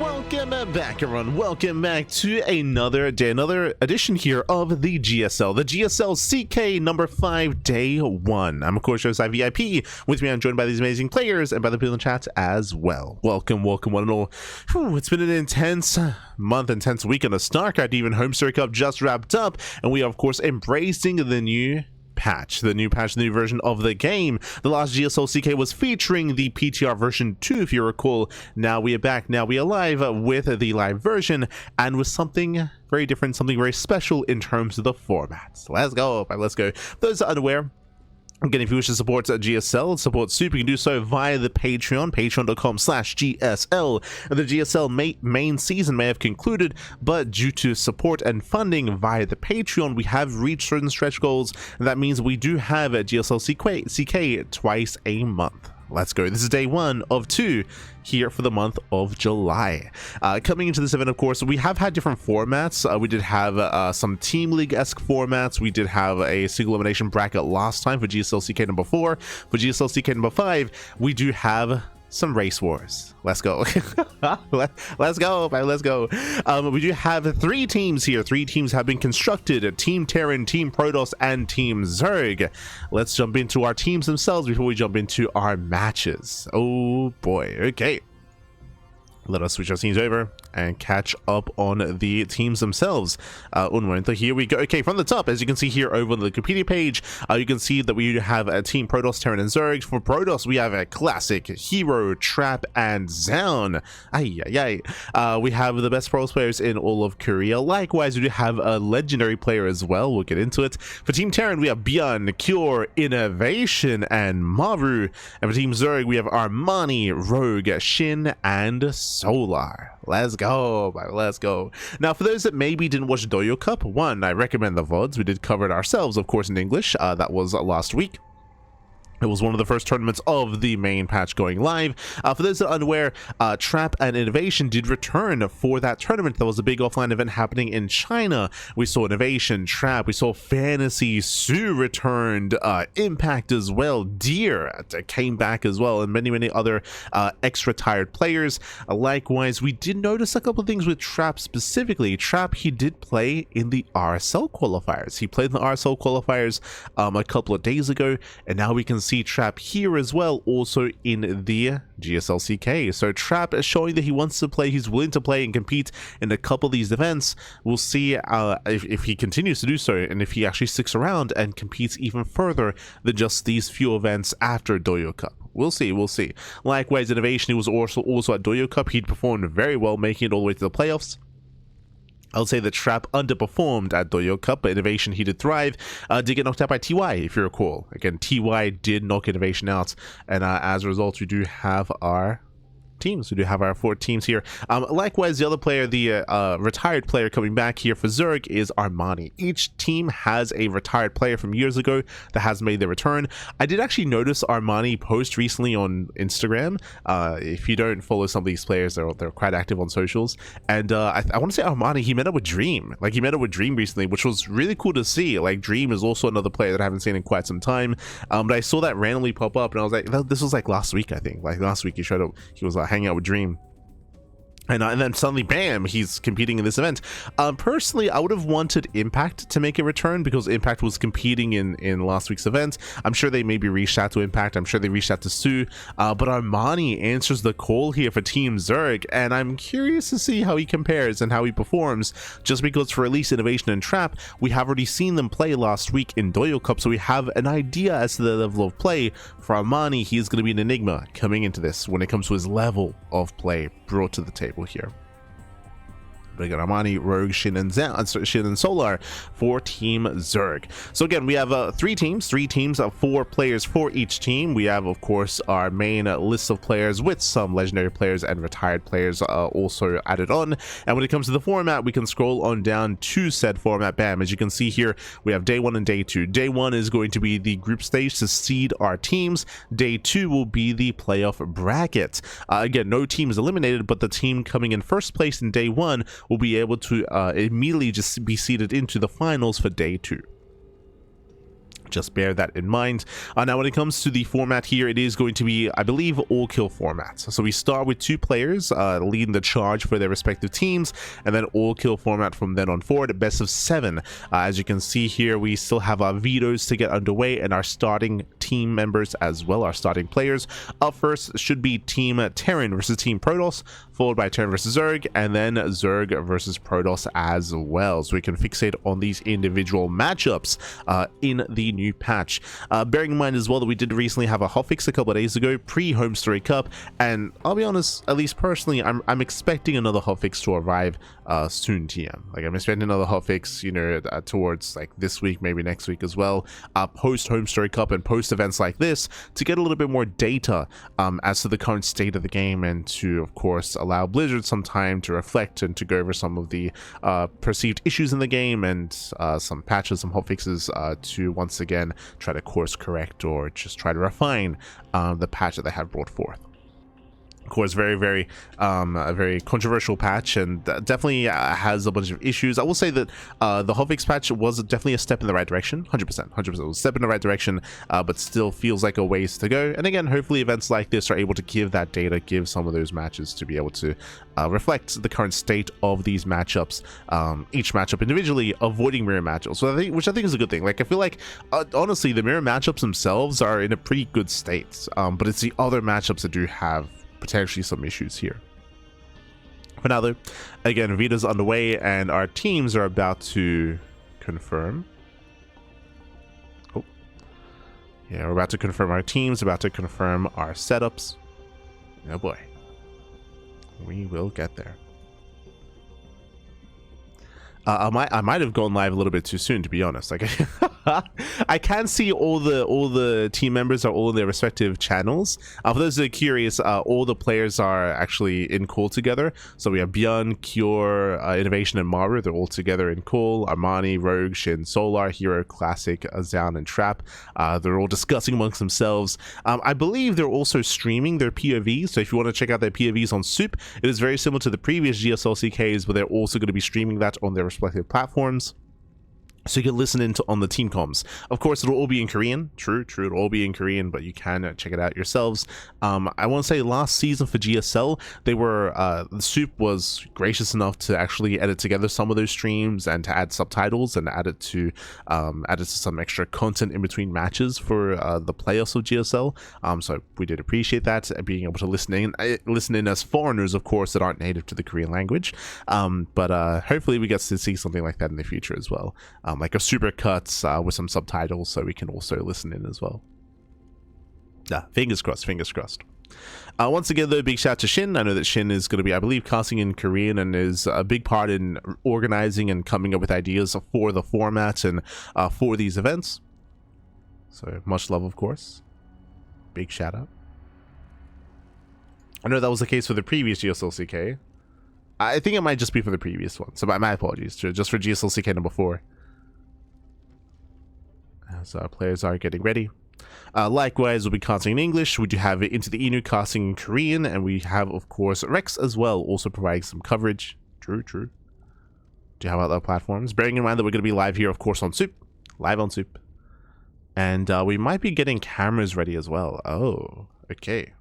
Welcome back, everyone. Welcome back to another day, another edition here of the GSL, the GSL CK number 5, day 1. I'm of course your side VIP. With me, I'm joined by these amazing players and by the people in the chat as well. Welcome, welcome, one and all. Whew, it's been an intense month, intense week on the StarCraft. Even Home Circuit Cup just wrapped up, and we are of course embracing the new patch, the new version of the game. The last GSL CK was featuring the PTR version 2, if you recall. Now we are back, now we are live with the live version, and with something very different, something very special in terms of the formats. Let's go, let's go. For those that are unaware, again, if you wish to support GSL, support SOOP, you can do so via the Patreon, patreon.com/GSL. The GSL main season may have concluded, but due to support and funding via the Patreon, we have reached certain stretch goals, and that means we do have a GSL CK twice a month. Let's go. This is day 1 of 2 here for the month of July. Coming into this event, of course, we have had different formats. We did have some Team League-esque formats. We did have a single elimination bracket last time for GSL CK number 4. For GSL CK number 5, we do have some race wars. Let's go. Let's go, man. Let's go. We do have 3 teams here. 3 teams have been constructed: Team Terran, Team Protoss, and Team Zerg. Let's jump into our teams themselves before we jump into our matches. Oh boy. Okay, let us switch our teams over and catch up on the teams themselves. Un momento, here we go. Okay, from the top, as you can see here over on the Wikipedia page, you can see that we have a Team Protoss, Terran, and Zerg. For Protoss, we have a classic Hero, Trap, and Zaun. We have the best Protoss players in all of Korea. Likewise, we do have a legendary player as well. We'll get into it. For Team Terran, we have Bjorn, Cure, Innovation, and Maru. And for Team Zerg, we have Armani, Rogue, Shin, and Solar. Let's go, let's go. Now, for those that maybe didn't watch Doyo Cup, I recommend the VODs. We did cover it ourselves, of course, in English. That was last week. It was one of the first tournaments of the main patch going live. For those that are unaware, Trap and Innovation did return for that tournament. There was a big offline event happening in China. We saw Innovation, Trap, we saw Fantasy, Sue returned, Impact as well, Deer came back as well, and many other extra tired players. Likewise, we did notice a couple of things with Trap specifically. Trap, he did play in the RSL qualifiers. He played in the RSL qualifiers a couple of days ago, and now we can see Trap here as well, also in the GSL CK. So Trap is showing that he wants to play, he's willing to play and compete in a couple of these events. We'll see if he continues to do so, and if he actually sticks around and competes even further than just these few events after Doyo Cup. We'll see, we'll see. Likewise, Innovation, he was also at Doyo Cup. He'd performed very well, making it all the way to the playoffs. I'll say that Trap underperformed at Doyo Cup, but Innovation, he did thrive. Did get knocked out by TY, if you recall. Again, TY did knock Innovation out, and as a result, we do have our teams. We do have our 4 teams here. Likewise, the other player, the retired player coming back here for Zerg is Armani. Each team has a retired player from years ago that has made their return. I did actually notice Armani post recently on Instagram. If you don't follow some of these players, they're quite active on socials. And I want to say Armani, he met up with Dream. Like, he met up with Dream recently, which was really cool to see. Like, Dream is also another player that I haven't seen in quite some time. But I saw that randomly pop up, and I was like, this was like last week, I think. Like, last week he showed up, he was hanging out with Dream. And then suddenly, bam, he's competing in this event. Personally, I would have wanted Impact to make a return, because Impact was competing in last week's event. I'm sure they maybe reached out to Impact. I'm sure they reached out to Sue. But Armani answers the call here for Team Zerg, and I'm curious to see how he compares and how he performs, just because for at least Innovation and Trap, we have already seen them play last week in Doyo Cup, so we have an idea as to the level of play. For Armani, he's going to be an enigma coming into this when it comes to his level of play brought to the table here. We got Armani, Rogue, Shin, and Solar for Team Zerg. So again, we have 3 teams of 4 players for each team. We have, of course, our main list of players with some legendary players and retired players also added on. And when it comes to the format, we can scroll on down to said format. Bam, as you can see here, we have day 1 and day 2. Day 1 is going to be the group stage to seed our teams. Day 2 will be the playoff bracket. Again, no team is eliminated, but the team coming in first place in day 1 will be able to immediately just be seeded into the finals for day 2. Just bear that in mind. Now, when it comes to the format here, it is going to be, I believe, all kill formats. So we start with 2 players leading the charge for their respective teams, and then all kill format from then on forward, best of 7. As you can see here, we still have our vetoes to get underway and our starting team members as well, our starting players. Up first should be Team Terran versus Team Protoss, followed by Terran versus Zerg, and then Zerg versus Protoss as well. So we can fixate on these individual matchups in the new patch. Bearing in mind as well that we did recently have a hotfix a couple of days ago, pre-Home Story Cup, and I'll be honest, at least personally, I'm expecting another hotfix to arrive soon, TM. Like, I'm expecting another hotfix, you know, towards like this week, maybe next week as well, post Home Story Cup and post events like this, to get a little bit more data as to the current state of the game, and to, of course, allow Blizzard some time to reflect and to go over some of the perceived issues in the game, and some patches, some hotfixes to once again try to course correct or just try to refine the patch that they have brought forth. Of course, a very controversial patch, and definitely has a bunch of issues. I will say that the hotfix patch was definitely a step in the right direction, 100%. It was a step in the right direction, but still feels like a ways to go. And again, hopefully events like this are able to give that data, give some of those matches to be able to reflect the current state of these matchups, each matchup individually, avoiding mirror matchups, which I think is a good thing. Like, I feel like, honestly, the mirror matchups themselves are in a pretty good state, but it's the other matchups that do have potentially some issues here. For now though, again, Vita's underway and our teams are about to confirm. Oh, yeah, we're about to confirm our teams, about to confirm our setups. Oh boy, we will get there. I might have gone live a little bit too soon, to be honest. Like, I can see all the team members are all in their respective channels. For those that are curious, all the players are actually in call together. So we have Bjorn, Cure, Innovation, and Maru. They're all together in call. Armani, Rogue, Shin, Solar, Hero, Classic, Zaun, and Trap. They're all discussing amongst themselves. I believe they're also streaming their POVs. So if you want to check out their POVs on SOOP, it is very similar to the previous GSL CKs, but they're also going to be streaming that on their respective platforms, so you can listen into on the team comms. Of course, it'll all be in Korean. True, it'll all be in Korean, but you can check it out yourselves. I want to say last season for GSL, they were the SOOP was gracious enough to actually edit together some of those streams and to add subtitles and add it to some extra content in between matches for the playoffs of GSL. So we did appreciate that, being able to listen in as foreigners, of course, that aren't native to the Korean language. But hopefully we get to see something like that in the future as well. Like a super cuts with some subtitles, so we can also listen in as well. Fingers crossed, fingers crossed. Once again, though, big shout out to Shin. I know that Shin is going to be, I believe, casting in Korean, and is a big part in organizing and coming up with ideas for the format and for these events. So much love, of course. Big shout out. I know that was the case for the previous GSL CK. I think it might just be for the previous one, so my apologies, just for GSL CK number 4. As our players are getting ready. Likewise, we'll be casting in English. We do have Into the Inu casting in Korean, and we have, of course, Rex as well, also providing some coverage. True. Do you have other platforms? Bearing in mind that we're going to be live here, of course, on SOOP. Live on SOOP. And we might be getting cameras ready as well. Oh, okay.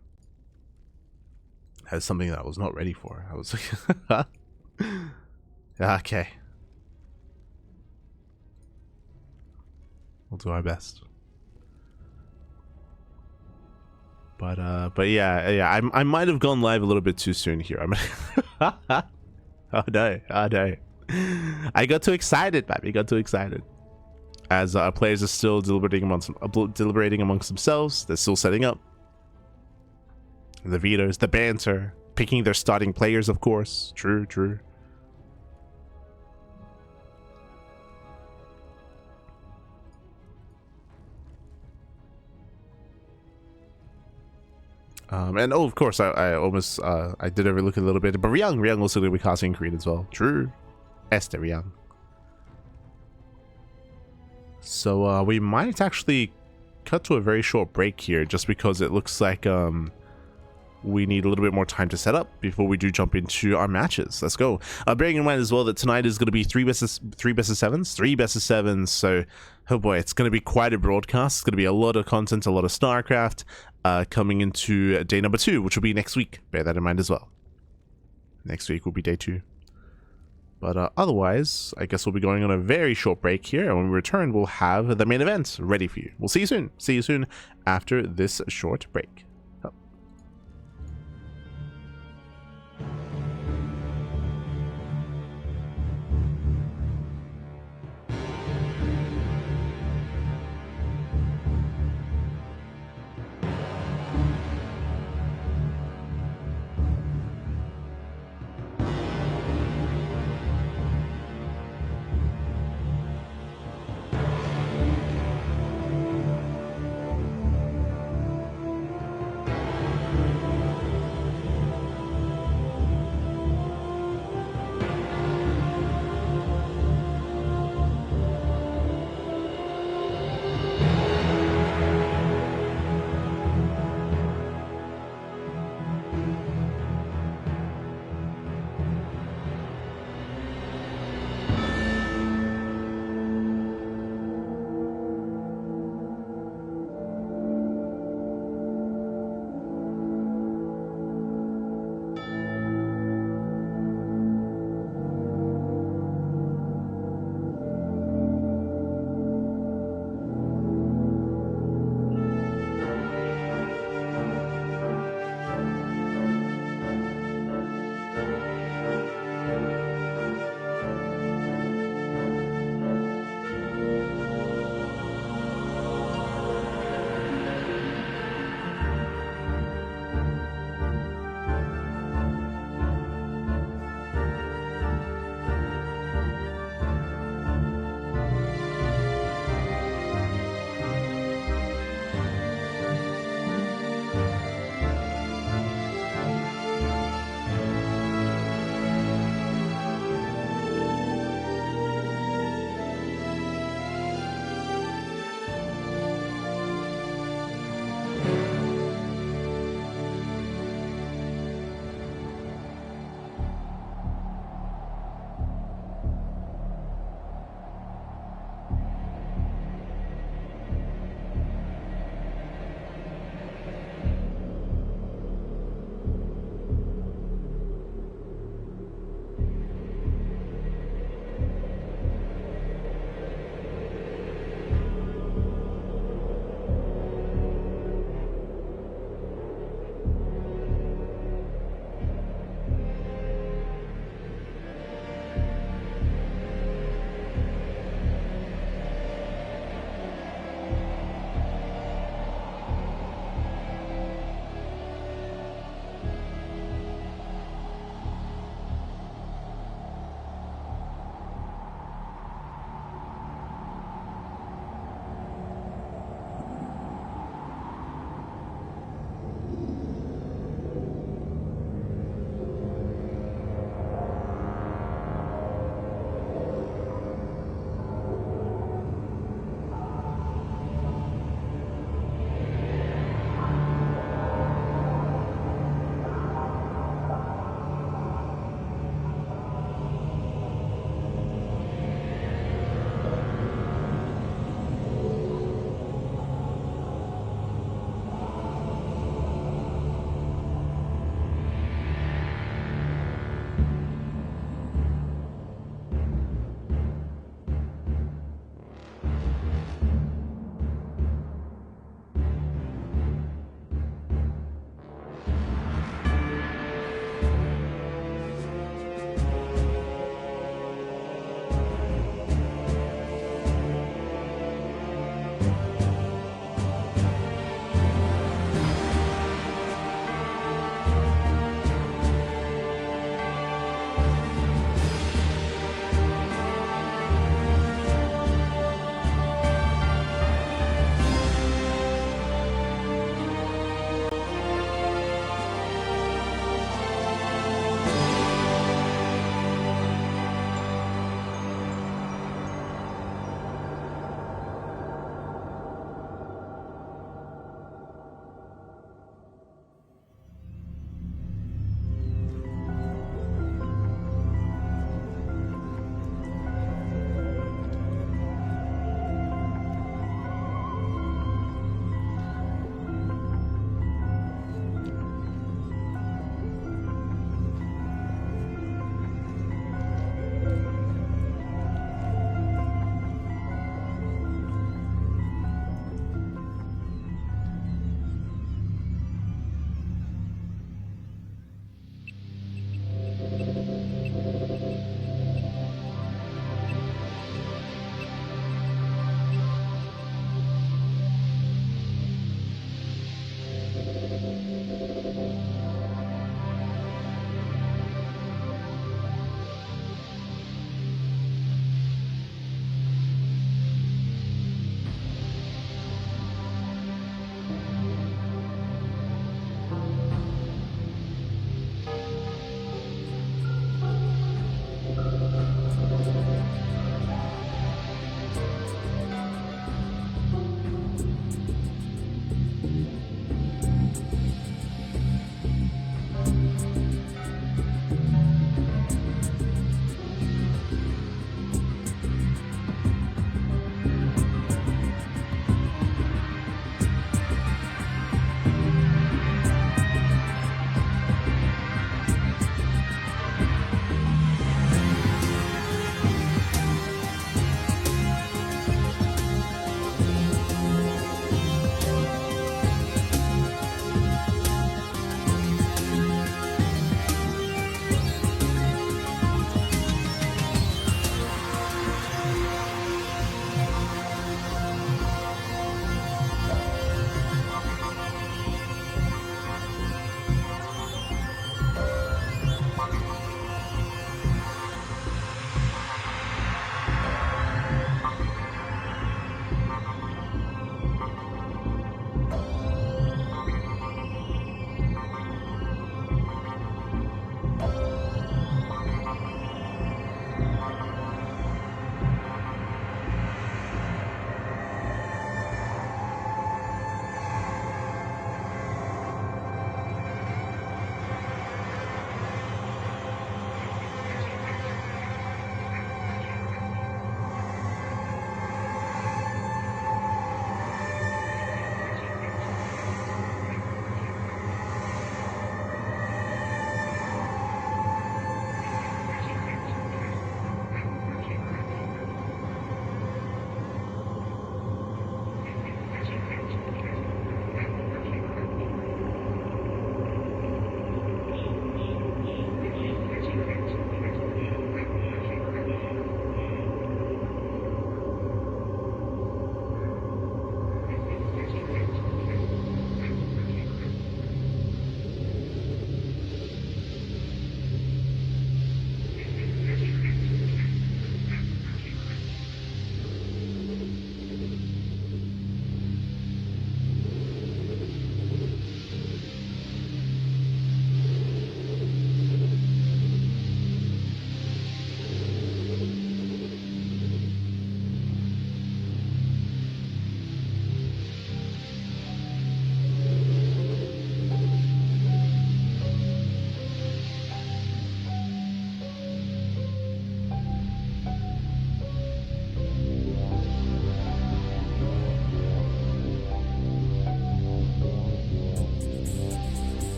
That's something that I was not ready for. I was like, okay. We'll do our best. But yeah, I might have gone live a little bit too soon here. Oh no. I got too excited, baby. Got too excited. As our players are still deliberating amongst themselves. They're still setting up. The vetoes, the banter, picking their starting players, of course. True. And oh, of course, I almost I did overlook it a little bit, but Ryang also going to be casting in Korean as well. True. Este Ryang. So we might actually cut to a very short break here, just because it looks like we need a little bit more time to set up before we do jump into our matches. Let's go. Bearing in mind as well that tonight is going to be three best of sevens. So Oh boy, it's going to be quite a broadcast. It's going to be a lot of content, a lot of StarCraft coming into day number 2, which will be next week. Bear that in mind as well. Next week will be day 2. But otherwise, I guess we'll be going on a very short break here, and when we return, we'll have the main event ready for you. We'll see you soon. See you soon after this short break.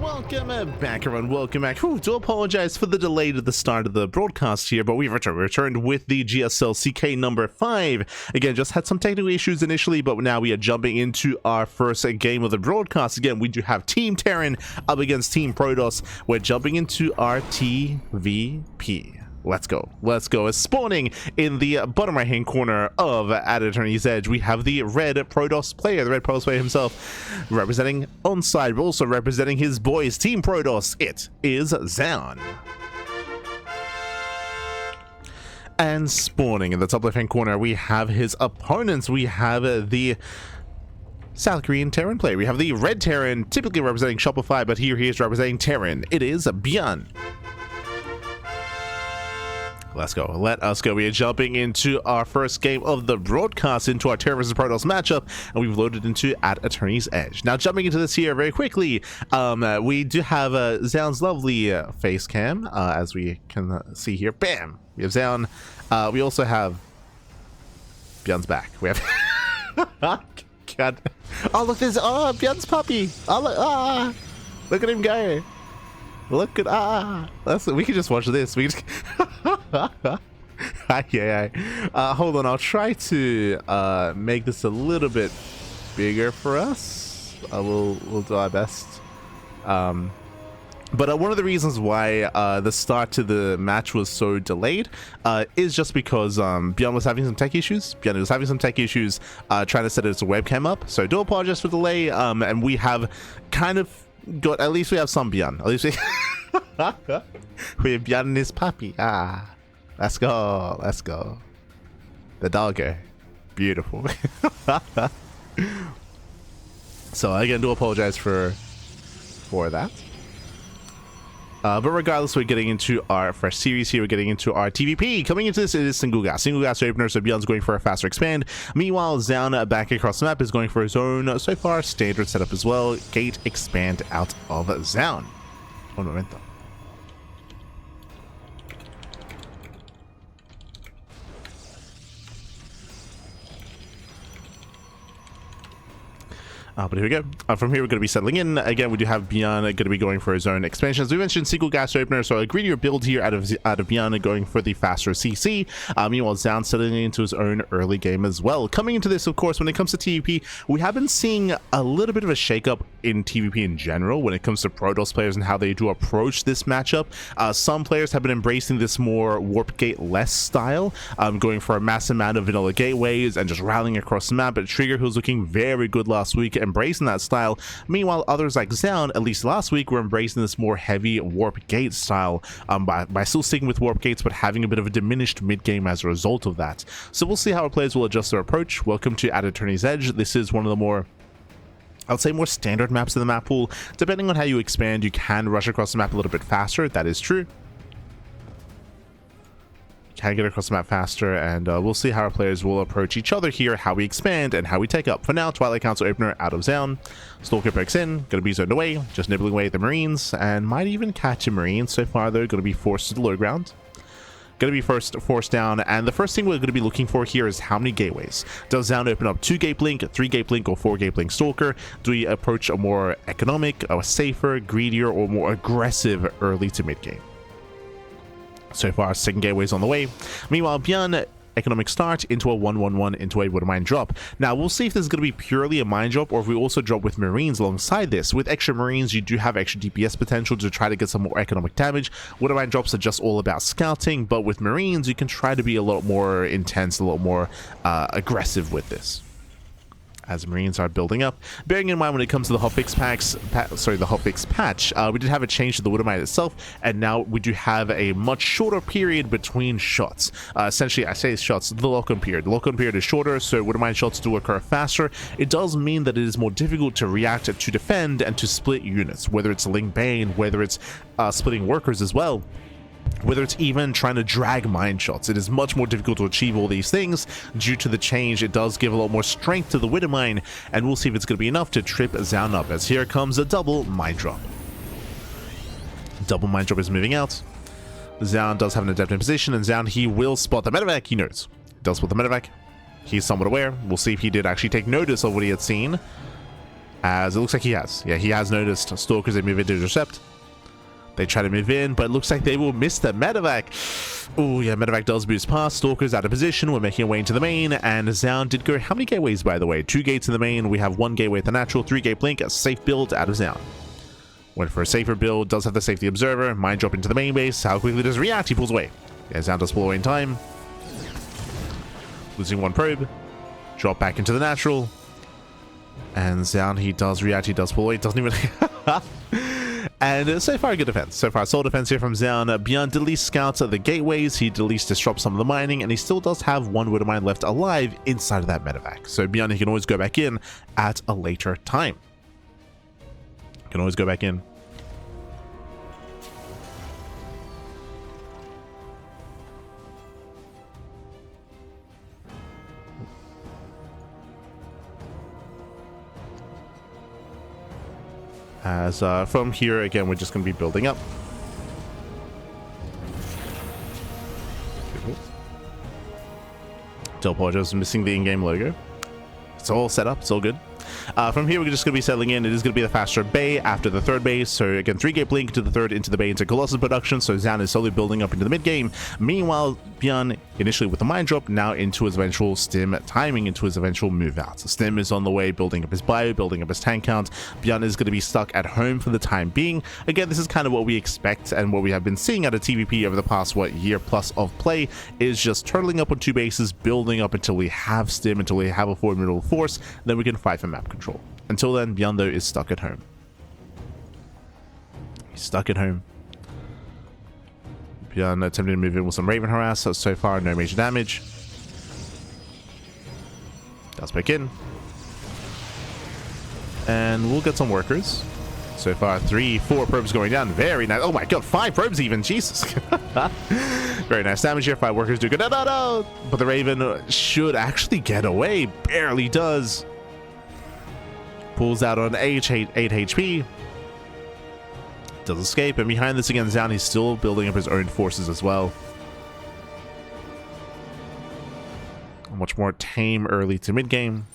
Welcome back, everyone. Welcome back. Whew, do apologize for the delay to the start of the broadcast here, but we've returned with the GSL CK number 5. Again, just had some technical issues initially, but now we are jumping into our first game of the broadcast. Again, we do have Team Terran up against Team Protoss. We're jumping into our TVP. Let's go. Let's go. As spawning in the bottom right hand corner of At Eternity's Edge, we have the red Protoss player, the red Protoss player himself, representing onside, but also representing his boys, Team Protoss. It is Zan. And spawning in the top left hand corner, we have his opponents. We have the South Korean Terran player. We have the red Terran, typically representing Shopify, but here he is representing Terran. It is Björn. Let's go. Let us go. We are jumping into our first game of the broadcast, into our Terran vs Protoss matchup, and we've loaded into At Eternity's Edge. Now, jumping into this here very quickly, we do have Zaun's lovely face cam, as we can see here. Bam! We have Zaun. We also have Björn's back. We have God. Oh, look, there's Björn's puppy. Oh, look at him go. Look at we can just watch this. We can just hold on, I'll try to make this a little bit bigger for us. We'll do our best. But one of the reasons why the start to the match was so delayed is just because Björn was having some tech issues. Trying to set his webcam up. So I do apologize for the delay. And we have kind of got, at least we have some Björn. At least we we have Björn and his puppy. Let's go. Let's go. The doggo. Beautiful. So again, do apologize for that. But regardless, we're getting into our fresh series here. We're getting into our TVP. Coming into this, it is single gas opener, so Björn's going for a faster expand. Meanwhile, Zaun back across the map is going for his own, so far, standard setup as well. Gate expand out of Zaun. Un momento. But here we go. From here, we're going to be settling in. Again, we do have Björn going to be going for his own expansion. As we mentioned, single gas opener, so a greedier build here out of Björn going for the faster CC. Meanwhile, Zaun settling into his own early game as well. Coming into this, of course, when it comes to TVP, we have been seeing a little bit of a shakeup in TVP in general when it comes to Protoss players and how they do approach this matchup. Some players have been embracing this more warp gate less style, going for a massive amount of vanilla gateways and just rallying across the map. But Trigger, who's looking very good last week, embracing that style. Meanwhile, others like Zaun, at least last week, were embracing this more heavy warp gate style, by still sticking with warp gates but having a bit of a diminished mid game as a result of that. So we'll see how our players will adjust their approach. Welcome to At Eternity's Edge. This is one of the more, I would say, more standard maps in the map pool. Depending on how you expand, you can rush across the map a little bit faster. That is true. Can get across the map faster, and we'll see how our players will approach each other here, how we expand and how we take up. For now, Twilight Council opener out of Zaun. Stalker picks in, gonna be zoned away, just nibbling away at the Marines, and might even catch a Marine. So far, they're gonna be forced to the low ground. Gonna be forced down, and the first thing we're gonna be looking for here is how many gateways. Does Zaun open up 2 gate blink, 3 gate blink, or 4 gate blink Stalker? Do we approach a more economic, a safer, greedier, or more aggressive early to mid game? So far, second gateway's on the way. Meanwhile, Björn, economic start into a 1-1-1 into a wood mine drop. Now, we'll see if this is going to be purely a mine drop or if we also drop with Marines alongside this. With extra Marines, you do have extra DPS potential to try to get some more economic damage. Wood mine drops are just all about scouting, but with Marines, you can try to be a lot more intense, a lot more aggressive with this, as Marines are building up. Bearing in mind when it comes to the hotfix patch, we did have a change to the Woodmine itself, and now we do have a much shorter period between shots. Essentially, I say shots, the lock-on period. The lock-on period is shorter, so Woodmine shots do occur faster. It does mean that it is more difficult to react, to defend, and to split units, whether it's Ling Bane, whether it's splitting workers as well, whether it's even trying to drag mine shots. It is much more difficult to achieve all these things due to the change. It does give a lot more strength to the Widow Mine, and we'll see if it's going to be enough to trip Zaun up, as here comes a double mine drop. Double mine drop is moving out. Zaun does have an adept in position, and Zaun, he will spot the medevac. He knows. He does spot the medevac. He's somewhat aware. We'll see if he did actually take notice of what he had seen. As it looks like he has. Yeah, he has noticed Stalkers, they move in to intercept. They try to move in, but it looks like they will miss the medevac. Oh, yeah, medevac does boost past. Stalkers out of position. We're making our way into the main, and Zound did go... How many gateways, by the way? 2 gates in the main. We have 1 gateway at the natural, 3-gate blink, a safe build out of Zound. Went for a safer build, does have the safety observer. Mine drop into the main base. How quickly does he react? He pulls away. Yeah, Zound does pull away in time. Losing 1 probe. Drop back into the natural. And Zound, he does react, he does pull away. Doesn't even... And so far, good defense. So far, solid defense here from Zound. Beyond did at least scout the gateways. He did at least disrupt some of the mining, and he still does have 1 Widow Mine left alive inside of that medevac. So Beyond, he can always go back in at a later time. Can always go back in. As from here, again, we're just going to be building up. Still apologize, missing the in-game logo. It's all set up, it's all good. From here, we're just going to be settling in. It is going to be the faster bay after the 3rd base. So again, 3-gate blink to the 3rd, into the bay, into Colossus production. So Zound is slowly building up into the mid-game. Meanwhile, Beyond initially with the mine drop, now into his eventual stim timing, into his eventual move out. So stim is on the way, building up his bio, building up his tank count. Beyond is going to be stuck at home for the time being. Again, this is kind of what we expect and what we have been seeing out of TVP over the past, year plus of play, is just turtling up on 2 bases, building up until we have stim, until we have a formidable force, then we can fight for map control. Until then, Beyond, though, is stuck at home. He's stuck at home. Beyond attempting to move in with some Raven harass. So far, no major damage. Does back in. And we'll get some workers. So far, 3, 4 probes going down. Very nice. Oh my god, 5 probes even. Jesus. Very nice damage here. 5 workers do good. No. But the Raven should actually get away. Barely does. Pulls out on 8 HP. Does escape, and behind this again, Zound, he's still building up his own forces as well. Much more tame early to mid-game.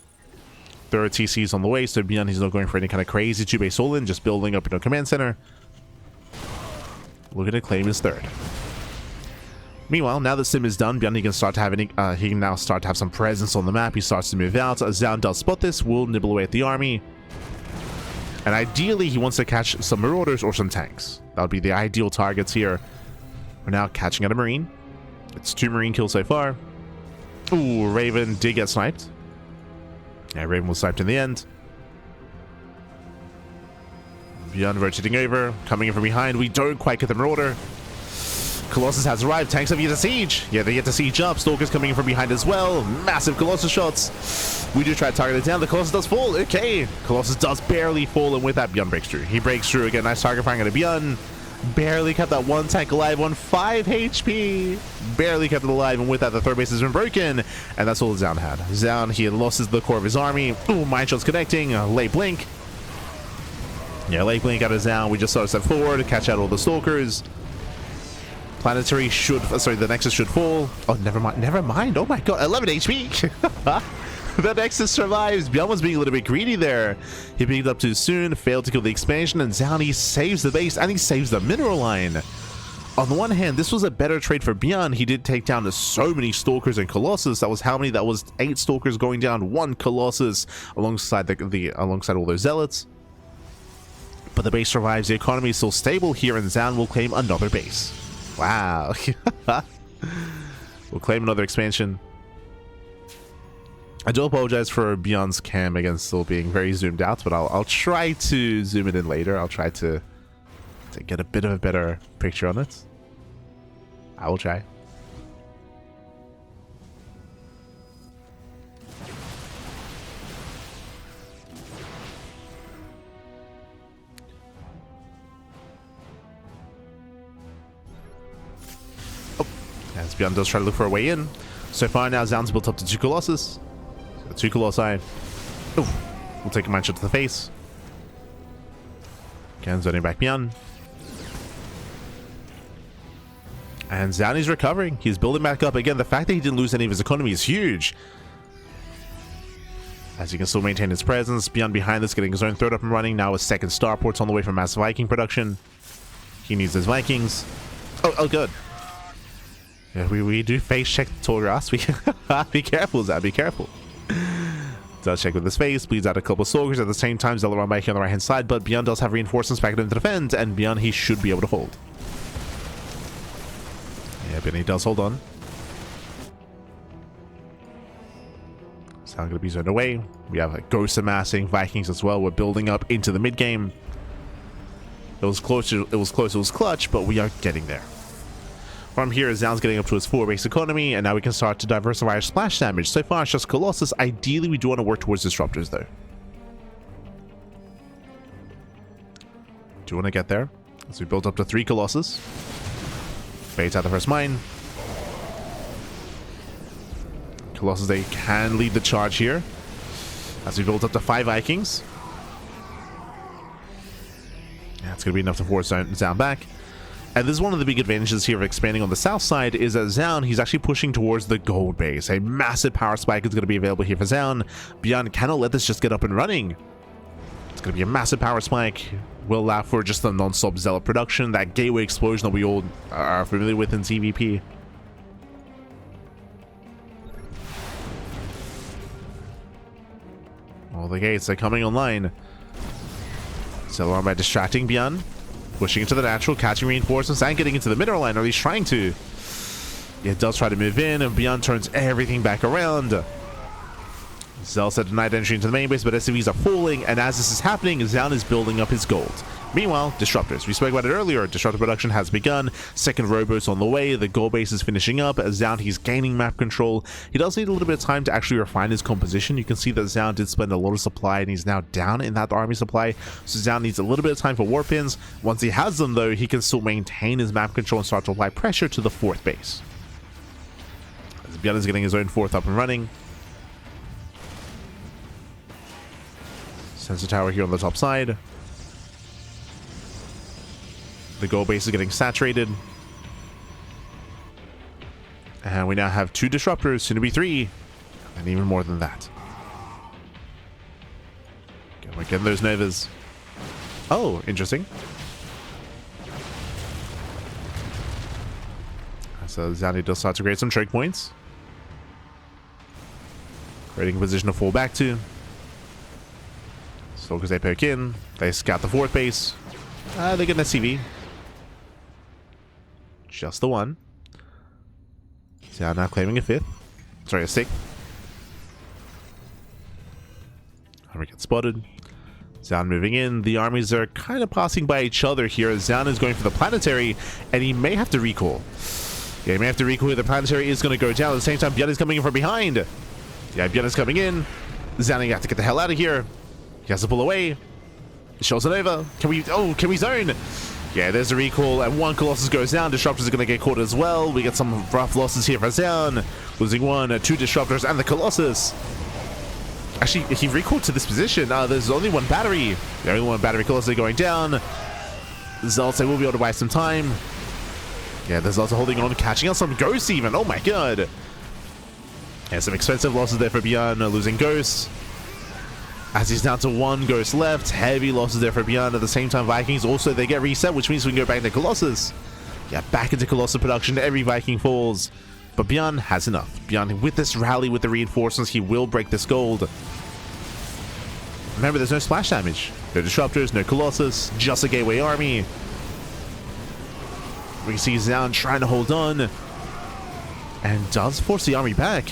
3rd TC's on the way, so Beyond, he's not going for any kind of crazy 2-base all-in, just building up in a command center. Looking to claim his 3rd. Meanwhile, now that Sim is done, Beyond, he can start to have he can now start to have some presence on the map. He starts to move out. Zound does spot this, will nibble away at the army. And ideally, he wants to catch some Marauders or some tanks. That would be the ideal targets here. We're now catching at a Marine. It's 2 Marine kills so far. Ooh, Raven did get sniped. Yeah, Raven was sniped in the end. Beyond rotating over, coming in from behind. We don't quite get the Marauder. Colossus has arrived. Tanks have yet to siege. Yeah, they get to siege up. Stalkers coming in from behind as well. Massive Colossus shots. We do try to target it down. The Colossus does fall. Okay. Colossus does barely fall, and with that, Beyond breaks through. He breaks through. Again, nice target firing at a Beyond. Barely kept that 1 tank alive on 5 HP. Barely kept it alive, and with that, the 3rd base has been broken. And that's all Zound had. Zound, he loses the core of his army. Ooh, mine shots connecting. Late blink. Yeah, late blink out of Zound. We just saw a step forward to catch out all the Stalkers. Planetary should, sorry, the Nexus should fall. Oh, never mind. Oh my god, 11 HP. The Nexus survives. Beyond was being a little bit greedy there. He picked it up too soon, failed to kill the expansion, and Zound, he saves the base, and he saves the mineral line. On the one hand, this was a better trade for Beyond. He did take down so many Stalkers and Colossus. That was how many? That was 8 Stalkers going down, 1 Colossus, alongside alongside all those Zealots. But the base survives. The economy is still stable here, and Zound will claim another base. Wow. We'll claim another expansion. I do apologize for Beyond's cam again still being very zoomed out, but I'll try to zoom it in later. I'll try to get a bit of a better picture on it. I will try. As Beyond does try to look for a way in. So far now, Zound's built up to 2 Colossus. So 2 Colossi. Ooh, we'll take a mine shot to the face. Again, zoning back Beyond. And Zound is recovering. He's building back up. Again, the fact that he didn't lose any of his economy is huge. as he can still maintain his presence. Beyond behind this, getting his own third up and running. Now his second starport's on the way from massive Viking production. He needs his Vikings. Oh, good. Yeah, we do face check the tall grass. We be careful, Zab, be careful. Does check with his face, bleeds out a couple of soldiers. At the same time, Zella run back here on the right hand side, but Beyond does have reinforcements back into the defend, and Beyond he should be able to hold. Yeah, but he does hold on. Sound gonna be zoned away. We have a Ghost amassing Vikings as well. We're building up into the mid game. It was close, it was clutch, but we are getting there. From here, Zaun's getting up to his 4 base economy, and now we can start to diversify our splash damage. So far, it's just Colossus. Ideally, we do want to work towards Disruptors, though. Do want to get there. As we build up to 3 Colossus. Baits out the first mine. Colossus, they can lead the charge here. As we build up to 5 Vikings. Yeah, it's going to be enough to force Zaun back. And this is one of the big advantages here of expanding on the south side, is that Zaun, he's actually pushing towards the gold base. A massive power spike is going to be available here for Zaun. Beyond cannot let this just get up and running. It's going to be a massive power spike. Will allow for just the non-stop Zealot production, that gateway explosion that we all are familiar with in CVP. All the gates are coming online. Zealot by distracting Beyond. Pushing into the natural, catching reinforcements, and getting into the middle line, or at least trying to. Yeah, it does try to move in, and Beyond turns everything back around. Zell said denied entry into the main base, but SCVs are falling, and as this is happening, Zaun is building up his gold. Meanwhile, Disruptors. We spoke about it earlier. Disruptor production has begun. Second Robo's on the way. The gold base is finishing up. Zaun, he's gaining map control. He does need a little bit of time to actually refine his composition. You can see that Zaun did spend a lot of supply, and he's now down in that army supply. So Zaun needs a little bit of time for war pins. Once he has them, though, he can still maintain his map control and start to apply pressure to the 4th base. Beyond is getting his own 4th up and running. Sensor tower here on the top side. The gold base is getting saturated. And we now have 2 Disruptors, soon to be 3. And even more than that. Okay, we're getting those Novas. Oh, interesting. So Zani does start to create some choke points. Creating a position to fall back to. Stalkers, they poke in. They scout the 4th base. They get an SCV. Just the one. So now claiming a 5th. Sorry, a 6th. And we get spotted. Zaun moving in. The armies are kind of passing by each other here. Zaun is going for the planetary, and he may have to recall. Yeah, he may have to recall. The planetary is going to go down. At the same time, Björn is coming in from behind. Yeah, Björn is coming in. Zaun, you have to get the hell out of here. He has to pull away. Shows it over. Can we zone? Yeah, there's a recall, and 1 Colossus goes down. Disruptors are going to get caught as well. We get some rough losses here for Zaun. Losing 1, 2 Disruptors, and the Colossus. Actually, he recalled to this position. There's only 1 battery. The only 1 battery Colossus going down. Zelts, will be able to buy some time. Yeah, the Zelts are holding on, catching out some Ghosts even. Oh my god. Yeah, some expensive losses there for Björn, losing Ghosts. As he's down to 1 Ghost left. Heavy losses there for Björn. At the same time, Vikings also, they get reset, which means we can go back to Colossus. Yeah, back into Colossus production. Every Viking falls. But Björn has enough. Björn, with this rally, with the reinforcements, he will break this gold. Remember, there's no splash damage. No Disruptors, no Colossus, just a Gateway army. We can see Zaun trying to hold on. And does force the army back.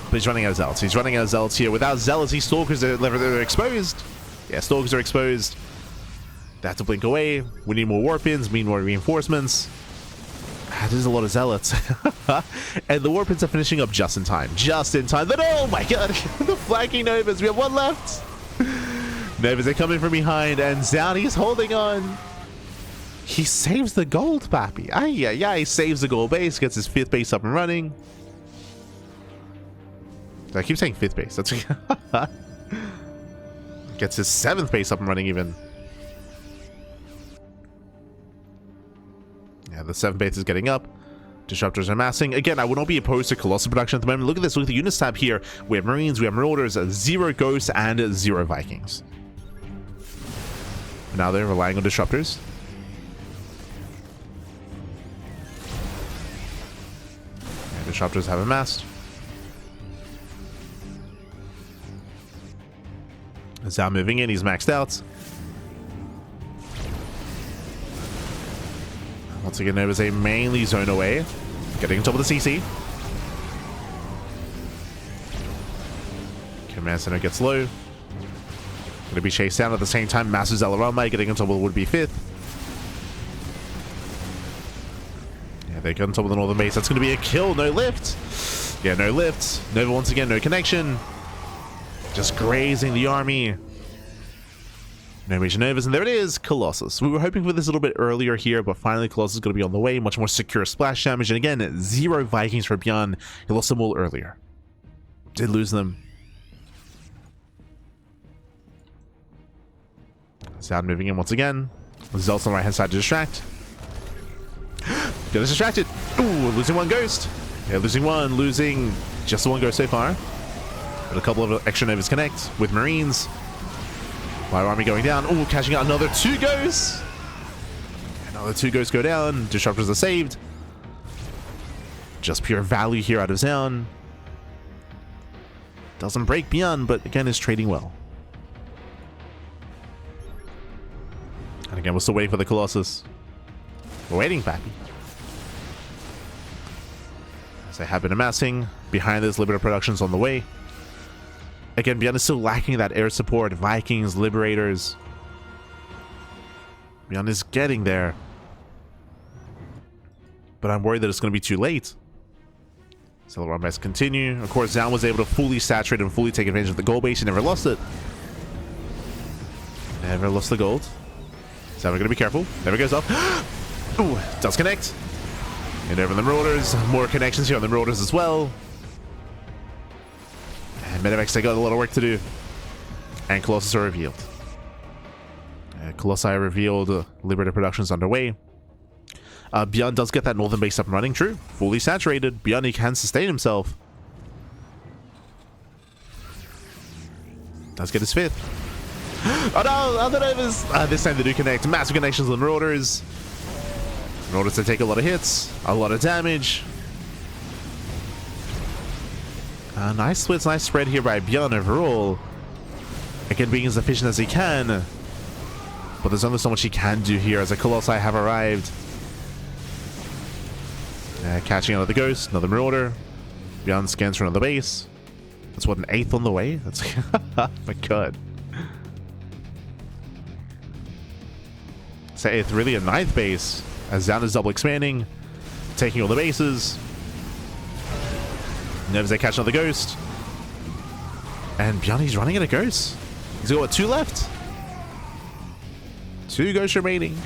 But he's running out of Zealots. He's running out of Zealots here. Without Zealots, these Stalkers, they're exposed. Yeah, Stalkers are exposed. They have to blink away. We need more Warpins. We need more reinforcements. There's a lot of Zealots. And the Warpins are finishing up just in time. Just in time. Then, oh my god. The flanking Novas. We have 1 left. Novas are coming from behind. And Zaun, he's holding on. He saves the gold, Pappy. Yeah, he saves the gold base. Gets his 5th base up and running. I keep saying 5th base. That's gets his 7th base up and running even. Yeah, the 7th base is getting up. Disruptors are massing. Again, I would not be opposed to Colossal production at the moment. Look at this. Look at the units tab here. We have Marines, we have Marauders, 0 Ghosts, and 0 Vikings. Now they're relying on Disruptors. And Disruptors have amassed. Zao moving in. He's maxed out. Once again, Nova's a mainly zone away. Getting on top of the CC. Command Center gets low. Going to be chased down at the same time. Massive Zelarama getting on top of the would-be 5th. Yeah, they get on top of the northern base. That's going to be a kill. No lift. Yeah, no lift. Nova once again, no connection. Just grazing the army. No major Novas, and there it is, Colossus. We were hoping for this a little bit earlier here, but finally Colossus is going to be on the way. Much more secure splash damage, and again, 0 Vikings for Bjorn. He lost them all earlier. Did lose them. Sound moving in once again. Zelt's on the right hand side to distract. Get us distracted. Ooh, losing 1 Ghost. Yeah, losing just the 1 Ghost so far. But a couple of extra Novas connect with Marines. Fire army going down. Oh, catching out another 2 Ghosts. Another 2 Ghosts go down. Disruptors are saved. Just pure value here out of Zound. Doesn't break Beyond, but again is trading well. And again, we're still waiting for the Colossus. We're waiting, Pappy. As they have been amassing. Behind this, Liberator Production's on the way. Again, Beyond is still lacking that air support. Vikings, Liberators. Beyond is getting there. But I'm worried that it's going to be too late. So the run backs continue. Of course, Zound was able to fully saturate and fully take advantage of the gold base. He never lost it. Never lost the gold. So we're going to be careful. Never goes off. Ooh, does connect. And over the Marauders. More connections here on the Marauders as well. And Medivacs, they got a lot of work to do. And Colossus are revealed. Colossi are revealed. Liberator Production's underway. Beyond does get that northern base up and running, true. Fully saturated. Beyond, he can sustain himself. Does get his 5th. Oh no! Other Novas! This time they do connect. Massive connections with Marauders. Marauders, they take a lot of hits. A lot of damage. Nice splits, nice spread here by Bjorn overall. Again, being as efficient as he can. But there's only so much he can do here as the Colossi have arrived. Catching another Ghost, another Marauder. Bjorn scans for another base. That's what, an 8th on the way? That's oh my god. So it's really a 9th base as Zound is double expanding, taking all the bases. Nerves, they catch another Ghost. And Bjorn, he's running out of Ghosts. He's got what, 2 left? 2 Ghosts remaining.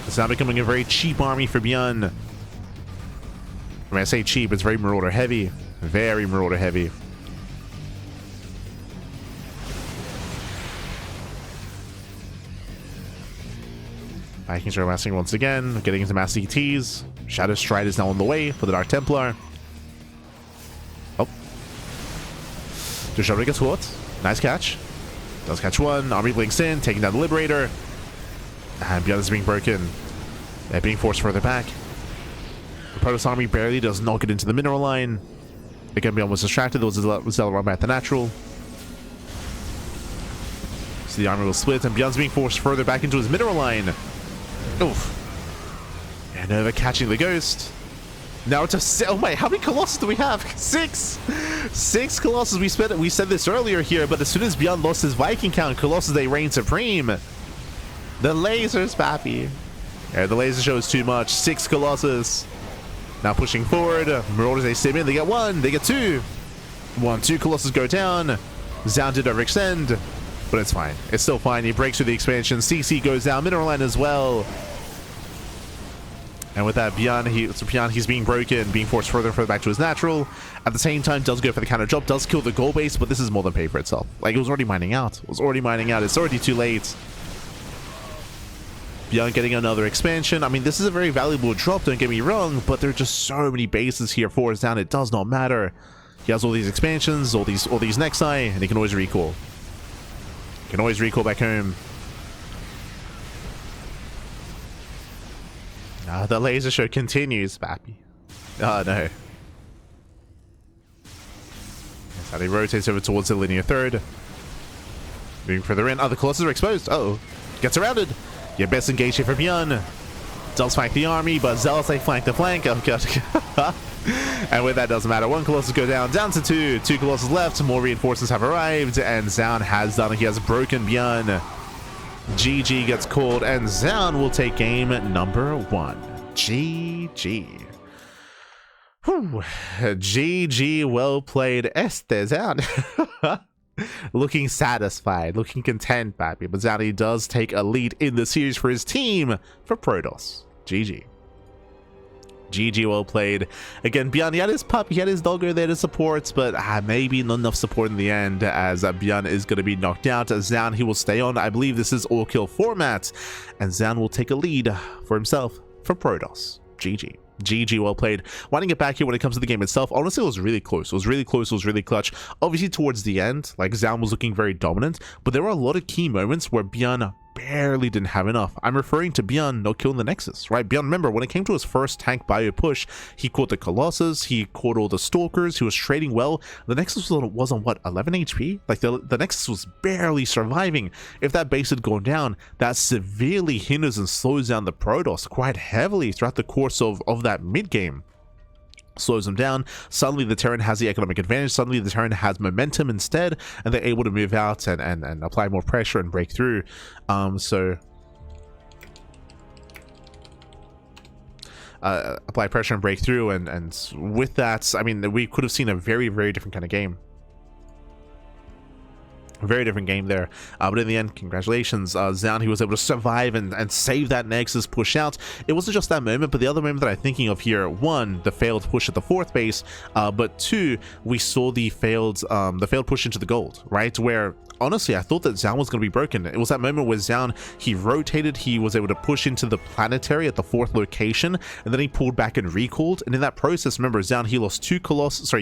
It's now becoming a very cheap army for Bjorn. I mean, I say cheap, it's very Marauder heavy. Very Marauder heavy. Vikings are amassing once again, getting into mass ETs. Shadow Stride is now on the way for the Dark Templar. Oh. Disruptor gets caught. Nice catch. Does catch 1. Army blinks in, taking down the Liberator. And Beyond is being broken. They're being forced further back. The Protoss army barely does not get into the mineral line. Again, Beyond was distracted. There was a Zelarama at the natural. So the army will split, and Beyond's being forced further back into his mineral line. Oof. And Nova catching the Ghost. Now it's a... Oh my, how many Colossus do we have? 6! 6 Colossus. We said this earlier here, but as soon as Beyond lost his Viking count, Colossus, they reign supreme. The lasers, pappy. Yeah, the laser show is too much. 6 Colossus. Now pushing forward. Marauders, they sim in. They get 1. They get 2. 2 Colossus go down. Zound did overextend. But it's fine. It's still fine. He breaks through the expansion. CC goes down. Mineral line as well. And with that, Beyond, he's being broken, being forced further and further back to his natural. At the same time, does go for the counter drop, does kill the gold base, but this is more than pay for itself. Like, it was already mining out. It's already too late. Beyond getting another expansion. I mean, this is a very valuable drop, don't get me wrong, but there are just so many bases here for us down. It does not matter. He has all these expansions, all these Nexi, and he can always recall. Can always recall back home. The laser show continues, Bappy. Oh no. That's how he rotates over towards the linear third. Moving further in. Oh, the Colossus are exposed. Uh-oh. Gets surrounded. Your best engage here for Beyond. Does flank the army, but Zealous they flank the flank. Oh god. And with that, doesn't matter. One Colossus go down to two. Two Colossus left. More reinforcements have arrived, and Zaun has done it. He has broken Beyond. GG gets called, and Zaun will take game number 1. GG. Whew. GG, well played. Zaun. Looking satisfied, looking content, Bappy. But Zaun does take a lead in the series for his team for Protoss. GG. GG, well played. Again, Beyond, he had his pup, he had his doggo there to support, but maybe not enough support in the end, as Beyond is going to be knocked out. Zaun, he will stay on. I believe this is all kill format, and Zaun will take a lead for himself for Protoss. GG. GG, well played. Winding it back here when it comes to the game itself, honestly, it was really close. It was really close. It was really clutch. Obviously, towards the end, like, Zaun was looking very dominant, but there were a lot of key moments where Beyond barely didn't have enough. I'm referring to Beyond not killing the Nexus, right? Beyond, remember, when it came to his first tank bio push, he caught the Colossus, he caught all the Stalkers, he was trading well. The Nexus was on what, 11 HP? Like, the Nexus was barely surviving. If that base had gone down, that severely hinders and slows down the Protoss quite heavily throughout the course of that mid-game. Slows them down. Suddenly the Terran has the economic advantage. Suddenly the Terran has momentum instead, and they're able to move out and apply more pressure and break through. Apply pressure and break through, and with that, I mean, we could have seen a very, very different kind of game. Very different game there, but in the end, congratulations, Zaun. He was able to survive and save that Nexus push out. It wasn't just that moment, but the other moment that I'm thinking of here: one, the failed push at the 4th base, but two, we saw the failed push into the gold, right? Where honestly, I thought that Zaun was going to be broken. It was that moment where Zaun, he rotated, he was able to push into the planetary at the 4th location, and then he pulled back and recalled. And in that process, remember, Zaun, he lost he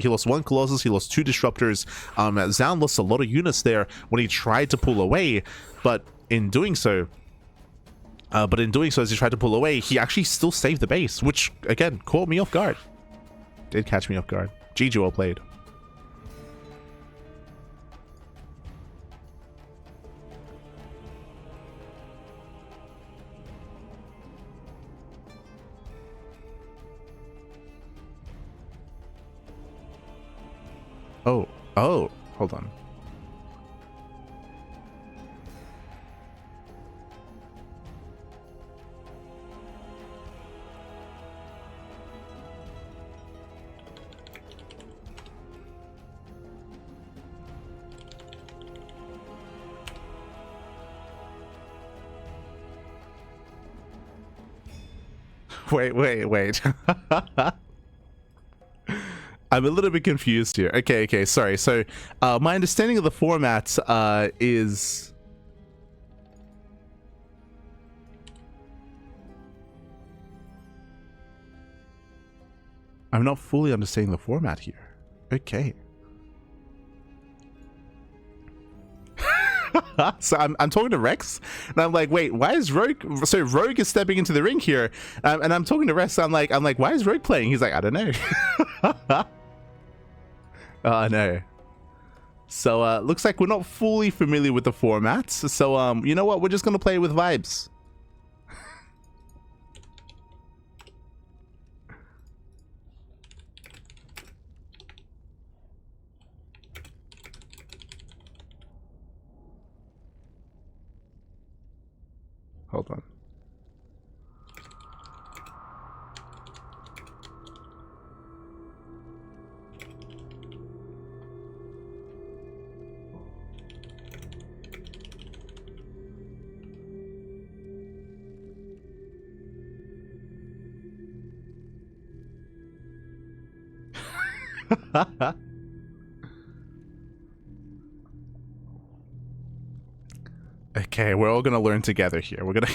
lost 1 Colossus, he lost 2 Disruptors. Zaun lost a lot of units there when he tried to pull away, but in doing so, as he tried to pull away, he actually still saved the base, which again caught me off guard. Did catch me off guard. GG, well played. Oh, hold on. Wait. I'm a little bit confused here. Okay, sorry. So, my understanding of the format is... I'm not fully understanding the format here. Okay. So I'm talking to Rex, and I'm like, wait, why is Rogue? So Rogue is stepping into the ring here, and I'm talking to Rex. So I'm like, why is Rogue playing? He's like, I don't know. Oh no. So looks like we're not fully familiar with the format. So you know what? We're just gonna play with vibes. Hold on. Okay, we're all gonna learn together here. We're gonna...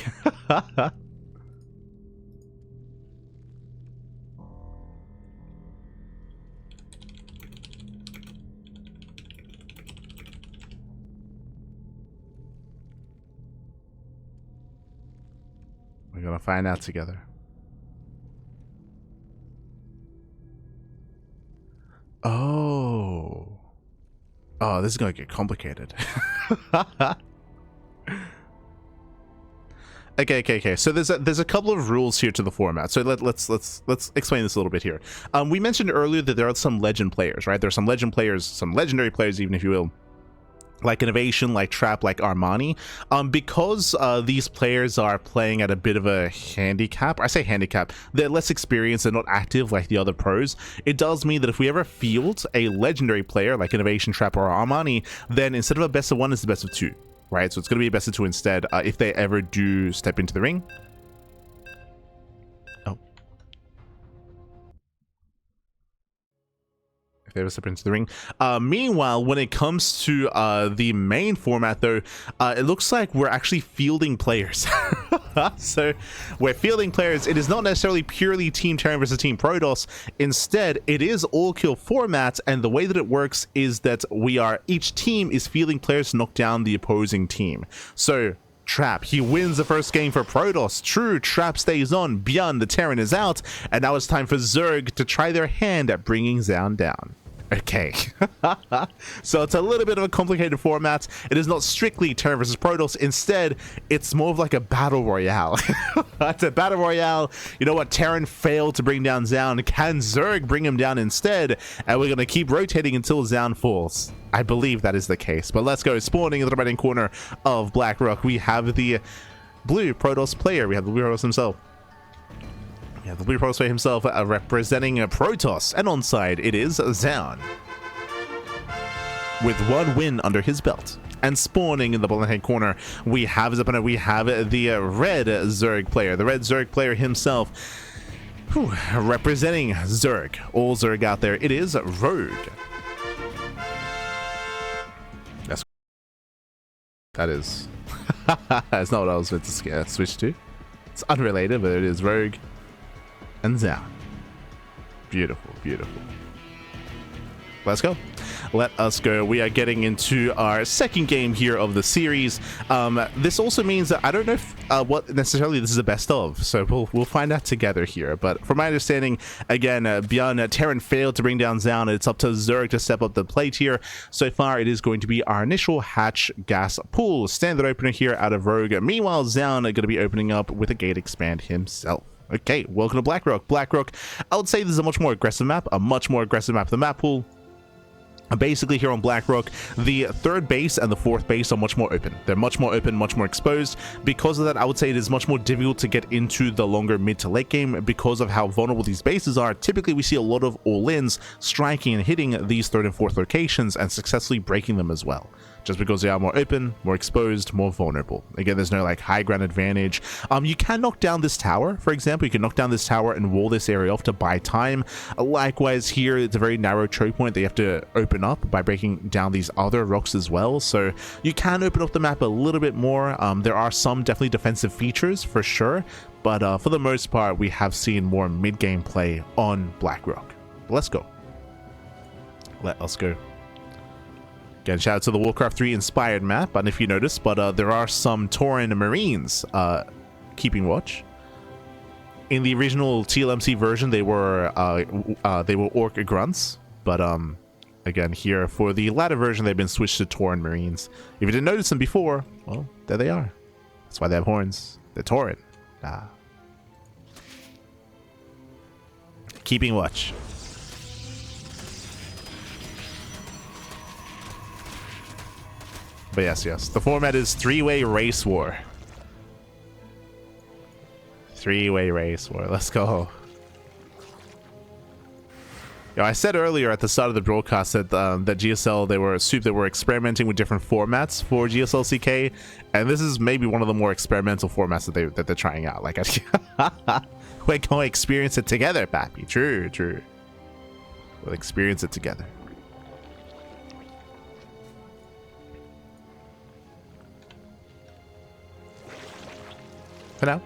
We're gonna find out together. Oh. Oh, this is gonna get complicated. Okay. So there's a couple of rules here to the format. So let's explain this a little bit here. We mentioned earlier that there are some legend players, right? There are some legend players, some legendary players, even if you will, like Innovation, like Trap, like Armani. Because these players are playing at a bit of a handicap, I say handicap, they're less experienced, they're not active like the other pros. It does mean that if we ever field a legendary player like Innovation, Trap, or Armani, then instead of a best of one, it's the best of two, right? So it's going to be a best of two instead if they ever do step into the ring. Oh. They ever step into the ring. Meanwhile, when it comes to the main format, though, it looks like we're actually fielding players. So we're fielding players. It is not necessarily purely Team Terran versus Team Protoss. Instead, it is all kill format, and the way that it works is that each team is fielding players to knock down the opposing team. So Trap, he wins the first game for Protoss. True, Trap stays on. Beyond, the Terran is out, and now it's time for Zerg to try their hand at bringing Zaun down. Okay. So it's a little bit of a complicated format. It is not strictly Terran versus Protoss. Instead, it's more of like a battle royale. It's a battle royale. You know what? Terran failed to bring down Zaun. Can Zerg bring him down instead? And we're going to keep rotating until Zaun falls. I believe that is the case. But let's go. Spawning in the right-hand corner of Blackrock, we have the blue Protoss player. We have the blue Protoss himself. Yeah, the blue Protoss player himself representing Protoss, and onside it is Zaun, with one win under his belt. And spawning in the bottom hand corner, we have his opponent. We have the red Zerg player, the red Zerg player himself, representing Zerg. All Zerg out there. It is Rogue. That is. That's not what I was meant to switch to. It's unrelated, but it is Rogue and Zaun. Beautiful, beautiful. Let's go. Let us go. We are getting into our second game here of the series. This also means that I don't know if, what necessarily this is a best of, so we'll find out together here. But from my understanding, again, beyond Terran failed to bring down Zaun, it's up to Zerg to step up the plate here. So far, it is going to be our initial hatch gas pool. Standard opener here out of Rogue. Meanwhile, Zaun are going to be opening up with a gate expand himself. Okay, welcome to Blackrock. Blackrock, I would say this is a much more aggressive map, than map pool. Basically, here on Blackrock, the third base and the fourth base are much more open. They're much more open, much more exposed. Because of that, I would say it is much more difficult to get into the longer mid to late game because of how vulnerable these bases are. Typically, we see a lot of all-ins striking and hitting these third and fourth locations and successfully breaking them as well. Just because they are more open, more exposed, more vulnerable. Again, there's no like high ground advantage. You can knock down this tower, for example. You can knock down this tower and wall this area off to buy time. Likewise here, it's a very narrow choke point that you have to open up by breaking down these other rocks as well. So you can open up the map a little bit more. There are some definitely defensive features for sure, but for the most part, we have seen more mid-game play on Blackrock. Let's go. Let us go. Again, shout out to the Warcraft 3 inspired map, and if you notice, but there are some Tauren Marines keeping watch. In the original TLMC version, they were Orc Grunts, but again, here for the latter version, they've been switched to Tauren Marines. If you didn't notice them before, well, there they are. That's why they have horns. They're Tauren. Keeping watch. But yes, the format is three-way race war. Three-way race war. Let's go. I said earlier at the start of the broadcast that that GSL, they were experimenting with different formats for GSL CK, and this is maybe one of the more experimental formats that they're trying out. Like, we're going to experience it together, Pappy. True. We'll experience it together. for now.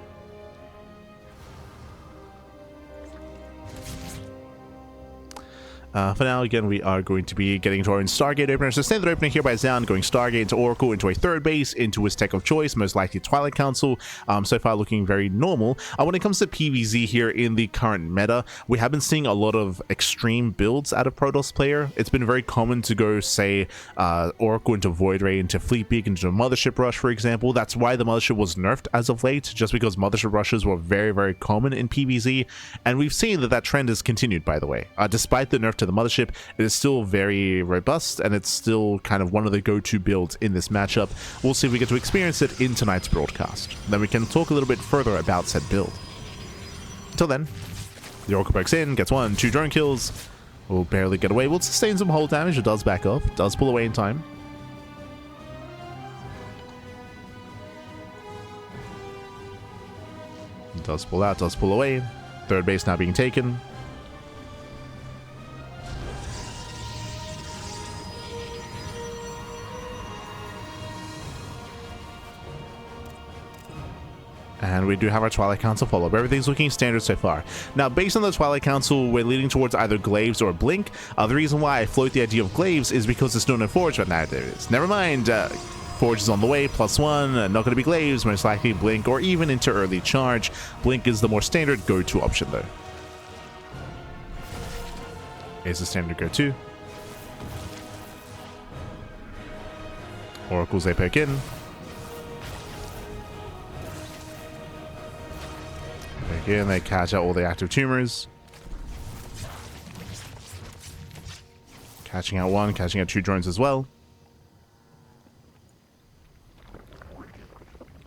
For now, again, we are going to be getting to our own Stargate opener. So standard opener here by Zan, going Stargate into Oracle, into a third base, into his tech of choice, most likely Twilight Council. So far looking very normal. When it comes to PvZ here in the current meta, we have been seeing a lot of extreme builds out of Protoss player. It's been very common to go, say, Oracle into Void Ray, into Fleetpeak, into Mothership Rush, for example. That's why the Mothership was nerfed as of late, just because Mothership Rushes were very, very common in PvZ. And we've seen that that trend has continued, by the way. Despite the nerf to the Mothership, it is still very robust, and it's still kind of one of the go-to builds in this matchup. We'll see if we get to experience it in tonight's broadcast. Then we can talk a little bit further about said build. Until then, the Oracle breaks in, gets 1, 2 drone kills, will barely get away, will sustain some hull damage, it does back off, does pull away in time. It does pull out, does pull away. Third base now being taken. And we do have our Twilight Council follow-up. Everything's looking standard so far. Now, based on the Twilight Council, we're leading towards either Glaives or Blink. The reason why I float the idea of Glaives is because it's known in Forge, but now there is. Never mind. Forge is on the way, +1. Not going to be Glaives, most likely Blink, or even into early charge. Blink is the more standard go-to option, though. Is the standard go-to. Oracles, they poke in. Again, they catch out all the active tumors. Catching out 1, catching out 2 drones as well.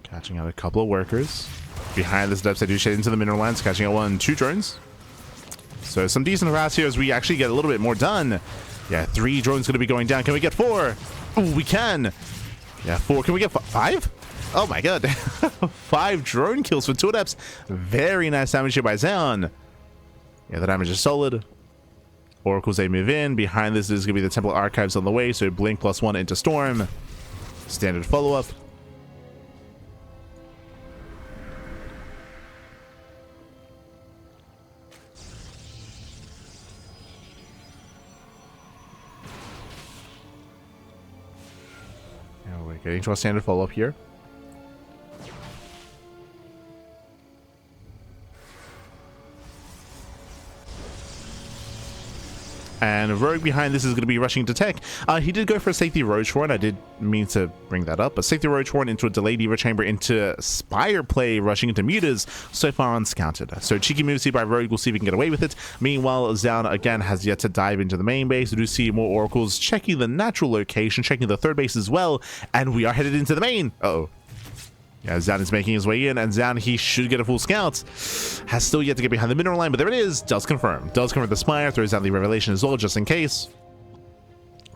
Catching out a couple of workers. Behind the steps, they do shade into the mineral lands, catching out 1, 2 drones. So some decent harass here as we actually get a little bit more done. Yeah, 3 drones going to be going down. Can we get 4? Ooh, we can. Yeah, 4. Can we get 5? Oh my god. 5 drone kills for 2 adepts. Very nice damage here by Zeon. Yeah, the damage is solid. Oracles, they move in. Behind this is going to be the Temple Archives on the way, so Blink +1 into Storm. Standard follow-up. Now we're getting to our standard follow-up here. And Rogue behind this is going to be rushing to tech. He did go for a safety Roach Horn. I did mean to bring that up. A safety Roach Horn into a delayed Eva Chamber into Spire play, rushing into Mutas. So far unscounted. So cheeky moves here by Rogue. We'll see if we can get away with it. Meanwhile, Zaun again has yet to dive into the main base. We do see more Oracles checking the natural location, checking the third base as well. And we are headed into the main. Uh-oh. Yeah, Zan is making his way in, and Zan, he should get a full scout. Has still yet to get behind the mineral line, but there it is. Does confirm. Does confirm the Spire. Throws out the Revelation as well, just in case.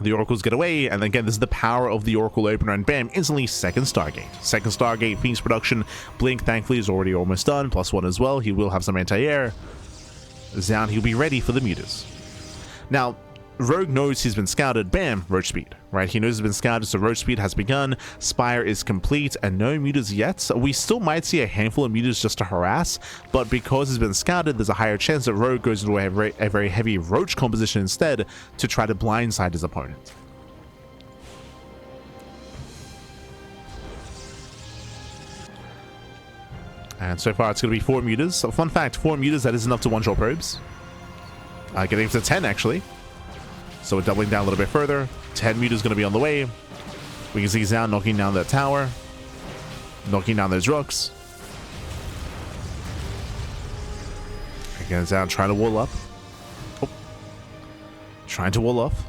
The Oracles get away, and again, this is the power of the Oracle opener, and bam, instantly second Stargate. Second Stargate, Phoenix production. Blink, thankfully, is already almost done. +1 as well. He will have some anti-air. Zan, he'll be ready for the Mutas. Now, Rogue knows he's been scouted. Bam, Roach Speed, right? He knows he's been scouted, so Roach Speed has begun. Spire is complete, and no Mutas yet. We still might see a handful of Mutas just to harass, but because he's been scouted, there's a higher chance that Rogue goes into a very heavy Roach composition instead to try to blindside his opponent. And so far, it's going to be 4 Mutas. So fun fact, 4 Mutas, that is enough to one-shot probes. Getting to 10, actually. So we're doubling down a little bit further. 10 Mutas going to be on the way. We can see Zaun knocking down that tower. Knocking down those rocks. Again, Zaun trying to wall up. Oh. Trying to wall off.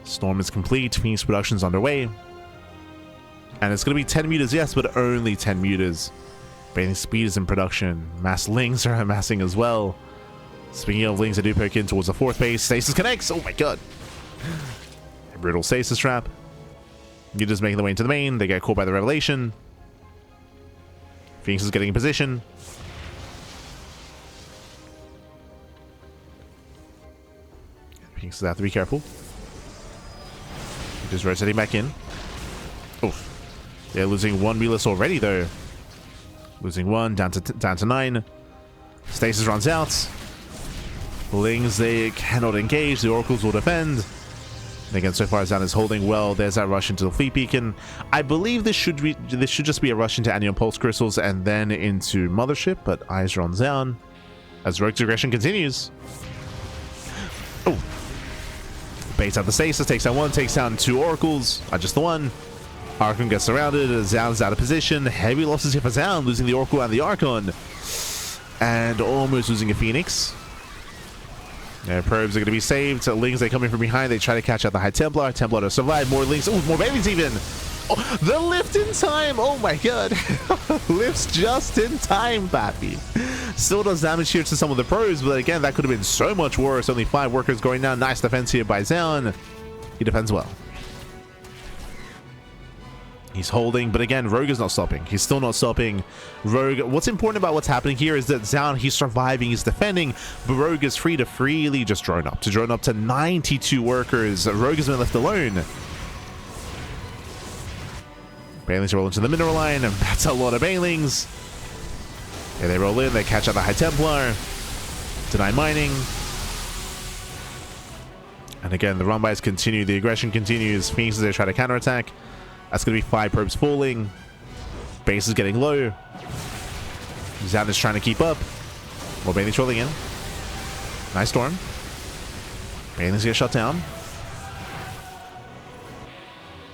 Storm is complete. Phoenix production's underway. And it's going to be 10 Mutas, yes, but only 10 Mutas. Bathing Speed is in production. Mass Lings are amassing as well. Speaking of Lings, I do poke in towards the 4th base. Stasis connects! Oh my god! A brutal stasis trap. Mutas making their way into the main. They get caught by the Revelation. Phoenix is getting in position. Phoenix has to be careful. Just rotating back in. Oh, they're losing 1 Mulas already though. Losing 1, down to 9. Stasis runs out. Lings, they cannot engage. The Oracles will defend. And again, so far Zan is holding well. There's that rush into the Fleet Beacon. I believe this should just be a rush into Anion Pulse Crystals and then into Mothership, but eyes are on Zan as Rogue's aggression continues. Oh, baits out the Stasis, takes down 1, takes down 2 Oracles. Just the 1. Archon gets surrounded. Zan's out of position. Heavy losses here for Zan, losing the Oracle and the Archon, and almost losing a Phoenix. Yeah, probes are going to be saved. Lings, they come in from behind. They try to catch out the High Templar. Templar to survive. More Lings. Oh, more Bailings even. Oh, the lift in time. Oh my god. Lifts just in time, Pappy. Still does damage here to some of the pros, but again, that could have been so much worse. Only 5 workers going down. Nice defense here by Zan. He defends well. He's holding, but again, Rogue is not stopping. He's still not stopping. Rogue, what's important about what's happening here is that Zan, he's surviving, he's defending, but Rogue is free to freely just drone up. To drone up to 92 workers. Rogue has been left alone. Bailings roll into the mineral line, and that's a lot of Bailings. Yeah, they roll in, they catch out the High Templar. Deny mining. And again, the run-bys continue, the aggression continues. Phoenixes, they try to counterattack. That's going to be 5 probes falling. Base is getting low. Zan is trying to keep up. More Bailings rolling in. Nice storm. Bailings get shut down.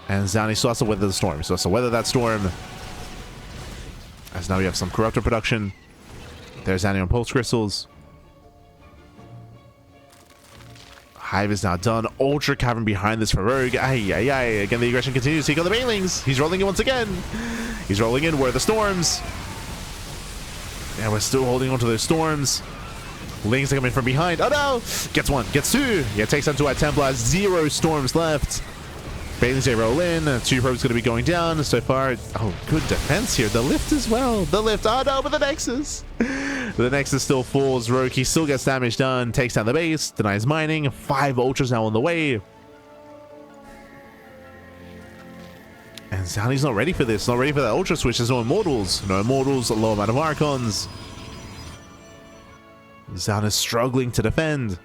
And Zan still has to weather the storm. So has to weather that storm. As now we have some Corruptor production. There's Anion Pulse Crystals. Hive is now done. Ultra Cavern behind this for Rogue. Ay, ay, ay. Again, the aggression continues. He got the Bailings. He's rolling in once again. He's rolling in. Where are the storms? Yeah, we're still holding on to those storms. Lings are coming from behind. Oh no! Gets 1. Gets 2. Yeah, takes down 2 at Templar. 0 storms left. Bailings, they roll in. 2 probes going to be going down. So far, oh, good defense here. The lift as well. The lift. Oh no, but the Nexus. The Nexus still falls. Rogue, he still gets damage done. Takes down the base. Denies mining. 5 Ultras now on the way. And Zani's not ready for this. Not ready for that Ultra switch. There's no Immortals. No Immortals. A low amount of Archons. Zan is struggling to defend.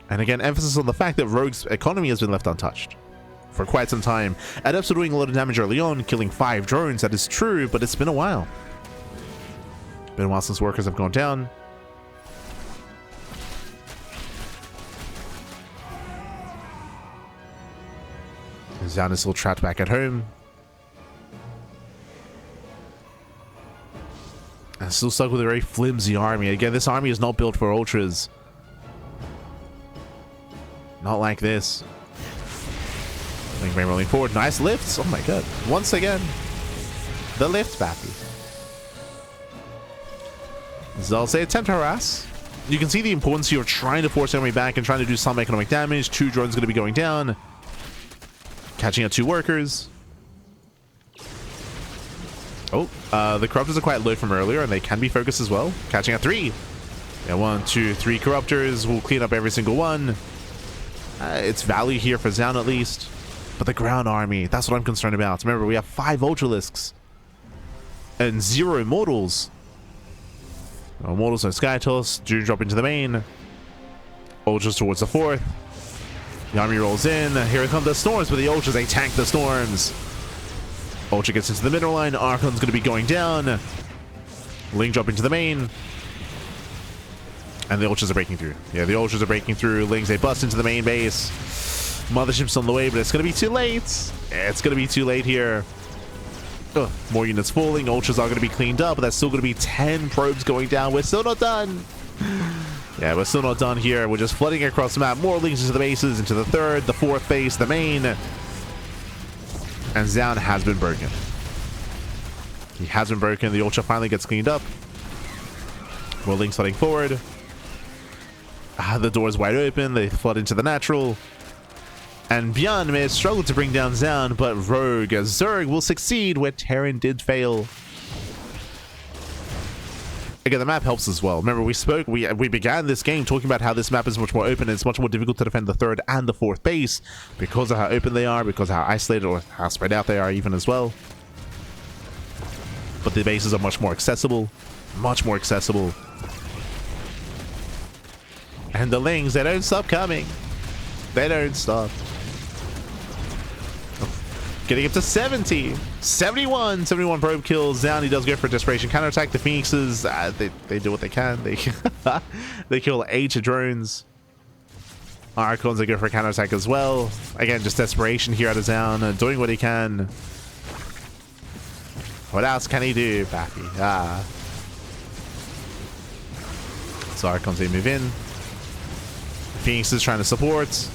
And again, emphasis on the fact that Rogue's economy has been left untouched for quite some time. Adepts are doing a lot of damage early on, killing 5 drones. That is true, but it's been a while. Been a while since workers have gone down. Zan is still trapped back at home. And still stuck with a very flimsy army. Again, this army is not built for Ultras. Not like this. Link Brain rolling forward. Nice lifts. Oh my god. Once again. The lift, Bappy. I'll say attempt to harass. You can see the importance here of trying to force enemy back and trying to do some economic damage. 2 drones going to be going down. Catching out 2 workers. Oh, the Corruptors are quite low from earlier, and they can be focused as well. Catching out 3. Yeah, 1, 2, 3 Corruptors. We'll clean up every single one. It's value here for Zan at least. But the ground army, that's what I'm concerned about. Remember, we have 5 Ultralisks. And 0 Immortals. No Immortals, no Sky Toss. Do drop into the main. Ultras towards the 4th. The army rolls in. Here come the storms, but the Ultras, they tank the storms. Ultra gets into the mineral line. Archon's going to be going down. Link drop into the main. And the Ultras are breaking through. Yeah, the Ultras are breaking through. Lings, they bust into the main base. Mothership's on the way, but it's going to be too late. It's going to be too late here. Ugh, more units falling. Ultras are going to be cleaned up, but that's still going to be 10 probes going down. We're still not done. Yeah, we're still not done here. We're just flooding across the map. More Lings into the bases, into the 3rd, the 4th base, the main. And Zan has been broken. He has been broken. The Ultra finally gets cleaned up. More Lings flooding forward. The door's wide open. They flood into the natural. And Bjorn may have struggled to bring down Zan, but Rogue Zerg will succeed where Terran did fail. Again, the map helps as well. Remember, we began this game talking about how this map is much more open and it's much more difficult to defend the 3rd and the 4th base because of how open they are, because of how isolated or how spread out they are even as well. but the bases are much more accessible. Much more accessible. And the Lings, they don't stop coming. They don't stop. Getting up to 70. 71 probe kills down. He does go for a desperation counterattack. The Phoenixes, they do what they can. They kill 8 drones. Archons, they go for a counterattack as well. Again, just desperation here out of Zaun, doing what he can. What else can he do, Pappy? So Archons, they move in. Phoenix is trying to support.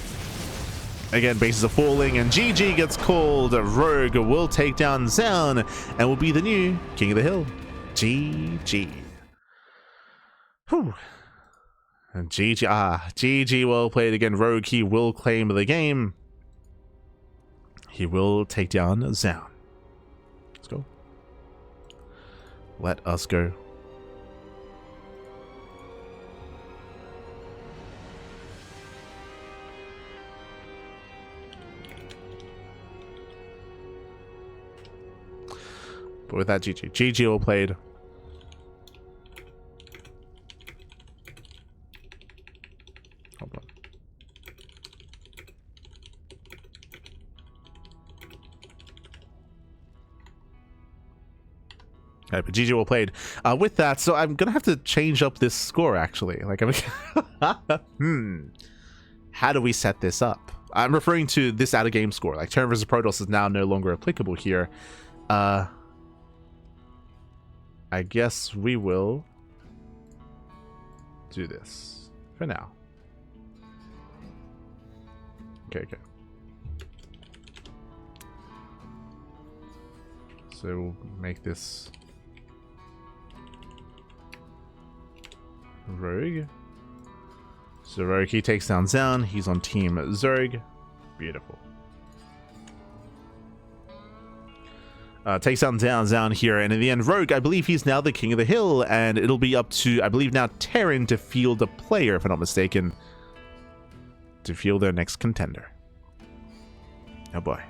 Again, bases are falling, and GG gets called. Rogue will take down Zaun and will be the new King of the Hill. GG. Whew. And GG well played again. Rogue, he will claim the game. He will take down Zaun. Let's go. Let us go. But with that, GG all played. Hold on. Okay, but GG all played. With that, so I'm gonna have to change up this score actually. Like, how do we set this up? I'm referring to this out of game score. Like, Terran vs Protoss is now no longer applicable here. I guess we will do this for now. Okay. So we'll make this Rogue. So Rogue, he takes down Zaun. He's on Team Zerg. Beautiful. Takes down Zaun here, and in the end, Rogue, I believe he's now the King of the Hill, and it'll be up to, I believe now, Terran to field a player, if I'm not mistaken, to field their next contender. Oh boy.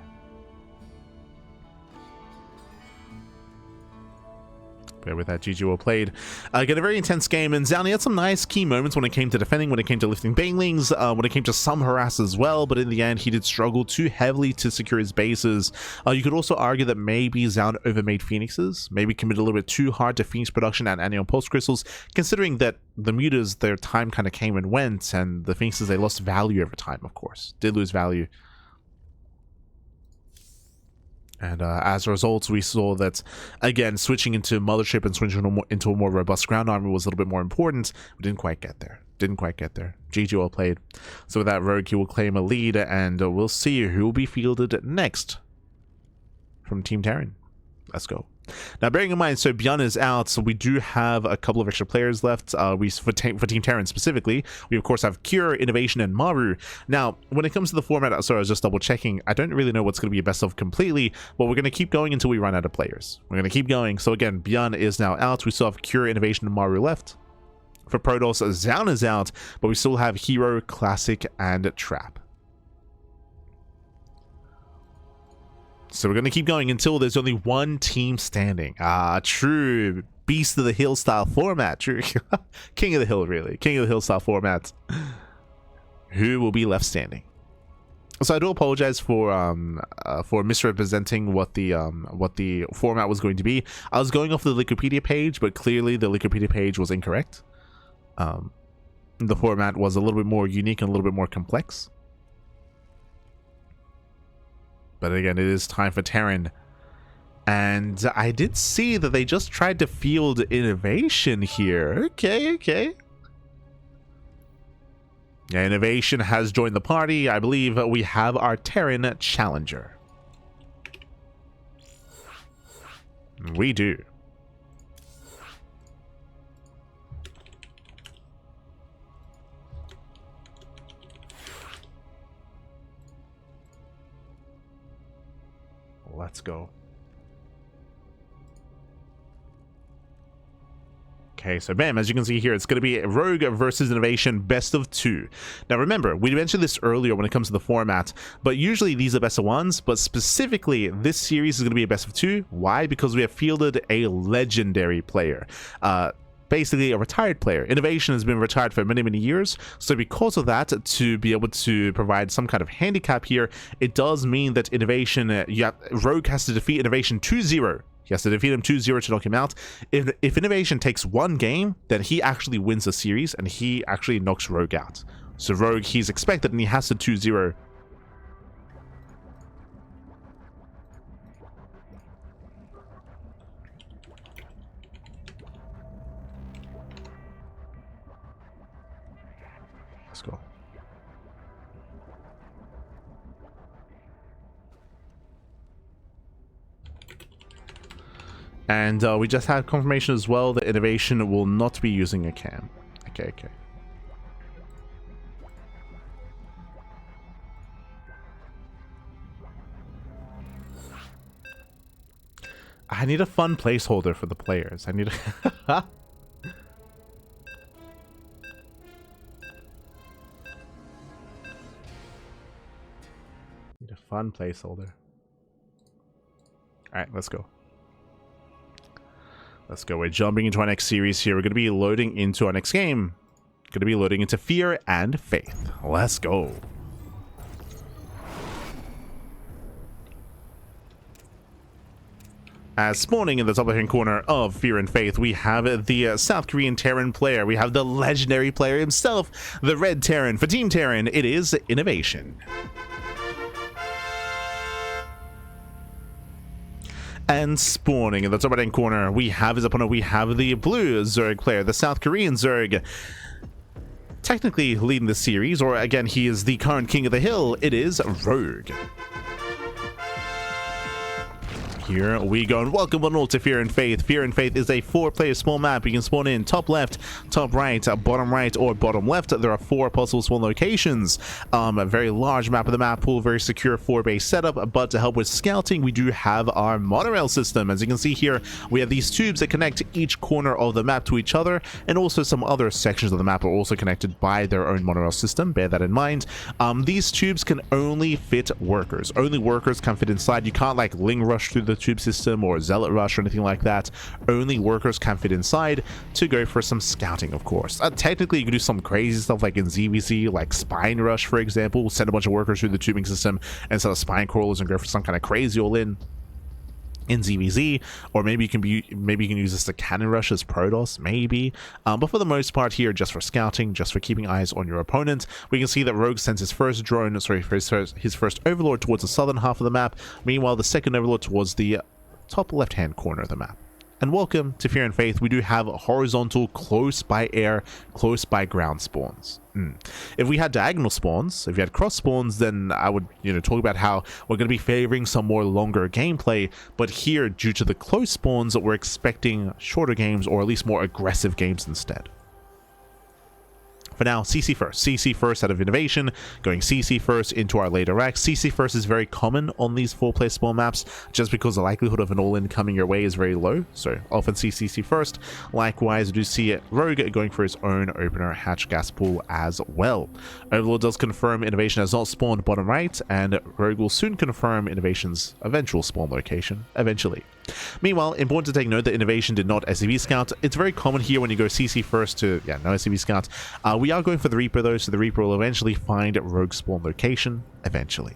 But with that, GG well played. Again, a very intense game, and Zaun had some nice key moments when it came to defending, when it came to lifting banelings, when it came to some harass as well, but in the end, he did struggle too heavily to secure his bases. You could also argue that maybe Zaun overmade Phoenixes, maybe committed a little bit too hard to Phoenix production and Anion Pulse Crystals, considering that the Mutas, their time kind of came and went, and the Phoenixes, they lost value over time, of course. Did lose value. And as a result, we saw that, again, switching into Mothership and switching into a more robust ground army was a little bit more important. We didn't quite get there. GG well played. So with that, Rogue, he will claim a lead, and we'll see who will be fielded next from Team Terran. Let's go. Now, bearing in mind, so Bjorn is out, so we do have a couple of extra players left. For Team Terran specifically, we of course have Cure, Innovation, and Maru. Now, when it comes to the format, sorry, I was just double checking. I don't really know what's going to be a best of completely, but we're going to keep going until we run out of players. We're going to keep going. So again, Bjorn is now out. We still have Cure, Innovation, and Maru left. For Protoss, Zaun is out, but we still have Hero, Classic, and Trap. So we're going to keep going until there's only one team standing. True. Beast of the Hill style format. True. King of the Hill, really. King of the Hill style format. Who will be left standing? So I do apologize for misrepresenting what the format was going to be. I was going off the Wikipedia page, but clearly the Wikipedia page was incorrect. The format was a little bit more unique and a little bit more complex. But again, it is time for Terran. And I did see that they just tried to field Innovation here. Okay. Yeah, Innovation has joined the party. I believe we have our Terran challenger. We do. Let's go. Okay, so bam, as you can see here, it's going to be Rogue versus Innovation best of 2. Now remember, we mentioned this earlier when it comes to the format, but usually these are best of 1s, but specifically this series is going to be a best of 2. Why? Because we have fielded a legendary player. Basically a retired player. Innovation has been retired for many years, so because of that, to be able to provide some kind of handicap here, it does mean that Innovation, Rogue has to defeat Innovation 2-0. He has to defeat him 2-0 to knock him out. If Innovation takes one game, then he actually wins the series and he actually knocks Rogue out. So Rogue, he's expected and he has to 2-0. Let's go. And we just had confirmation as well that Innovation will not be using a cam. Okay. I need a fun placeholder for the players. I need a need a fun placeholder. Alright, let's go. Let's go. We're jumping into our next series here. We're going to be loading into our next game. Going to be loading into Fear and Faith. Let's go. As spawning in the top left-hand corner of Fear and Faith, we have the South Korean Terran player. We have the legendary player himself, the Red Terran. For Team Terran, it is Innovation. And spawning in the top right-hand corner, we have his opponent. We have the blue Zerg player, the South Korean Zerg. Technically leading the series, or again, he is the current king of the hill. It is Rogue. Here we go, and welcome one all to Fear and Faith. Fear and Faith is a 4-player small map. You can spawn in top left, top right, bottom right, or bottom left. There are 4 possible spawn locations. A very large map of the map pool, very secure 4-base setup, but to help with scouting, we do have our monorail system. As you can see here, we have these tubes that connect each corner of the map to each other, and also some other sections of the map are also connected by their own monorail system. Bear that in mind. These tubes can only fit workers. Only workers can fit inside. You can't like Ling Rush through the tube system or Zealot Rush or anything like that. Only workers can fit inside to go for some scouting, of course. Technically, you can do some crazy stuff like in ZVZ, like Spine Rush, for example. Send a bunch of workers through the tubing system and set up spine crawlers and go for some kind of crazy all-in in ZVZ, or maybe you can use this to cannon rush as Protoss, maybe. But for the most part here, just for scouting, just for keeping eyes on your opponent. We can see that Rogue sends his first drone, his first overlord towards the southern half of the map. Meanwhile, the second overlord towards the top left-hand corner of the map. And welcome to Fear and Faith. We do have horizontal, close by air, close by ground spawns. If we had diagonal spawns, if you had cross spawns, then I would, talk about how we're going to be favoring some more longer gameplay. But here, due to the close spawns, we're expecting shorter games, or at least more aggressive games instead. For now, CC first. CC first out of Innovation, going CC first into our later racks. CC first is very common on these 4-player spawn maps, just because the likelihood of an all-in coming your way is very low, so often see CC first. Likewise, we do see Rogue going for his own opener hatch gas pool as well. Overlord does confirm Innovation has not spawned bottom right, and Rogue will soon confirm Innovation's eventual spawn location, eventually. Meanwhile, important to take note that Innovation did not SCV scout. It's very common here when you go CC first to, no SCV scout. We are going for the Reaper though, so the Reaper will eventually find Rogue spawn location, eventually.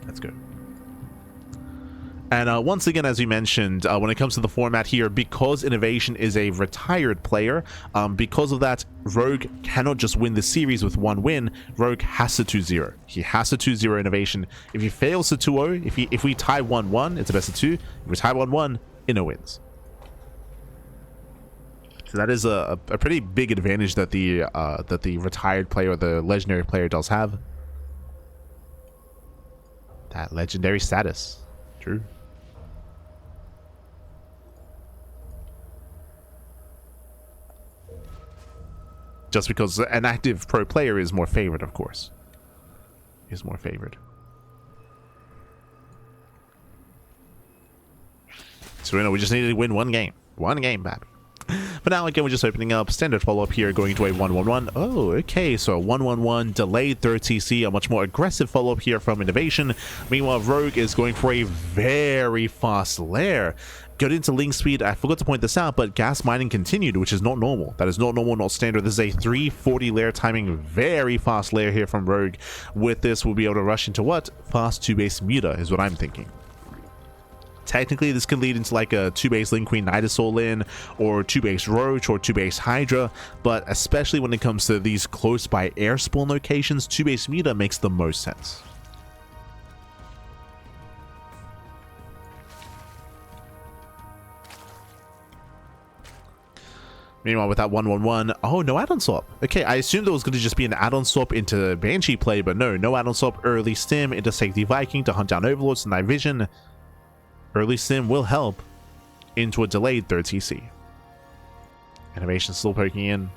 Let's go. And once again, as we mentioned, when it comes to the format here, because Innovation is a retired player, because of that, Rogue cannot just win the series with one win. Rogue has to 2-0. He has to 2-0 Innovation. If he fails to 2-0, if we tie 1-1, it's a best of 2. If we tie 1-1, Inno wins. So that is a pretty big advantage that the retired player or the legendary player does have. That legendary status. True. Just because an active pro player is more favored, of course. Is more favored. So we just needed to win one game. One game, baby. But now again, we're just opening up standard follow-up here, going to a 1-1-1. Oh, okay, so a 1-1-1 delayed third CC, a much more aggressive follow-up here from Innovation. Meanwhile, Rogue is going for a very fast lair. Got into link speed. I forgot to point this out, but gas mining continued, which is not normal. That is not normal, not standard. This is a 340 lair timing, very fast lair here from Rogue. With this, we'll be able to rush into what? Fast 2-base Muta is what I'm thinking. Technically, this can lead into like a 2-base Link Queen Nidasoul in, or 2-base Roach, or 2-base Hydra, but especially when it comes to these close by air spawn locations, 2-base Muta makes the most sense. Meanwhile, with that 1-1-1, oh, no add-on swap. Okay, I assumed there was going to just be an add-on swap into Banshee play, but no add-on swap. Early stim into Safety Viking to hunt down Overlords and Night Vision. Early stim will help into a delayed third TC. Innovation still poking in.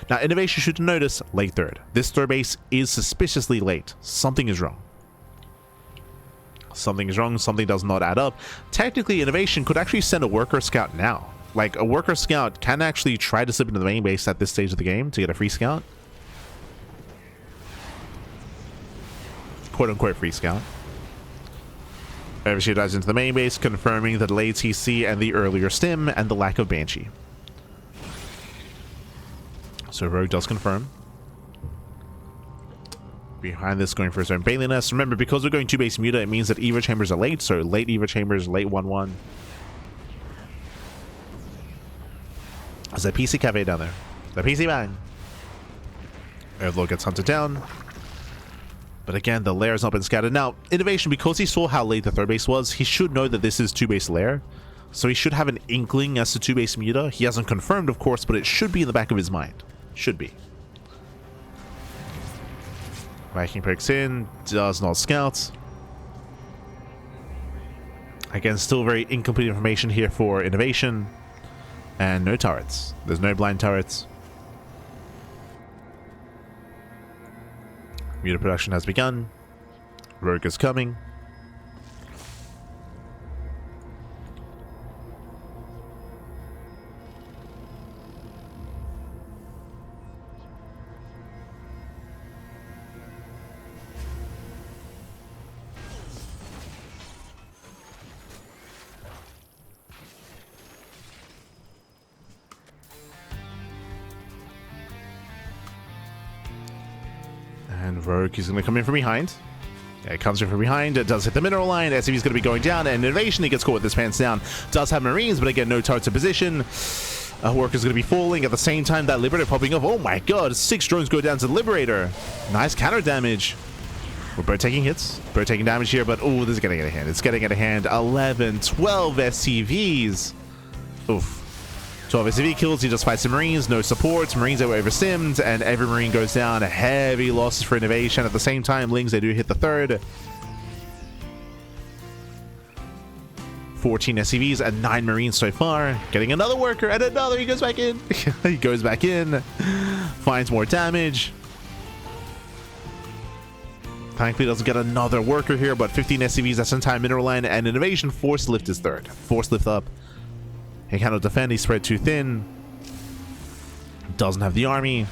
Now, Innovation should notice late third. This third base is suspiciously late. Something is wrong. Something is wrong. Something does not add up. Technically, Innovation could actually send a Worker Scout now. Like, a Worker Scout can actually try to slip into the main base at this stage of the game to get a free scout. Quote-unquote free scout. Overshoot dives into the main base, confirming the delayed TC and the earlier stim and the lack of Banshee. So Rogue does confirm. Behind this, going for his own Bailey Nest. Remember, because we're going 2-base Muta, it means that Evo Chambers are late, so late Evo Chambers, late 1-1. There's a PC cafe down there. The PC bang. Overlord gets hunted down. But again, the lair has not been scattered. Now, Innovation, because he saw how late the third base was, he should know that this is 2-base lair. So he should have an inkling as to 2-base Muta. He hasn't confirmed, of course, but it should be in the back of his mind. Should be. Viking pokes in, does not scout. Again, still very incomplete information here for Innovation. And no turrets. There's no blind turrets. Muta production has begun. Rogue is coming. And Rogue is going to come in from behind. Yeah, it comes in from behind. It does hit the mineral line. SCV's going to be going down. And Innovation, he gets caught with his pants down. Does have Marines, but again, no turrets in position. Worker's going to be falling. At the same time, that Liberator popping up. Oh my god, 6 drones go down to the Liberator. Nice counter damage. We're both taking hits. Both taking damage here, but oh, this is getting out of hand. It's getting out of hand. 11, 12 SCVs. Oof. 12 SCV kills, he just fights the Marines, no supports, Marines that were over-simmed, and every Marine goes down. Heavy losses for Innovation. At the same time, Lings, they do hit the third. 14 SCVs and 9 Marines so far. Getting another Worker and another, he goes back in. He goes back in, finds more damage. Thankfully doesn't get another Worker here, but 15 SCVs, that's entire mineral line, and Innovation force lift is third. Force lift up. He cannot defend, he's spread too thin. Doesn't have the army.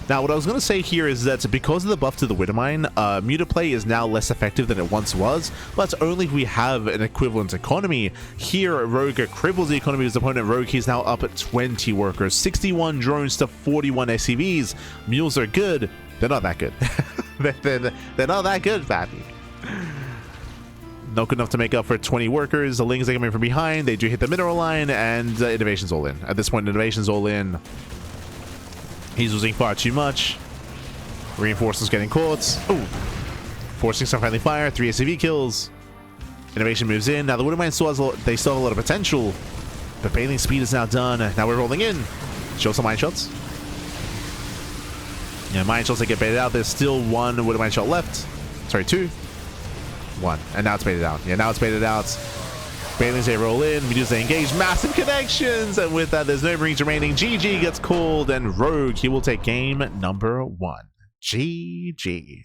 Now, what I was going to say here is that because of the buff to the Widowmine, Muta play is now less effective than it once was, but only if we have an equivalent economy. Here, Rogue cripples the economy of his opponent. Rogue, he's now up at 20 workers, 61 drones to 41 SCVs. Mules are good. They're not that good. they're not that good, Fappy. Not good enough to make up for 20 workers. The Lings are coming from behind. They do hit the mineral line, and Innovation's all in. At this point, Innovation's all in. He's losing far too much. Reinforcements getting caught. Ooh. Forcing some friendly fire. 3 SCV kills. Innovation moves in. Now, the Widowmine still has they still have a lot of potential, but Bailing speed is now done. Now we're rolling in. Show some mine shots. Yeah, mine shots that get baited out. There's still 1 Widowmine shot left. Sorry, 2. 1. And now it's baited out. Yeah, now it's baited out. Bailings, they roll in. Medusa engage. Massive connections. And with that, there's no Marines remaining. GG gets called. And Rogue, he will take game number 1. GG.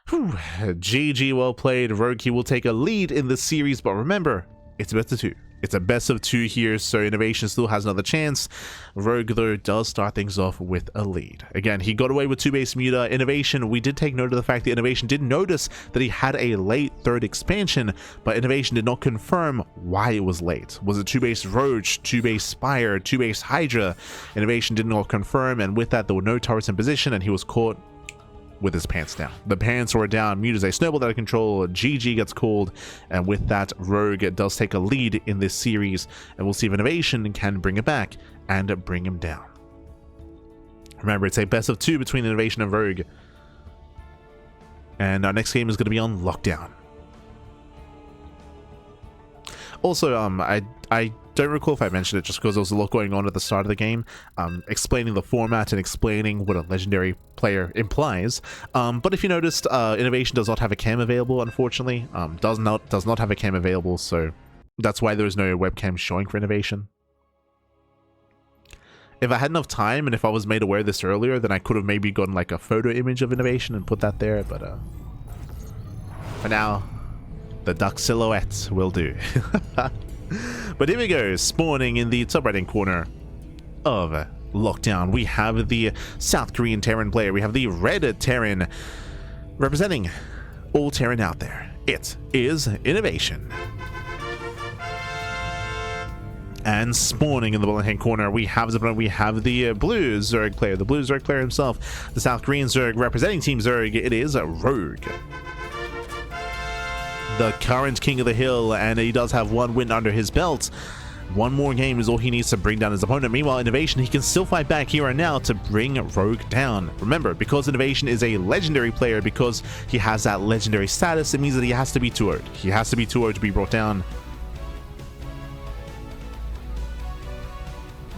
Whew. GG, well played. Rogue, he will take a lead in this series. But remember, it's best of 2. It's a best of 2 here, so Innovation still has another chance. Rogue, though, does start things off with a lead. Again, he got away with 2 base Muta. Innovation, we did take note of the fact that Innovation did notice that he had a late 3rd expansion, but Innovation did not confirm why it was late. Was it 2 base Roach, 2 base Spire, 2 base Hydra? Innovation did not confirm, and with that, there were no turrets in position, and he was caught with his pants down. The pants were down, Muta's a snowball out of control, GG gets called, and with that, Rogue does take a lead in this series, and we'll see if Innovation can bring it back and bring him down. Remember, it's a best of 2 between Innovation and Rogue, and our next game is going to be on Lockdown. Also, I don't recall if I mentioned it just because there was a lot going on at the start of the game, explaining the format and explaining what a legendary player implies. But if you noticed, Innovation does not have a cam available, unfortunately. Does not have a cam available, so that's why there is no webcam showing for Innovation. If I had enough time and if I was made aware of this earlier, then I could have maybe gotten like a photo image of Innovation and put that there, but for now, the duck silhouette will do. But here we go, spawning in the top right-hand corner of Lockdown. We have the South Korean Terran player. We have the red Terran representing all Terran out there. It is Innovation. And spawning in the bottom-hand corner, we have the blue Zerg player, the blue Zerg player himself, the South Korean Zerg representing Team Zerg. It is Rogue, the current king of the hill, and he does have 1 win under his belt. 1 more game is all he needs to bring down his opponent. Meanwhile, Innovation, he can still fight back here and now to bring Rogue down. Remember, because Innovation is a legendary player, because he has that legendary status, it means that he has to be 2-0'd. He has to be 2-0'd to be brought down.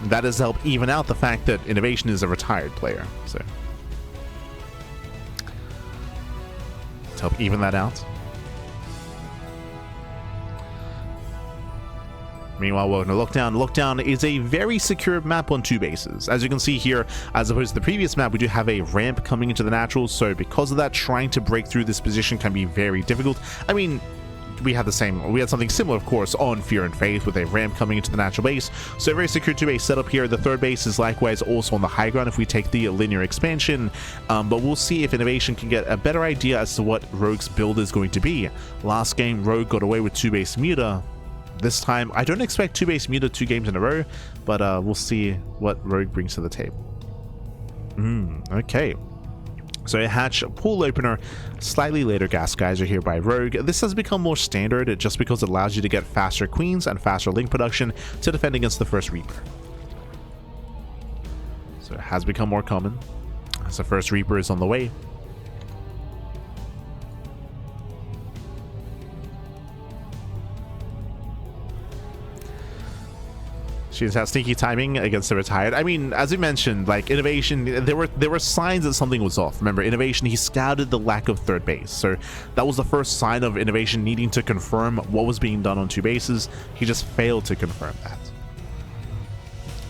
That does help even out the fact that Innovation is a retired player. So, to help even that out. Meanwhile, welcome to Lockdown. Lockdown is a very secure map on 2 bases. As you can see here, as opposed to the previous map, we do have a ramp coming into the natural, so because of that, trying to break through this position can be very difficult. I mean, we had something similar, of course, on Fear and Faith with a ramp coming into the natural base. So a very secure 2-base setup here. The 3rd base is likewise also on the high ground if we take the linear expansion, but we'll see if Innovation can get a better idea as to what Rogue's build is going to be. Last game, Rogue got away with 2-base Muta. This time, I don't expect 2-base Muta 2 games in a row, but we'll see what Rogue brings to the table. Okay. So a hatch pool opener, slightly later gas geyser here by Rogue. This has become more standard just because it allows you to get faster queens and faster link production to defend against the first Reaper. So it has become more common as the first Reaper is on the way. She has sneaky timing against the retired. I mean, as we mentioned, like Innovation, there were signs that something was off. Remember, Innovation, he scouted the lack of 3rd base. So that was the first sign of Innovation needing to confirm what was being done on 2 bases. He just failed to confirm that.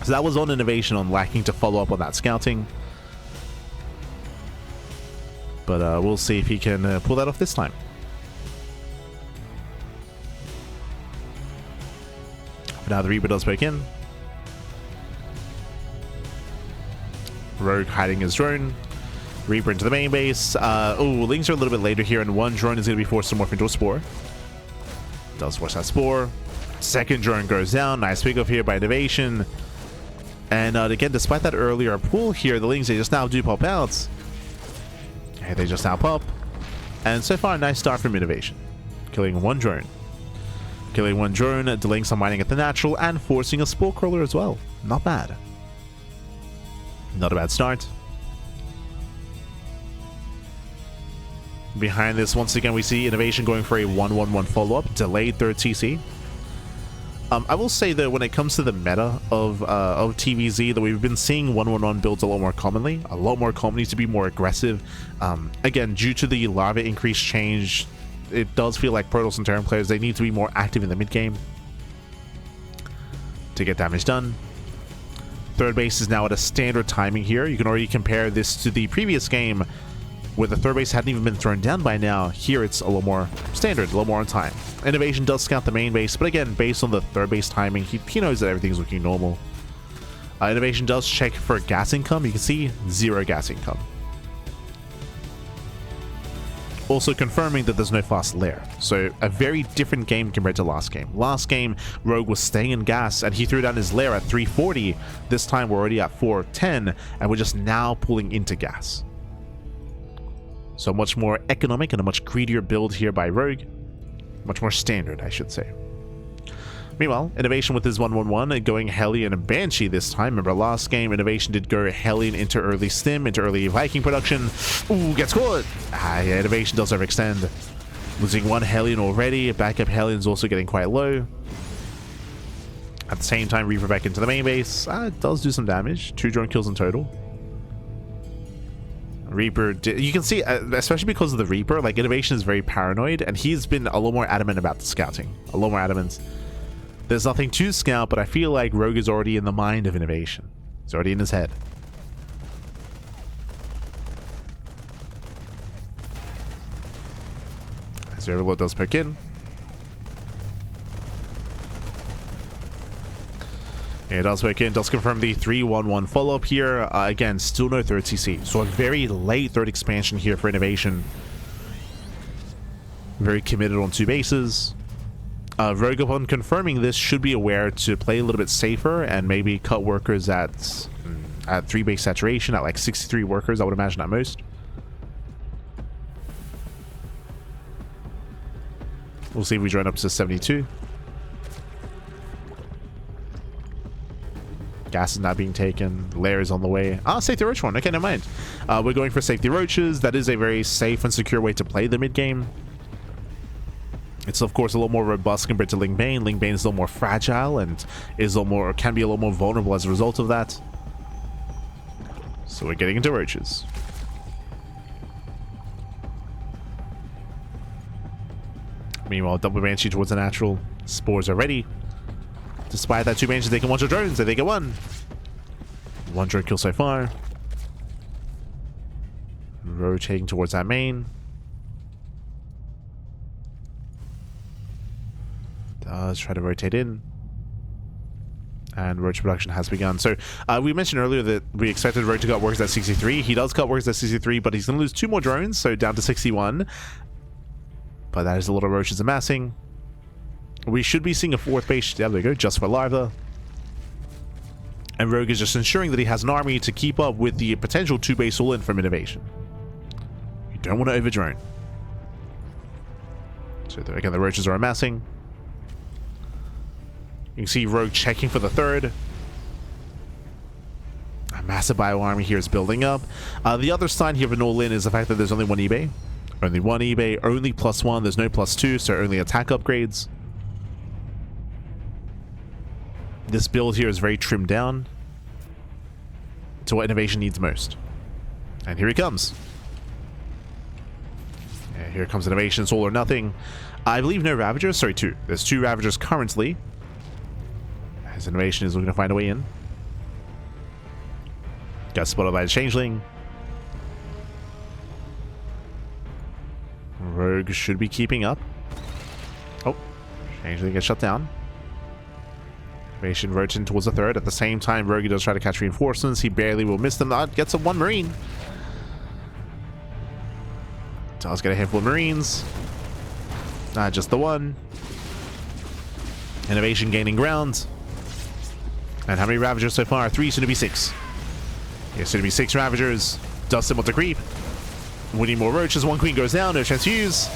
So that was on Innovation on lacking to follow up on that scouting. But we'll see if he can pull that off this time. But now the Reaper does break in. Rogue hiding his drone. Reaper into the main base. Lings are a little bit later here, and 1 drone is going to be forced to morph into a Spore. Does force that Spore. 2nd drone goes down. Nice pick off here by Innovation. And again, despite that earlier pull here, the Lings, they just now do pop out. Okay, they just now pop. And so far, a nice start from Innovation. Killing 1 drone. Killing 1 drone, delaying some mining at the natural, and forcing a Spore Crawler as well. Not bad. Not a bad start. Behind this, once again, we see Innovation going for a 1-1-1 follow-up, delayed 3rd TC. I will say that when it comes to the meta of TVZ, that we've been seeing 1-1-1 builds a lot more commonly to be more aggressive. Again, due to the Larva increase change, it does feel like Protoss and Terran players, they need to be more active in the mid-game to get damage done. 3rd base is now at a standard timing here. You can already compare this to the previous game where the third base hadn't even been thrown down by now. Here it's a little more standard, a little more on time. Innovation does scout the main base, but again, based on the third base timing, he knows that everything's looking normal. Innovation does check for gas income. You can see 0 gas income. Also confirming that there's no fast lair. So a very different game compared to last game. Last game, Rogue was staying in gas and he threw down his lair at 340. This time we're already at 410 and we're just now pulling into gas. So much more economic and a much greedier build here by Rogue. Much more standard, I should say. Meanwhile, Innovation with his 1-1-1 going Hellion and Banshee this time. Remember last game, Innovation did go Hellion into early Stim, into early Viking production. Ooh, gets caught! Yeah, Innovation does overextend. Losing 1 Hellion already. Backup Hellion's also getting quite low. At the same time, Reaper back into the main base. It does do some damage. 2 drone kills in total. Reaper, you can see, especially because of the Reaper, like Innovation is very paranoid, and he's been a little more adamant about the scouting. A little more adamant. There's nothing to scout, but I feel like Rogue is already in the mind of Innovation. It's already in his head. As Overlord does poke in. Yeah, it does poke in, does confirm the 3-1-1 follow-up here. Again, still no third CC. So a very late third expansion here for Innovation. Very committed on 2 bases. Rogue, upon confirming this, should be aware to play a little bit safer and maybe cut workers at 3 base saturation, at like 63 workers, I would imagine at most. We'll see if we join up to 72. Gas is not being taken. Lair is on the way. Safety roach one. Okay, never mind. We're going for safety roaches. That is a very safe and secure way to play the mid game. It's of course a little more robust compared to Ling Bane. Ling Bane is a little more fragile and is a little more, can be a little more vulnerable as a result of that. So we're getting into roaches. Meanwhile, double Banshee towards the natural. Spores are ready. Despite that, 2 Banshees taking 1 drones. They get 1. 1 drone kill so far. Rotating towards that main. Does try to rotate in. And roach production has begun. So we mentioned earlier that we expected Rogue to cut workers at 63. He does cut workers at 63, but he's going to lose 2 more drones, so down to 61. But that is a lot of roaches amassing. We should be seeing a 4th base. There we go, just for Larva. And Rogue is just ensuring that he has an army to keep up with the potential 2 base all-in from Innovation. You don't want to overdrone. So again, the roaches are amassing. You can see Rogue checking for the 3rd. A massive bio army here is building up. The other sign here of an all-in is the fact that there's only 1 eBay. Only 1 eBay, only +1. There's no +2, so only attack upgrades. This build here is very trimmed down to what Innovation needs most. And here he comes. Yeah, here comes Innovation. It's all or nothing. I believe no Ravagers. Sorry, 2. There's 2 Ravagers currently. As Innovation is looking to find a way in. Got spotted by the Changeling. Rogue should be keeping up. Oh, Changeling gets shut down. Innovation rotating towards the 3rd. At the same time, Rogue does try to catch reinforcements. He barely will miss them. Gets a 1 Marine. Does get a handful of Marines. Just the 1. Innovation gaining ground. And how many Ravagers so far? 3, soon to be 6. Yeah, soon to be 6 Ravagers. Does similar to creep. We need more roaches. 1 Queen goes down. No chance to use.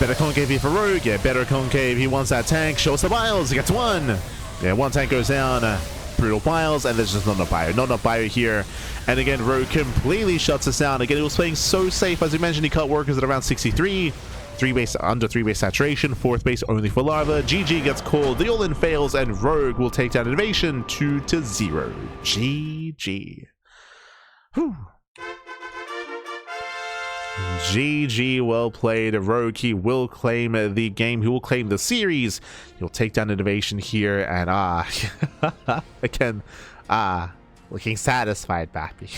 Better concave here for Rogue. Yeah, better concave. He wants that tank. Show us the biles. He gets 1. Yeah, 1 tank goes down. Brutal biles. And there's just not enough bio. Not enough bio here. And again, Rogue completely shuts us down. Again, he was playing so safe. As we mentioned, he cut workers at around 63. 3 base under 3 base saturation. 4th base only for Larva. GG gets called. The all-in fails. And Rogue will take down Innovation 2-0. GG. Whew. GG, well played. Rogue, he will claim the game. He will claim the series. He'll take down Innovation here. And again, Looking satisfied, Bappy.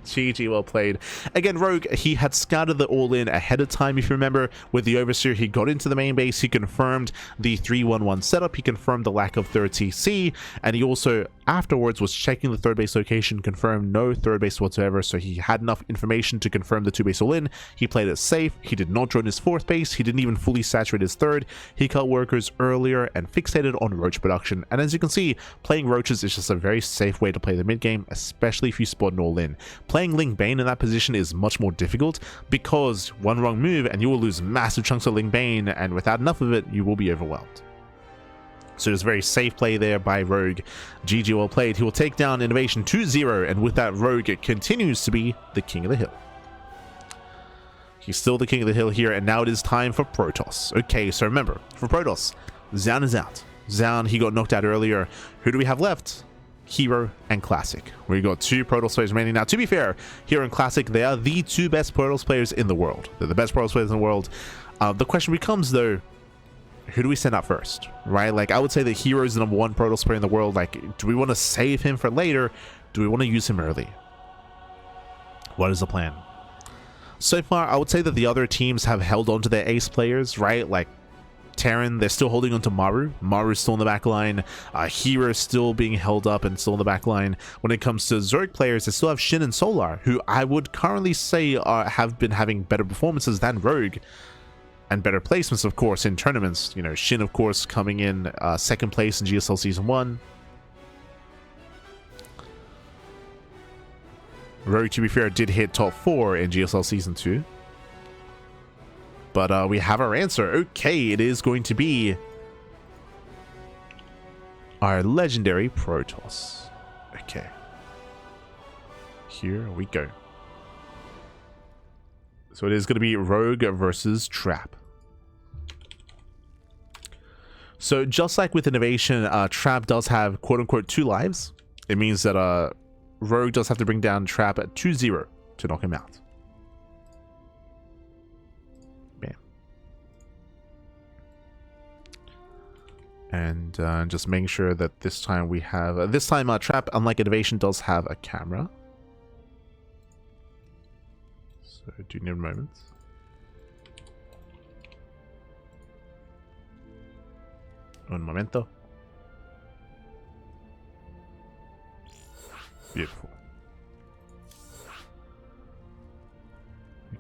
GG, well played. Again, Rogue, he had scouted the all-in ahead of time, if you remember. With the Overseer, he got into the main base, he confirmed the 3-1-1 setup, he confirmed the lack of third TC, and he also, afterwards, was checking the third base location, confirmed no third base whatsoever, so he had enough information to confirm the 2-base all-in. He played it safe, he did not join his fourth base, he didn't even fully saturate his third, he cut workers earlier and fixated on roach production, and as you can see, playing roaches is just a very safe way to play the mid-game, especially if you spot an all-in. Playing Ling Bane in that position is much more difficult because one wrong move and you will lose massive chunks of Ling Bane, and without enough of it, you will be overwhelmed. So it's a very safe play there by Rogue. GG, well played. He will take down Innovation 2-0, and with that, Rogue continues to be the king of the hill. He's still the king of the hill here, and now it is time for Protoss. Okay, so remember, for Protoss, Zan is out. Zan, he got knocked out earlier. Who do we have left? Hero and Classic. We got 2 Protoss players remaining. Now, to be fair, Hero and Classic, they are the 2 best Protoss players in the world. They're the best Protoss players in the world. The question becomes, though, who do we send out first, right? Like, I would say that Hero is the #1 Protoss player in the world. Like, do we want to save him for later? Do we want to use him early? What is the plan? So far, I would say that the other teams have held on to their ace players, right? Like, Terran, they're still holding on to Maru. Maru's still in the back line. Hero is still being held up and still in the back line. When it comes to Zerg players, they still have Shin and Solar, who I would currently say have been having better performances than Rogue. And better placements, of course, in tournaments. You know, Shin, of course, coming in second place in GSL Season 1. Rogue, to be fair, did hit top 4 in GSL Season 2. But we have our answer. Okay, it is going to be our legendary Protoss. Okay. Here we go. So it is going to be Rogue versus Trap. So just like with Innovation, Trap does have quote-unquote 2 lives. It means that Rogue does have to bring down Trap at 2-0 to knock him out. And just making sure that this time we have... this time, Trap, unlike Innovation, does have a camera. So, do you need a moment? Un momento. Beautiful.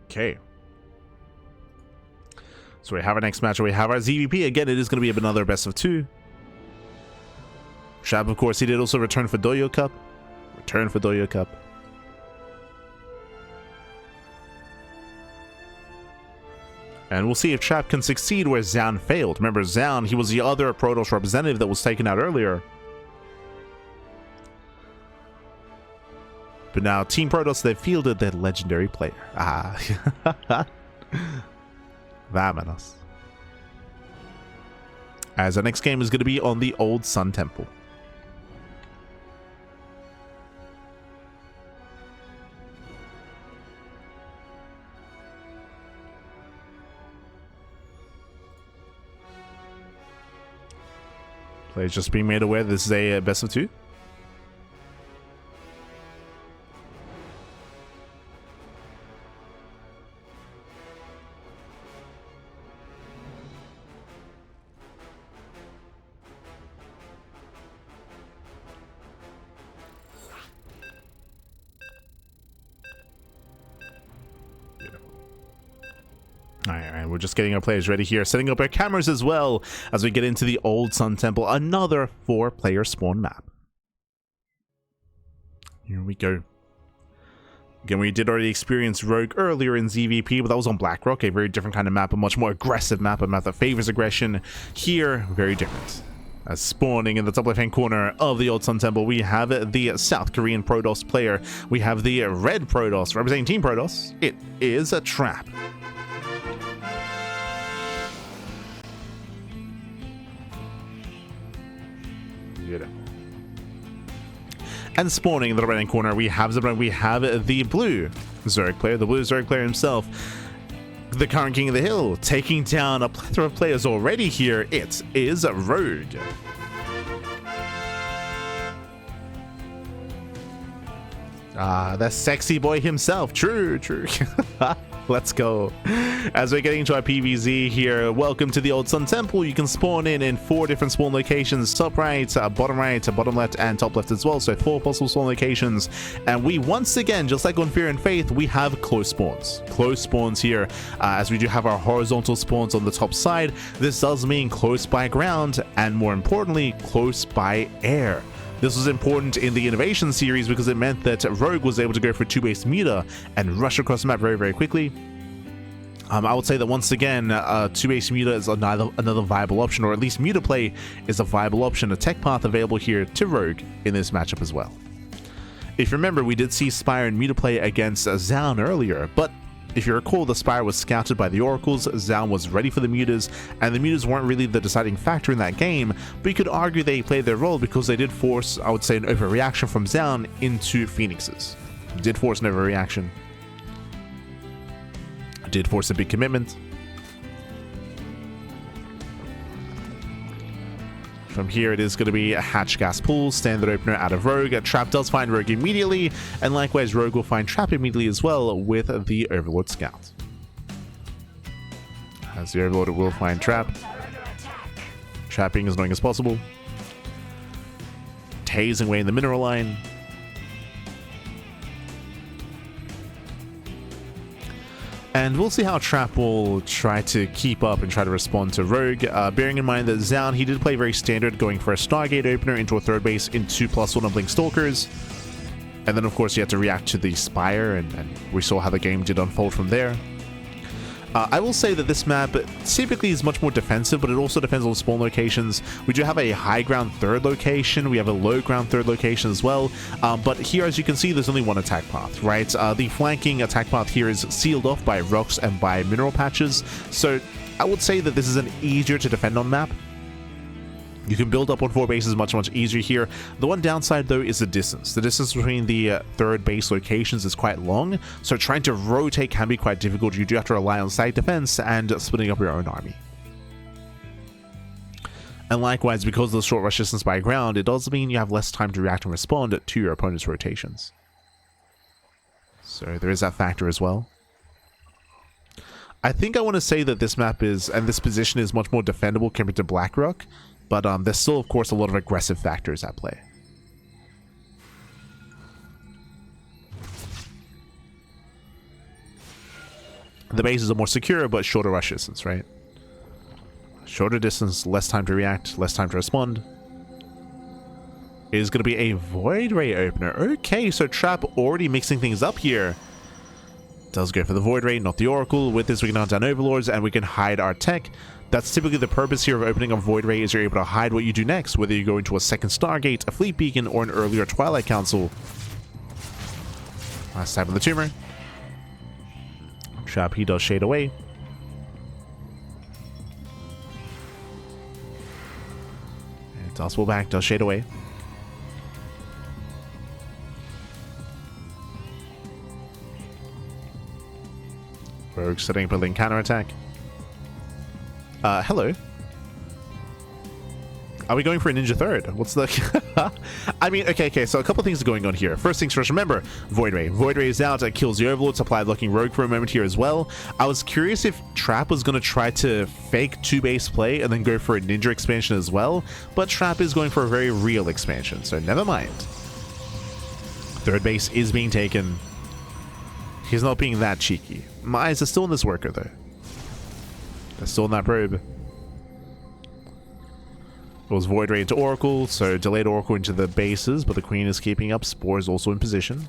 Okay. So we have our next match. We have our ZVP. Again, it is going to be another best of 2. Trap, of course, he did also return for Doyo Cup. Return for Doyo Cup. And we'll see if Trap can succeed where Zan failed. Remember, Zan, he was the other Protoss representative that was taken out earlier. But now, Team Protoss, they fielded their legendary player. Ah. Vámonos. As our next game is going to be on the Old Sun Temple. Players just being made aware this is a best of 2. Alright, we're just getting our players ready here, setting up our cameras as well as we get into the Old Sun Temple, another 4-player spawn map. Here we go. Again, we did already experience Rogue earlier in ZVP, but that was on Blackrock, a very different kind of map, a much more aggressive map, a map that favors aggression. Here, very different. As spawning in the top left-hand corner of the Old Sun Temple, we have the South Korean Protoss player. We have the Red Protoss representing Team Protoss. It is a Trap. And spawning in the right-hand corner, we have the blue Zerg player, the blue Zerg player himself, the current king of the hill, taking down a plethora of players already here. It is Rogue. The sexy boy himself. True. Let's go. As we're getting into our PvZ here, welcome to the Old Sun Temple. You can spawn in 4 different spawn locations: top right, bottom left, and top left as well. So 4 possible spawn locations. And we once again, just like on Fear and Faith, we have close spawns. Close spawns here, as we do have our horizontal spawns on the top side. This does mean close by ground, and more importantly, close by air. This was important in the Innovation series because it meant that Rogue was able to go for 2-base muta and rush across the map very quickly. I would say that once again, 2-base muta is another viable option, or at least muta play is a viable option, a tech path available here to Rogue in this matchup as well. If you remember, we did see Spire and muta play against Zaun earlier, but if you recall, the Spire was scouted by the Oracles, Zaun was ready for the mutas, and the mutas weren't really the deciding factor in that game, but you could argue they played their role because they did force, I would say, an overreaction from Zaun into Phoenixes. Did force an overreaction. Did force a big commitment. From here, it is going to be a hatch gas pool, standard opener out of Rogue. Trap does find Rogue immediately, and likewise, Rogue will find Trap immediately as well with the Overlord Scout. As the Overlord will find Trap. Trapping as annoying as possible. Tasing away in the mineral line. And we'll see how Trap will try to keep up and try to respond to Rogue. Bearing in mind that Zaun, he did play very standard, going for a Stargate opener into a 3rd base into +1 Unblink Stalkers. And then, of course, you had to react to the Spire, and we saw how the game did unfold from there. I will say that this map typically is much more defensive, but it also depends on spawn locations. We do have a high ground 3rd location. We have a low ground 3rd location as well. But here, as you can see, there's only one attack path, right? The flanking attack path here is sealed off by rocks and by mineral patches. So I would say that this is an easier to defend on map. You can build up on 4 bases much easier here. The one downside, though, is the distance. The distance between the 3rd base locations is quite long, so trying to rotate can be quite difficult. You do have to rely on side defense and splitting up your own army. And likewise, because of the short rush distance by ground, it does mean you have less time to react and respond to your opponent's rotations. So there is that factor as well. I think I want to say that this map is, and this position is much more defendable compared to Blackrock. But there's still, of course, a lot of aggressive factors at play. The bases are more secure, but shorter rush distance, right? Shorter distance, less time to react, less time to respond. It is going to be a Void Ray opener. Okay, so Trap already mixing things up here. Does go for the Void Ray, not the Oracle. With this, we can hunt down Overlords, and we can hide our tech. That's typically the purpose here of opening a Void Ray, is you're able to hide what you do next, whether you go into a 2nd Stargate, a Fleet Beacon, or an earlier Twilight Council. Last time on the Tumor. Trap, he does shade away. And does pull back, does shade away. Rogue setting up a link counterattack. Hello. Are we going for a Ninja 3rd? What's the... I mean, okay, so a couple things are going on here. First things first, remember, Void Ray. Void Ray is out, it kills the Overlord, supply blocking Rogue for a moment here as well. I was curious if Trap was going to try to fake 2-base play and then go for a Ninja expansion as well, but Trap is going for a very real expansion, so never mind. 3rd base is being taken. He's not being that cheeky. My eyes are still in this worker, though. They're still in that probe. It was Void Ray into Oracle, so delayed Oracle into the bases, but the Queen is keeping up. Spore is also in position.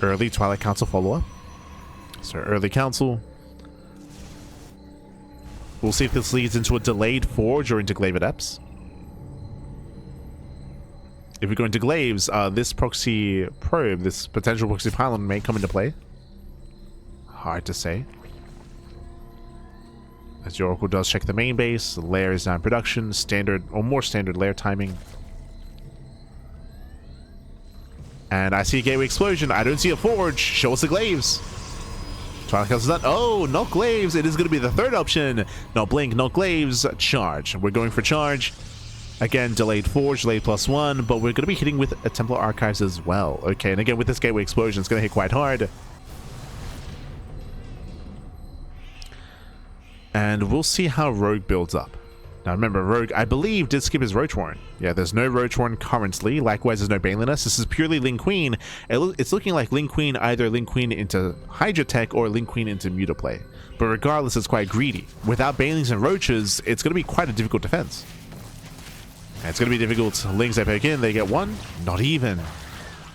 Early Twilight Council follow-up. So early Council. We'll see if this leads into a delayed Forge or into Glaive Adepts. If we go into Glaives, this proxy probe, this potential proxy pylon may come into play. Hard to say. As the Oracle does check the main base, lair is now in production, standard or more standard lair timing. And I see a Gateway Explosion. I don't see a Forge. Show us the Glaives. Twilight Council's done. Oh, not Glaives. It is going to be the 3rd option. No Blink, no Glaives. Charge. We're going for Charge. Again, delayed Forge, delayed +1, but we're going to be hitting with a Templar Archives as well. Okay, and again, with this Gateway Explosion, it's going to hit quite hard. And we'll see how Rogue builds up. Now remember, Rogue, I believe, did skip his Roach Warren. Yeah, there's no Roach Warren currently. Likewise, there's no Baneliness. This is purely Ling Queen. It's looking like Ling Queen, either Ling Queen into Hydra Tech or Ling Queen into Mutaplay. But regardless, it's quite greedy. Without Banelings and Roaches, it's going to be quite a difficult defense. And it's going to be difficult. Lings they pick in, they get one. Not even.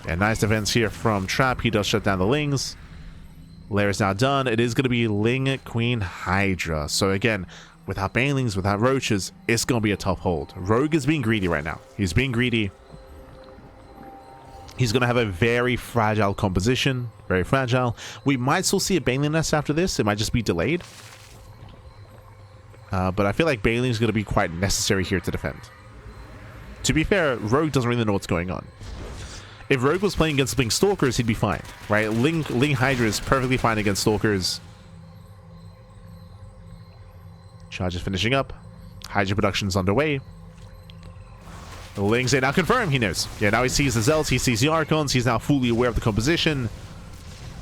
And nice defense here from Trap. He does shut down the Lings. Lair is now done. It is going to be Ling Queen Hydra. So again, without Banelings, without Roaches, it's going to be a tough hold. Rogue is being greedy right now. He's being greedy. He's going to have a very fragile composition. Very fragile. We might still see a Baneling Nest after this. It might just be delayed. But I feel like Baneling is going to be quite necessary here to defend. To be fair, Rogue doesn't really know what's going on. If Rogue was playing against Ling Stalkers, he'd be fine, right? Ling Hydra is perfectly fine against Stalkers. Charge is finishing up. Hydra production's underway. The Lings, they now confirm he knows. Yeah, now he sees the Zealots, he sees the Archons, he's now fully aware of the composition.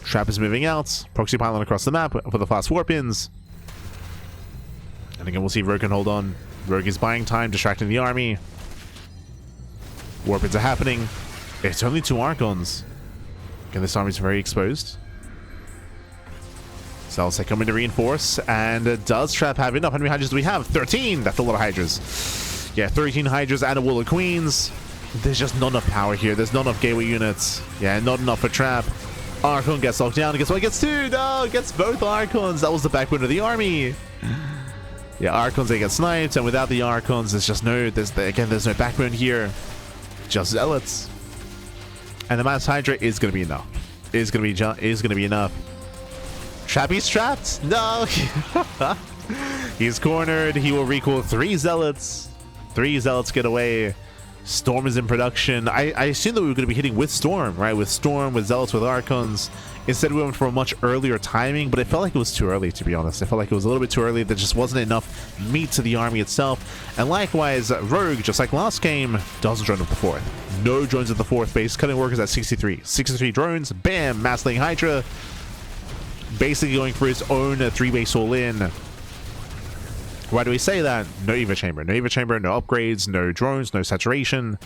Trap is moving out. Proxy pylon across the map for the fast warp-ins. And again, we'll see if Rogue can hold on. Rogue is buying time, distracting the army. Warp-ins are happening. It's only 2 Archons. Again, this army is very exposed. Cells they come in to reinforce. And does Trap have enough? How many Hydras do we have? 13! That's a lot of Hydras. Yeah, 13 Hydras and a Wall of Queens. There's just not enough power here. There's not enough gateway units. Yeah, not enough for Trap. Archon gets locked down. Guess what? Gets 2! No! Gets both Archons. That was the backbone of the army. Yeah, Archons, they get sniped. And without the Archons, there's just no... There's no backbone here. Just Zealots. And the Mass Hydra is going to be enough. Is going to be enough. Trappy's trapped. No. He's cornered. He will recall 3 Zealots. 3 Zealots get away. Storm is in production. I assumed that we were going to be hitting with Storm, right? With Storm, with Zealots, with Archons. Instead, we went for a much earlier timing, but it felt like it was too early, to be honest. I felt like it was a little bit too early. There just wasn't enough meat to the army itself. And likewise, Rogue, just like last game, doesn't join up the 4th. No drones at the 4th base. Cutting workers at 63. 63 drones. Bam! Mass Ling Hydra. Basically going for his own 3-base all-in. Why do we say that? No Eva Chamber. No Eva Chamber, no upgrades, no drones, no saturation.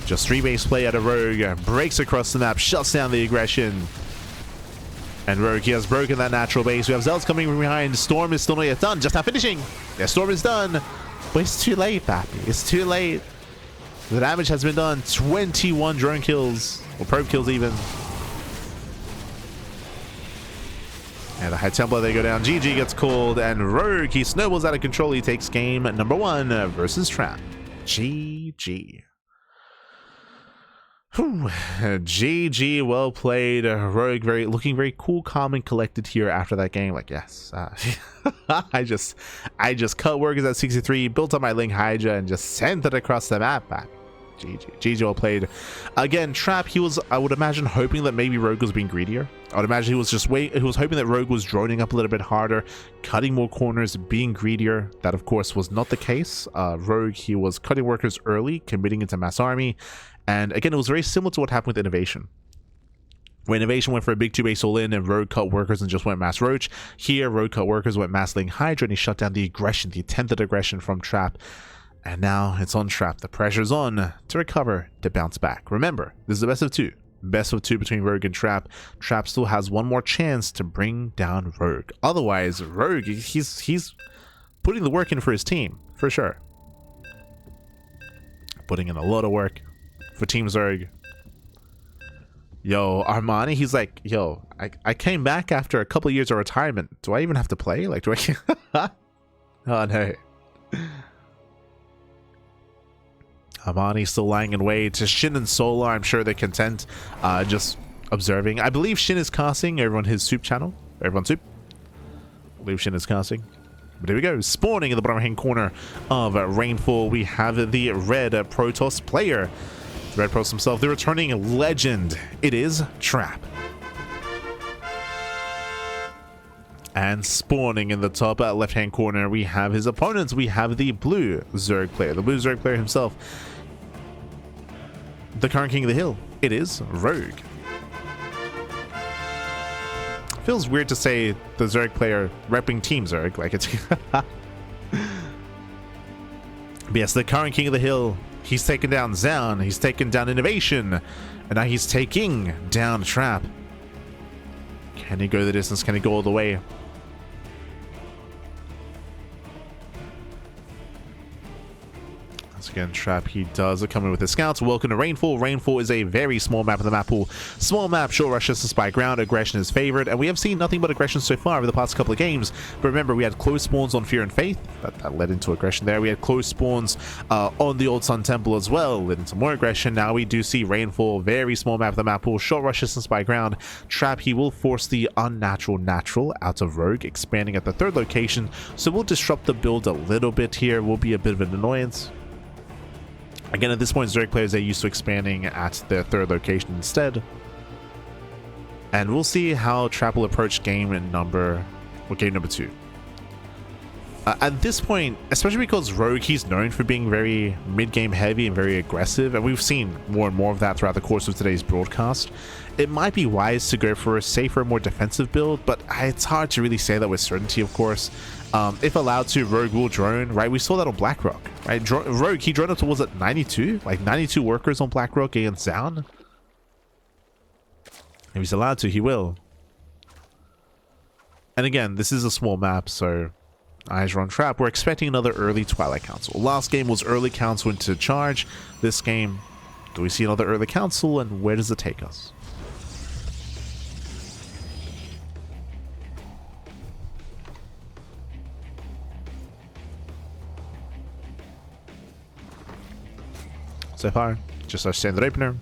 Just 3-base play at a Rogue. Breaks across the map, shuts down the aggression. And Rogue, he has broken that natural base. We have Zealots coming from behind. Storm is still not yet done. Just now finishing. Yeah, Storm is done. But it's too late, Pappy. It's too late. The damage has been done. 21 drone kills. Or probe kills even. And the High Templar, they go down. GG gets called. And Rogue, he snowballs out of control. He takes game number 1 versus Trap. GG. Whew. GG, well played. Rogue looking very cool, calm, and collected here after that game. Like, yes, I just cut workers at 63, built up my Ling Hydra, and just sent it across the map. GG, well played. Again, Trap, he was, I would imagine, hoping that maybe Rogue was being greedier. I would imagine he was hoping that Rogue was droning up a little bit harder, cutting more corners, being greedier. That, of course, was not the case. Rogue, he was cutting workers early, committing into mass army. And again, it was very similar to what happened with Innovation. When Innovation went for a big 2-base all-in and Rogue cut workers and just went mass Roach. Here, Rogue cut workers, went mass Ling Hydra, and he shut down the aggression, the attempted aggression from Trap. And now it's on Trap. The pressure's on to recover, to bounce back. Remember, this is the best of 2. Best of 2 between Rogue and Trap. Trap still has one more chance to bring down Rogue. Otherwise, Rogue, he's putting the work in for his team, for sure. Putting in a lot of work for Team Zerg. Yo, Armani, he's like, yo, I came back after a couple of years of retirement. Do I even have to play? Like, do I... Oh, no. Armani still lying in wait. To Shin and Solar, I'm sure they're content just observing. I believe Shin is casting over on his SOOP channel. Over on SOOP. I believe Shin is casting. But here we go. Spawning in the bottom hand corner of Rainfall, we have the red Protoss player. Red Protoss himself, the returning legend. It is Trap. And spawning in the top left-hand corner, we have his opponents. We have the blue Zerg player, the blue Zerg player himself, the current king of the hill. It is Rogue. Feels weird to say the Zerg player repping Team Zerg, like it's... But yes, the current king of the hill, he's taken down Zan, he's taken down Innovation, and now he's taking down Trap. Can he go the distance? Can he go all the way? Again, Trap, he does come in with the scouts. Welcome to Rainfall. Rainfall is a very small map of the map pool. Small map, short rushes to spy ground. Aggression is favored, and we have seen nothing but aggression so far over the past couple of games. But remember, we had close spawns on Fear and Faith. That led into aggression there. We had close spawns on the Old Sun Temple as well, led into more aggression. Now we do see Rainfall, very small map of the map pool. Short rushes to spy ground. Trap, he will force the unnatural natural out of Rogue, expanding at the third location. So we'll disrupt the build a little bit here. Will be a bit of an annoyance. Again, at this point, Zerg players are used to expanding at their third location instead. And we'll see how Trap will approach game number 2. At this point, especially because Rogue, he's known for being very mid-game heavy and very aggressive, and we've seen more and more of that throughout the course of today's broadcast, it might be wise to go for a safer, more defensive build, but it's hard to really say that with certainty, of course. If allowed to, Rogue will drone, right? We saw that on Blackrock, right? Rogue, he droned up to, was it 92? Like 92 workers on Blackrock against Zaun? If he's allowed to, he will. And again, this is a small map, so eyes are on Trap. We're expecting another early Twilight Council. Last game was early Council into charge. This game, do we see another early Council, and where does it take us? So far, just our standard opener.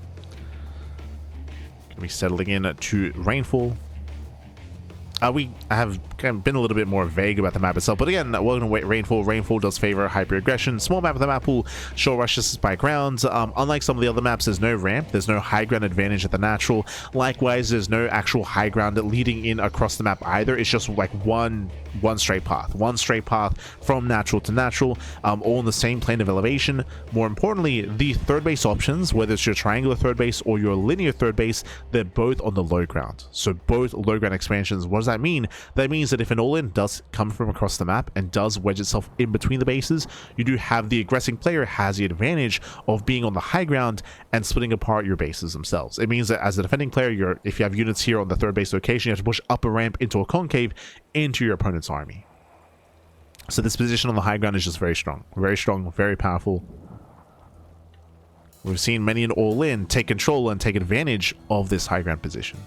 Gonna be settling in to Rainfall. I have kind of been a little bit more vague about the map itself, but again, welcome to Rainfall. Rainfall does favor hyper aggression. Small map of the map pool, short rushes by ground. Unlike some of the other maps, there's no ramp, there's no high ground advantage at the natural. Likewise, there's no actual high ground leading in across the map either. It's just like one straight path from natural to natural, all in the same plane of elevation. More importantly, the third base options, whether it's your triangular third base or your linear third base, they're both on the low ground. So both low ground expansions. What does that mean? That means that if an all-in does come from across the map and does wedge itself in between the bases, you do have the aggressing player has the advantage of being on the high ground and splitting apart your bases themselves. It means that as a defending player, if you have units here on the third base location, you have to push up a ramp into a concave into your opponent's army. So this position on the high ground is just very strong, very powerful. We've seen many an all-in take control and take advantage of this high ground position.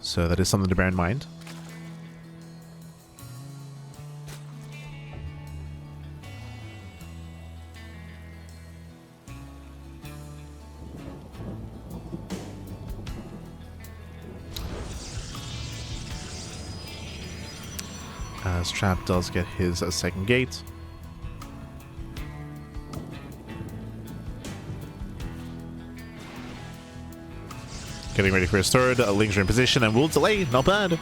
So that is something to bear in mind. As Trap does get his second gate. Getting ready for his third. Lings are in position and will delay. Not bad.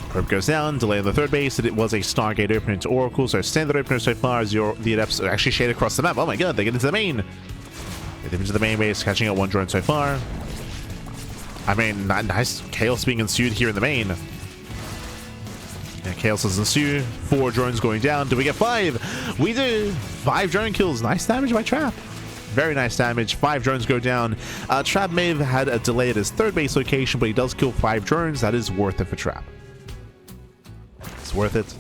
Probe goes down. Delay on the third base. It was a Stargate opener into Oracle. So standard opener so far as the adepts are actually shaded across the map. Oh my god, they get into the main. They get into the main base, catching out one drone so far. I mean, nice chaos being ensued here in the main. Yeah, chaos does ensue. 4 drones going down. Do we get 5? We do. 5 drone kills. Nice damage by Trap. Very nice damage. 5 drones go down. Trap may have had a delay at his third base location, but he does kill 5 drones. That is worth it for Trap. It's worth it.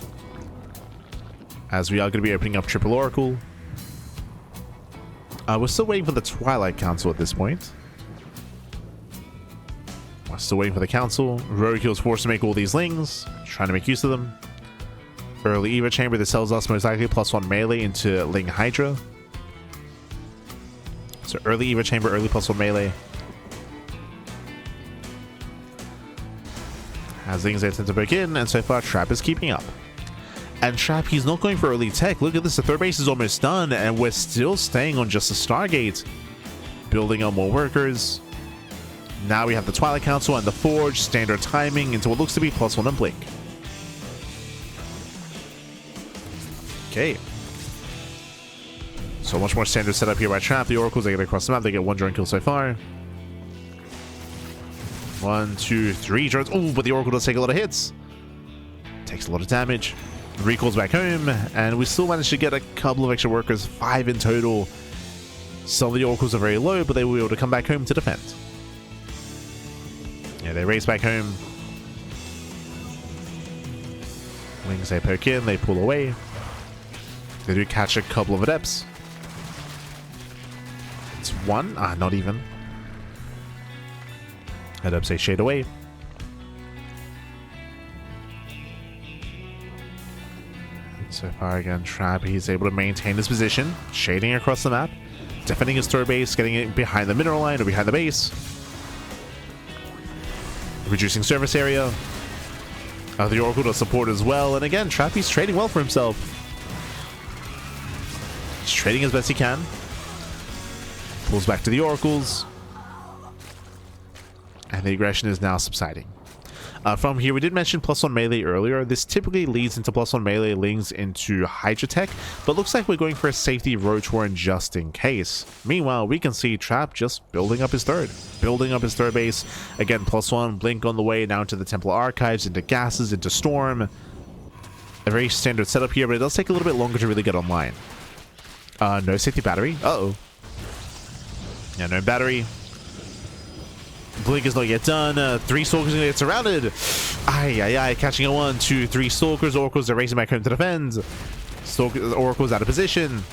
As we are going to be opening up Triple Oracle. We're still waiting for the Twilight Council at this point. We're still waiting for the Council. Rogue was forced to make all these Lings. Trying to make use of them. Early Eva Chamber that sells us most likely +1 melee into Ling Hydra. So early Eva Chamber, early +1 melee. As things attempt to break in, and so far Trap is keeping up. And Trap, he's not going for early tech. Look at this, the third base is almost done, and we're still staying on just a Stargate. building on more workers. Now we have the Twilight Council and the Forge, standard timing into what looks to be +1 and Blink. Okay. So much more standard setup here by Trap. The Oracles, they get across the map. They get 1 drone kill so far. 1, 2, 3 drones. Oh, but the Oracle does take a lot of hits. Takes a lot of damage. Recalls back home, and we still managed to get a couple of extra workers, 5 in total. Some of the Oracles are very low, but they were able to come back home to defend. Yeah, they race back home. Wings, they poke in, they pull away. They do catch a couple of adepts. It's 1. Ah, not even. Adepts, they shade away. So far again, Trap, he's able to maintain his position, shading across the map, defending his third base, getting it behind the mineral line or behind the base, reducing surface area. The Oracle does support as well, and again, Trap, he's trading well for himself. He's trading as best he can. Pulls back to the Oracles, and the aggression is now subsiding. From here, we did mention +1 melee earlier. This typically leads into +1 melee, links into Hydra Tech, but looks like we're going for a safety Roach Warren just in case. Meanwhile, we can see Trap just building up his third base. Again, +1, Blink on the way, now into the Templar Archives, into Gases, into Storm. A very standard setup here, but it does take a little bit longer to really get online. No safety battery. Uh-oh. Yeah, no battery. Blink is not yet done. 3 Stalkers gonna get surrounded. Ay, catching a 1, 2, 3 Stalkers. Oracles are racing back home to defend. Oracles out of position.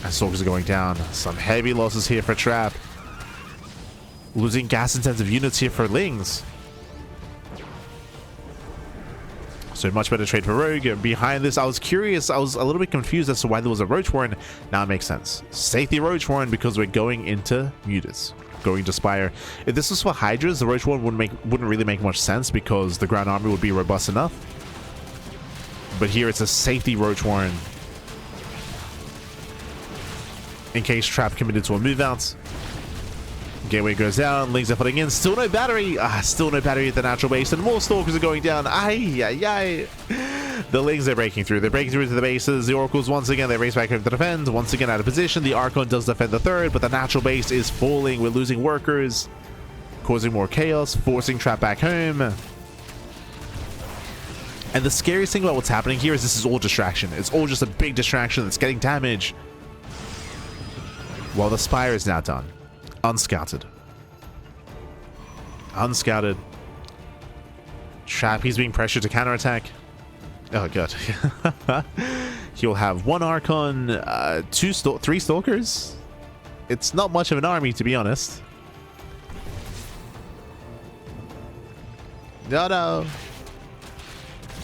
And Stalkers are going down. Some heavy losses here for Trap. Losing gas intensive units here for Lings. So much better trade for Rogue. Behind this, I was curious. I was a little bit confused as to why there was a Roach Warren. Now it makes sense. Safety Roach Warren because we're going into Mutas. Going to Spire. If this was for Hydras, the Roach Warren wouldn't really make much sense because the ground army would be robust enough. But here it's a safety Roach Warren. In case Trap committed to a move out. Gateway goes down, Lings are putting in, still no battery. Still no battery at the natural base, and more Stalkers are going down. The Lings are breaking through. They're breaking through to the bases. The Oracles, once again, they race back over to defend. Once again, out of position. The Archon does defend the third, but the natural base is falling. We're losing workers, causing more chaos, forcing Trap back home. And the scariest thing about what's happening here is this is all distraction. It's all just a big distraction that's getting damage. While the Spire is now done. Unscouted. Trap, he's being pressured to counterattack. Oh god. He'll have 1 Archon, 3 Stalkers. It's not much of an army, to be honest. No.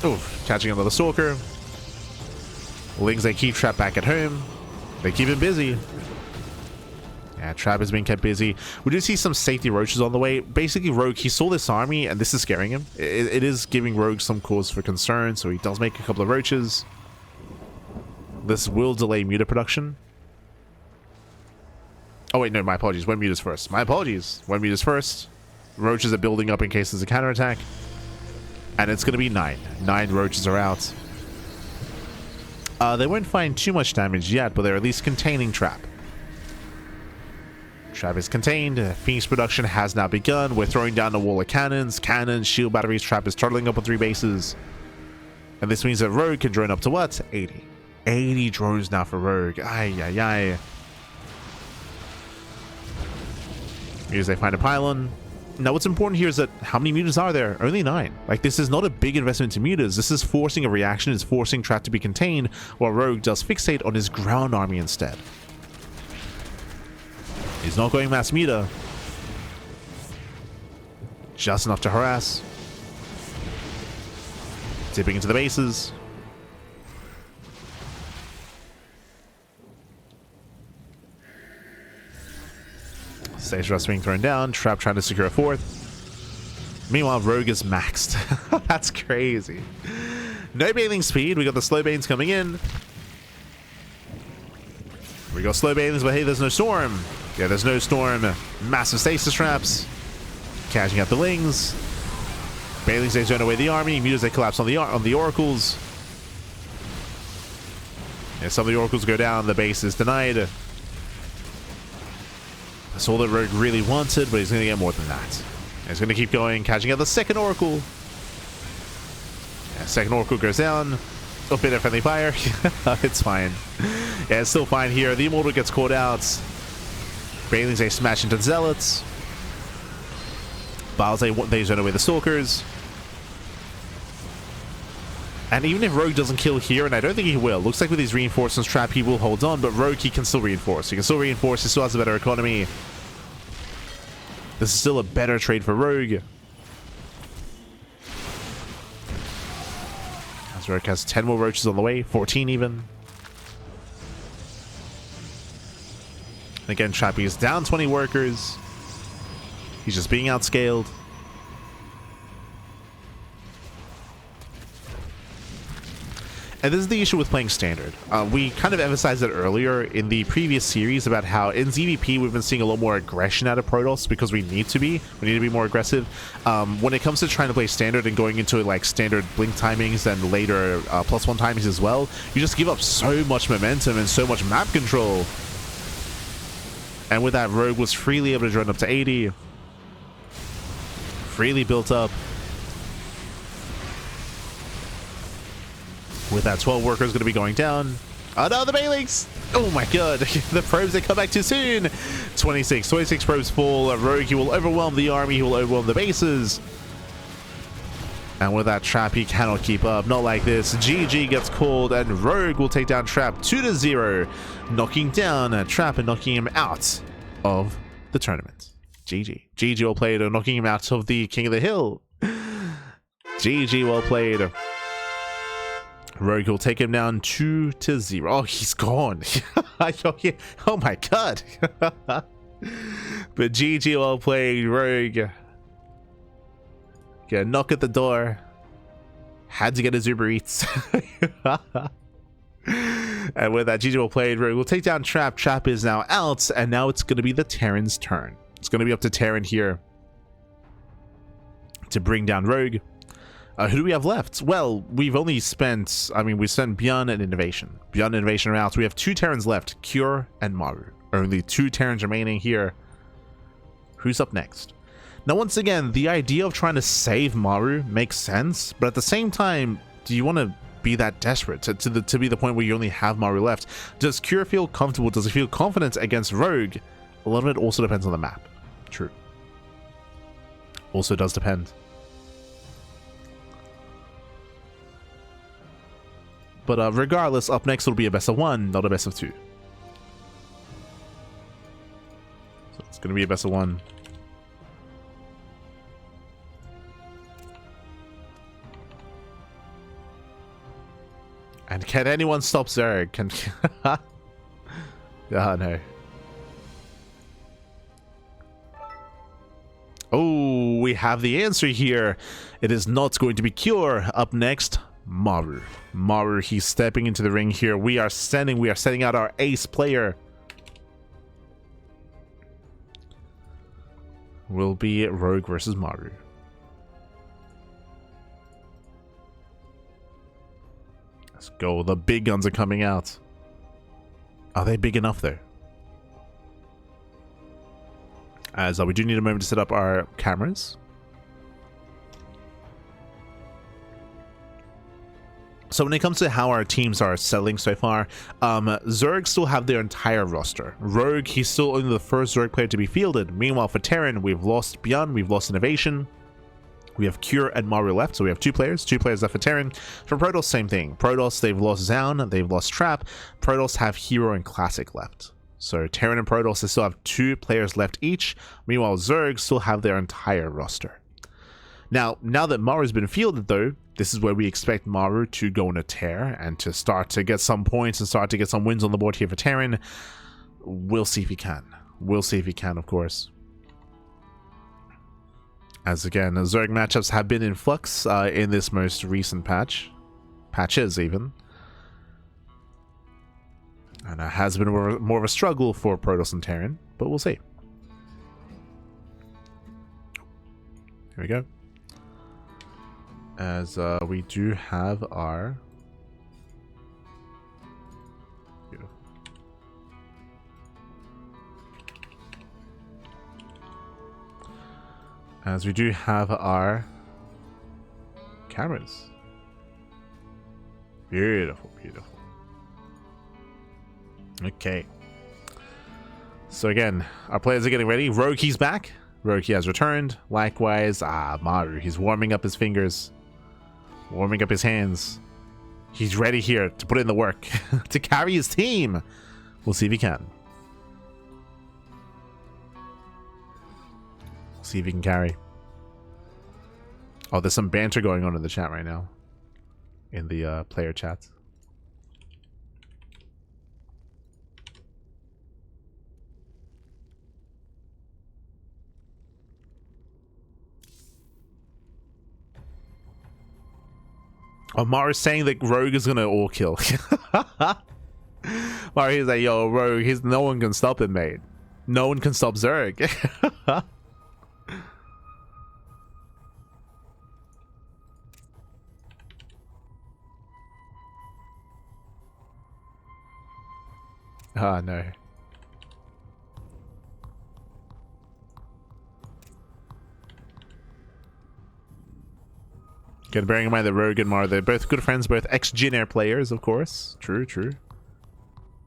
Oh, catching another Stalker. Lings, they keep Trap back at home. They keep him busy. Yeah, Trap is being kept busy. We do see some safety Roaches on the way. Basically, Rogue, he saw this army, and this is scaring him. It is giving Rogue some cause for concern, so he does make a couple of Roaches. This will delay Muta production. Oh, wait, no, my apologies. When Muta's first. My apologies. When Muta's first. Roaches are building up in case there's a counterattack. And it's going to be 9. 9 Roaches are out. They won't find too much damage yet, but they're at least containing Trap. Trap is contained. Phoenix production has now begun. We're throwing down a wall of cannons, shield batteries. Trap is turtling up on 3 bases. And this means that Rogue can drone up to what? 80. 80 drones now for Rogue. Here's they find a pylon. Now what's important here is that how many mutas are there? Only 9. Like, this is not a big investment into mutas. This is forcing a reaction. It's forcing Trap to be contained, while Rogue does fixate on his ground army instead. He's not going mass muta. Just enough to harass. Dipping into the bases. Stage Rust being thrown down. Trap trying to secure a 4th. Meanwhile, Rogue is maxed. That's crazy. No bathing speed. We got the slow banes coming in. We got slow banes, but hey, there's no storm. Yeah, there's no storm. Massive stasis traps. Catching out the Lings. Bailings, they turn away the army. Mutas, they collapse on the oracles. Yeah, some of the oracles go down. The base is denied. That's all that Rogue really wanted, but he's going to get more than that. He's going to keep going, catching out the second oracle. Yeah, second oracle goes down. A bit of friendly fire. It's fine. Yeah, it's still fine here. The Immortal gets caught out. Bailings, they smash into Zealots. Biles, they zone away the Stalkers. And even if Rogue doesn't kill here, and I don't think he will, looks like with his reinforcements trap he will hold on, but Rogue, he can still reinforce. He can still reinforce, he still has a better economy. This is still a better trade for Rogue. As Rogue has 10 more roaches on the way, 14 even. Again, Trappy is down 20 workers. He's just being outscaled. And this is the issue with playing Standard. We kind of emphasized it earlier in the previous series about how in ZVP we've been seeing a lot more aggression out of Protoss because we need to be. We need to be more aggressive. When it comes to trying to play Standard and going into like standard blink timings and later +1 timings as well, you just give up so much momentum and so much map control. And with that, Rogue was freely able to run up to 80. Freely built up. With that, 12 workers going to be going down. Oh no, the Bailings! Oh my god, the probes, they come back too soon. 26 probes fall. Rogue, he will overwhelm the army, he will overwhelm the bases. And with that trap, he cannot keep up. Not like this. GG gets called, and Rogue will take down Trap 2-0, knocking down Trap and knocking him out of the tournament. GG. GG well played, knocking him out of the King of the Hill. GG well played. Rogue will take him down 2-0. Oh, he's gone. Oh my god. But GG well played, Rogue. Get a knock at the door. Had to get his Uber Eats. And with that, GG well played, Rogue will take down Trap. Trap is now out, and now it's going to be the Terran's turn. It's going to be up to Terran here to bring down Rogue. Who do we have left? Well, we've only spent, we sent Beyond and Innovation. Beyond and Innovation are out. So we have 2 Terrans left, Cure and Maru. Only 2 Terrans remaining here. Who's up next? Now, once again, the idea of trying to save Maru makes sense, but at the same time, do you want to be that desperate to be the point where you only have Maru left? Does Cure feel comfortable? Does he feel confident against Rogue? A lot of it also depends on the map. True. Also does depend. But regardless, up next will be a best of 1, not a best of 2. So it's going to be a best of 1. And can anyone stop Zerg? Can... Oh, no. Oh, we have the answer here. It is not going to be Cure. Up next, Maru. Maru, he's stepping into the ring here. We are sending out our ace player. Will be Rogue versus Maru. Let's go. The big guns are coming out. Are they big enough though? As we do need a moment to set up our cameras. So when it comes to how our teams are settling so far, Zerg still have their entire roster. Rogue, he's still only the first Zerg player to be fielded. Meanwhile, for Terran, we've lost Beyond, we've lost Innovation. We have Cure and Maru left, so we have 2 players left for Terran. For Protoss, same thing. Protoss, they've lost Zaun, they've lost Trap. Protoss have Hero and Classic left. So Terran and Protoss, they still have 2 players left each. Meanwhile, Zerg still have their entire roster. Now that Maru's been fielded though, this is where we expect Maru to go on a tear and to start to get some points and start to get some wins on the board here for Terran. We'll see if he can. We'll see if he can, of course. As again, the Zerg matchups have been in flux in this most recent patches even. And it has been more of a struggle for Protoss and Terran. but we'll see. Here we go. As we do have our... Beautiful. As we do have our cameras. Beautiful, beautiful. Okay. So again, our players are getting ready. Roki's back. Roki has returned. Likewise, Maru, he's warming up his fingers. Warming up his hands. He's ready here to put in the work. To carry his team. We'll see if he can. We'll see if he can carry. Oh, there's some banter going on in the chat right now. In the player chats. Oh, Maru's saying that Rogue is gonna all kill. Maru is like, yo, Rogue, no one can stop him, mate. No one can stop Zerg. Ah, no. Again, bearing in mind that Rogue and Mar, they're both good friends, both ex-Jin Air players, of course. True, true.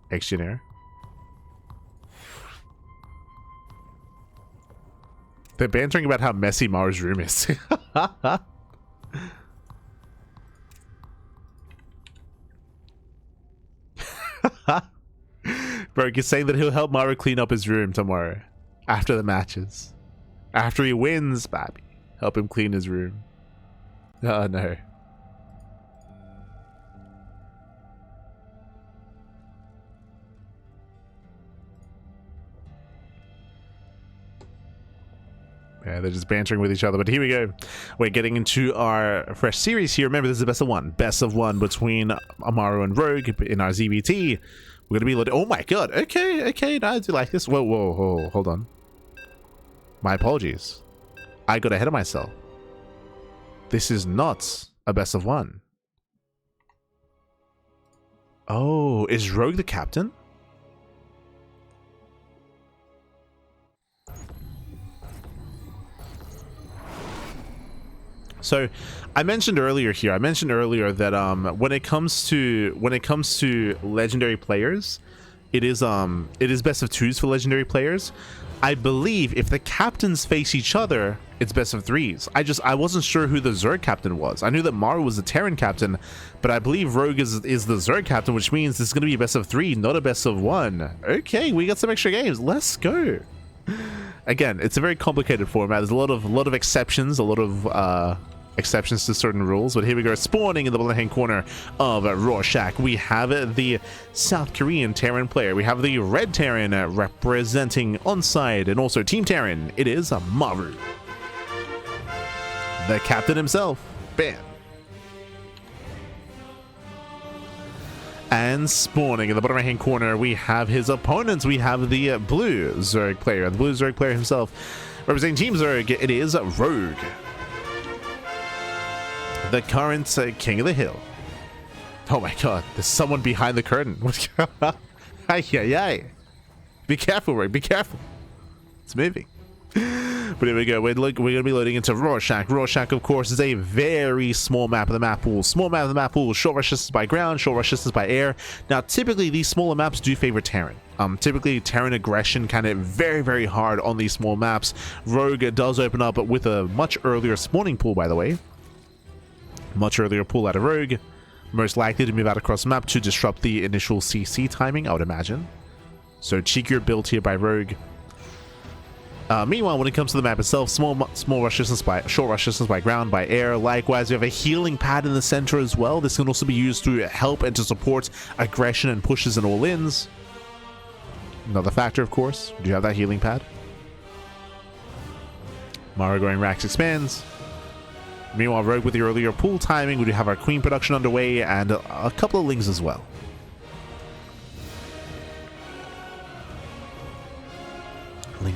Ex-Jin Air. They're bantering about how messy Mar's room is. Bro, he's saying that he'll help Maru clean up his room tomorrow. After the matches. After he wins, baby. Help him clean his room. Oh, no. Yeah, they're just bantering with each other. But here we go. We're getting into our fresh series here. Remember, this is the best of one. Best of one between Amaru and Rogue in our ZBT. We're going to be... Oh, my God. Okay, okay. No, I do like this. Whoa, whoa, whoa. Hold on. My apologies. I got ahead of myself. This is not a best of one. Oh, is Rogue the captain? So, I mentioned earlier that when it comes to legendary players, it is best of twos for legendary players. I believe if the captains face each other, it's best of threes. I wasn't sure who the Zerg captain was. I knew that Maru was the Terran captain, but I believe Rogue is the Zerg captain, which means it's going to be a best of three, not a best of one. Okay, we got some extra games. Let's go. Again, it's a very complicated format. There's a lot of exceptions, exceptions to certain rules, but here we go. Spawning in the left-hand corner of Rorschach, we have the South Korean Terran player. We have the Red Terran representing Onside and also Team Terran. It is Maru, the captain himself. Bam. And spawning in the bottom right-hand corner, we have his opponents. We have the blue Zerg player, the blue Zerg player himself. Representing Team Zerg, it is Rogue, the current king of the hill. Oh my god, there's someone behind the curtain. Ay, ay, ay. Be careful, Rogue, be careful. It's moving. But here we go. We're going to be loading into Rorschach. Rorschach, of course, is a very small map of the map pool. Small map of the map pool. Short rush distance by ground, short rush distance by air. Now, typically, these smaller maps do favor Terran. Typically, Terran aggression kind of very, very hard on these small maps. Rogue does open up with a much earlier spawning pool, by the way. Much earlier pull out of Rogue. Most likely to move out across the map to disrupt the initial CC timing, I would imagine. So, cheekier build here by Rogue. Meanwhile, when it comes to the map itself, small rush distance by short rush distance by ground, by air. Likewise, we have a healing pad in the center as well. This can also be used to help and to support aggression and pushes and all-ins. Another factor, of course. We do have that healing pad. Maru going Rax expands. Meanwhile, Rogue with the earlier pool timing. We do have our Queen production underway and a couple of Lings as well.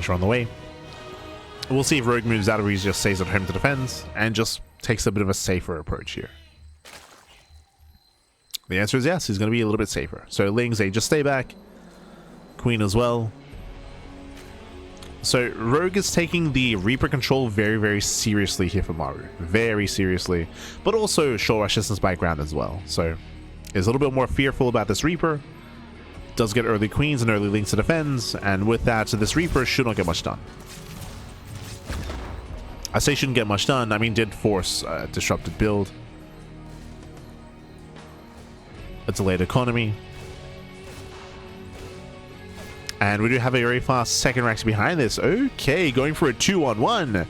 Banelings are on the way. We'll see if Rogue moves out or he just stays at home to defend and just takes a bit of a safer approach here. The answer is yes, he's going to be a little bit safer. So Lings, they just stay back. Queen as well. So Rogue is taking the Reaper control very, very seriously here for Maru. Very seriously. But also short rush distance by ground as well. So is a little bit more fearful about this Reaper. Does get early Queens and early Lings to defend. And with that, this Reaper should not get much done. I say shouldn't get much done. I mean, did force a disrupted build. A delayed economy. And we do have a very fast second Rax behind this. Okay, going for a 2-on-1.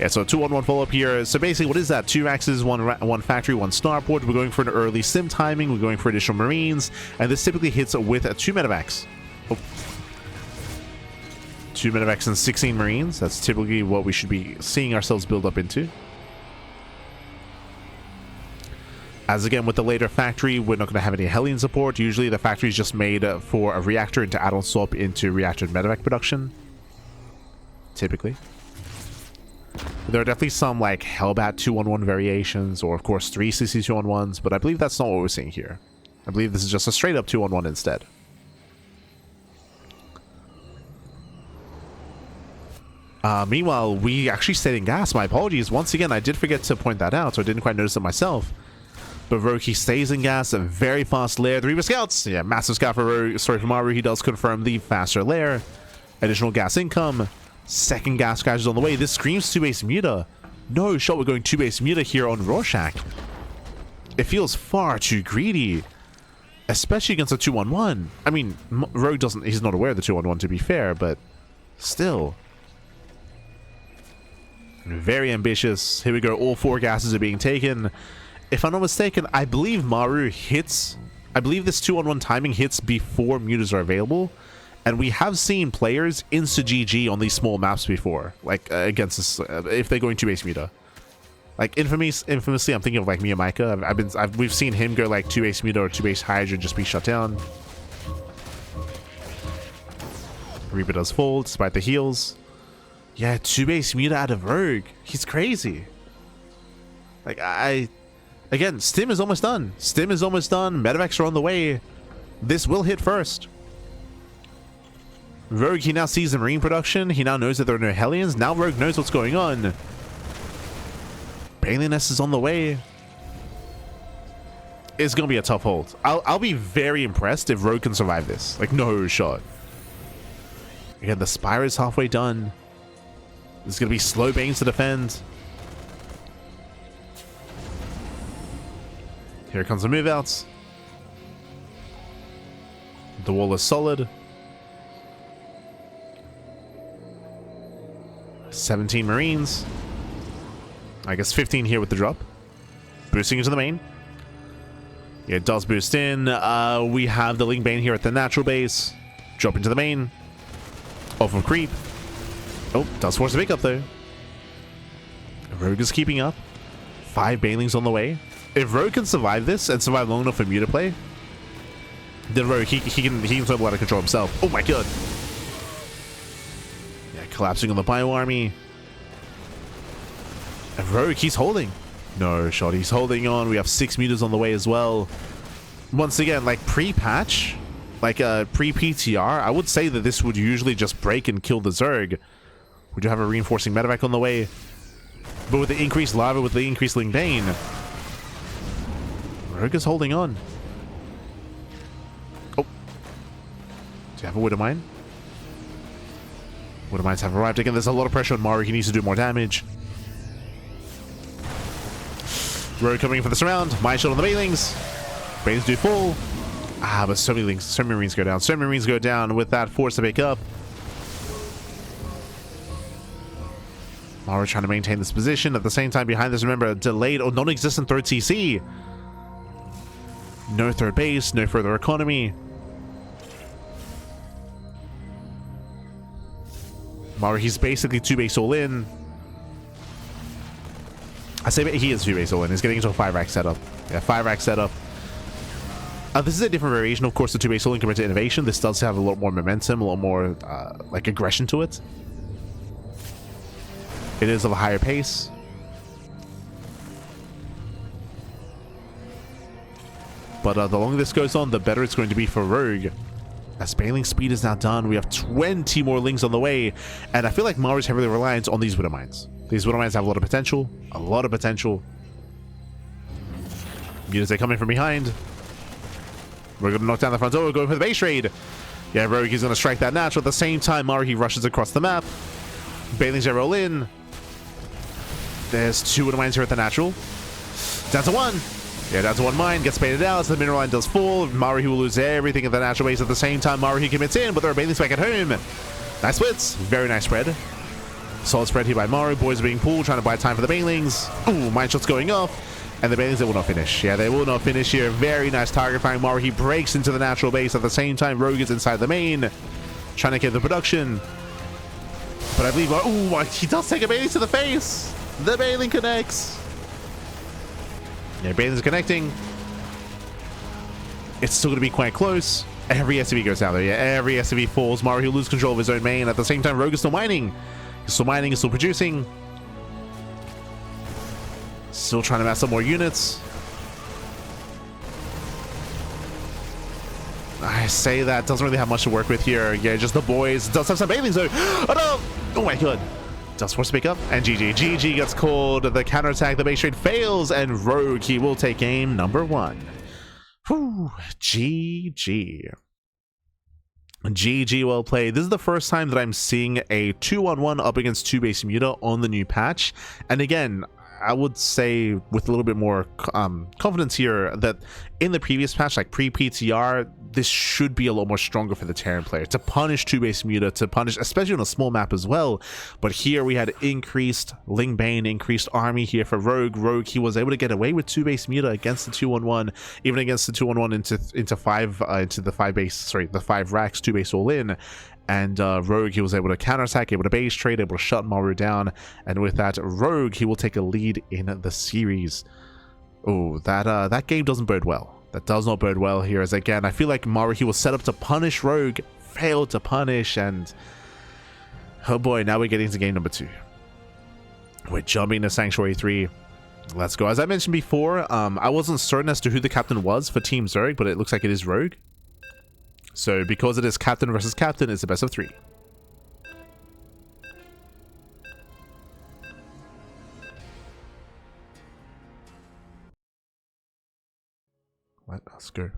Yeah, so a 2-on-1 follow-up here. So basically, what is that? 2 Raxes, one factory, 1 starport. We're going for an early sim timing. We're going for additional Marines. And this typically hits with a 2 medevacs. Oh. 2 medevacs and 16 Marines. That's typically what we should be seeing ourselves build up into. As again, with the later factory, we're not going to have any Hellion support. Usually the factory is just made for a reactor and to add on swap into reactor and medevac production. Typically. There are definitely some like Hellbat 2-on-1 variations, or of course 3 CC 2-on-1s, but I believe that's not what we're seeing here. I believe this is just a straight up 2-on-1 instead. Meanwhile, we actually stayed in gas. My apologies. Once again, I did forget to point that out, so I didn't quite notice it myself. But Rogue, he stays in gas, a very fast lair. The Reaper Scouts, yeah, massive scout for Rogue, sorry, for Maru. He does confirm the faster lair. Additional gas income. Second gas guys is on the way. This screams 2-base Muta. No shot, we're going 2-base Muta here on Rorschach. It feels far too greedy. Especially against a 2-on-1. I mean, Rogue doesn't, he's not aware of the 2-on-1 to be fair, but still. Very ambitious. Here we go, all 4 gases are being taken. If I'm not mistaken, I believe Maru hits... I believe this 2-on-1 timing hits before mutas are available. And we have seen players insta-GG on these small maps before. Like, against this... if they're going 2-base muta. Like, infamously, I'm thinking of, like, Miyamika. We've seen him go, like, 2-base muta or 2-base Hydra and just be shut down. Reaper does fall, despite the heals. Yeah, 2-base muta out of Rogue. He's crazy. Like, again, Stim is almost done. Stim is almost done. Medevacs are on the way. This will hit first. Rogue, he now sees the Marine production. He now knows that there are no Hellions. Now Rogue knows what's going on. Baneliness is on the way. It's going to be a tough hold. I'll be very impressed if Rogue can survive this. Like, no shot. Again, the Spire is halfway done. There's going to be slow Banes to defend. Here comes the move outs. The wall is solid. 17 Marines. I guess 15 here with the drop. Boosting into the main. Yeah, it does boost in. We have the Ling Bane here at the natural base. Drop into the main. Off of creep. Oh, does force a pick up though. Rogue is keeping up. 5 Banelings on the way. If Rogue can survive this and survive long enough for Muta play, then Rogue, he can throw a lot of control himself. Oh my god. Yeah, collapsing on the bio army. And Rogue, he's holding. No shot, he's holding on. We have 6 Mutas on the way as well. Once again, like pre-patch, like pre-PTR, I would say that this would usually just break and kill the Zerg. We do have a reinforcing medevac on the way. But with the increased lava, with the increased Ling Bane, Rogue is holding on. Oh. Do you have a Widow Mine? Widow Mines have arrived. Again, there's a lot of pressure on Maru. He needs to do more damage. Rogue coming in for this round. Mine shot on the Banelings. Banes do fall. Ah, but so many Marines go down. So many Marines go down with that force to pick up. Maru trying to maintain this position. At the same time, behind this, remember, a delayed or non-existent third CC. No third base, no further economy. Maru, he's basically 2-base all in. I say he is 2-base all in. He's getting into a 5-rack setup. Yeah, 5-rack setup. This is a different variation, of course, the 2-base all-in compared to Innovation. This does have a lot more momentum, a lot more like aggression to it. It is of a higher pace. But the longer this goes on, the better it's going to be for Rogue. As Bailing speed is now done, we have 20 more Lings on the way. And I feel like Maru's heavily reliant on these Widow Mines. These Widow Mines have a lot of potential. A lot of potential. Units, they come in from behind. We're going to knock down the front door. We're going for the base raid. Yeah, Rogue is going to strike that natural. At the same time, Maru, he rushes across the map. Bailings, they roll in. There's 2 Widow Mines here at the natural. Down to 1. Yeah, down to 1 mine, gets baited out, so the mineral line does fall. Maruhi will lose everything at the natural base. At the same time, Maruhi commits in, but there are Bailings back at home. Nice splits. Very nice spread. Solid spread here by Maru. Boys are being pulled, trying to buy time for the Bailings. Ooh, mine shots going off. And the Bailings, they will not finish. Yeah, they will not finish here. Very nice target firing. Maruhi breaks into the natural base. At the same time, Rogue is inside the main, trying to get the production. But I believe, ooh, he does take a Bailing to the face. The Bailing connects. Yeah, Bailing's connecting. It's still going to be quite close. Every SCV goes down there. Yeah, every SCV falls. Maru, he'll lose control of his own main. At the same time, Rogue is still mining. He's still mining, he's still producing. Still trying to mass up more units. I say that doesn't really have much to work with here. Yeah, just the boys. Does have some Bailings though. Oh no! Oh my god. Does force to pick up, and GG. GG gets called. The counterattack, the base trade fails, and Rogue, he will take game number 1. Whew, GG. GG, well played. This is the first time that I'm seeing a 2-on-1 up against 2-base Muta on the new patch. And again, I would say with a little bit more confidence here that in the previous patch, like pre-PTR, this should be a lot more stronger for the Terran player to punish 2-base Muta, to punish, especially on a small map as well. But here we had increased Ling Bane, increased army here for Rogue. Rogue, he was able to get away with 2-base Muta against the 2-on-1, even against the 2-on-1 into the 5 racks, 2-base all in. And Rogue, he was able to counterattack, able to base trade, able to shut Maru down. And with that, Rogue, he will take a lead in the series. Oh, that game doesn't bode well. That does not bode well here, as again, I feel like Maru, he was set up to punish Rogue, failed to punish, and oh boy, now we're getting to game number 2. We're jumping to Sanctuary 3. Let's go. As I mentioned before, I wasn't certain as to who the captain was for Team Zerg, but it looks like it is Rogue. So because it is captain versus captain, it's a best of 3. Let's go.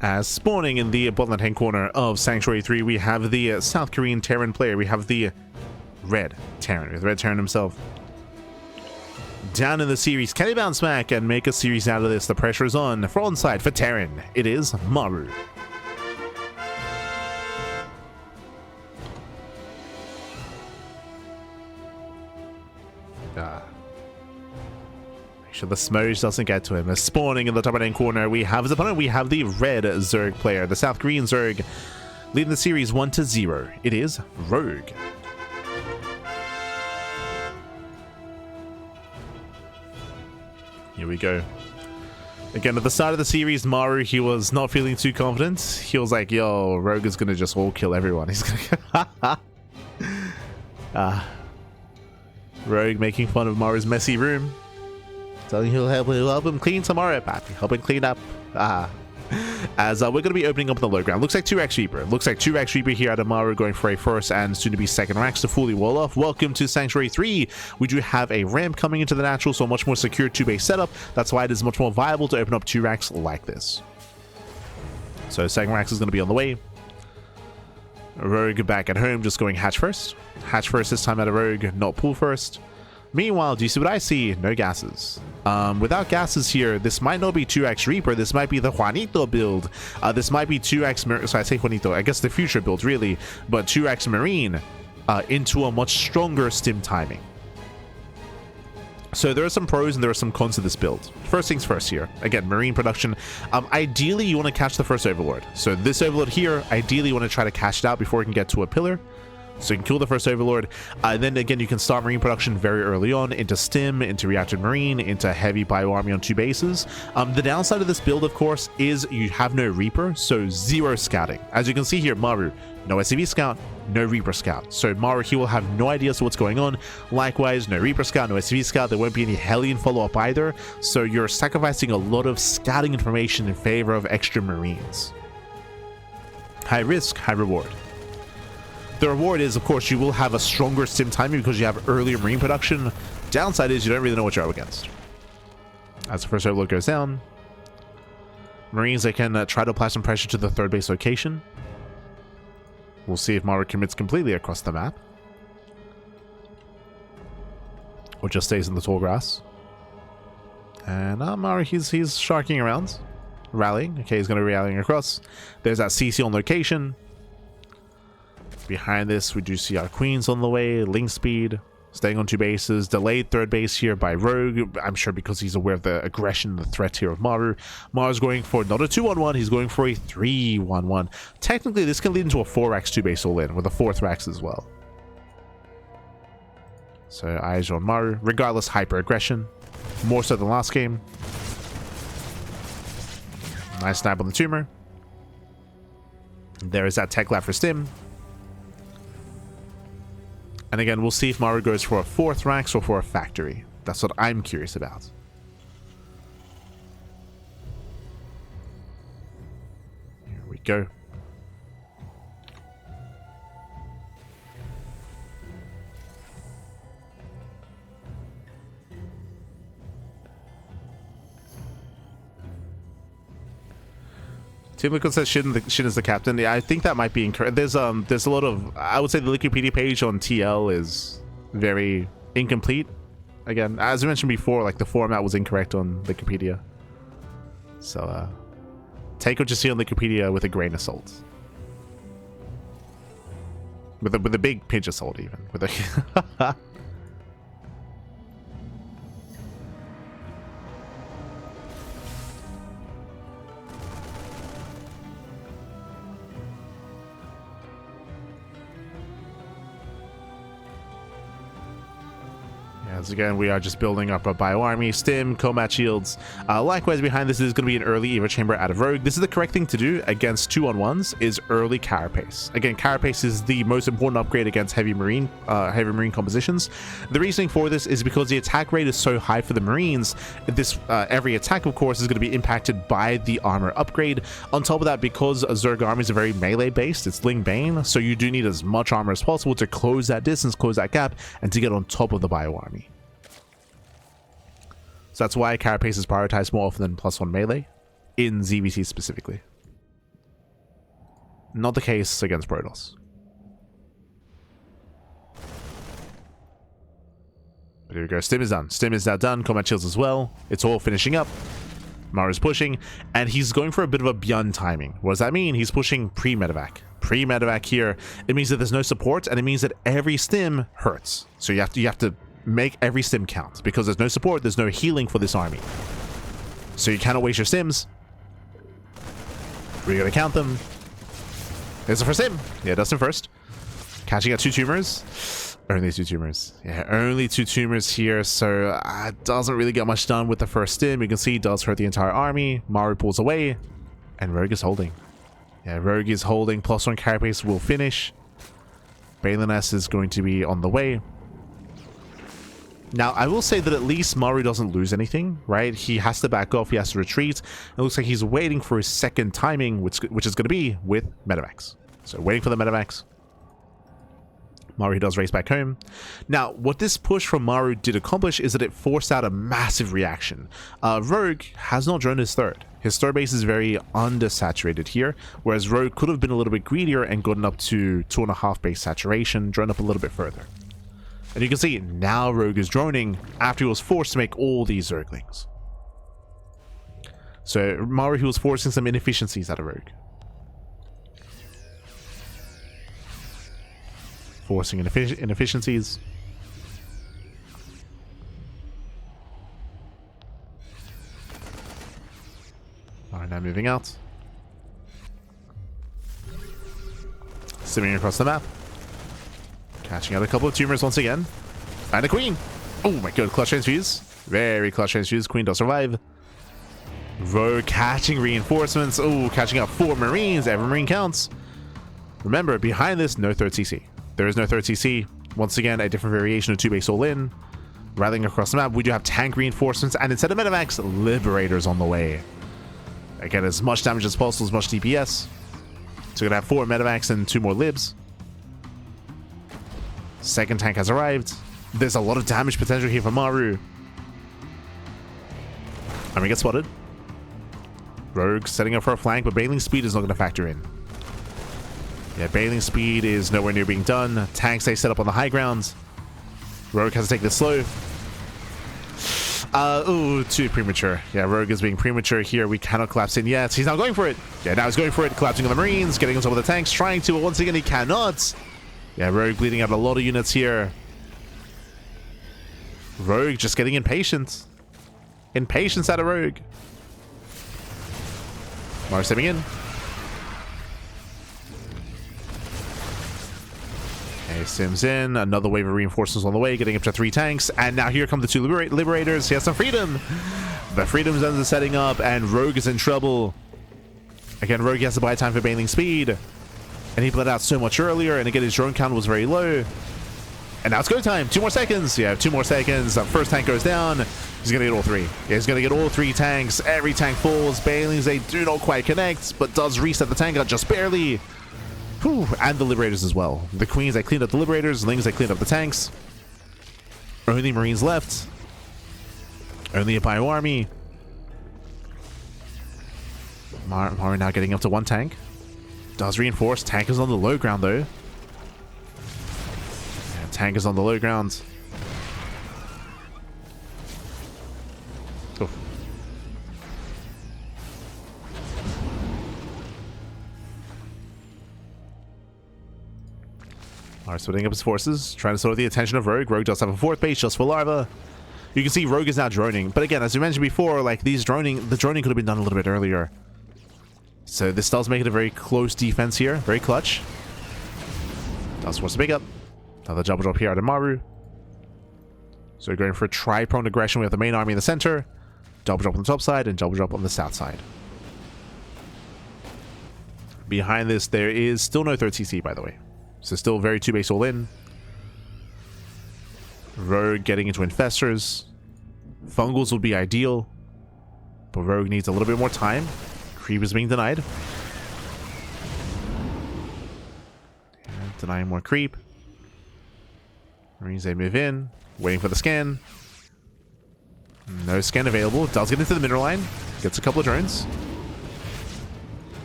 As spawning in the bottom left-hand corner of Sanctuary 3, we have the South Korean Terran player. We have the Red Terran, the Red Terran himself. Down in the series, can he bounce back and make a series out of this? The pressure is on. For onside for Terran, it is Maru. Make sure the smudge doesn't get to him. As spawning in the top right-hand corner, we have his opponent. We have the Red Zerg player, the South Korean Zerg, leading the series 1-0. It is Rogue. Here we go. Again, at the start of the series, Maru, he was not feeling too confident. He was like, yo, Rogue is gonna just all kill everyone. He's gonna Rogue making fun of Maru's messy room. Telling he'll help him clean tomorrow, Pappy. Help him clean up. As we're going to be opening up the low ground. Looks like 2x Reaper. Looks like 2x Reaper here at Amaru going for a first and soon to be second racks to fully wall off. Welcome to Sanctuary 3. We do have a ramp coming into the natural, so a much more secure 2-base setup. That's why it is much more viable to open up 2 racks like this. So second racks is going to be on the way. Rogue back at home, just going hatch first. Hatch first this time at a Rogue, not pool first. Meanwhile, do you see what I see? No gases. Without gases here, this might not be 2x Reaper. This might be the Juanito build. This might be 2x... So I say Juanito. I guess the future build, really. But 2x Marine into a much stronger stim timing. So there are some pros and there are some cons to this build. First things first here. Again, Marine production. Ideally, you want to catch the first Overlord. So this Overlord here, ideally you want to try to catch it out before it can get to a pillar. So you can kill the first Overlord. Then again, you can start Marine production very early on into Stim, into Reactive Marine, into Heavy Bio Army on 2 bases. The downside of this build, of course, is you have no Reaper, so 0 scouting. As you can see here, Maru, no SCV scout, no Reaper scout. So Maru, he will have no idea as to what's going on. Likewise, no Reaper scout, no SCV scout. There won't be any Hellion follow-up either. So you're sacrificing a lot of scouting information in favor of extra Marines. High risk, high reward. The reward is, of course, you will have a stronger Stim timing because you have earlier Marine production. Downside is you don't really know what you're up against. As the first Overlord goes down, Marines, they can try to apply some pressure to the 3rd base location. We'll see if Maru commits completely across the map, or just stays in the tall grass. And Maru, he's sharking around, rallying. Okay, he's going to be rallying across. There's that CC on location. Behind this, we do see our Queens on the way, Link Speed, staying on 2 bases, delayed 3rd base here by Rogue, I'm sure because he's aware of the aggression, the threat here of Maru. Maru's going for not a 2-1-1, he's going for a 3-1-1. Technically, this can lead into a 4-Rax 2-base all-in, with a 4th Rax as well. So, eyes on Maru, regardless, hyper-aggression, more so than last game. Nice snap on the Tumor. There is that Tech Lab for Stim. And again, we'll see if Maru goes for a 4th Rax or for a Factory. That's what I'm curious about. Here we go. Team Liquid says Shin is the captain. Yeah, I think that might be incorrect. There's a lot of, I would say the Wikipedia page on TL is very incomplete. Again, as I mentioned before, like the format was incorrect on Wikipedia. So take what you see on Wikipedia with a grain of salt. With a big pinch of salt even. With a again, we are just building up a bio army, Stim, combat shields. Likewise, behind this is going to be an early Eva Chamber out of Rogue. This is the correct thing to do against 2-on-1s, is early Carapace. Again, Carapace is the most important upgrade against heavy marine compositions. The reasoning for this is because the attack rate is so high for the Marines. This every attack, of course, is going to be impacted by the armor upgrade. On top of that, because Zerg armies are very melee based, it's Ling Bane, so you do need as much armor as possible to close that distance, close that gap, and to get on top of the bio army. So that's why Carapace is prioritized more often than +1 melee, in ZVT specifically. Not the case against Protoss. But here we go, Stim is done. Stim is now done, combat shields as well. It's all finishing up. Maru's pushing, and he's going for a bit of a Beyond timing. What does that mean? He's pushing pre-medevac. Pre-medevac here, it means that there's no support, and it means that every Stim hurts. So you have to make every Stim count, because there's no support, there's no healing for this army. So you cannot waste your Stims. We're gonna count them. There's the first Stim. Yeah, Dustin first. Catching out 2 tumors. Only 2 tumors. Yeah, only 2 tumors here, so doesn't really get much done with the first Stim. You can see it does hurt the entire army. Maru pulls away, and Rogue is holding. Yeah, Rogue is holding. +1 Carapace will finish. Balin S is going to be on the way. Now, I will say that at least Maru doesn't lose anything, right? He has to back off, he has to retreat. It looks like he's waiting for his second timing, which is going to be with medevacs. So waiting for the medevacs. Maru does race back home. Now, what this push from Maru did accomplish is that it forced out a massive reaction. Rogue has not drawn his 3rd. His 3rd base is very undersaturated here, whereas Rogue could have been a little bit greedier and gotten up to 2.5 base saturation, drawn up a little bit further. And you can see now Rogue is droning after he was forced to make all these Zerglings. So Maru, he was forcing some inefficiencies out of Rogue. Forcing inefficiencies. Alright, now moving out. Simming across the map. Catching out a couple of tumors once again. And a queen. Oh my god, clutch transfuse. Very clutch transfuse. Queen does survive. Rogue catching reinforcements. Oh, catching up 4 Marines. Every Marine counts. Remember, behind this, no third CC. There is no third CC. Once again, a different variation of 2 base all in. Rallying across the map, we do have tank reinforcements, and instead of Medivacs, Liberators on the way. Again, as much damage as possible, as much DPS. So we're gonna have 4 Medivacs and 2 more Libs. Second tank has arrived. There's a lot of damage potential here for Maru. And we get spotted. Rogue setting up for a flank, but bailing speed is not going to factor in. Yeah, bailing speed is nowhere near being done. Tanks stay set up on the high grounds. Rogue has to take this slow. Ooh, too premature. Yeah, Rogue is being premature here. We cannot collapse in yet. He's not going for it. Yeah, now he's going for it. Collapsing on the Marines, getting on top of the tanks, trying to, but once again, he cannot. Yeah, Rogue bleeding out a lot of units here. Rogue just getting impatient. Impatience out of Rogue. Mars stepping in. Okay, Sims in. Another wave of reinforcements on the way, getting up to 3 tanks. And now here come the 2 Liberators. He has some freedom. The Freedom Zones are setting up, and Rogue is in trouble. Again, Rogue has to buy time for bailing speed. And he bled out so much earlier, and again, his drone count was very low. And now it's go time. 2 more seconds. Yeah, 2 more seconds. That first tank goes down. He's going to get all 3. Yeah, he's going to get all 3 tanks. Every tank falls. Bailings, they do not quite connect, but does reset the tank out just barely. Whew. And the Liberators as well. The Queens, they cleaned up the Liberators. Lings, they cleaned up the tanks. Only Marines left. Only a Bio Army. Mara now getting up to 1 tank. Does reinforce. Tank is on the low ground, though. Tank is on the low ground. Oh. Alright, splitting up his forces, trying to sort of the attention of Rogue. Rogue does have a 4th base just for Larva. You can see Rogue is now droning, but again, as we mentioned before, like the droning could have been done a little bit earlier. So this does make it a very close defense here, very clutch. Does force a big up. Another double drop here out of Maru. So we're going for a tri-pronged aggression. We have the main army in the center, double drop on the top side, and double drop on the south side. Behind this, there is still no 3rd CC, by the way. So still very 2 base all in. Rogue getting into infestors. Fungals would be ideal, but Rogue needs a little bit more time. Creep is being denied. And denying more creep. Marines, they move in, waiting for the scan. No scan available. Does get into the mineral line. Gets a couple of drones.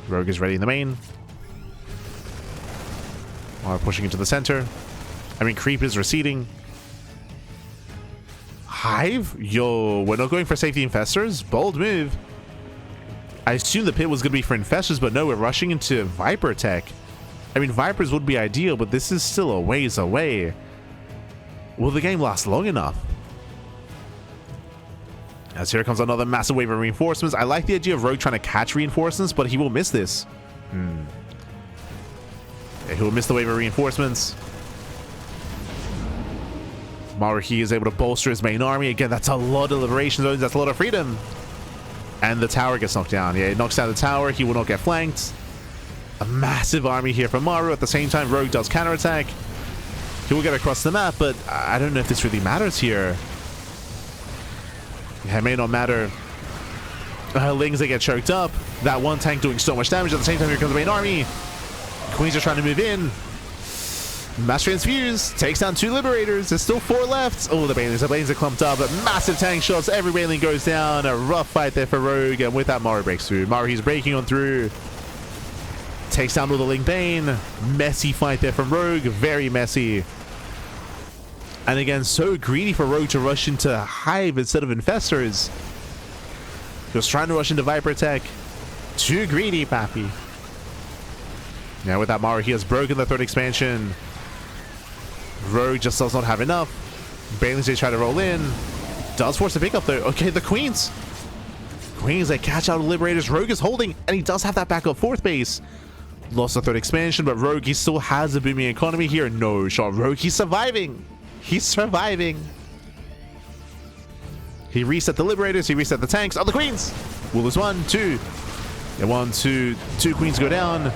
Rogue is ready in the main. While pushing into the center. I mean, creep is receding. Hive? Yo, we're not going for safety infestors. Bold move. I assumed the pit was going to be for infestors, but no, we're rushing into Viper tech. I mean, Vipers would be ideal, but this is still a ways away. Will the game last long enough? As here comes another massive wave of reinforcements. I like the idea of Rogue trying to catch reinforcements, but he will miss this. Yeah, he will miss the wave of reinforcements. Maruhi is able to bolster his main army. Again, that's a lot of liberation zones. That's a lot of freedom. And the tower gets knocked down. Yeah, it knocks down the tower. He will not get flanked. A massive army here from Maru. At the same time, Rogue does counterattack. He will get across the map, but I don't know if this really matters here. Yeah, it may not matter. Lings, they get choked up. That 1 tank doing so much damage. At the same time, here comes the main army. Queens are trying to move in. Mass Transfuse takes down 2 Liberators. There's still 4 left. Oh, the Banelings are clumped up. But massive tank shots. Every Baneling goes down. A rough fight there for Rogue. And with that, Maru breaks through. Maru, he's breaking on through. Takes down all the Ling Bane. Messy fight there from Rogue. Very messy. And again, so greedy for Rogue to rush into Hive instead of Infestors. He was trying to rush into Viper Tech. Too greedy, Pappy. Now with that, Maru, he has broken the 3rd expansion. Rogue just does not have enough. Banelings, they try to roll in. Does force a pickup though. Okay, the Queens. Queens, they catch out the Liberators. Rogue is holding, and he does have that backup 4th base. Lost the third expansion, but Rogue, he still has a booming economy here. No shot. Rogue, he's surviving. He's surviving. He reset the Liberators. He reset the tanks. Oh, the Queens. We'll lose 1, 2. Yeah, 1, 2. 2 Queens go down.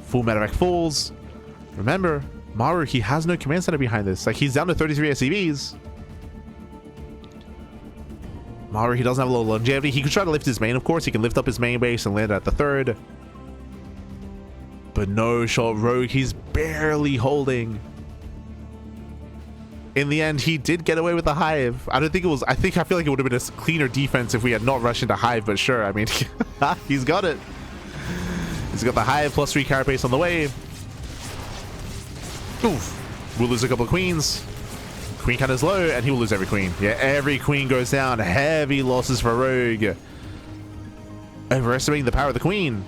Full medevac falls. Remember, Maru, he has no command center behind this. Like, he's down to 33 SCVs. Maru, he doesn't have a lot of longevity. He could try to lift his main, of course. He can lift up his main base and land at the third. But no shot. Rogue, he's barely holding. In the end, he did get away with the Hive. I feel like it would have been a cleaner defense if we had not rushed into Hive, but sure, I mean, he's got it. He's got the Hive plus 3 carapace on the way. Oof. We'll lose a couple of Queens. Queen count is low, and he will lose every Queen. Yeah, every Queen goes down. Heavy losses for Rogue. Overestimating the power of the Queen.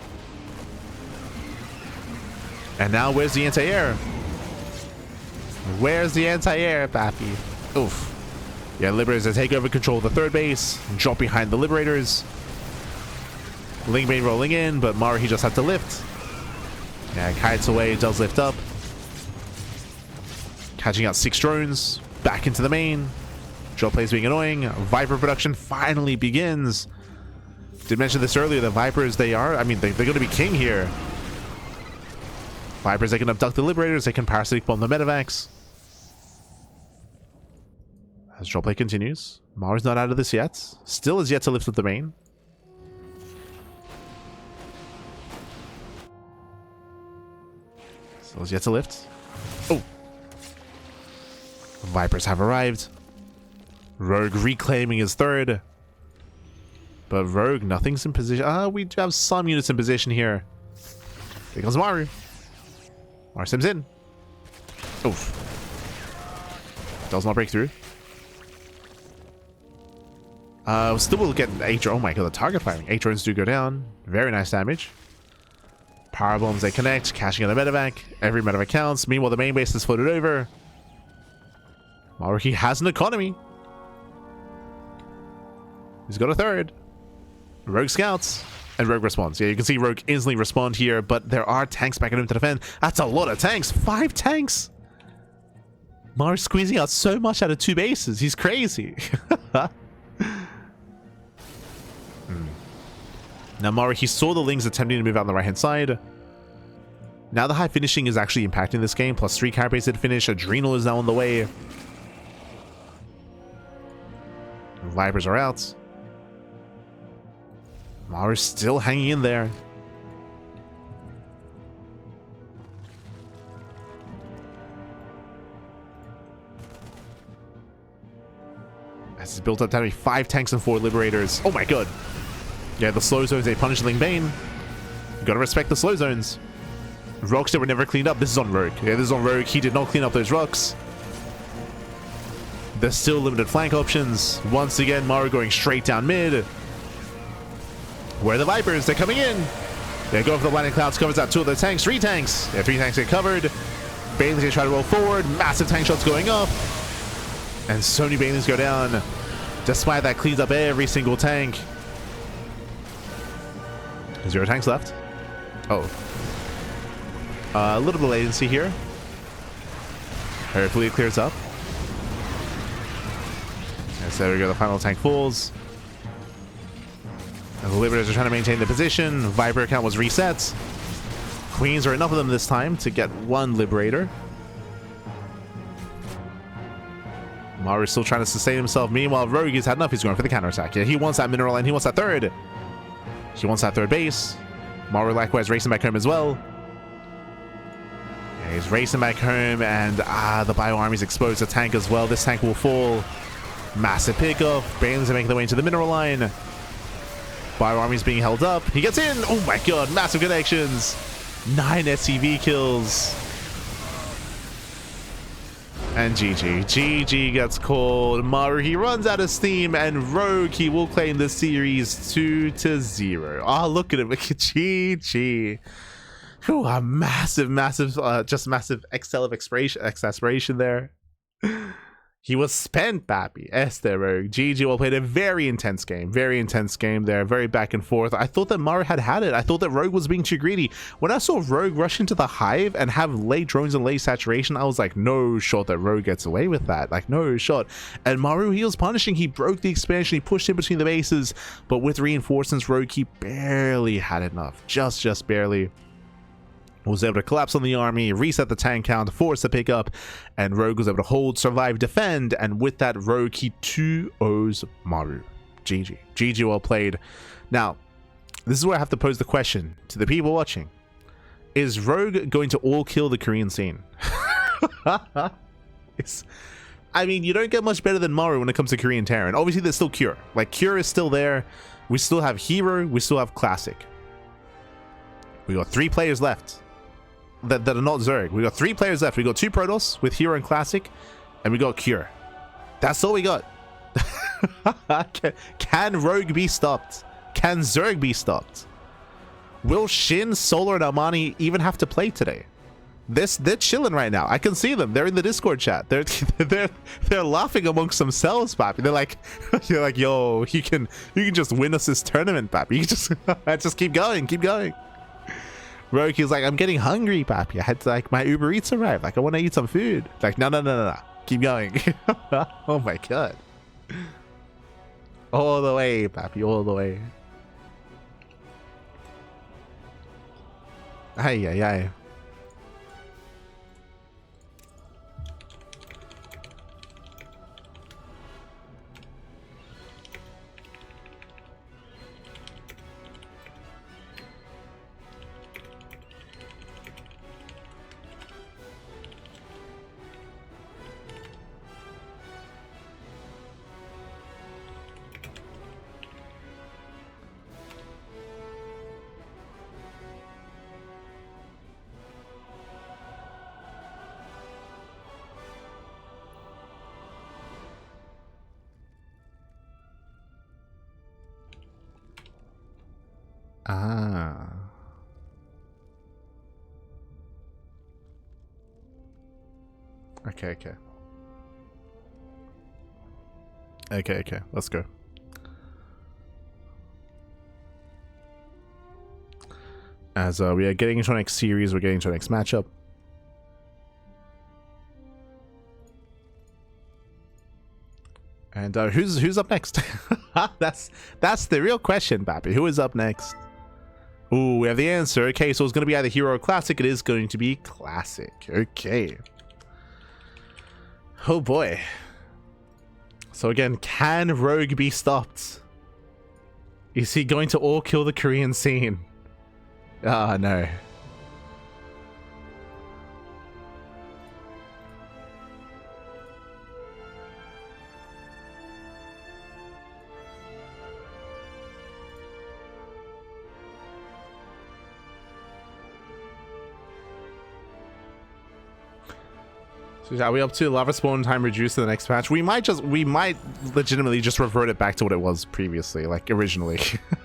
And now, where's the anti-air? Where's the anti-air, Pappy? Oof. Yeah, Liberators, they take over control of the third base. Drop behind the Liberators. Ling Bane rolling in, but Maru, he just had to lift. Yeah, kites away, does lift up. Catching out 6 drones. Back into the main. Drop plays being annoying. Viper production finally begins. Did mention this earlier, the Vipers, they're going to be king here. Vipers, they can abduct the Liberators, they can parasitic bomb the medevacs. As drop play continues. Maru's not out of this yet. Still is yet to lift up the main. Still is yet to lift. Oh! Vipers have arrived. Rogue reclaiming his third. But Rogue, nothing's in position. We do have some units in position here. Here comes Maru. Maru sims in. Oof. Does not break through. Still will get 8 drones. Oh my god, the target firing. 8 drones do go down. Very nice damage. Power bombs, they connect. Cashing out a medevac. Every medevac counts. Meanwhile, the main base is floated over. Maru, he has an economy. He's got a third. Rogue scouts. And Rogue responds. Yeah, you can see Rogue instantly respond here, but there are tanks backing him to defend. That's a lot of tanks. 5 tanks. Maru's squeezing out so much out of 2 bases. He's crazy. Now Maru, he saw the Lings attempting to move out on the right hand side. Now the high finishing is actually impacting this game. Plus 3 carapace did finish. Adrenal is now on the way. Vipers are out. Maru's still hanging in there. This is built up down to 5 tanks and 4 Liberators. Oh my god. Yeah, the slow zones, they punish Ling Bane. You gotta respect the slow zones. Rocks that were never cleaned up. This is on Rogue. Yeah, this is on Rogue. He did not clean up those rocks. There's still limited flank options. Once again, Maru going straight down mid. Where are the Vipers? They're coming in. They go for the Lightning Clouds, covers out 2 of the tanks, 3 tanks. Yeah, 3 tanks get covered. Banelings, they try to roll forward. Massive tank shots going up. And so many Banelings go down. Despite that, cleans up every single tank. 0 tanks left. Oh. A little bit of latency here. Hopefully it clears up. And so there we go, the final tank falls. And the Liberators are trying to maintain the position. Viper count was reset. Queens are enough of them this time to get 1 Liberator. Maru's still trying to sustain himself. Meanwhile, Rogue has had enough. He's going for the counterattack. Yeah, he wants that mineral and he wants that third. He wants that third base. Maru likewise racing back home as well. Yeah, he's racing back home, and the Bio Army's exposed the tank as well. This tank will fall. Massive pickoff. Banelings are making their way into the mineral line. Bio Army's being held up. He gets in. Oh my god, massive connections. 9 SCV kills. And GG. GG gets called. Maru, he runs out of steam, and Rogue, he will claim the series 2-0. Oh, look at him. GG. Ooh, a massive, massive, just massive excel of exasperation there. He was spent, Pappy. Este Rogue. GG well played. A very intense game. Very intense game there. Very back and forth. I thought that Maru had it. I thought that Rogue was being too greedy. When I saw Rogue rush into the hive and have late drones and late saturation, I was like, no shot that Rogue gets away with that. Like, no shot. And Maru, he was punishing. He broke the expansion. He pushed in between the bases. But with reinforcements, Rogue, he barely had enough. Just barely. Was able to collapse on the army, reset the tank count, force the pickup, and Rogue was able to hold, survive, defend, and with that, Rogue, he 2-0s Maru. GG. GG well played. Now, this is where I have to pose the question to the people watching. Is Rogue going to all kill the Korean scene? I mean, you don't get much better than Maru when it comes to Korean Terran. Obviously, there's still Cure. Like, Cure is still there. We still have Hero. We still have Classic. We got 3 players left. That are not Zerg. We got 3 players left. We got 2 Protoss with Hero and Classic, and we got Cure. That's all we got. Can Rogue be stopped? Can Zerg be stopped? Will Shin, Solar, and Armani even have to play today? They're chilling right now. I can see them. They're in the Discord chat. They're laughing amongst themselves, Pappy. They're like, yo, you can just win us this tournament, Pappy. You can just keep going, keep going. Rogue, he's like, I'm getting hungry, Pappy. I had to, like, my Uber Eats arrived. Like, I want to eat some food. Like, no. Keep going. Oh my god. All the way, Pappy, all the way. Ay. Ah. Okay. Let's go. As we are getting into our next series, we're getting into our next matchup. And who's up next? That's the real question, Pappy. Who is up next? Ooh, we have the answer. Okay, so it's going to be either Hero or Classic. It is going to be Classic. Okay. Oh boy. So again, can Rogue be stopped? Is he going to all kill the Korean scene? Ah, no. So are we up to lava spawn time reduced in the next patch? We might legitimately just revert it back to what it was previously, like originally.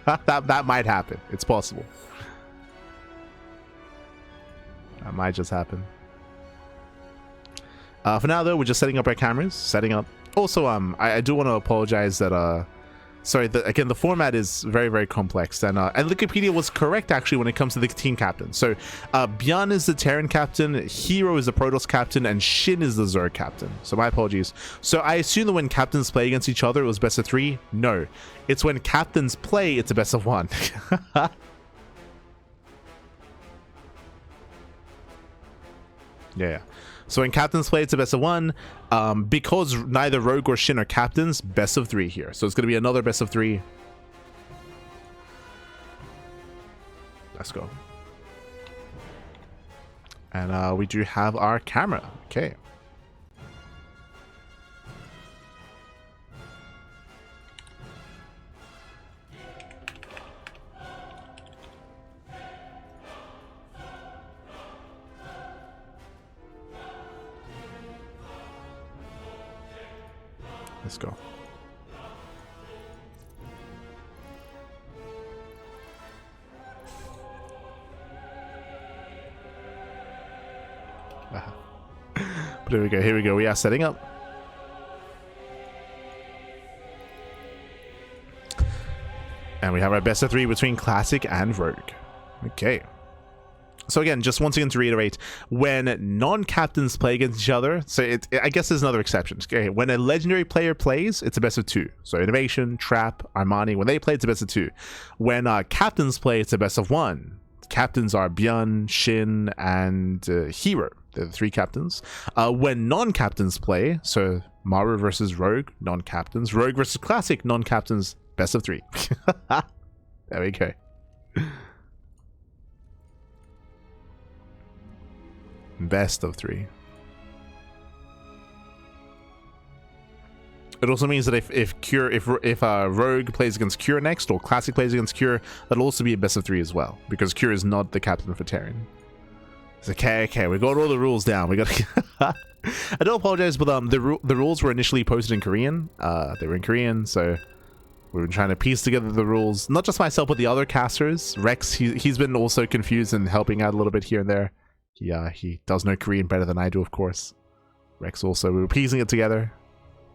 that might happen. It's possible. That might just happen. For now though, we're just setting up our cameras, setting up. Also, I do want to apologize that sorry, again, the format is very, very complex, and Wikipedia was correct actually when it comes to the team captain. So Byan is the Terran captain, Hero is the Protoss captain, and Shin is the Zerg captain. So my apologies. So I assume that when captains play against each other, it was best of 3. No, it's when captains play, it's a best of 1. Yeah. So when captains play, it's a best of 1. Because neither Rogue or Shin are captains, best of 3 here. So it's going to be another best of 3. Let's go. And we do have our camera. Okay. Let's go. But here we go. We are setting up. And we have our best of 3 between Classic and Rogue. Okay. So again, just once again to reiterate, when non-captains play against each other, so I guess there's another exception. Okay, when a legendary player plays, it's a best of 2. So Innovation, Trap, Armani, when they play, it's a best of 2. When captains play, it's a best of 1. Captains are Byun, Shin, and Hero. They're the 3 captains. When non-captains play, so Maru versus Rogue, non-captains. Rogue versus Classic, non-captains, best of 3. There we go. Best of 3. It also means that if Rogue plays against Cure next, or Classic plays against Cure, that'll also be a best of 3 as well, because Cure is not the captain for Terran. It's okay, we got all the rules down. We got. I do apologize, but the rules were initially posted in Korean. They were in Korean, so we've been trying to piece together the rules. Not just myself, but the other casters. Rex, he's been also confused and helping out a little bit here and there. He does know Korean better than I do, of course. Rex also. We were piecing it together.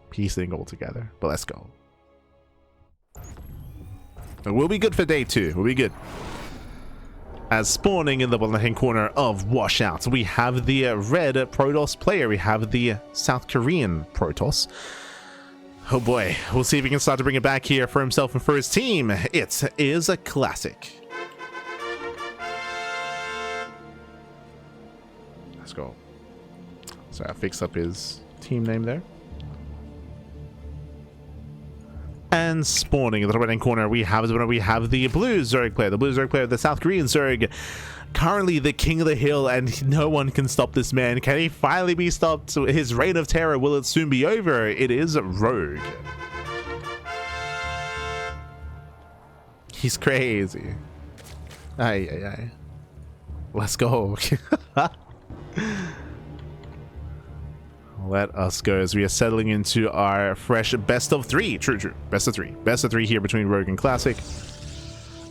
Piecing all together. But let's go. And we'll be good for day 2. We'll be good. As spawning in the bottom left-hand corner of Washout, we have the red Protoss player. We have the South Korean Protoss. Oh boy. We'll see if he can start to bring it back here for himself and for his team. It is a Classic. Let's go. So I fixed up his team name there. And spawning in the right-hand corner, we have the blue Zerg player. The blue Zerg player, the South Korean Zerg. Currently the king of the hill, and no one can stop this man. Can he finally be stopped? His reign of terror, will it soon be over? It is Rogue. He's crazy. Aye. Let's go. Let us go as we are settling into our fresh best of 3. True. Best of 3. Best of 3 here between Rogue and Classic.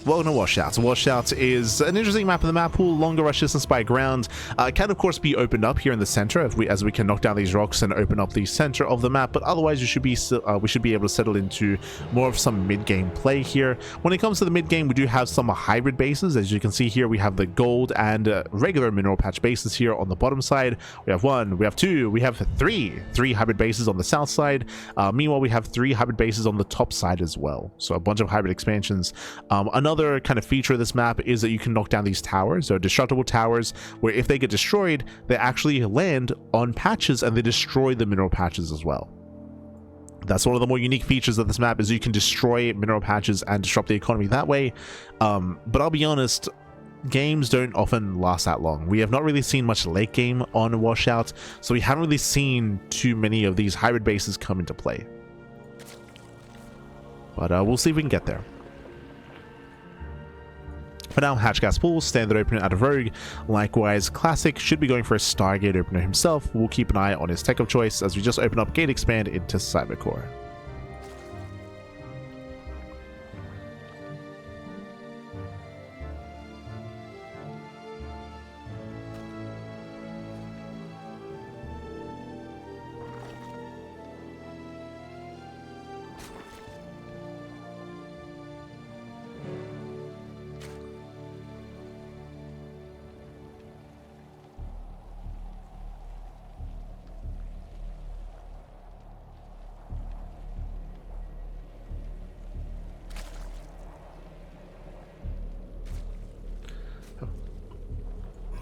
Welcome to Washout. Washout is an interesting map in the map pool, longer rush distance by ground. It can of course be opened up here in the center as we can knock down these rocks and open up the center of the map, but otherwise we should be able to settle into more of some mid-game play here. When it comes to the mid-game, we do have some hybrid bases. As you can see here, we have the gold and regular mineral patch bases here on the bottom side. We have 1, we have 2, we have 3 hybrid bases on the south side. Meanwhile, we have 3 hybrid bases on the top side as well. So a bunch of hybrid expansions. Another kind of feature of this map is that you can knock down these towers. So destructible towers, where if they get destroyed, they actually land on patches and they destroy the mineral patches as well. That's one of the more unique features of this map, is you can destroy mineral patches and disrupt the economy that way. But I'll be honest, games don't often last that long. We have not really seen much late game on Washout, so we haven't really seen too many of these hybrid bases come into play. But we'll see if we can get there. For now, Hatch Gas Pool, standard opener out of Rogue. Likewise, Classic should be going for a Stargate opener himself. We'll keep an eye on his tech of choice as we just open up Gate Expand into Cybercore.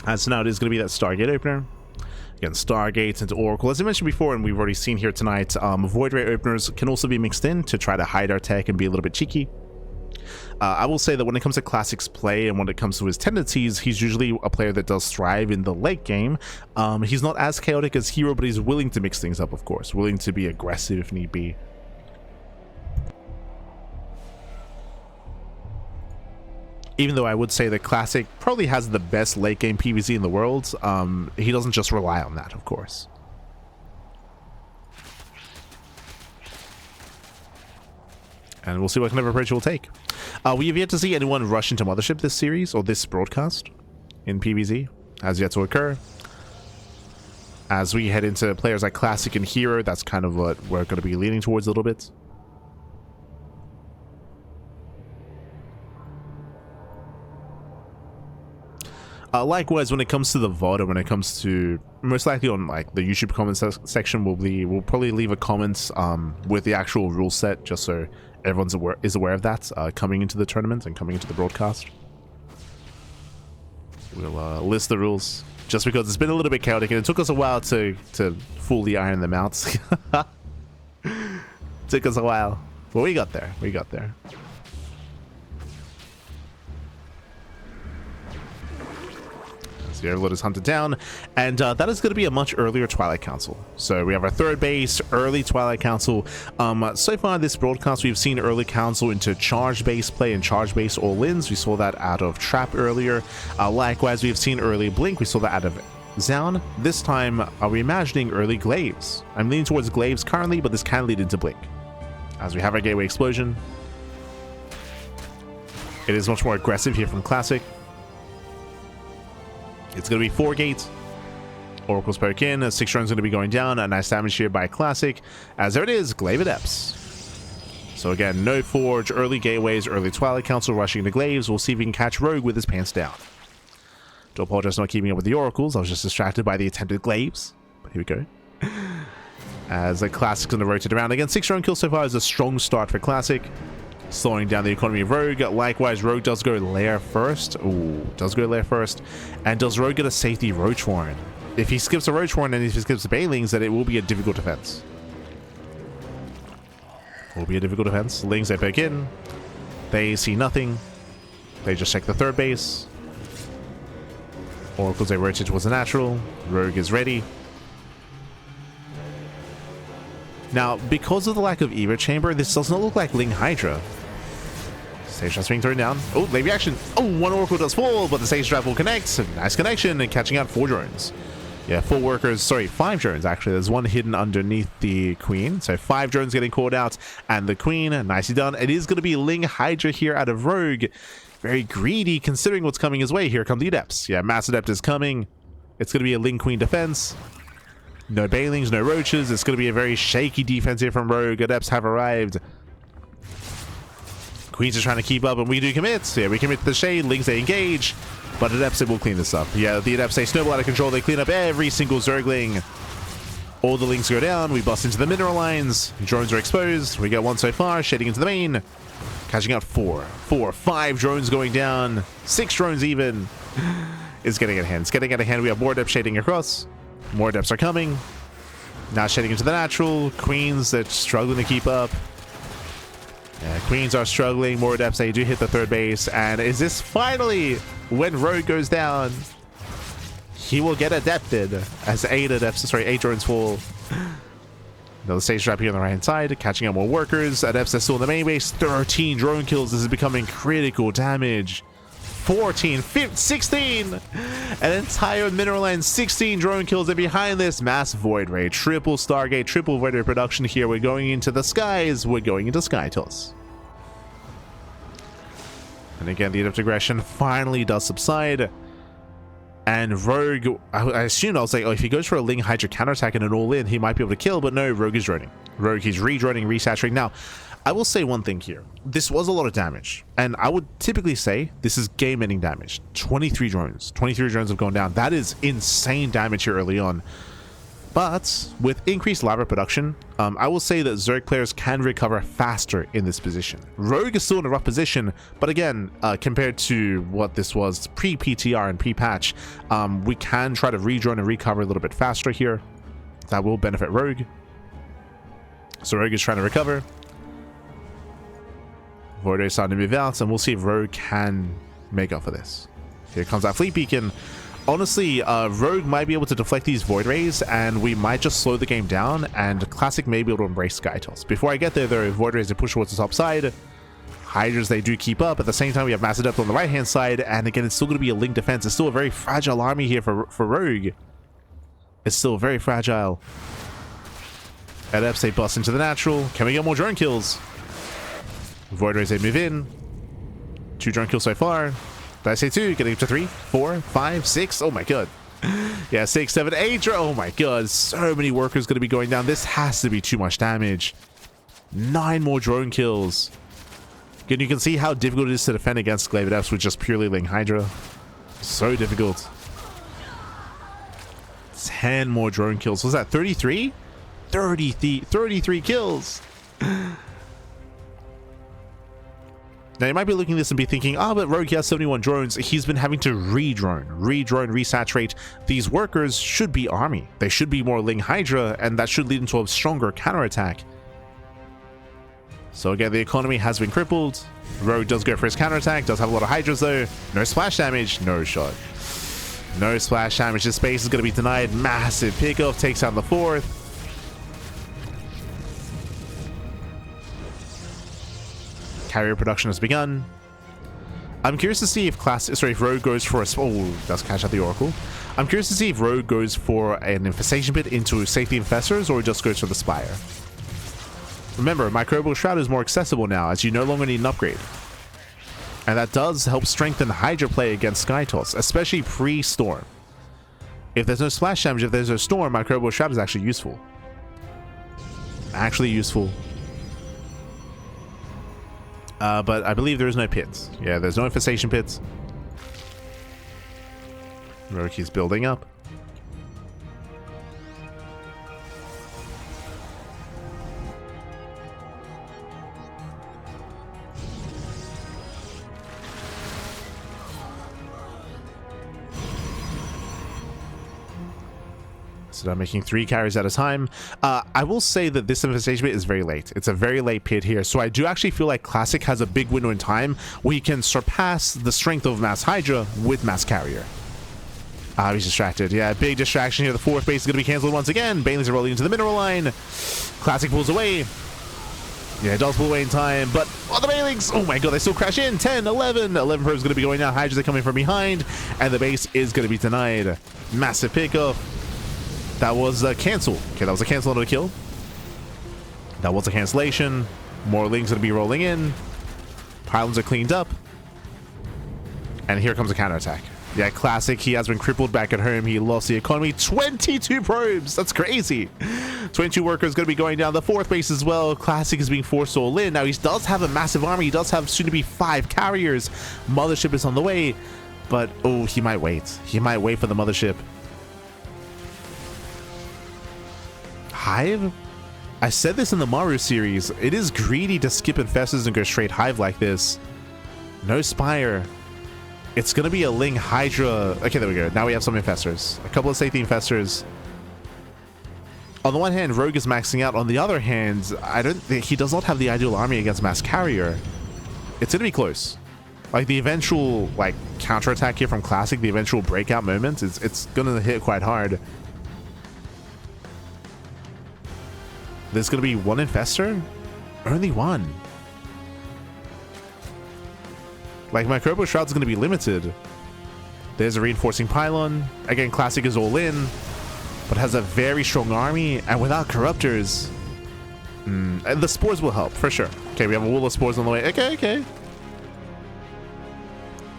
And so now it is going to be that Stargate opener. Again, Stargates into Oracle. As I mentioned before, and we've already seen here tonight, Void Ray openers can also be mixed in to try to hide our tech and be a little bit cheeky. I will say that when it comes to Classic's play and when it comes to his tendencies, he's usually a player that does thrive in the late game. He's not as chaotic as Hero, but he's willing to mix things up, of course. Willing to be aggressive if need be. Even though I would say that Classic probably has the best late game PvZ in the world, he doesn't just rely on that, of course. And we'll see what kind of approach we'll take. We have yet to see anyone rush into Mothership this series, or this broadcast, in PvZ. Has yet to occur. As we head into players like Classic and Hero, that's kind of what we're going to be leaning towards a little bit. Likewise, when it comes to the VOD, when it comes to most likely on like the YouTube comments section, we'll probably leave a comment with the actual rule set, just so everyone's aware of that coming into the tournament and coming into the broadcast. We'll list the rules, just because it's been a little bit chaotic and it took us a while to fully iron them out. Took us a while, but we got there. We got there. So the Overlord is hunted down, and that is going to be a much earlier Twilight Council. So we have our third base, early Twilight Council. So far this broadcast, we've seen early Council into charge base play and charge base all-ins. We saw that out of Trap earlier. Likewise, we've seen early Blink. We saw that out of Zaun. This time, are we imagining early Glaives? I'm leaning towards Glaives currently, but this can lead into Blink. As we have our Gateway Explosion. It is much more aggressive here from Classic. It's going to be 4 gates. Oracle's poke in. 6 drones going to be going down. A nice damage here by Classic. As there it is, Glaive Adepts. So again, no Forge, early Gateways, early Twilight Council rushing into Glaives. We'll see if we can catch Rogue with his pants down. Do apologize for not keeping up with the Oracles. I was just distracted by the attempted Glaives. But here we go. As the Classic's going to rotate around. Again, 6 drone kills so far is a strong start for Classic. Slowing down the economy of Rogue. Likewise, Rogue does go lair first. Ooh, does go lair first. And does Rogue get a safety Roach Warren? If he skips a Roach Warren and if he skips the Banelings, then it will be a difficult defense. Will be a difficult defense. Lings, they poke in. They see nothing. They just check the third base. Oracles, they rotate towards the natural. Rogue is ready. Now, because of the lack of Evo Chamber, this does not look like Ling Hydra. Stage Trap being thrown down. Oh, late reaction. Oh, 1 Oracle does fall, but the Stage Trap will connect. Nice connection and catching out 4 drones. Yeah, 4 workers. Sorry, 5 drones actually. There's 1 hidden underneath the Queen. So 5 drones getting called out. And the Queen, nicely done. It is going to be Ling Hydra here out of Rogue. Very greedy considering what's coming his way. Here come the Adepts. Yeah, Mass Adept is coming. It's going to be a Ling Queen defense. No Banelings, no Roaches. It's going to be a very shaky defense here from Rogue. Adepts have arrived. Queens are trying to keep up, and we do commit. So yeah, we commit to the Shade. Lings, they engage. But Adepts, they will clean this up. Yeah, the Adepts, they snowball out of control. They clean up every single Zergling. All the Lings go down. We bust into the mineral lines. Drones are exposed. We got 1 so far. Shading into the main. Catching out 4. 5 drones going down. 6 drones even. It's getting out of hand. It's getting out of hand. We have more Adepts shading across. More Adepts are coming. Now shading into the natural. Queens, they're struggling to keep up. Yeah, Queens are struggling. More Adepts, they do hit the third base. And is this finally when Rogue goes down? He will get adepted as 8 Adepts, sorry, 8 drones fall. Another Stage Trap here on the right hand side, catching up more workers. Adepts are still in the main base. 13 drone kills. This is becoming critical damage. 14, 15, 16, an entire mineral line, 16 drone kills, and behind this, mass Void Ray, triple Stargate, triple Void Ray production here. We're going into the skies, we're going into Sky Toss. And again, the Adept aggression finally does subside. And Rogue, I assumed, I was like, oh, if he goes for a Ling Hydra counterattack and an all-in, he might be able to kill, but no, Rogue is droning. Rogue, he's re-droning, resaturating. Now, I will say one thing here. This was a lot of damage, and I would typically say this is game-ending damage. 23 drones. 23 drones have gone down. That is insane damage here early on. But with increased lava production, I will say that Zerg players can recover faster in this position. Rogue is still in a rough position, but again, compared to what this was pre-PTR and pre-patch, we can try to re-drone and recover a little bit faster here. That will benefit Rogue. So Rogue is trying to recover. Void Ray is starting to move out, and we'll see if Rogue can make up for this. Here comes our Fleet Beacon. Honestly, Rogue might be able to deflect these Void Rays, and we might just slow the game down, and Classic may be able to embrace Sky Toss. Before I get there, though, Void Rays, they push towards the top side. Hydras, they do keep up. At the same time, we have Mass Adept on the right-hand side, and again, it's still going to be a Link defense. It's still a very fragile army here for Rogue. It's still very fragile. Adepts, they bust into the natural. Can we get more drone kills? Void Rays, they move in. 2 drone kills so far. Did I say 2? Getting up to 3, 4, 5, 6. Oh my god. Yeah, 6, 7, 8. Oh my god. So many workers going to be going down. This has to be too much damage. 9 more drone kills. Again, you can see how difficult it is to defend against Glaive Adepts with just purely Ling Hydra. So difficult. 10 more drone kills. Was that 33? 33 kills. Now you might be looking at this and be thinking, oh, but Rogue has 71 drones. He's been having to re-drone, resaturate. These workers should be army. They should be more Ling Hydra, and that should lead into a stronger counterattack. So again, the economy has been crippled. Rogue does go for his counterattack, does have a lot of Hydras though. No splash damage, no shot. No splash damage. This space is going to be denied. Massive pickoff, takes out the 4th. Carrier production has begun. I'm curious to see if if Rogue goes for a... Oh, does catch out the Oracle. I'm curious to see if Rogue goes for an infestation pit into safety infestors or just goes for the Spire. Remember, Microbial Shroud is more accessible now as you no longer need an upgrade. And that does help strengthen Hydra play against Skytoss, especially pre-Storm. If there's no splash damage, if there's no Storm, Microbial Shroud is actually useful. Actually useful. But I believe there is no pits. Yeah, there's no infestation pits. Roki's building up. So I'm making 3 carries at a time. I will say that this infestation pit is very late. It's a very late pit here. So I do actually feel like Classic has a big window in time where he can surpass the strength of Mass Hydra with Mass Carrier. He's distracted. Yeah, big distraction here. The 4th base is going to be cancelled once again. Banelings are rolling into the mineral line. Classic pulls away. Yeah, it does pull away in time, but the Banelings, oh my god, they still crash in. 10, 11. 11 probes going to be going down. Hydras are coming from behind, and the base is going to be denied. Massive pickoff. That was a cancel. Okay, that was a cancel, not a kill. That was a cancellation. More Lings going to be rolling in. Pylons are cleaned up. And here comes a counterattack. Yeah, Classic. He has been crippled back at home. He lost the economy. 22 probes. That's crazy. 22 workers going to be going down. The 4th base as well. Classic is being forced all in. Now, he does have a massive army. He does have soon to be 5 carriers. Mothership is on the way. But, oh, he might wait. He might wait for the Mothership. Hive? I said this in the Maru series. It is greedy to skip infestors and go straight Hive like this. No Spire. It's going to be a Ling Hydra. Okay, there we go. Now we have some infestors. A couple of safety infestors. On the one hand, Rogue is maxing out. On the other hand, I don't think he does not have the ideal army against Mass Carrier. It's going to be close. Like the eventual like counterattack here from Classic, the eventual breakout moment, it's going to hit quite hard. There's going to be 1 infestor? Only 1. Like, Microbial Shroud's going to be limited. There's a reinforcing pylon. Again, Classic is all in, but has a very strong army, and without Corruptors... and the Spores will help, for sure. Okay, we have a wall of Spores on the way. Okay.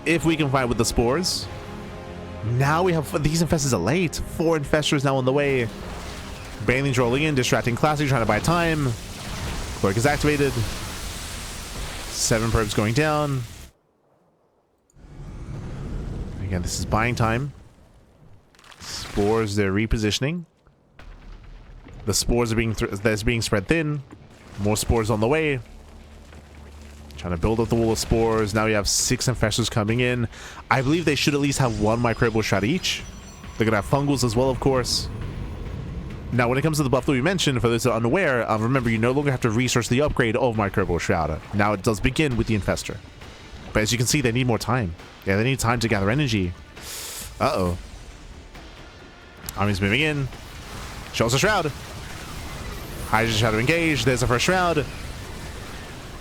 If we can fight with the Spores. Now we have... These infestors are late. 4 infestors now on the way. Banelings rolling in, distracting Classic, trying to buy time. Cloak is activated. 7 probes going down. Again, this is buying time. Spores, they're repositioning. The spores are being spread thin. More spores on the way. Trying to build up the wall of spores. Now we have 6 infestors coming in. I believe they should at least have 1 microbial shot each. They're going to have fungals as well, of course. Now, when it comes to the buff that we mentioned, for those that are unaware, remember, you no longer have to research the upgrade of Microbial Shroud. Now, it does begin with the Infestor. But as you can see, they need more time. Yeah, they need time to gather energy. Uh-oh. Army's moving in. Shows a Shroud. Hydra Shadow engaged. There's the first Shroud.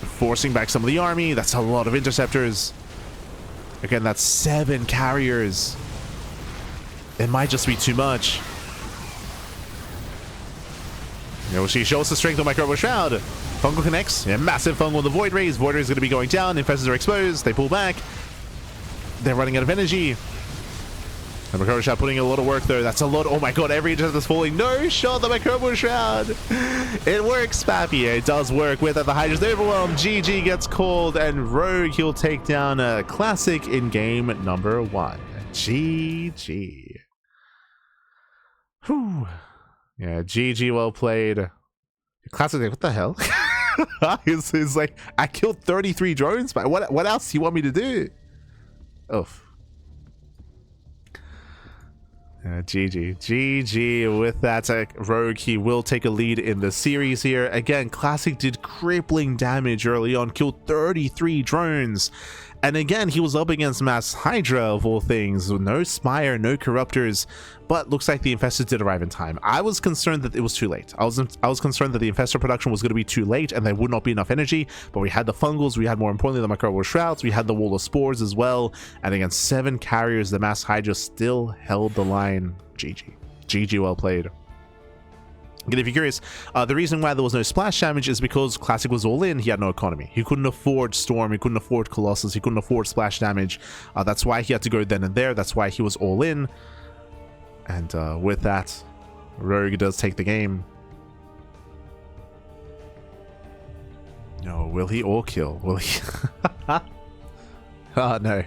Forcing back some of the army. That's a lot of Interceptors. Again, that's 7 carriers. It might just be too much. You know, she shows the strength of Microbial Shroud. Fungal connects. Yeah, massive fungal on the Void Rays. Void Rays is going to be going down. Infestors are exposed. They pull back. They're running out of energy. And Microbial Shroud putting in a lot of work there. That's a lot. Oh my god, every Interceptor is falling. No shot, the Microbial Shroud. It works, Pappy. It does work. With that, the Hydra's overwhelmed. GG gets called, and Rogue, he'll take down a Classic in game number 1. GG. Whew. Yeah, GG, well played. Classic, what the hell? It's like, I killed 33 drones, but what else do you want me to do? Oof. GG with that. Rogue, he will take a lead in the series here. Again, Classic did crippling damage early on, killed 33 drones. And again, he was up against Mass Hydra of all things. No Spire, no Corruptors, but looks like the Infestors did arrive in time. I was concerned that it was too late. I was concerned that the Infestor production was going to be too late and there would not be enough energy, but we had the Fungals, we had more importantly the Microbial Shrouds, we had the Wall of Spores as well, and against 7 carriers, the Mass Hydra still held the line. GG, well played. Again, if you're curious, the reason why there was no splash damage is because Classic was all in. He had no economy. He couldn't afford Storm. He couldn't afford Colossus. He couldn't afford splash damage. That's why he had to go then and there. That's why he was all in. And with that, Rogue does take the game. No, will he all kill? Will he? Oh, no.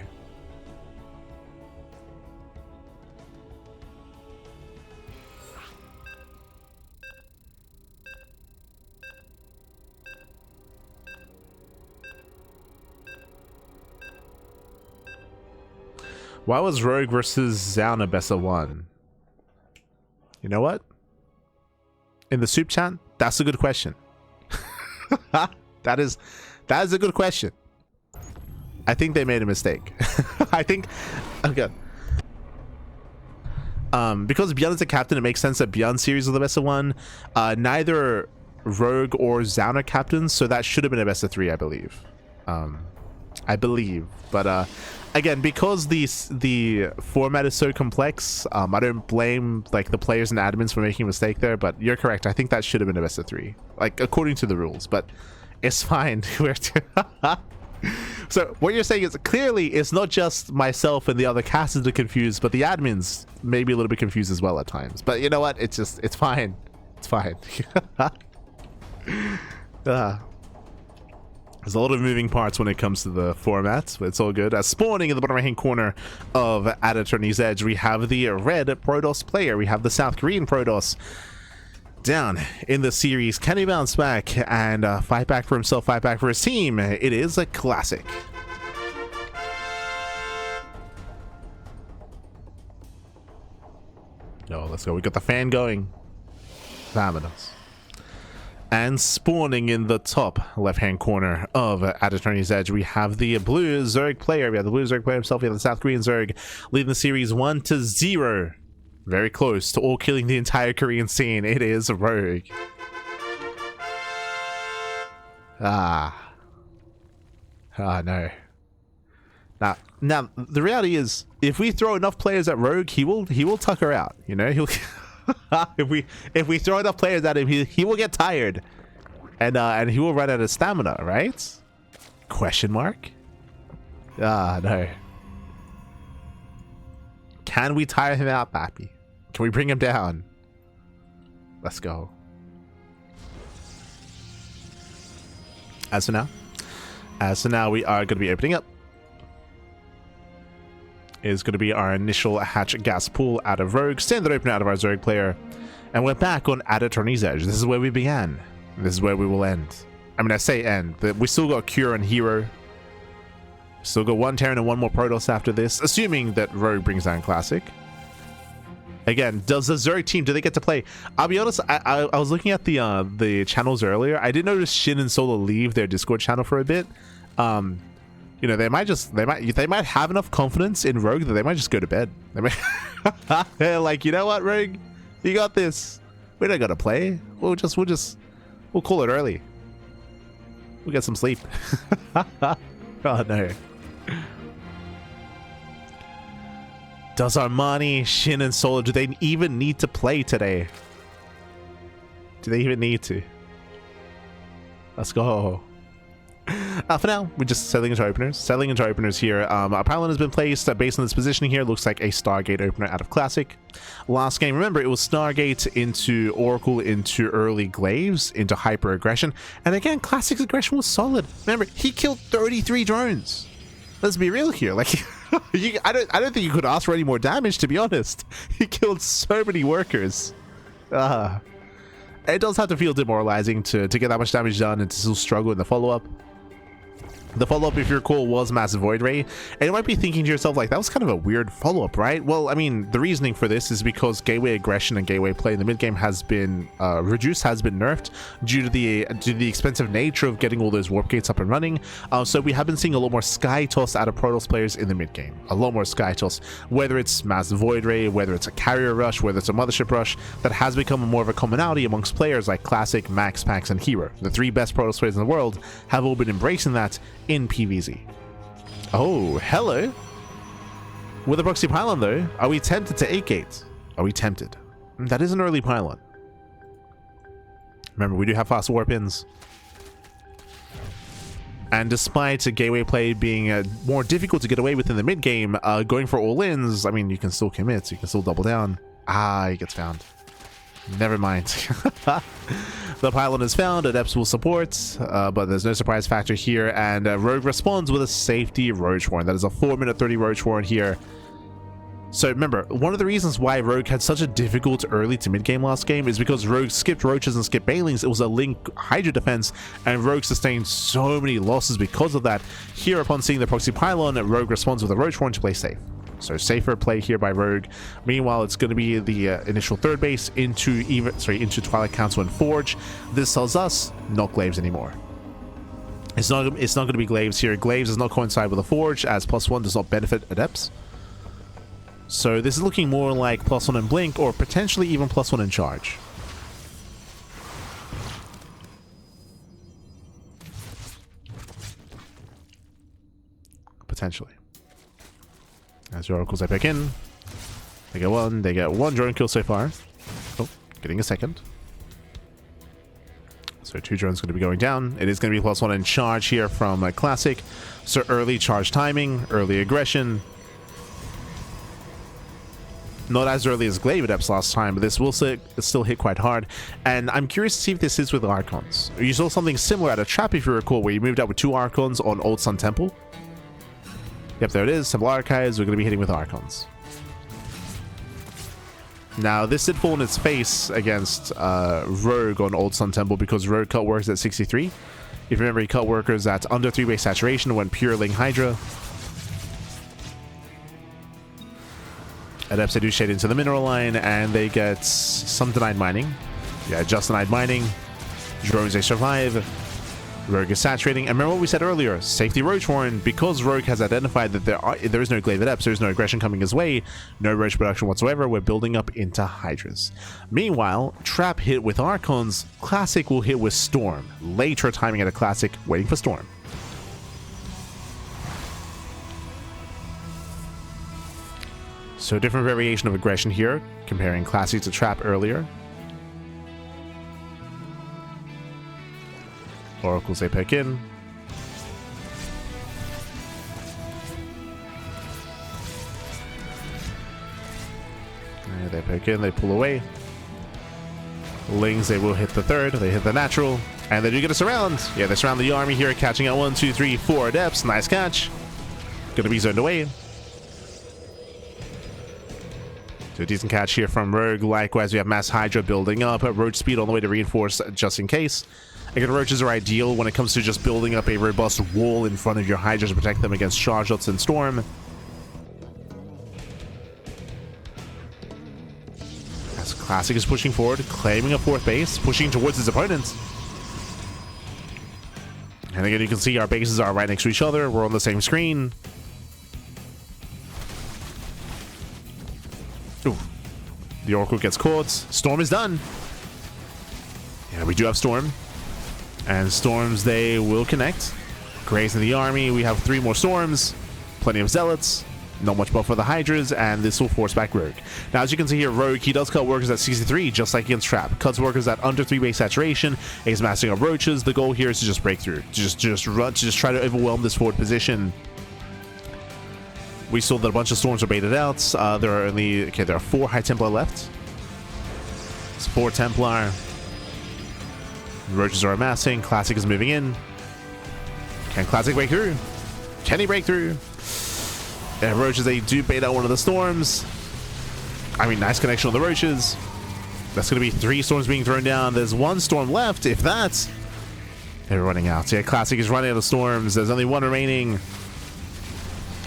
Why was Rogue versus Zauna best of 1? You know what? In the soup chat, that's a good question. That is a good question. I think they made a mistake. I think, okay. Because Beyond is a captain, it makes sense that Beyond series is the best of 1. Neither Rogue or Zauna are captains, so that should have been a best of 3, I believe. But again, because the format is so complex, I don't blame like the players and admins for making a mistake there, but you're correct. I think that should have been a best of 3, like according to the rules, but it's fine. So what you're saying is clearly it's not just myself and the other casters are confused, but the admins may be a little bit confused as well at times. But you know what? It's fine. It's fine. There's a lot of moving parts when it comes to the formats, but it's all good. Spawning in the bottom right-hand corner of At Attorney's Edge, we have the red Protoss player. We have the South Korean Protoss down in the series. Can he bounce back and fight back for himself, fight back for his team? It is a classic. Oh, let's go. We got the fan going. Fabulous. And spawning in the top left-hand corner of At Attorney's Edge, we have the blue Zerg player. We have the blue Zerg player himself. We have the South Korean Zerg leading the series 1-0. Very close to all killing the entire Korean scene. It is Rogue. No. Now the reality is, if we throw enough players at Rogue, he will tuck her out. You know, he'll. if we throw enough players at him, he will get tired, and he will run out of stamina, right? Question mark? No. Can we tire him out, Pappy? Can we bring him down? Let's go. As for now, we are going to be opening up. Is going to be our initial hatch gas pool out of Rogue, standard open out of our Zerg player, and we're back on At Attorney's Edge. This is where we began. This is where we will end. I mean, I say end. We still got Cure and Hero. Still got 1 Terran and 1 more Protoss after this, assuming that Rogue brings down Classic. Again, does the Zerg team, do they get to play? I'll be honest, I was looking at the channels earlier. I did notice Shin and Solo leave their Discord channel for a bit. You know, they might have enough confidence in Rogue that they might just go to bed. They might they're like, you know what, Rogue, you got this. We don't gotta play. We'll call it early. We'll get some sleep. Oh no. Does Armani, Shin, and Solo, do they even need to play today? Do they even need to? Let's go. For now, we're just settling into openers here. Our pylon has been placed based on this positioning here. Looks like a Stargate opener out of Classic. Last game, remember, it was Stargate into Oracle, into early Glaives, into Hyper Aggression. And again, Classic's aggression was solid. Remember, he killed 33 drones. Let's be real here. Like, I don't think you could ask for any more damage, to be honest. He killed so many workers. It does have to feel demoralizing to get that much damage done and to still struggle in the follow-up. The follow-up, if you recall, was Massive Void Ray, and you might be thinking to yourself, like, that was kind of a weird follow-up, right? Well, I mean, the reasoning for this is because gateway aggression and gateway play in the mid-game has been reduced, has been nerfed due to the expensive nature of getting all those warp gates up and running. So we have been seeing a lot more Sky Toss out of Protoss players in the mid-game. A lot more Sky Toss, whether it's Massive Void Ray, whether it's a Carrier Rush, whether it's a Mothership Rush, that has become more of a commonality amongst players like Classic, Max, Pax, and Hero. The 3 best Protoss players in the world have all been embracing that in PvZ. Oh, hello. With a proxy pylon, though, are we tempted to 8-gate? Are we tempted? That is an early pylon. Remember, we do have fast warp-ins. And despite a gateway play being more difficult to get away with in the mid-game, going for all-ins, I mean, you can still commit, you can still double down. Ah, he gets found. Never mind. The pylon is found, Adepts will support, but there's no surprise factor here, and Rogue responds with a safety Roach Warren. That is a 4-minute 30 Roach Warren here. So remember, one of the reasons why Rogue had such a difficult early to mid-game last game is because Rogue skipped Roaches and skipped Banelings. It was a Link Hydra defense, and Rogue sustained so many losses because of that. Here, upon seeing the proxy pylon, Rogue responds with a Roach Warren to play safe. So safer play here by Rogue. Meanwhile, it's going to be the initial third base into Twilight Council and Forge. This tells us not Glaives anymore. It's not going to be Glaives here. Glaives does not coincide with the Forge, as +1 does not benefit Adepts. So this is looking more like +1 in Blink, or potentially even +1 in Charge. Potentially. As your Oracles, I pick in. They get one drone kill so far. Oh, getting a second. So 2 drones going to be going down. It is going to be +1 in Charge here from Classic. So early charge timing, early aggression. Not as early as Glaive Adepts last time, but this will still hit quite hard. And I'm curious to see if this is with Archons. You saw something similar at a trap, if you recall, where you moved out with 2 Archons on Old Sun Temple. Yep, there it is. Temple Archives. We're going to be hitting with Archons. Now, this did fall in its face against Rogue on Old Sun Temple because Rogue cut workers at 63. If you remember, he cut workers at under 3-base saturation and went pure Ling Hydra. Adepts, they do shade into the mineral line, and they get some denied mining. Yeah, just denied mining. Drones, they survive. Rogue is saturating, and remember what we said earlier, safety Roach Warren, because Rogue has identified that there is no Glaive Adepts, there is no aggression coming his way, no Roach production whatsoever, we're building up into Hydras. Meanwhile, Trap hit with Archons, Classic will hit with Storm. Later timing at a Classic, waiting for Storm. So different variation of aggression here, comparing Classic to Trap earlier. Oracles, they pick in. And they pick in, they pull away. Lings, they will hit the third, they hit the natural, and they do get a surround. Yeah, they surround the army here, catching out 1, 2, 3, 4 Adepts. Nice catch. Gonna be zoned away. So a decent catch here from Rogue. Likewise, we have Mass Hydra building up. Roach speed on the way to reinforce just in case. Again, Roaches are ideal when it comes to just building up a robust wall in front of your Hydras to protect them against charge shots and Storm. As Classic is pushing forward, claiming a 4th base, pushing towards his opponent. And again, you can see our bases are right next to each other. We're on the same screen. Ooh. The Oracle gets caught. Storm is done. Yeah, we do have Storm. And Storms, they will connect. Grays in the army. We have 3 more Storms. Plenty of Zealots. Not much buff for the Hydras. And this will force back Rogue. Now, as you can see here, Rogue, he does cut workers at 63, just like against Trap. Cuts workers at under 3-base saturation. He's mastering up Roaches. The goal here is to just break through. Just run, to just try to overwhelm this forward position. We saw that a bunch of Storms are baited out. There are 4 High Templar left. It's 4 Templar. Roaches are amassing. Classic is moving in. Can Classic break through? Can he break through? And Roaches, they do bait out one of the storms. I mean, nice connection on the Roaches. That's going to be 3 storms being thrown down. There's 1 storm left, if that. They're running out. Yeah, Classic is running out of storms. There's only 1 remaining.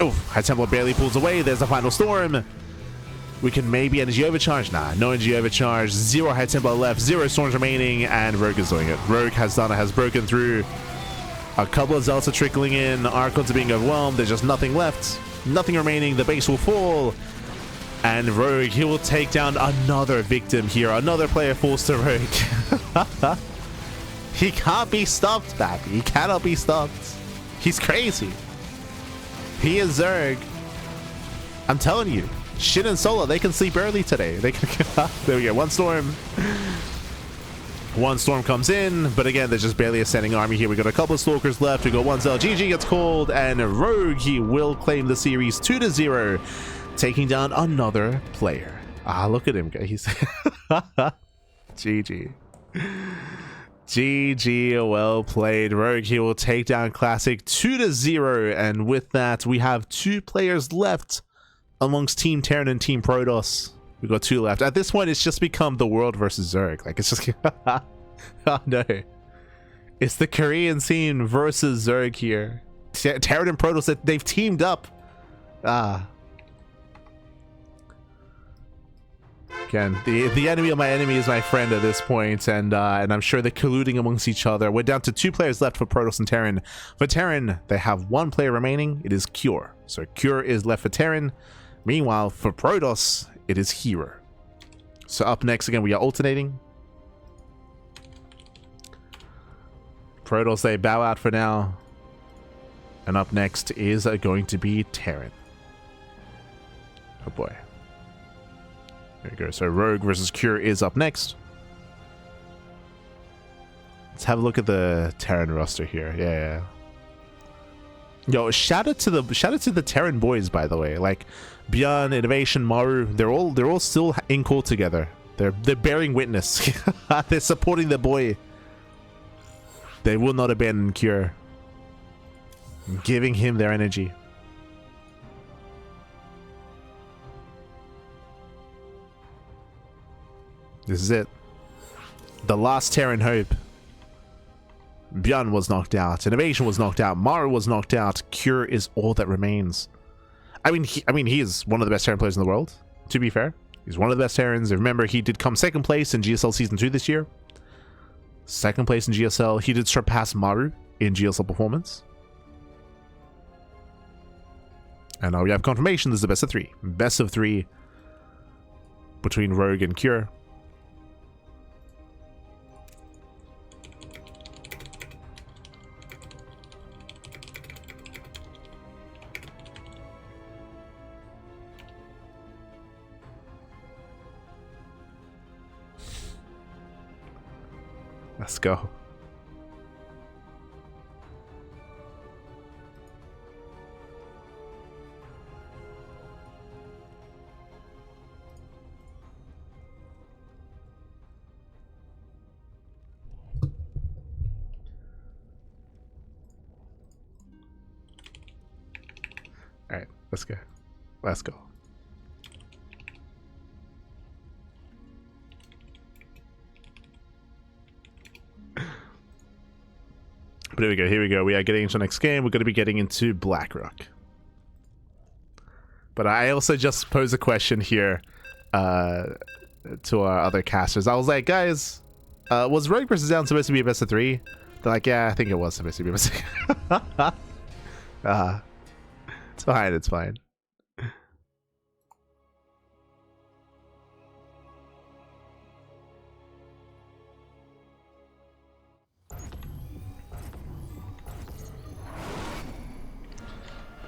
Oh, High Templar barely pulls away. There's the final storm. We can maybe energy overcharge. Nah, no energy overcharge. 0 High Templar left. 0 storms remaining. And Rogue is doing it. Rogue has done it. Has broken through. A couple of Zealots are trickling in. Archons are being overwhelmed. There's just nothing left. Nothing remaining. The base will fall. And Rogue, he will take down another victim here. Another player falls to Rogue. He can't be stopped, baby. He cannot be stopped. He's crazy. He is Zerg. I'm telling you. Shin and Solar, they can sleep early today. They can. There we go. 1 storm. 1 storm comes in, but again, there's just barely a standing army here. We got a couple of Stalkers left. We got 1 Zell. GG gets called, and Rogue, he will claim the series 2-0. Taking down another player. Ah, look at him. He's GG. GG, well played. Rogue, he will take down Classic 2-0. And with that, we have 2 players left amongst Team Terran and Team Protoss. We got 2 left. At this point, it's just become the world versus Zerg. Like, it's just... oh, no. It's the Korean scene versus Zerg here. Terran and Protoss, they've teamed up. Ah. Again, the enemy of my enemy is my friend at this point, and I'm sure they're colluding amongst each other. We're down to 2 players left for Protoss and Terran. For Terran, they have 1 player remaining. It is Cure. So Cure is left for Terran. Meanwhile, for Protoss, it is Hero. So up next, again, we are alternating. Protoss, they bow out for now. And up next is going to be Terran. Oh boy. There we go. So Rogue versus Cure is up next. Let's have a look at the Terran roster here. Yeah. Yo, shout out to the Terran boys, by the way. Like Bjorn, Innovation, Maru, they're all still in call together. They're bearing witness. They're supporting the boy. They will not abandon Cure. Giving him their energy. This is it. The last Terran hope. Bjorn was knocked out. Innovation was knocked out. Maru was knocked out. Cure is all that remains. I mean, he is one of the best Terran players in the world, to be fair. He's one of the best Terrans. Remember, he did come 2nd place in GSL Season 2 this year. 2nd place in GSL. He did surpass Maru in GSL performance. And now we have confirmation this is the best of 3. Best of 3 between Rogue and Cure. Let's go. All right, let's go. Let's go. But here we go, here we go. We are getting into the next game. We're going to be getting into Blackrock. But I also just posed a question here to our other casters. I was like, guys, was Rogue vs. Down supposed to be a best of 3? They're like, yeah, I think it was supposed to be a best of 3. It's fine, it's fine.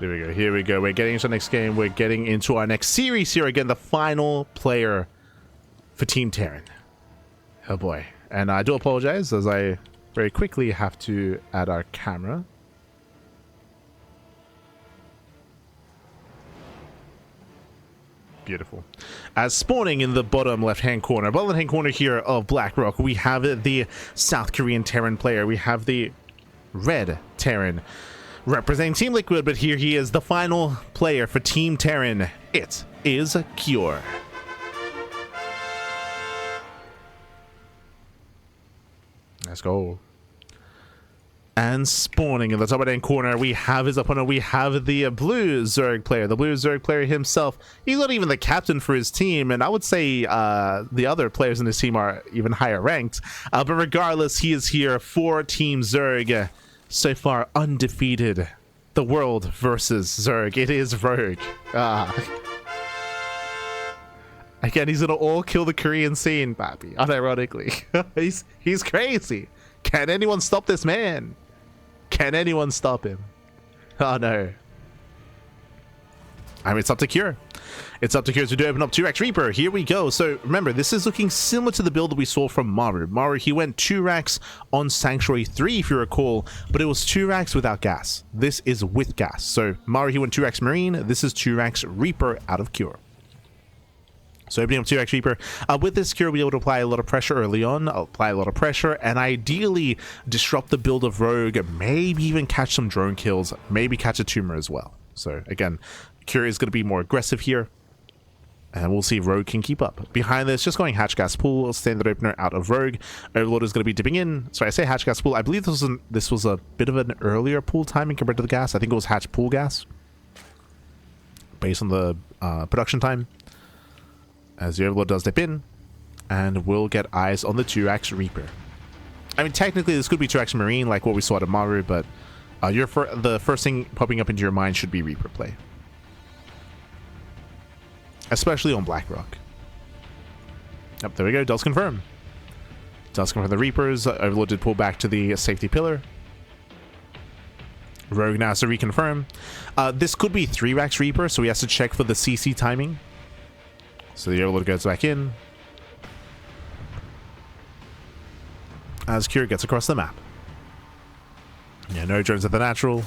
There we go. Here we go. We're getting into the next game. We're getting into our next series here. Again, the final player for Team Terran. Oh boy. And I do apologize as I very quickly have to add our camera. Beautiful. As spawning in the bottom left-hand corner here of Blackrock, we have the South Korean Terran player. We have the red Terran. Representing Team Liquid, but here he is, the final player for Team Terran. It is Cure. Let's go. And spawning in the top right-hand corner, we have his opponent. We have the blue Zerg player, the blue Zerg player himself. He's not even the captain for his team, and I would say the other players in his team are even higher ranked. But regardless, he is here for Team Zerg. So far, undefeated. The world versus Zerg. It is Rogue. Again, he's gonna all kill the Korean scene, Pappy. Unironically, he's crazy. Can anyone stop this man? Can anyone stop him? Oh no. I mean, it's up to Cure. It's up to Cure to do open up 2-Rax Reaper. Here we go. So remember, this is looking similar to the build that we saw from Maru. Maru, he went 2-Rax on Sanctuary 3, if you recall, but it was 2-Rax without gas. This is with gas. So Maru, he went 2-Rax Marine. This is 2-Rax Reaper out of Cure. So opening up 2-Rax Reaper. With this, Cure will be able to apply a lot of pressure early on, apply a lot of pressure, and ideally disrupt the build of Rogue, maybe even catch some drone kills, maybe catch a tumor as well. So again, Cure is going to be more aggressive here, and we'll see if Rogue can keep up. Behind this, just going Hatch Gas Pool, standard opener out of Rogue. Overlord is going to be dipping in. Sorry, I say Hatch Gas Pool. I believe this was a bit of an earlier pool timing compared to the gas. I think it was Hatch Pool Gas, based on the production time. As the Overlord does dip in, and we'll get eyes on the 2-Rax Reaper. I mean, technically, this could be 2-Rax Marine, like what we saw at Maru, but the first thing popping up into your mind should be Reaper play. Especially on Blackrock. Yep, there we go. Does confirm. Does confirm the Reapers. Overlord did pull back to the safety pillar. Rogue now has to reconfirm. This could be 3-Rax Reaper, so he has to check for the CC timing. So the Overlord goes back in. As Cure gets across the map. Yeah, no drones at the natural.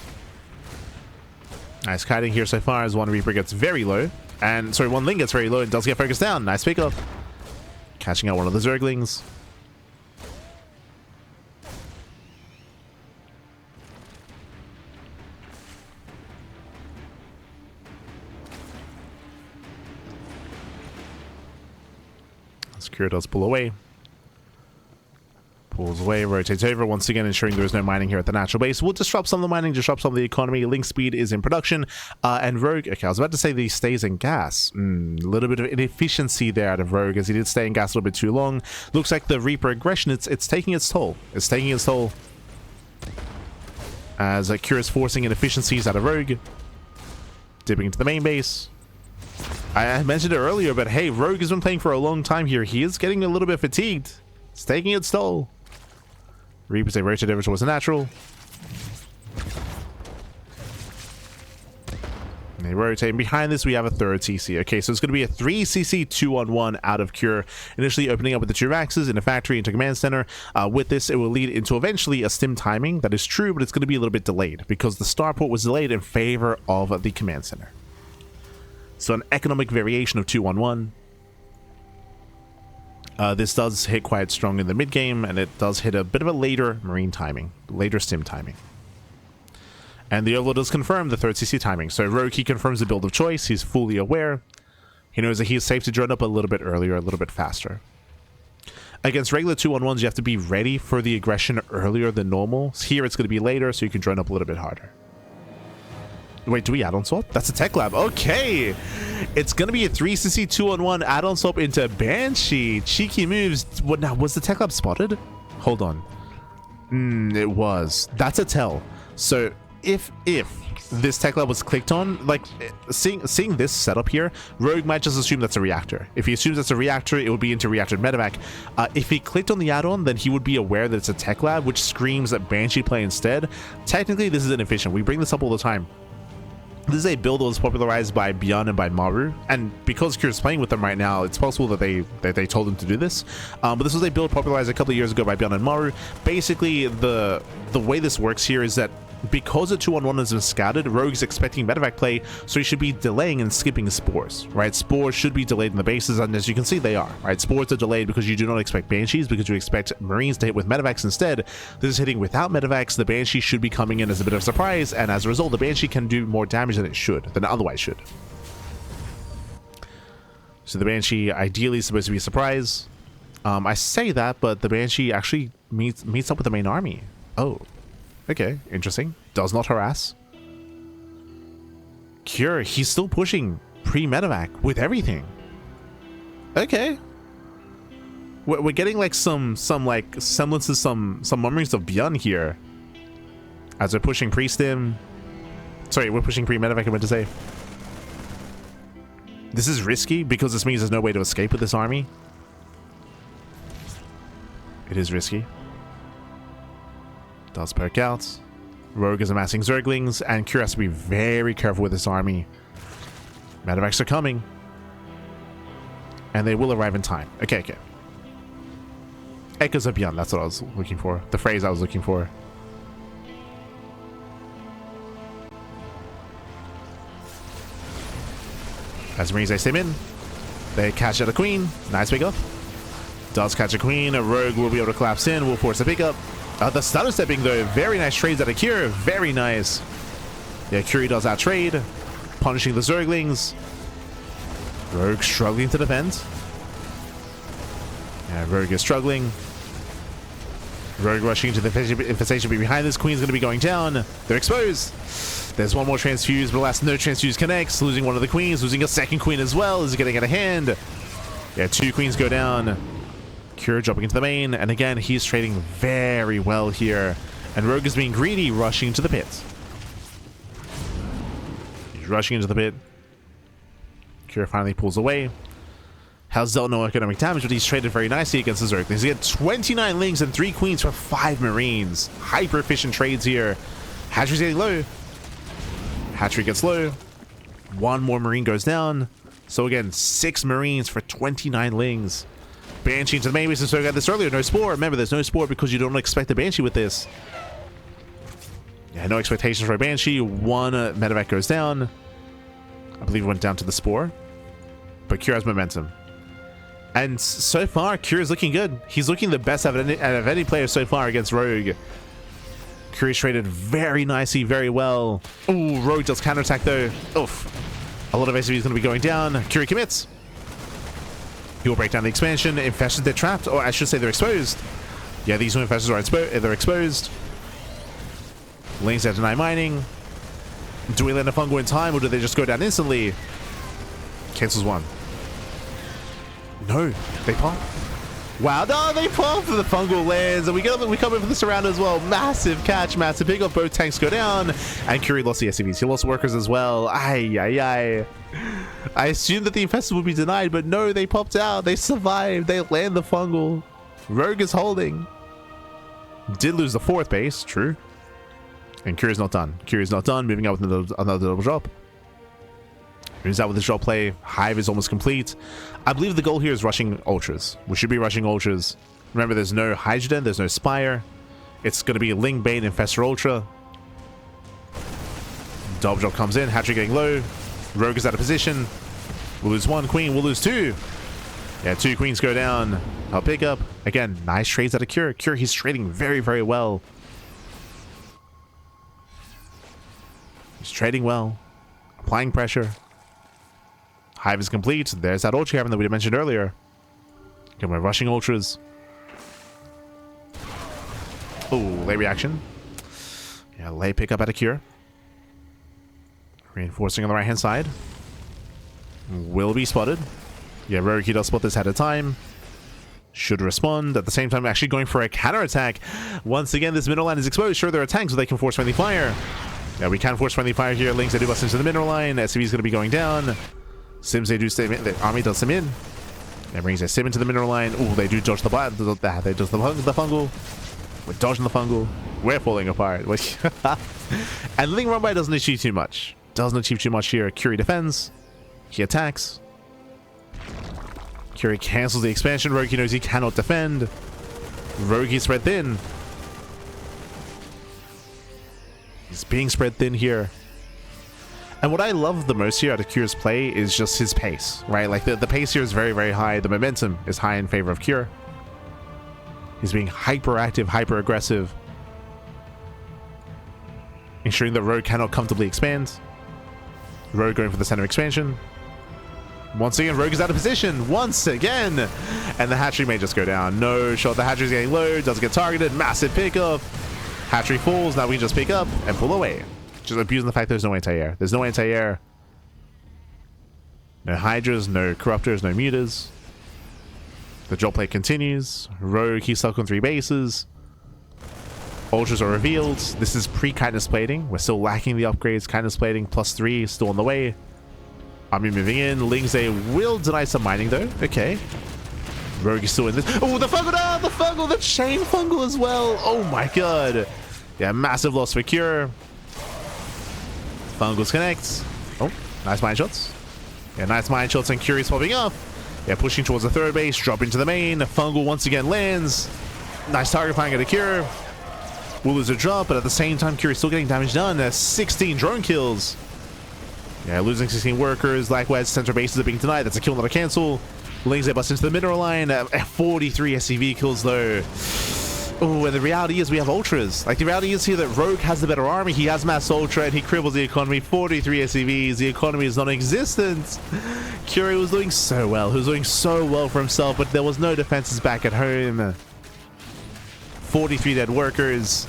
Nice kiting here so far as one Reaper gets very low. And, sorry, one Ling gets very low and does get focused down. Nice pick up. Catching out one of the Zerglings. Cure does pull away. Pulls away, rotates over, once again ensuring there is no mining here at the natural base. We'll disrupt some of the mining, disrupt some of the economy. Link speed is in production. And Rogue, okay, I was about to say that he stays in gas. A little bit of inefficiency there out of Rogue, as he did stay in gas a little bit too long. Looks like the Reaper aggression, it's taking its toll. It's taking its toll. As Cure is forcing inefficiencies out of Rogue. Dipping into the main base. I mentioned it earlier, but hey, Rogue has been playing for a long time here. He is getting a little bit fatigued. It's taking its toll. Reapers, they rotate over towards the natural. And they rotate. And behind this, we have a third CC. Okay, so it's going to be a 3CC 2-on-1 out of Cure. Initially opening up with the 2-Raxes in a factory into command center. With this, it will lead into eventually a stim timing. That is true, but it's going to be a little bit delayed because the starport was delayed in favor of the command center. So an economic variation of 2-on-1. This does hit quite strong in the mid game, and it does hit a bit of a later marine timing, later stim timing. And the Overlord does confirm the third CC timing. So Rogue, he confirms the build of choice. He's fully aware. He knows that he is safe to drone up a little bit earlier, a little bit faster. Against regular 2-on-1s, you have to be ready for the aggression earlier than normal. Here, it's going to be later, so you can drone up a little bit harder. Wait, do we add-on swap? That's a tech lab. Okay. It's going to be a 3CC 2-on-1 add-on swap into Banshee. Cheeky moves. What now? Was the tech lab spotted? Hold on. It was. That's a tell. So if this tech lab was clicked on, like seeing this setup here, Rogue might just assume that's a reactor. If he assumes that's a reactor, it would be into reactor medevac. If he clicked on the add-on, then he would be aware that it's a tech lab, which screams that Banshee play instead. Technically, this is inefficient. We bring this up all the time. This is a build that was popularized by Beyond and by Maru, and because Cure's playing with them right now, it's possible that they told him to do this. But this was a build popularized a couple of years ago by Beyond and Maru. Basically, the way this works here is that because the 2-on-1 has been scouted, Rogue's expecting medevac play, so he should be delaying and skipping spores, right? Spores should be delayed in the bases, and as you can see, they are, right? Spores are delayed because you do not expect Banshees, because you expect Marines to hit with medevacs instead. This is hitting without medevacs. The Banshee should be coming in as a bit of a surprise, and as a result, the Banshee can do more damage than it otherwise should. So the Banshee ideally is supposed to be a surprise. I say that, but the Banshee actually meets up with the main army. Oh. Okay, interesting. Does not harass. Cure, he's still pushing pre-medevac with everything. Okay. We're getting like some like semblances, some mummerings of Beyond here. As we're pushing pre-stim. Sorry, we're pushing pre-medevac, I meant to say. This is risky because this means there's no way to escape with this army. It is risky. Does perk out. Rogue is amassing Zerglings, and Cure has to be very careful with this army. Medevacs are coming. And they will arrive in time. Okay. Echoes of Beyond, that's what I was looking for. The phrase I was looking for. As Marines, they stim in. They catch at a Queen. Nice pickup. Does catch a Queen. A Rogue will be able to collapse in. Will force a pickup. The stutter stepping though, very nice trades out of Cure, very nice. Yeah, Cure does that trade, punishing the Zerglings. Rogue struggling to defend. Yeah, Rogue is struggling. Rogue rushing into the infestation, but behind this Queen's going to be going down. They're exposed. There's one more transfuse, but last no transfuse connects, losing one of the Queens, losing a second Queen as well. Is getting out of hand. Yeah, 2 Queens go down. Cure dropping into the main, and again, he's trading very well here. And Rogue is being greedy, rushing into the pit. He's rushing into the pit. Cure finally pulls away. Has dealt no economic damage, but he's traded very nicely against the Zerglings. He had 29 Lings and 3 Queens for 5 Marines. Hyper efficient trades here. Hatchery's getting low. Hatchery gets low. 1 more Marine goes down. So again, 6 Marines for 29 Lings. Banshee into the main base, and so I got this earlier. No Spore. Remember, there's no Spore because you don't expect a Banshee with this. Yeah, no expectations for a Banshee. 1 medevac goes down. I believe it went down to the Spore. But Cure has momentum. And so far, Cure is looking good. He's looking the best out of any player so far against Rogue. Cure's traded very nicely, very well. Ooh, Rogue does counterattack though. Oof. A lot of SCV is going to be going down. Cure commits. He will break down the expansion. Infestors, they're trapped. Or I should say they're exposed. Yeah, these new infestors are they're exposed. Lings that deny mining. Do we land a fungal in time, or do they just go down instantly? Cancels 1. No, they pop. Wow, no, they pop for the fungal lands, and we come in for the surround as well. Massive catch, massive pick up. Both tanks go down, and Curie lost the SCVs. He lost workers as well. Ay. I assumed that the infestors would be denied, but no, they popped out. They survived. They land the fungal. Rogue is holding. Did lose the 4th base, true. And Curie's not done. Curie's not done. Moving out with another double drop. Moves out with the drop play. Hive is almost complete. I believe the goal here is rushing ultras. We should be rushing ultras. Remember, there's no Hydrogen, there's no Spire. It's going to be Ling, Bane, Infestor Ultra. Double drop comes in. Hatchery getting low. Rogue is out of position. We'll lose 1 Queen. We'll lose 2. Yeah, 2 Queens go down. I'll pick up. Again, nice trades out of Cure. Cure, he's trading very, very well. He's trading well. Applying pressure. Hive is complete. There's that ultra cavern that we mentioned earlier. Okay, we're rushing ultras. Oh, late reaction. Yeah, late pickup out of Cure. Reinforcing on the right hand side. Will be spotted. Yeah, Rogue does spot this ahead of time. Should respond. At the same time, actually going for a counterattack. Once again, this middle line is exposed. Sure, there are tanks, so they can force friendly fire. Yeah, we can force friendly fire here. Lings, they do bust into the middle line. SCV is going to be going down. Sims, they do stay in. The army does sim in. That brings a sim into the mineral line. Ooh, they do dodge the black. They dodge the fungal. We're dodging the fungal. We're falling apart. And Ling run by doesn't achieve too much. Doesn't achieve too much here. Curie defends. He attacks. Curie cancels the expansion. Rogue knows he cannot defend. Rogue is spread thin. He's being spread thin here. And what I love the most here out of Cure's play is just his pace, right? Like the pace here is very, very high. The momentum is high in favor of Cure. He's being hyperactive, hyper aggressive, ensuring that Rogue cannot comfortably expand. Rogue going for the center expansion. Once again, Rogue is out of position. Once again. And the hatchery may just go down. No shot. The hatchery's getting low. Doesn't get targeted. Massive pickup. Hatchery falls. Now we just pick up and pull away. Just abusing the fact there's no anti-air. There's no anti-air. No Hydras, no Corruptors, no Mutas. The drop play continues. Rogue, he's stuck on 3 bases. Ultras are revealed. This is pre-Kindness plating. We're still lacking the upgrades. Kindness plating +3 still on the way. Army moving in. Lingze will deny some mining though. Okay. Rogue is still in this. Oh, the fungal! Oh, the fungal! The chain fungal as well! Oh my god! Yeah, massive loss for Cure. Fungals connects. Oh, nice mine shots. Yeah, nice mine shots and Cure is popping up. Yeah, pushing towards the 3rd base. Drop into the main. Fungal once again lands. Nice target flying at a Cure. We'll lose a drop, but at the same time, Cure is still getting damage done. 16 drone kills. Yeah, losing 16 workers. Likewise, center bases are being denied. That's a kill, not a cancel. Lingze busts into the mineral line. 43 SCV kills though. Oh, and the reality is we have ultras. Like, the reality is here that Rogue has the better army. He has mass ultra and he cribbles the economy. 43 SCVs. The economy is non-existent. Cure was doing so well. He was doing so well for himself, but there was no defenses back at home. 43 dead workers.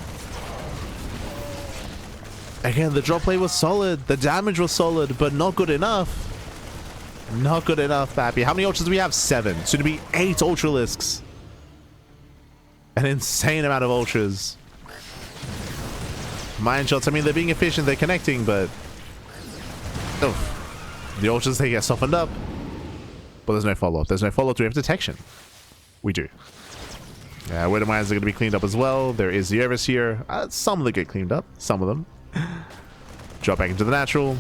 Again, the drop play was solid. The damage was solid, but not good enough. Not good enough, Pappy. How many ultras do we have? 7. Soon to be 8 ultralisks. An insane amount of ultras. Mine shots, I mean, they're being efficient, they're connecting, but... Oh. The ultras, they get softened up. But there's no follow-up. There's no follow-up. Do we have detection? We do. Yeah, Widow Mines are going to be cleaned up as well. There is the Overseer. Some of them get cleaned up. Some of them. Drop back into the natural.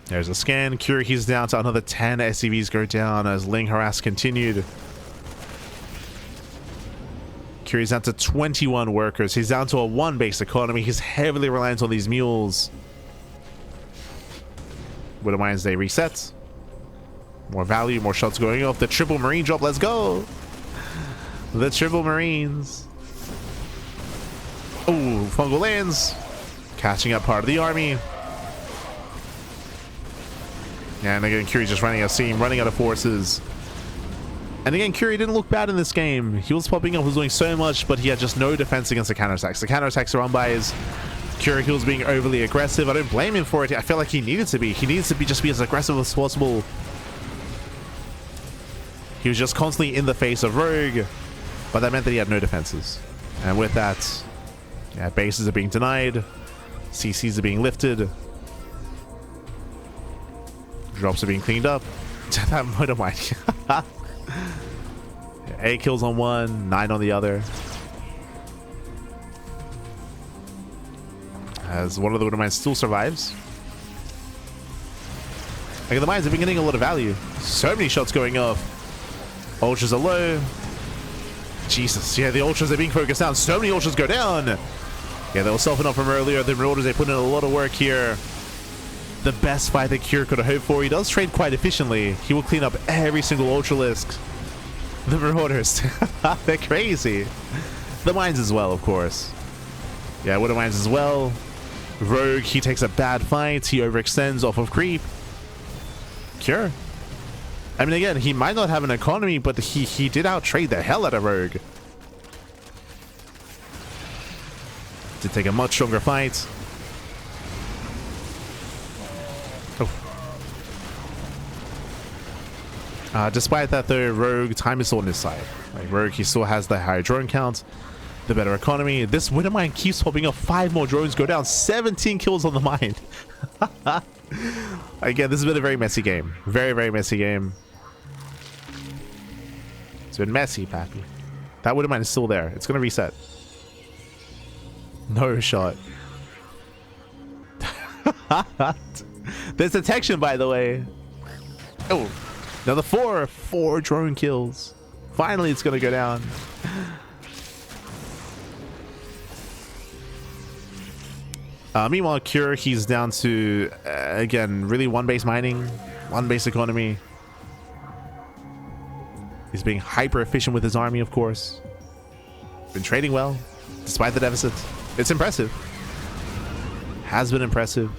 There's a scan. Cure, he's down to another 10 SCVs go down as Ling harass continued. Curie's down to 21 workers. He's down to a 1 base economy. He's heavily reliant on these mules. Widow Mines, they reset. More value, more shots going off. The triple marine drop, let's go. The triple marines. Oh, fungal lands. Catching up part of the army. And again, Curie just running out of steam, running out of forces. And again, Curie didn't look bad in this game. He was popping up, was doing so much, but he had just no defense against the counterattacks. The counterattacks are on by his Curie. He was being overly aggressive. I don't blame him for it. I feel like he needed to be. He needed to be just be as aggressive as possible. He was just constantly in the face of Rogue, but that meant that he had no defenses. And with that, yeah, bases are being denied. CCs are being lifted. Drops are being cleaned up. That motor mine. 8 kills on one, 9 on the other. As one of the Widow Mines still survives. Like, the mines have been getting a lot of value. So many shots going off. Ultras are low. Jesus, yeah, the ultras are being focused down. So many ultras go down. Yeah, they were softened up from earlier. The Marauders, they put in a lot of work here. The best fight that Cure could have hoped for. He does trade quite efficiently. He will clean up every single ultralisk. The Marauders, they're crazy. The mines as well, of course. Yeah, Widow Mines as well. Rogue, he takes a bad fight. He overextends off of creep. Cure. I mean, again, he might not have an economy, but he did outtrade the hell out of Rogue. Did take a much stronger fight. Despite that, though, Rogue, time is still on his side. Like, Rogue, he still has the higher drone count, the better economy. This Widow Mine keeps popping up. 5 more drones go down. 17 kills on the mine. Again, this has been a very messy game. Very, very messy game. It's been messy, Pappy. That Widow Mine is still there. It's going to reset. No shot. There's detection, by the way. Oh. Another 4 drone kills. Finally, it's going to go down. Meanwhile, Cure, he's down to, again, really one base mining, one base economy. He's being hyper efficient with his army, of course. Been trading well, despite the deficit. It's impressive. Has been impressive.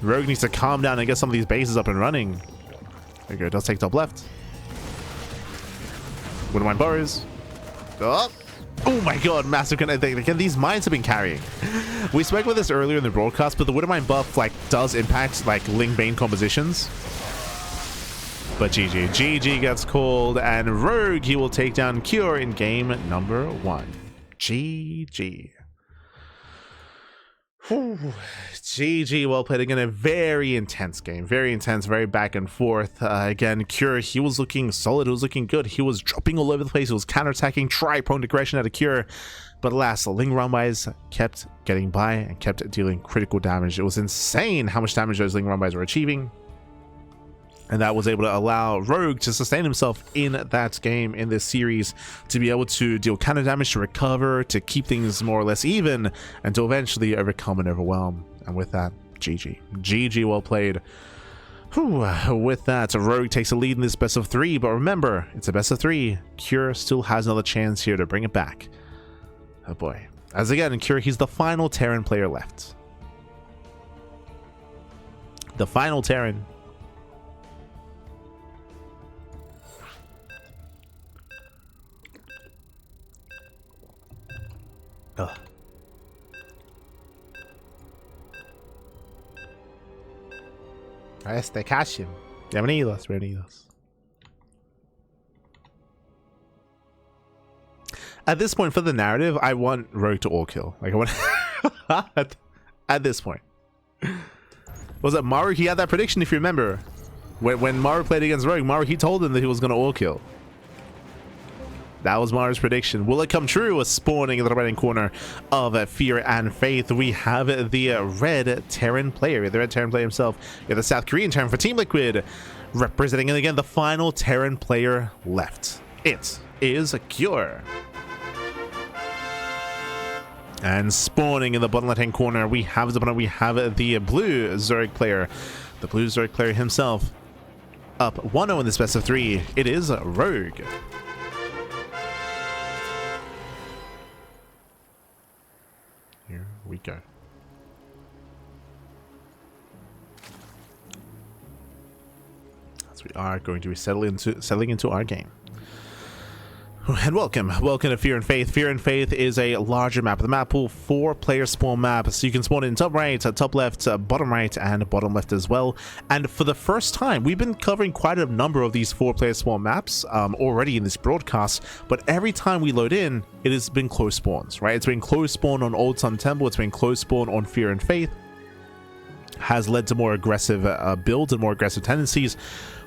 Rogue needs to calm down and get some of these bases up and running. There you go, does take top left. Wouldn't mind burrows. Oh my god, massive connect. Again, these mines have been carrying. We spoke about this earlier in the broadcast, but the Widowmine buff like does impact like Ling Bane compositions. But GG gets called, and Rogue, he will take down Cure in game number 1. GG. Whew. GG, well played. Again, a very intense game. Very intense, very back and forth. Again, Cure, he was looking solid. He was looking good. He was dropping all over the place. He was counterattacking, try-prone aggression at a Cure. But alas, the Ling Rumbais kept getting by and kept dealing critical damage. It was insane how much damage those Ling Rumbais were achieving. And that was able to allow Rogue to sustain himself in that game, in this series, to be able to deal counter damage, to recover, to keep things more or less even, and to eventually overcome and overwhelm. And with that, GG. GG, well played. Whew. With that, Rogue takes a lead in this best of 3, but remember, it's a best of 3. Cure still has another chance here to bring it back. Oh boy. As again, Cure, he's the final Terran player left. The final Terran. Cashin. Bienvenidos, bienvenidos. At this point, for the narrative, I want Rogue to all kill. Like, I want at this point. Was it Maru? He had that prediction, if you remember. When Maru played against Rogue, Maru, he told him that he was going to all kill. That was Maru's prediction. Will it come true? A spawning in the right-hand corner of Fear and Faith. We have the red Terran player, the red Terran player himself. The South Korean Terran for Team Liquid, representing, and again, the final Terran player left. It is Cure. And spawning in the bottom left-hand corner, we have the blue Zerg player. The blue Zerg player himself. Up 1-0 in this best of 3. It is Rogue. Here we go. As we are going to be settling into our game. And welcome to Fear and Faith. Fear and Faith is a larger map. The map pool, 4-player spawn map, so you can spawn in top right, top left, bottom right, and bottom left as well. And for the first time, we've been covering quite a number of these 4-player spawn maps already in this broadcast, but every time we load in, it has been close spawns, right? It's been close spawn on Old Sun Temple, it's been close spawn on Fear and Faith, has led to more aggressive builds and more aggressive tendencies.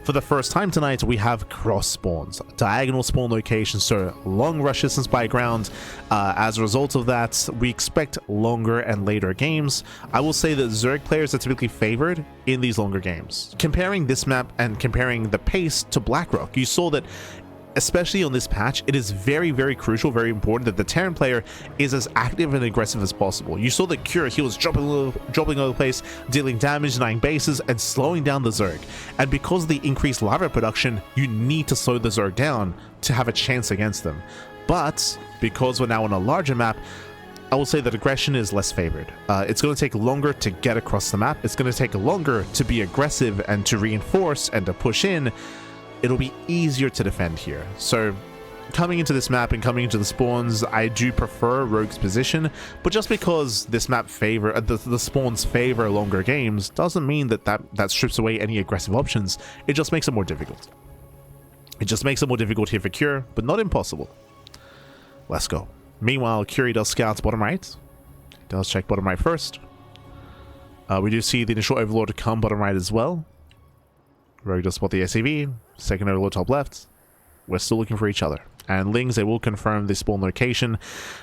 For the first time tonight, we have cross spawns, diagonal spawn locations, so long rush distance by ground. As a result of that, we expect longer and later games. I will say that Zerg players are typically favored in these longer games. Comparing this map and comparing the pace to Blackrock, you saw that especially on this patch, it is very, very crucial, very important that the Terran player is as active and aggressive as possible. You saw that Cure, he was dropping all over the place, dealing damage, denying bases, and slowing down the Zerg. And because of the increased lava production, you need to slow the Zerg down to have a chance against them. But because we're now on a larger map, I will say that aggression is less favored. It's going to take longer to get across the map. It's going to take longer to be aggressive and to reinforce and to push in. It'll be easier to defend here. So coming into this map and coming into the spawns, I do prefer Rogue's position, but just because this map the spawns favor longer games doesn't mean that strips away any aggressive options. It just makes it more difficult. It just makes it more difficult here for Cure, but not impossible. Let's go. Meanwhile, Cure does scouts bottom right. Does check bottom right first. We do see the initial Overlord come bottom right as well. Rogue does spot the SCV, second Overlord top left. We're still looking for each other. And Lings, they will confirm the spawn location.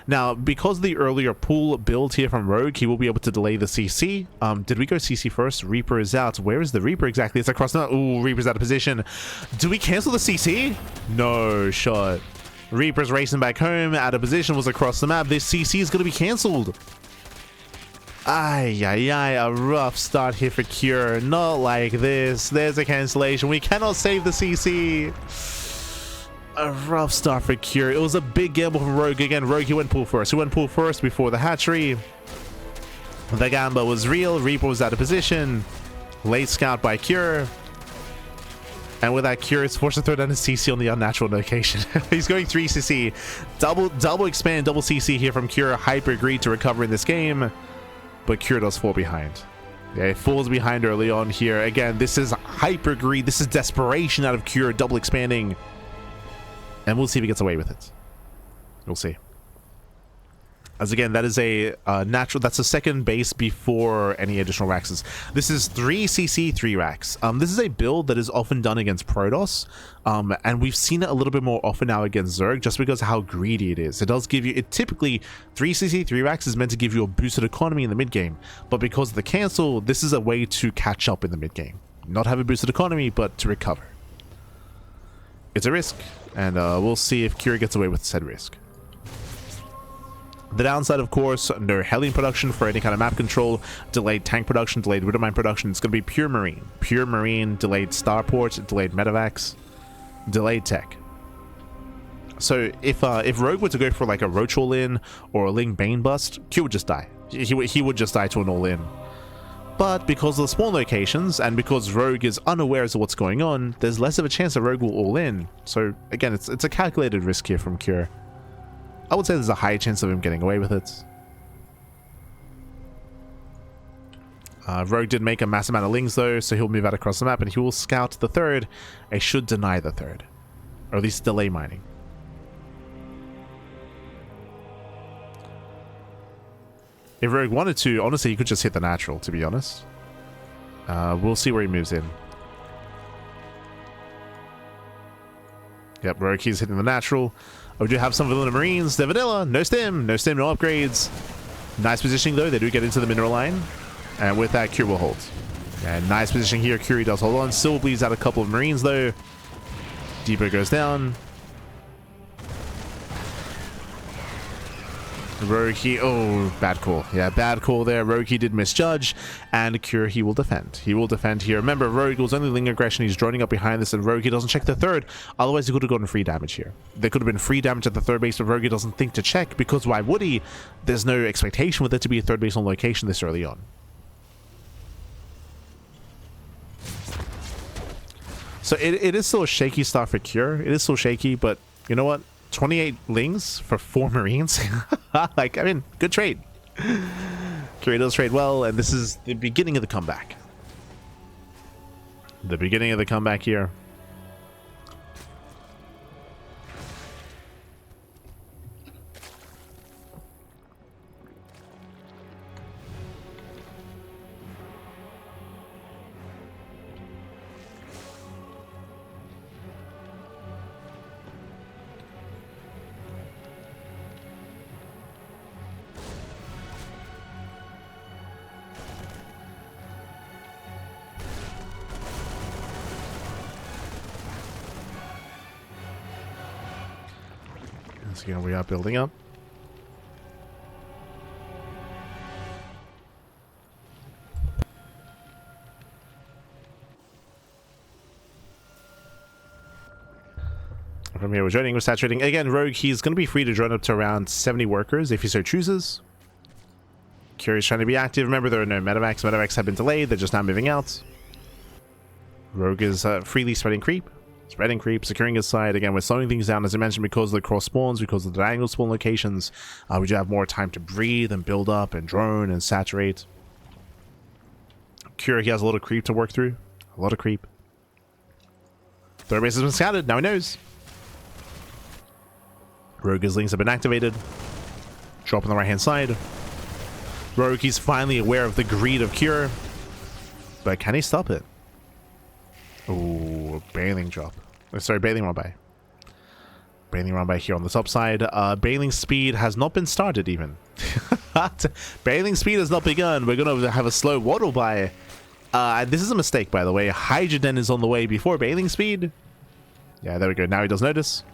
Now, because of the earlier pool build here from Rogue, he will be able to delay the CC. Did we go CC first? Reaper is out. Where is the Reaper exactly? It's across now. Ooh, Reaper's out of position. Do we cancel the CC? No shot. Reaper's racing back home, out of position, was across the map. This CC is going to be cancelled. Ay, ay, ay, a rough start here for Cure. Not like this. There's a cancellation. We cannot save the CC. A rough start for Cure. It was a big gamble from Rogue. Again, Rogue, he went pull first. He went pull first before the hatchery. The gamble was real. Reaper was out of position. Late scout by Cure. And with that, Cure is forced to throw down his CC on the unnatural location. He's going 3CC. Double expand, double CC here from Cure. Hyper agreed to recover in this game. But Cure does fall behind. Yeah, it falls behind early on here. Again, this is hyper greed. This is desperation out of Cure, double expanding. And we'll see if he gets away with it. We'll see. As again, that is a natural, that's a second base before any additional racks. This is 3CC, 3 racks. This is a build that is often done against Protoss, and we've seen it a little bit more often now against Zerg just because of how greedy it is. It does give you, it typically, 3CC, 3 racks is meant to give you a boosted economy in the mid game, but because of the cancel, this is a way to catch up in the mid game. Not have a boosted economy, but to recover. It's a risk, and we'll see if Cure gets away with said risk. The downside, of course, no Hellion production for any kind of map control, delayed tank production, delayed Widowmine production. It's going to be pure Marine. Pure Marine, delayed Starport, delayed Medivacs, delayed tech. So if Rogue were to go for like a Roach all-in or a Ling Bane bust, Q would just die. He would just die to an all-in. But because of the spawn locations, and because Rogue is unaware as to what's going on, there's less of a chance that Rogue will all-in. So again, it's a calculated risk here from Cure. I would say there's a high chance of him getting away with it. Rogue did make a mass amount of Lings though, so he'll move out across the map and he will scout the third. I should deny the third. Or at least delay mining. If Rogue wanted to, honestly, he could just hit the natural, to be honest. We'll see where he moves in. Yep, Rogue, he's hitting the natural. We do have some vanilla Marines. They're vanilla. No stim, no upgrades. Nice positioning, though. They do get into the mineral line. And with that, Cure will hold. And nice positioning here. Cure does hold on. Still bleeds out a couple of Marines, though. Depot goes down. Roki, oh, bad call. Yeah, bad call there. Roki did misjudge, and Cure, he will defend. He will defend here. Remember, Rogue was only Ling aggression. He's droning up behind this, and Roki doesn't check the third. Otherwise, he could have gotten free damage here. There could have been free damage at the third base, but Roki doesn't think to check, because why would he? There's no expectation with it to be a third base on location this early on. So it is still a shaky start for Cure. It is still shaky, but you know what? 28 Lings for 4 Marines. Like, I mean, good trade. Cure does trade well, and this is the beginning of the comeback. The beginning of the comeback here. So we are building up. From here, we're joining, we're saturating. Again, Rogue, he's going to be free to join up to around 70 workers if he so chooses. Cure is trying to be active. Remember, there are no medevacs. Medevacs have been delayed. They're just now moving out. Rogue is freely spreading creep. Spreading creep, securing his side. Again, we're slowing things down, as I mentioned, because of the cross spawns, because of the diagonal spawn locations. We do have more time to breathe and build up and drone and saturate. Cure, he has a lot of creep to work through. A lot of creep. Third base has been scouted. Now he knows. Rogue's links have been activated. Drop on the right-hand side. Rogue, he's finally aware of the greed of Cure. But can he stop it? Ooh, Bailing drop. Sorry, Bailing run by. Bailing run by here on the top side. Bailing speed has not been started even. Bailing speed has not begun. We're going to have a slow waddle by. This is a mistake, by the way. Hydrogen is on the way before Bailing speed. Yeah, there we go. Now he does notice.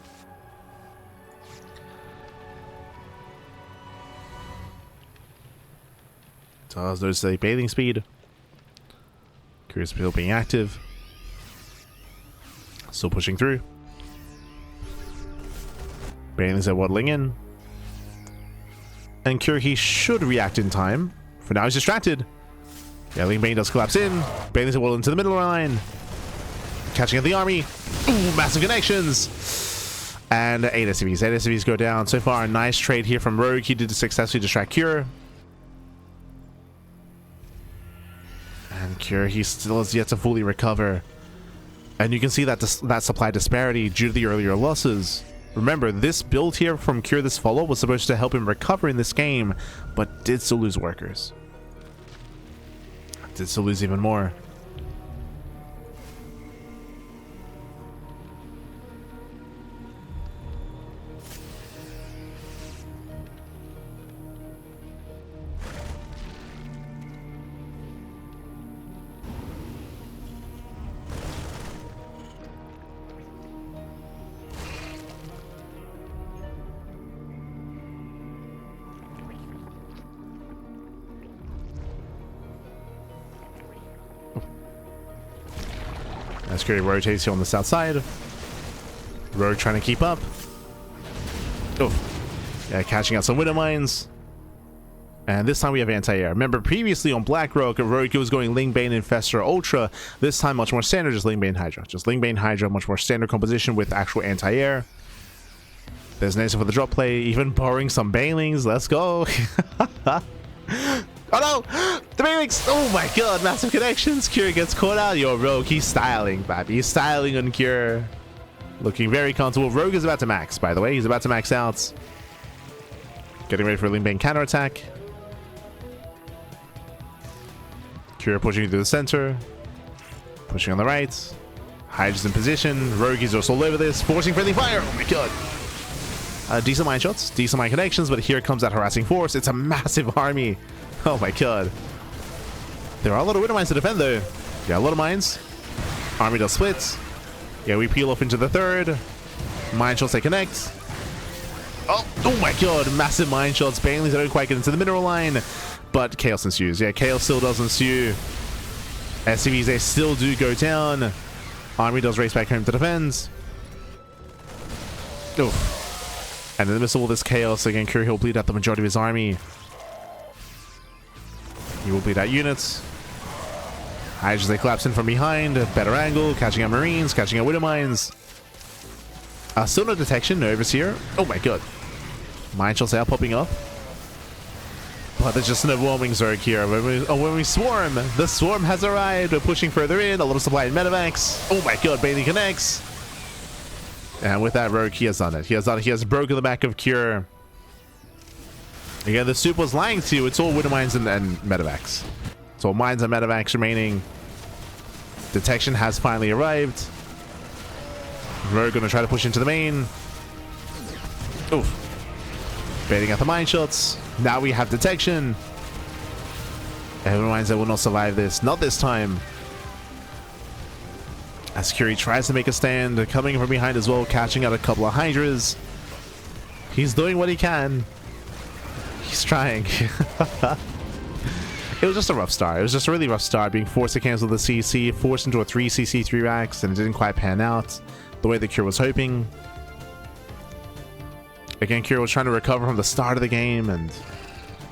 Does notice the bathing speed. Curious still being active. Still pushing through. Bailing's at waddling in. And Cure should react in time. For now he's distracted. Yeah, Ling Bane does collapse in. Bailing's at waddle into the middle line. Catching up the army. Ooh, massive connections. And 8 SCVs. 8 SCVs go down. So far, a nice trade here from Rogue. He did successfully distract Cure. And Cure, he still has yet to fully recover. And you can see that that supply disparity due to the earlier losses. Remember, this build here from Cure this follow was supposed to help him recover in this game, but did still lose workers. Did still lose even more. As Curry rotates here on the south side. Rogue trying to keep up. Oh, yeah, catching out some Widow Mines. And this time we have anti-air. Remember, previously on Black Rogue was going Ling Bane, Infestor, Ultra. This time much more standard, just Ling Bane, Hydra. Just Ling Bane, Hydra, much more standard composition with actual anti-air. There's Nasa for the drop play, even borrowing some Banelings. Let's go. Oh no! The Banelings! Oh my god, massive connections. Cure gets caught out. Yo, Rogue, he's styling, baby. He's styling on Cure. Looking very comfortable. Rogue is about to max, by the way. He's about to max out. Getting ready for a Ling Bane counterattack. Cure pushing through the center. Pushing on the right. Hydra's in position. Rogue is also all over this. Forcing friendly fire. Oh my god. Decent mine shots. Decent mine connections. But here comes that harassing force. It's a massive army. Oh my god. There are a lot of Widow Mines to defend though. Yeah, a lot of mines. Army does split. Yeah, we peel off into the third. Mine shots, they connect. Oh my god, massive mine shots. Banelings don't quite get into the mineral line. But chaos ensues. Yeah, chaos still does ensue. SCVs, they still do go down. Army does race back home to defend. Oh. And in the midst of all this chaos, again, Curry will bleed out the majority of his army. He will bleed out units. Hydras, they collapse in from behind. Better angle. Catching out Marines. Catching out Widow Mines. Still no detection. No overseer. Oh my god. Mine shots are popping up. But there's just an overwhelming Zerg here. When we swarm. The swarm has arrived. We're pushing further in. A lot of supply in medevacs. Oh my god. Bailey connects. And with that, Rogue, he has done it. He has done it. He has broken the back of Cure. Again, the SOOP was lying to you. It's all Widow Mines and medevacs. It's all mines and medevacs remaining. Detection has finally arrived. We're going to try to push into the main. Oof. Baiting out the mine shots. Now we have detection. Everyone Mines that will not survive this. Not this time. As Curie tries to make a stand. Coming from behind as well. Catching out a couple of Hydras. He's doing what he can. He's trying. It was just a rough start. It was just a really rough start, being forced to cancel the CC, forced into a 3 CC 3 racks, and it didn't quite pan out the way that Cure was hoping. Again, Cure was trying to recover from the start of the game and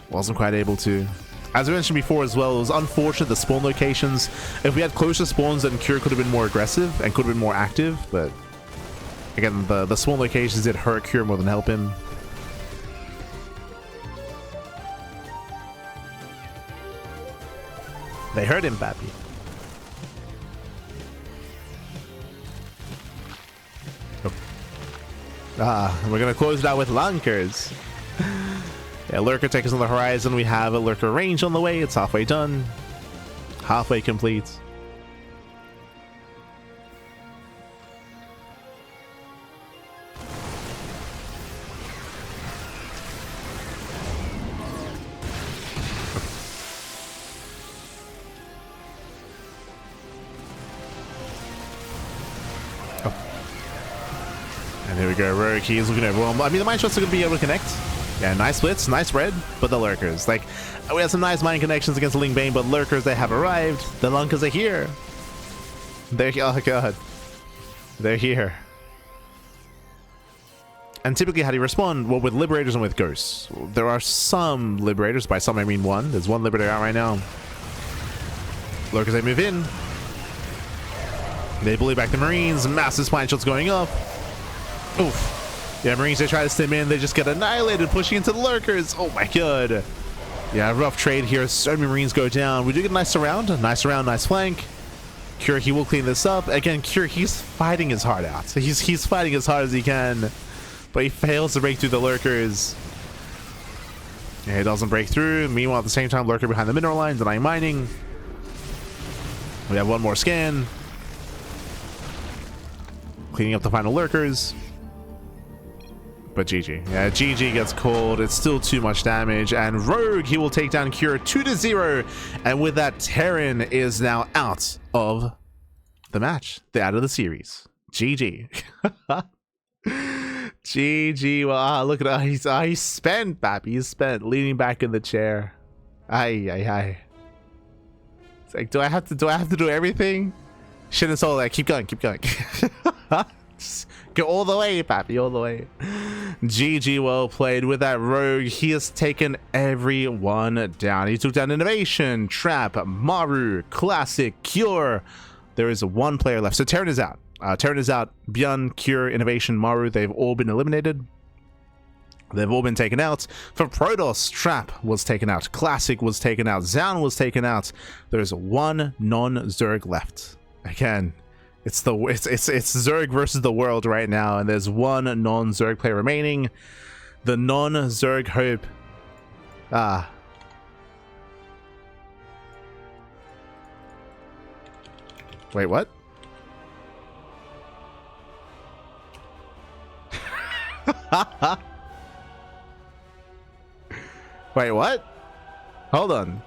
wasn't quite able to. As I mentioned before as well, it was unfortunate the spawn locations. If we had closer spawns, then Cure could have been more aggressive and could have been more active, but again, the spawn locations did hurt Cure more than help him. They hurt him, Bappy. Oh. We're gonna close it out with Lunkers. Yeah, Lurker Tech is on the horizon. We have a Lurker range on the way. It's halfway done. Halfway complete. And here we go, Rogue, he is looking overwhelmed. I mean, the mine shots are going to be able to connect. Yeah, nice splits, nice spread, but the lurkers. Like, we have some nice mind connections against Ling Bane, but lurkers, they have arrived. The lunkers are here. Oh god. They're here. And typically, how do you respond? Well, with Liberators and with Ghosts. There are some Liberators, by some I mean one. There's one Liberator out right now. Lurkers, they move in. They bully back the Marines. Massive spine shots going up. Oof. Yeah, Marines, they try to stim in. They just get annihilated, pushing into the Lurkers. Oh my god. Yeah, rough trade here. So many Marines go down. We do get a nice surround. Nice surround, nice flank. Cure, he will clean this up. Again, Cure, he's fighting his heart out. He's fighting as hard as he can. But he fails to break through the Lurkers. Yeah, he doesn't break through. Meanwhile, at the same time, Lurker behind the mineral line, denying mining. We have one more scan. Cleaning up the final Lurkers. But GG. Yeah, GG gets called. It's still too much damage. And Rogue, he will take down Cure 2-0. And with that, Terran is now out of the match. They're out of the series. GG. GG. Well, look at he's spent, Pappy. He's spent, leaning back in the chair. Aye. It's like, do I have to do everything? Shin and Soul, like, keep going. Just go all the way, Pappy, all the way. GG, well played. With that Rogue, he has taken everyone down. He took down Innovation, Trap, Maru, Classic, Cure. There is one player left. So Terran is out. Terran is out. Bjorn, Cure, Innovation, Maru, they've all been eliminated. They've all been taken out. For Protoss, Trap was taken out. Classic was taken out. Zaun was taken out. There's one non-Zerg left. Again, it's Zerg versus the world right now, and there's one non-Zerg player remaining. The non-Zerg hope. Wait, what? Wait, what? Hold on.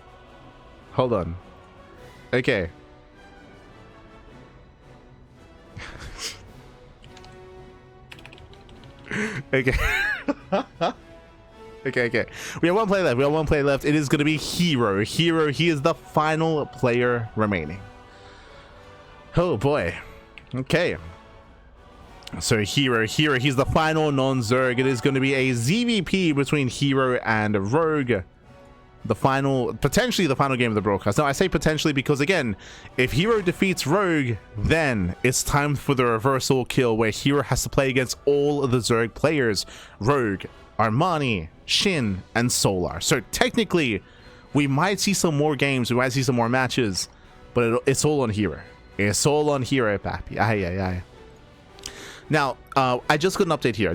Okay. Okay. Okay. We have one player left. It is going to be Hero. He is the final player remaining. Oh boy. Okay. So Hero, he's the final non-Zerg. It is going to be a ZVP between Hero and Rogue. Potentially the final game of the broadcast. Now, I say potentially because, again, if Hero defeats Rogue, then it's time for the reversal kill where Hero has to play against all of the Zerg players. Rogue, Armani, Shin, and Solar. So technically, we might see some more games. We might see some more matches. But it's all on Hero. It's all on Hero, Pappy. Aye. Now, I just got an update here.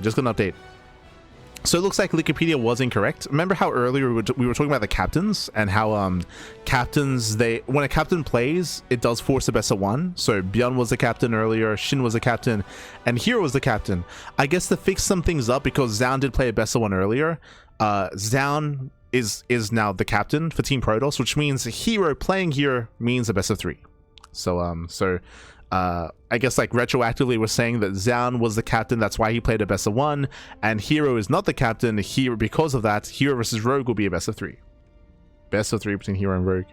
So it looks like Wikipedia was incorrect. Remember how earlier we were talking about the captains and how captains, when a captain plays, it does force a best of one. So Bjorn was the captain earlier, Shin was the captain, and Hero was the captain. I guess to fix some things up, because Zaun did play a best of one earlier, Zaun is now the captain for Team Protoss, which means Hero playing here means a best of three. So I guess like retroactively we're saying that Zaun was the captain, that's why he played a best of one, and Hero is not the captain. Hero, because of that, Hero versus Rogue will be a best of three. Best of three between Hero and Rogue.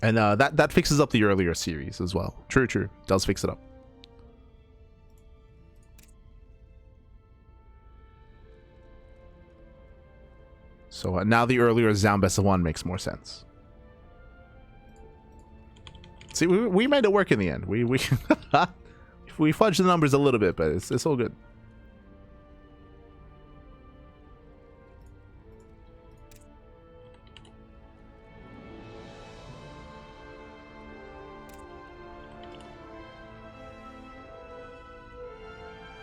And that fixes up the earlier series as well. True. Does fix it up. So now the earlier Zaun best of one makes more sense. See, we made it work in the end. We fudged the numbers a little bit, but it's all good.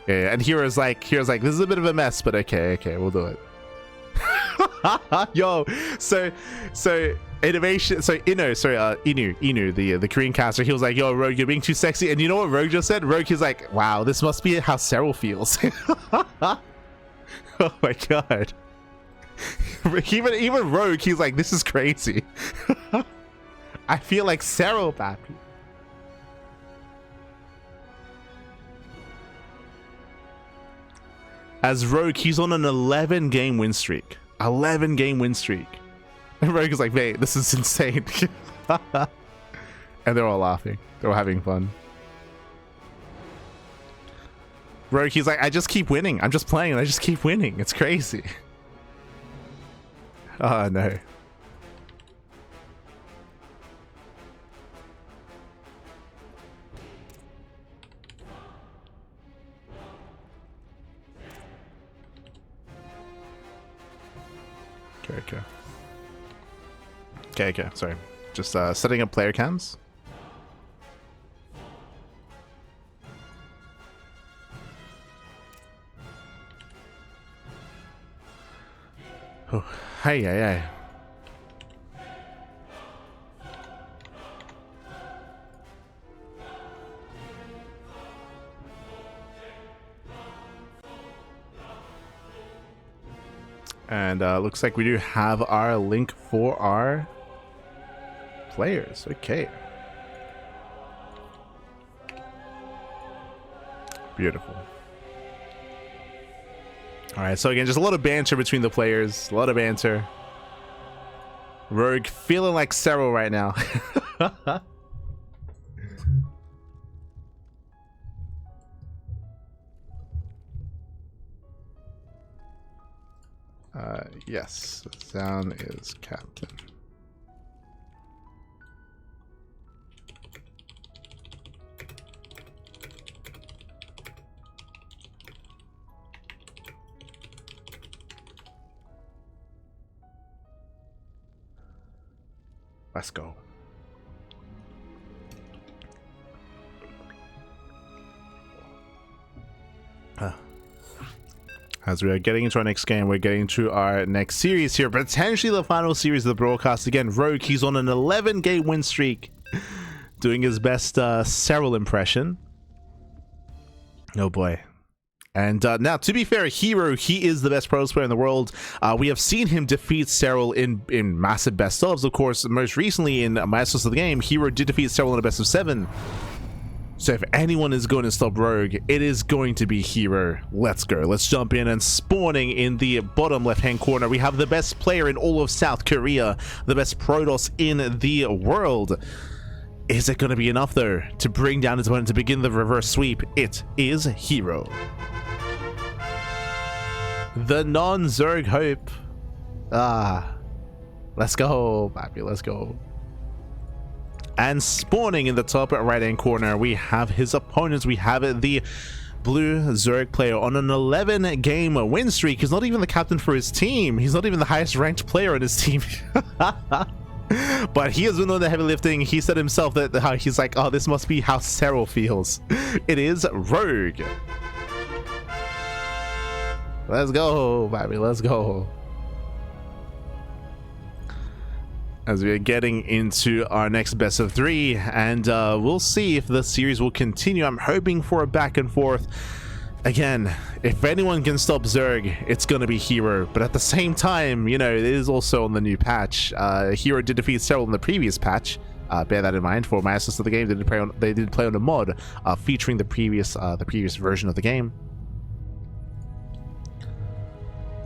Yeah, and Hero's like, this is a bit of a mess, but okay, we'll do it. Yo, so Innovation, so Inu, the Korean caster, he was like, yo, Rogue, you're being too sexy. And you know what Rogue just said? Rogue, he's like, wow, this must be how Cyril feels. Oh my god. Even Rogue, he's like, this is crazy. I feel like Cyril, Pappy. As Rogue, he's on an 11-game win streak. 11-game win streak. And Rogue is like, mate, this is insane. And they're all laughing. They're all having fun. Rogue, he's like, I just keep winning. I'm just playing and I just keep winning. It's crazy. Oh, no. Okay, sorry. Just setting up player cams. Oh, hey. And looks like we do have our link for our players. Okay. Beautiful. All right, so again, just a lot of banter between the players. A lot of banter. Rogue feeling like Cyril right now. Yes, Sound is captain. Let's go. As we are getting into our next game, we're getting to our next series here, potentially the final series of the broadcast. Again, Rogue, he's on an 11-game win streak, doing his best Cyril impression. Oh boy. And now, to be fair, Hero, he is the best Protoss player in the world. We have seen him defeat Cyril in massive best ofs. Of course, most recently in Masters of the Game, Hero did defeat Cyril in a best of 7. So if anyone is going to stop Rogue, it is going to be Hero. Let's go. Let's jump in. And spawning in the bottom left-hand corner, we have the best player in all of South Korea, the best Protoss in the world. Is it going to be enough, though, to bring down his opponent to begin the reverse sweep? It is Hero. The non-Zerg Hope. Let's go, baby. Let's go. And spawning in the top right-hand corner, we have his opponents. We have the blue Zerg player on an 11-game win streak. He's not even the captain for his team. He's not even the highest ranked player on his team. But he has been doing the heavy lifting. He said himself that he's like, oh, this must be how Cyril feels. It is Rogue. Let's go, baby. Let's go. As we are getting into our next best of 3, and we'll see if the series will continue. I'm hoping for a back and forth. Again, if anyone can stop Zerg, it's going to be Hero. But at the same time, you know, it is also on the new patch. Hero did defeat Cyril in the previous patch. Bear that in mind. For Masters of the Game, they did play on a mod featuring the previous version of the game.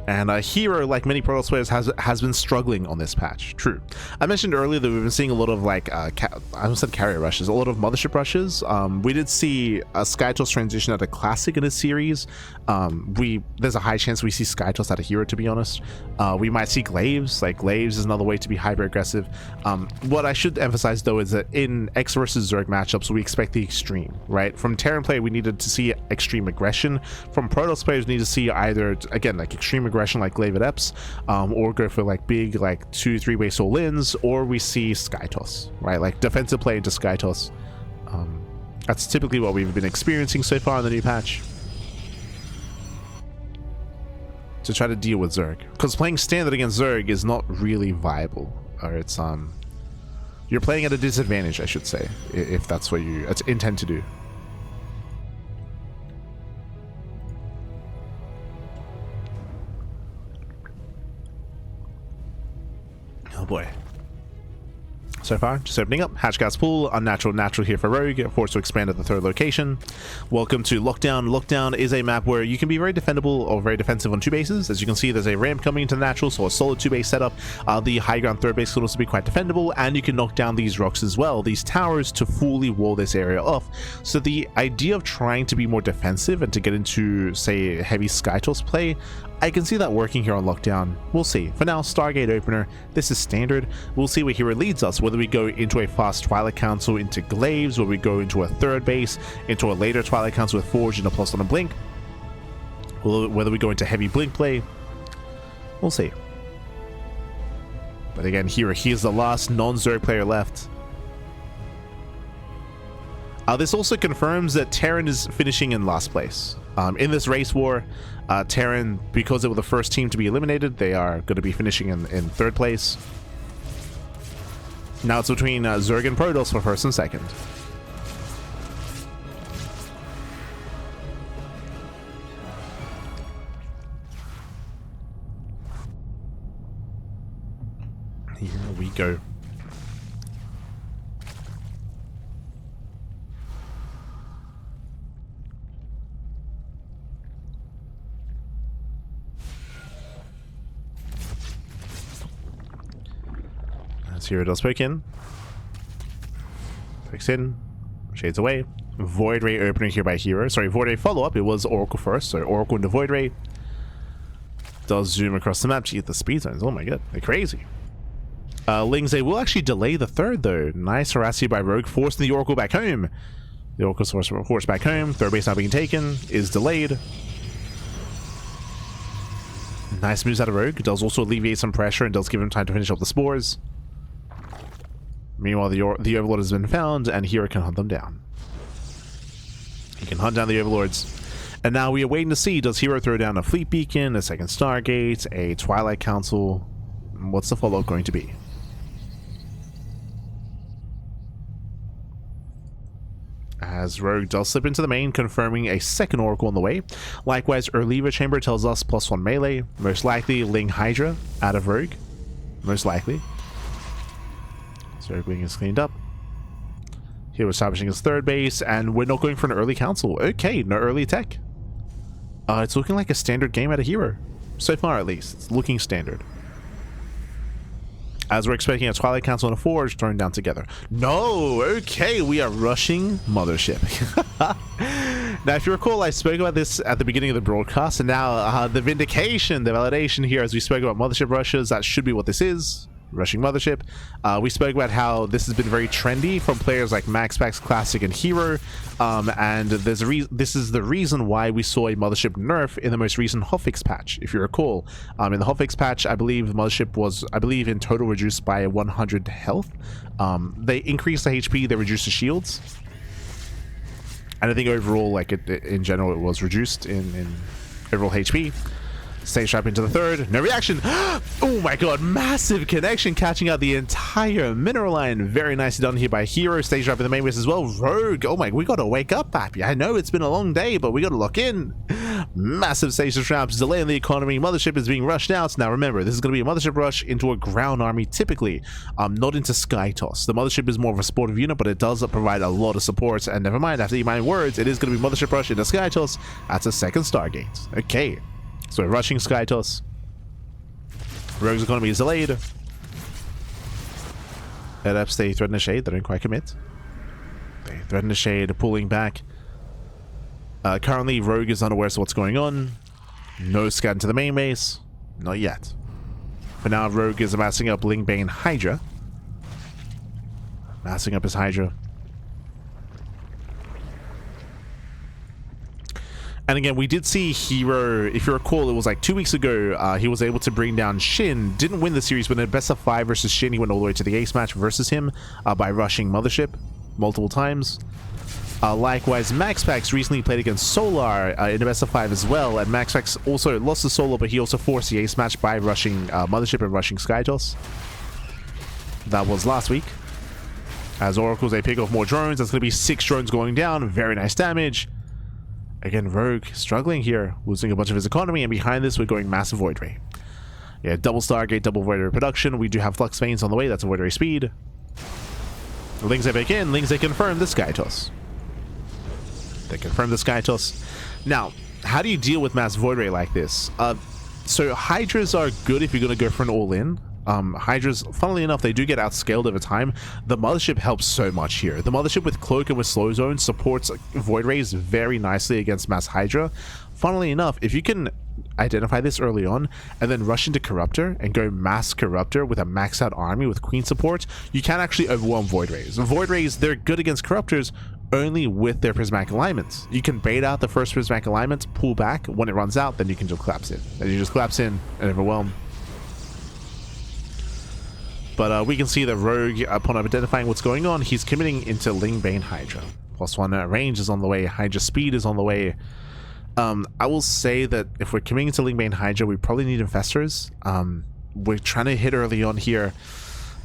And Hero, like many Protoss players, has been struggling on this patch. True. I mentioned earlier that we've been seeing a lot of like I almost said carrier rushes, a lot of mothership rushes. We did see a Skytoss transition at a classic in this series. There's a high chance we see Skytoss at a Hero, to be honest. We might see Glaives. Like Glaives is another way to be hyper aggressive. What I should emphasize though is that in X versus Zerg matchups, we expect the extreme, right? From Terran play, we needed to see extreme aggression. From Protoss players, we need to see either, again, like extreme aggression like Glaive at Eps, or go for like big like 2-3 way Sol-Lins, or we see Skytoss, right? Like defensive play into Skytoss. That's typically what we've been experiencing so far in the new patch, to try to deal with Zerg, because playing standard against Zerg is not really viable, or it's you're playing at a disadvantage, I should say, if that's what you intend to do. Oh boy. so far. Just opening up. Hatch gas pool. Unnatural, natural here for Rogue. Forced to expand at the third location. Welcome to Lockdown. Lockdown is a map where you can be very defendable or very defensive on two bases. As you can see, there's a ramp coming into the natural, so a solid two-base setup. The high ground third base can also be quite defendable, and you can knock down these rocks as well, these towers, to fully wall this area off. So the idea of trying to be more defensive and to get into, say, heavy Skytoss play, I can see that working here on Lockdown. We'll see. For now, Stargate opener. This is standard. We'll see where Hero leads us, whether we go into a fast Twilight Council into Glaives, whether we go into a third base, into a later Twilight Council with Forge and a plus on a Blink, whether we go into heavy Blink play. We'll see. But again, here's the last non-Zerg player left. This also confirms that Terran is finishing in last place. In this race war, Terran, because they were the first team to be eliminated, they are going to be finishing in third place. Now it's between Zerg and Protoss for first and second. Here we go. Hero does poke in. Pokes in. Shades away. Void Ray opening here by Hero. Sorry, Void Ray follow-up. It was Oracle first, so Oracle into Void Ray. Does zoom across the map to get the speed zones. Oh my god, they're crazy. Lings, they will actually delay the third though. Nice harass here by Rogue, forcing the Oracle back home. The Oracle's forced back home. Third base now being taken. Is delayed. Nice moves out of Rogue. Does also alleviate some pressure and does give him time to finish up the spores. Meanwhile, the Overlord has been found, and Hero can hunt them down. He can hunt down the Overlords. And now we are waiting to see, does Hero throw down a Fleet Beacon, a second Stargate, a Twilight Council? What's the follow-up going to be? As Rogue does slip into the main, confirming a second Oracle on the way. Likewise, Erleva Chamber tells us +1 melee. Most likely, Ling Hydra out of Rogue. Most likely. So Wing is cleaned up. Here we're establishing his third base, and we're not going for an early council. Okay, no early tech. It's looking like a standard game at a Hero. So far, at least. It's looking standard. As we're expecting a Twilight Council and a Forge thrown down together. No! Okay, we are rushing Mothership. Now, if you recall, I spoke about this at the beginning of the broadcast, and now the vindication, the validation here, as we spoke about Mothership rushes, that should be what this is. Rushing Mothership. We spoke about how this has been very trendy from players like MaxPax, Classic, and Hero, and there's this is the reason why we saw a Mothership nerf in the most recent hotfix patch. If you recall, in the hotfix patch, I believe Mothership was, in total reduced by 100 health. They increased the HP, they reduced the shields, and I think overall, like in general, it was reduced in overall HP. Stage trap into the third. No reaction. Oh my god. Massive connection catching out the entire mineral line. Very nicely done here by Hero. Stage trap in the main base as well. Rogue. Oh my. We got to wake up, Pappy. I know it's been a long day, but we got to lock in. Massive stage traps. Delay in the economy. Mothership is being rushed out. Now remember, this is going to be a Mothership rush into a ground army typically. Not into Skytoss. The Mothership is more of a supportive unit, but it does provide a lot of support. And never mind, after my words, it is going to be Mothership rush into Skytoss. That's a second Stargate. Okay. So we're rushing Skytoss. Rogue's economy is delayed. Adepts, they threaten the shade. They don't quite commit. They threaten the shade, pulling back. Currently, Rogue is unaware of what's going on. No scan into the main base. Not yet. For now, Rogue is amassing up Lingbane Hydra. Amassing up his Hydra. And again, we did see Hero, if you recall, it was like 2 weeks ago, he was able to bring down Shin. Didn't win the series, but in a best of 5 versus Shin, he went all the way to the ace match versus him by rushing Mothership multiple times. Likewise, MaxPax recently played against Solar in a best of 5 as well, and MaxPax also lost to Solar, but he also forced the ace match by rushing Mothership and rushing Skytoss. That was last week. As Oracles, they pick off more drones. That's going to be 6 drones going down. Very nice damage. Again, Rogue struggling here, losing a bunch of his economy, and behind this, we're going massive Void Ray. Yeah, double Stargate, double Void Ray production. We do have Flux Veins on the way. That's a Void Ray speed. Lings are back in. Lings, they confirm the Sky Toss. They confirm the Sky Toss. Now, how do you deal with Mass Void Ray like this? So Hydras are good if you're going to go for an all-in. Hydras, funnily enough, they do get outscaled over time. The Mothership helps so much here. The Mothership with Cloak and with Slow Zone supports Void Rays very nicely against Mass Hydra. Funnily enough, if you can identify this early on and then rush into Corruptor and go Mass Corruptor with a maxed out army with Queen support, you can actually overwhelm Void Rays. Void Rays, they're good against Corruptors only with their Prismatic alignments. You can bait out the first Prismatic alignment, pull back. When it runs out, then you can just collapse in. Then you just collapse in and overwhelm. But we can see that Rogue, upon identifying what's going on, he's committing into Lingbane Hydra. +1 range is on the way. Hydra speed is on the way. I will say that if we're committing into Lingbane Hydra, we probably need Infestors. We're trying to hit early on here.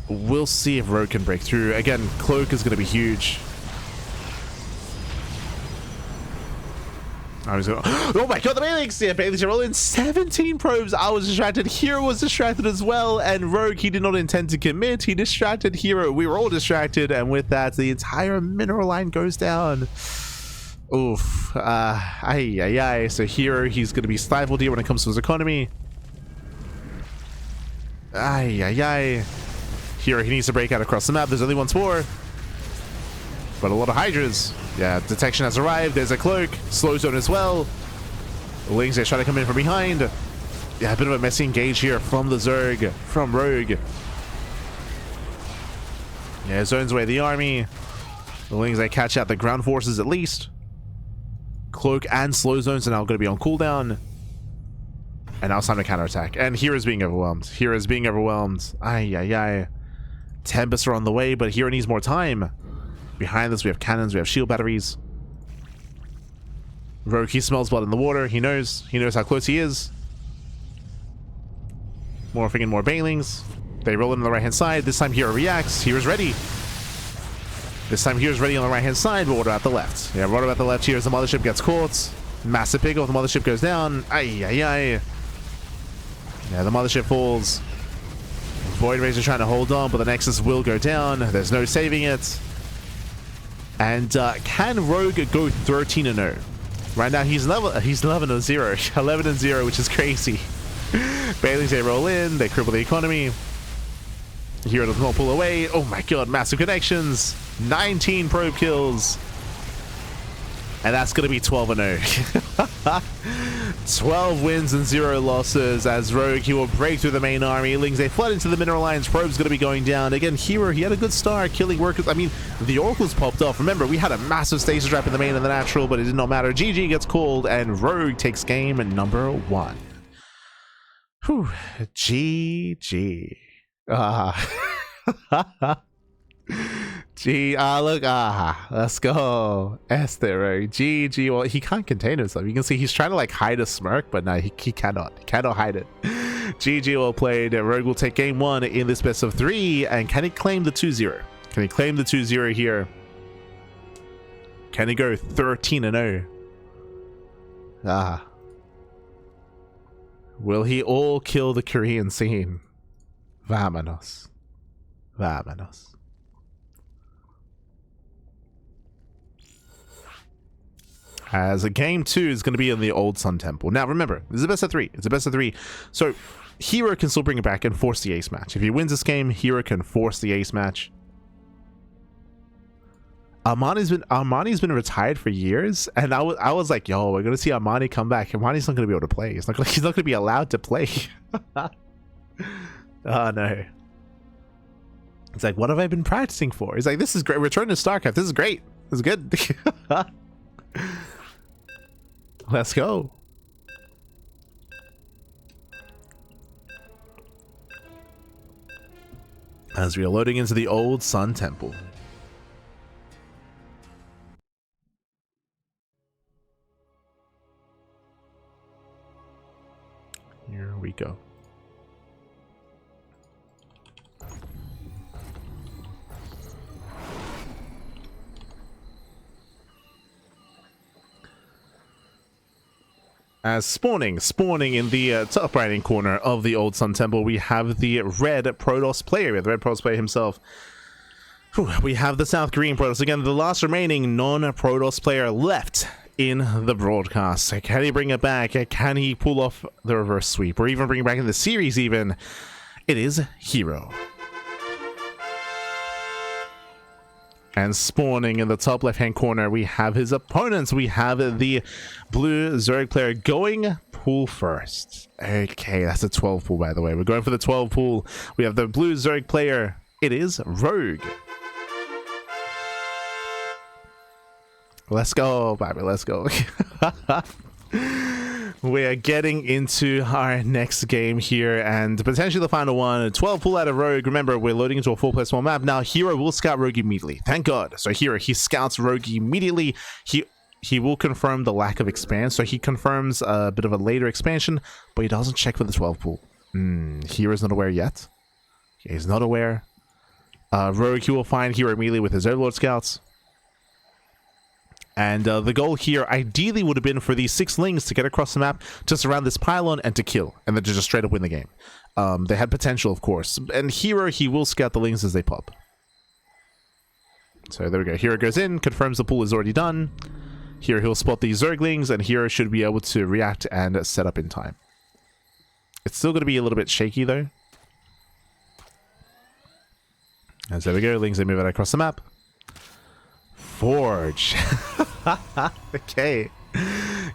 We'll see if Rogue can break through. Again, Cloak is going to be huge. Oh my god, the Bailings! Yeah, Bailings are rolling 17 probes. I was distracted. Hero was distracted as well. And Rogue, he did not intend to commit. He distracted Hero. We were all distracted. And with that, the entire mineral line goes down. Oof. So Hero, he's going to be stifled here when it comes to his economy. Hero, he needs to break out across the map. There's only one spore. But a lot of Hydras. Yeah, detection has arrived. There's a Cloak. Slow Zone as well. Lings, they try to come in from behind. Yeah, a bit of a messy engage here from the Zerg, from Rogue. Yeah, zones away the army. The Lings, they catch out the ground forces at least. Cloak and Slow Zones are now going to be on cooldown. And now it's time to counterattack. And Hero's being overwhelmed. Hero's being overwhelmed. Tempest are on the way, but Hero needs more time. Behind us, we have cannons, we have shield batteries. Rogue, he smells blood in the water. He knows how close he is. Morphing in more Banelings. They roll in on the right-hand side. This time Hero reacts. Hero's ready. This time Hero's ready on the right-hand side, but what about the left? Yeah, what about the left here as the Mothership gets caught? Massive pickle, the Mothership goes down. Yeah, the Mothership falls. Void Rays are trying to hold on, but the Nexus will go down. There's no saving it. And can Rogue go 13-0? Right now he's 11-0, 11-0, which is crazy. Bailings, they roll in, they cripple the economy. Hero does not pull away. Oh my god, massive connections. 19 probe kills. And that's going to be 12-0. 12 wins and 0 losses as Rogue, he will break through the main army. Lings, they flood into the Mineral Lines. Probe's going to be going down. Again, Hero, he had a good start killing workers. I mean, the Oracles popped off. Remember, we had a massive stasis trap in the main and the natural, but it did not matter. GG gets called, and Rogue takes game number 1. Whew. GG. Look, let's go. Esther, GG. Well, he can't contain himself. You can see he's trying to like hide a smirk, but no, he cannot. He cannot hide it. GG, well played. Rogue will take game 1 in this best of 3, and can he claim the 2-0? Can he claim the 2-0 here? Can he go 13-0? Will he all kill the Korean scene? Vámonos. Vámonos. As a game 2 is going to be in the Old Sun Temple. Now remember, this is a best of 3. It's a best of 3. So Hero can still bring it back and force the ace match. If he wins this game, Hero can force the ace match. Armani's been retired for years, and I was like, yo, we're gonna see Armani come back. Armani's not gonna be able to play. He's not gonna be allowed to play. Oh no. It's like, what have I been practicing for? He's like, this is great. Return to StarCraft. This is great. This is good. Let's go. As we are loading into the Old Sun Temple. Here we go. As spawning in the top right-hand corner of the Old Sun Temple, we have the red Protoss player. We have the red Protoss player himself. We have the South Korean Protoss again, the last remaining non-Protoss player left in the broadcast. Can he bring it back? Can he pull off the reverse sweep, or even bring it back in the series even? It is Hero. And spawning in the top left-hand corner, we have his opponents. We have the blue Zerg player going pool first. Okay, that's a 12 pool, by the way. We're going for the 12 pool. We have the blue Zerg player. It is Rogue. Let's go, baby. Let's go. We are getting into our next game here, and potentially the final one. 12 pull out of Rogue. Remember, we're loading into a 4+1 map. Now, Hero will scout Rogue immediately. Thank God. So Hero, he scouts Rogue immediately. He will confirm the lack of expanse. So he confirms a bit of a later expansion, but he doesn't check for the 12 pool. Hero's not aware yet. He's not aware. Rogue, he will find Hero immediately with his Overlord scouts. And the goal here ideally would have been for these 6 lings to get across the map, to surround this pylon and to kill, and then to just straight up win the game. They had potential, of course. And Hero, he will scout the lings as they pop. So there we go. Hero goes in, confirms the pool is already done. Here he'll spot these Zerglings, and Hero should be able to react and set up in time. It's still going to be a little bit shaky, though. As there we go. Lings, they move it across the map. Forge. Okay.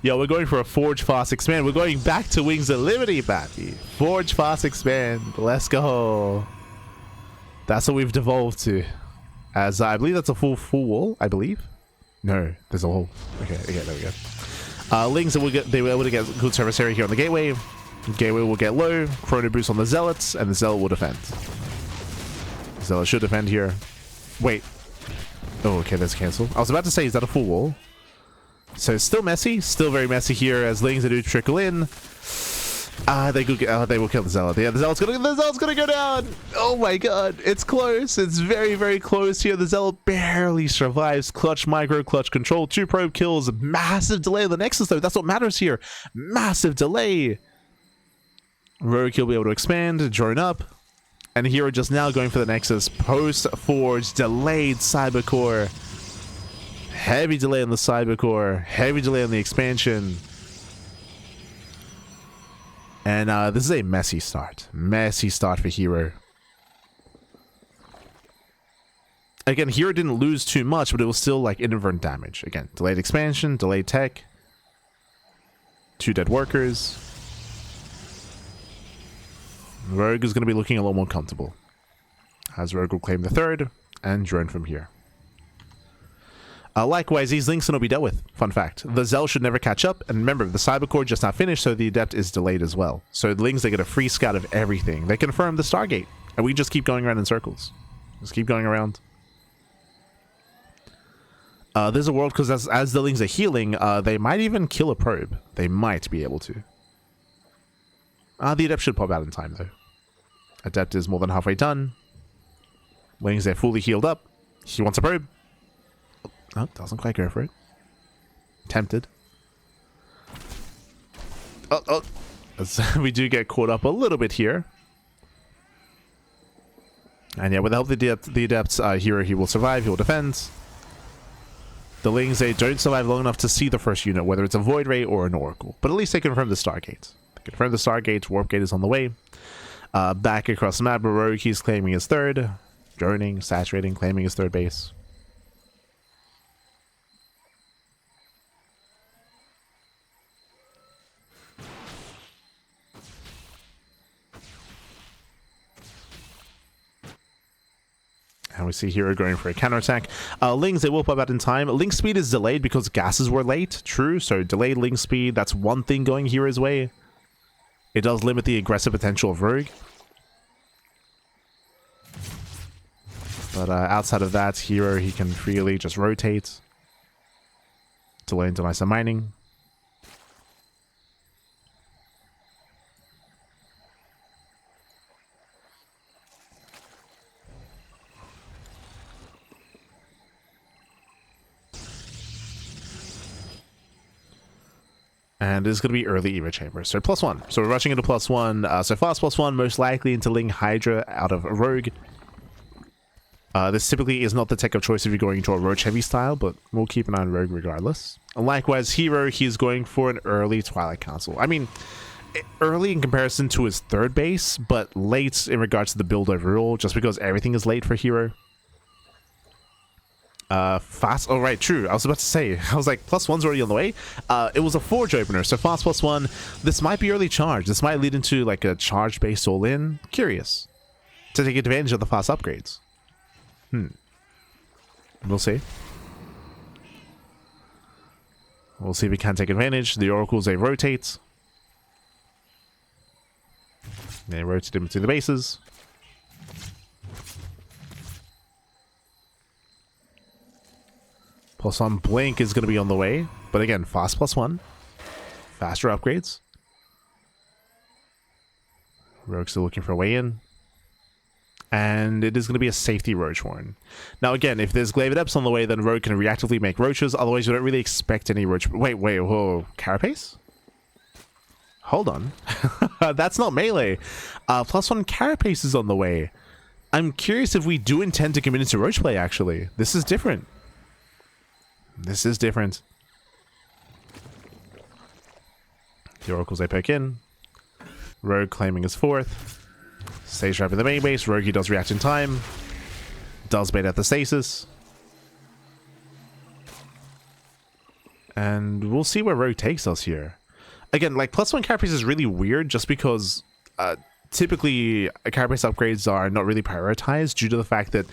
Yo, we're going for a Forge fast expand. We're going back to Wings of Liberty, baby. Forge fast expand. Let's go. That's what we've devolved to. As I believe that's a full wall, I believe. No, there's a wall. Okay, there we go. Lings, they were able to get good service area here on the gateway. Gateway will get low. Chrono boost on the Zealots, and the Zealot will defend. Zealot should defend here. Wait. Oh, okay, that's cancelled. I was about to say, is that a full wall? So it's still messy, still very messy here as Lings do trickle in. They will kill the Zealot. Yeah, the Zealot's gonna go down. Oh my god, it's close. It's very, very close here. The Zealot barely survives. Clutch micro, clutch control, 2 probe kills. Massive delay on the Nexus though. That's what matters here. Massive delay. Rogue will be able to expand, drone up. And Hero just now going for the Nexus. Post-Forge, delayed Cybercore. Heavy delay on the Cybercore. Heavy delay on the expansion. And this is a messy start. Messy start for Hero. Again, Hero didn't lose too much, but it was still like inadvertent damage. Again, delayed expansion, delayed tech. 2 dead workers. Rogue is going to be looking a lot more comfortable, as Rogue will claim the 3rd and drone from here. Likewise, these links will be dealt with. Fun fact, the Zell should never catch up, and remember, the Cybercore just not finished, so the Adept is delayed as well. So the links, they get a free scout of everything. They confirm the Stargate, and we just keep going around in circles. Just keep going around. There's a world, because as the links are healing, they might even kill a probe. They might be able to. The Adept should pop out in time, though. Adept is more than halfway done. Lings, they're fully healed up. He wants a probe. Oh, doesn't quite go for it. Tempted. Oh. We do get caught up a little bit here. And yeah, with the help of the Adepts, Hero, he will survive. He will defend. The Lings, they don't survive long enough to see the first unit, whether it's a Void Ray or an Oracle. But at least they confirm the Stargate. Confirm the Stargate. Warp Gate is on the way. Back across the map, Rogue, he's claiming his 3rd. Droning, saturating, claiming his 3rd base. And we see Hero going for a counterattack. Lings, they will pop out in time. Link speed is delayed because gases were late. True, so delayed Link speed. That's one thing going Hero's way. It does limit the aggressive potential of Rogue. But outside of that, Hero, he can freely just rotate. Delay and deny some mining. And it's going to be early Eva Chamber. So +1. So we're rushing into +1. So fast +1, most likely into Ling Hydra out of Rogue. This typically is not the tech of choice if you're going into a Roach heavy style, but we'll keep an eye on Rogue regardless. Likewise, Hero, he's going for an early Twilight Council. I mean, early in comparison to his third base, but late in regards to the build overall, just because everything is late for Hero. Fast, oh right, true, I was about to say, I was like, +1's already on the way. It was a Forge opener, so fast +1, this might be early charge, this might lead into like a charge based all-in. Curious to take advantage of the fast upgrades. We'll see. We'll see if we can take advantage. The Oracles, they rotate. They rotate in between the bases. +1 Blink is going to be on the way. But again, fast +1. Faster upgrades. Rogue's still looking for a way in. And it is going to be a safety Roach Horn. Now again, if there's Glaive Adepts on the way, then Rogue can reactively make Roaches. Otherwise, you don't really expect any Roach... Wait, whoa. Carapace? Hold on. That's not melee. +1 Carapace is on the way. I'm curious if we do intend to commit into Roach play, actually. This is different. This is different. The Oracles, they poke in. Rogue claiming his 4th. Stage trap in the main base. Rogue, he does react in time. Does bait at the stasis. And we'll see where Rogue takes us here. Again, like, +1 Carapace is really weird just because typically Carapace upgrades are not really prioritized due to the fact that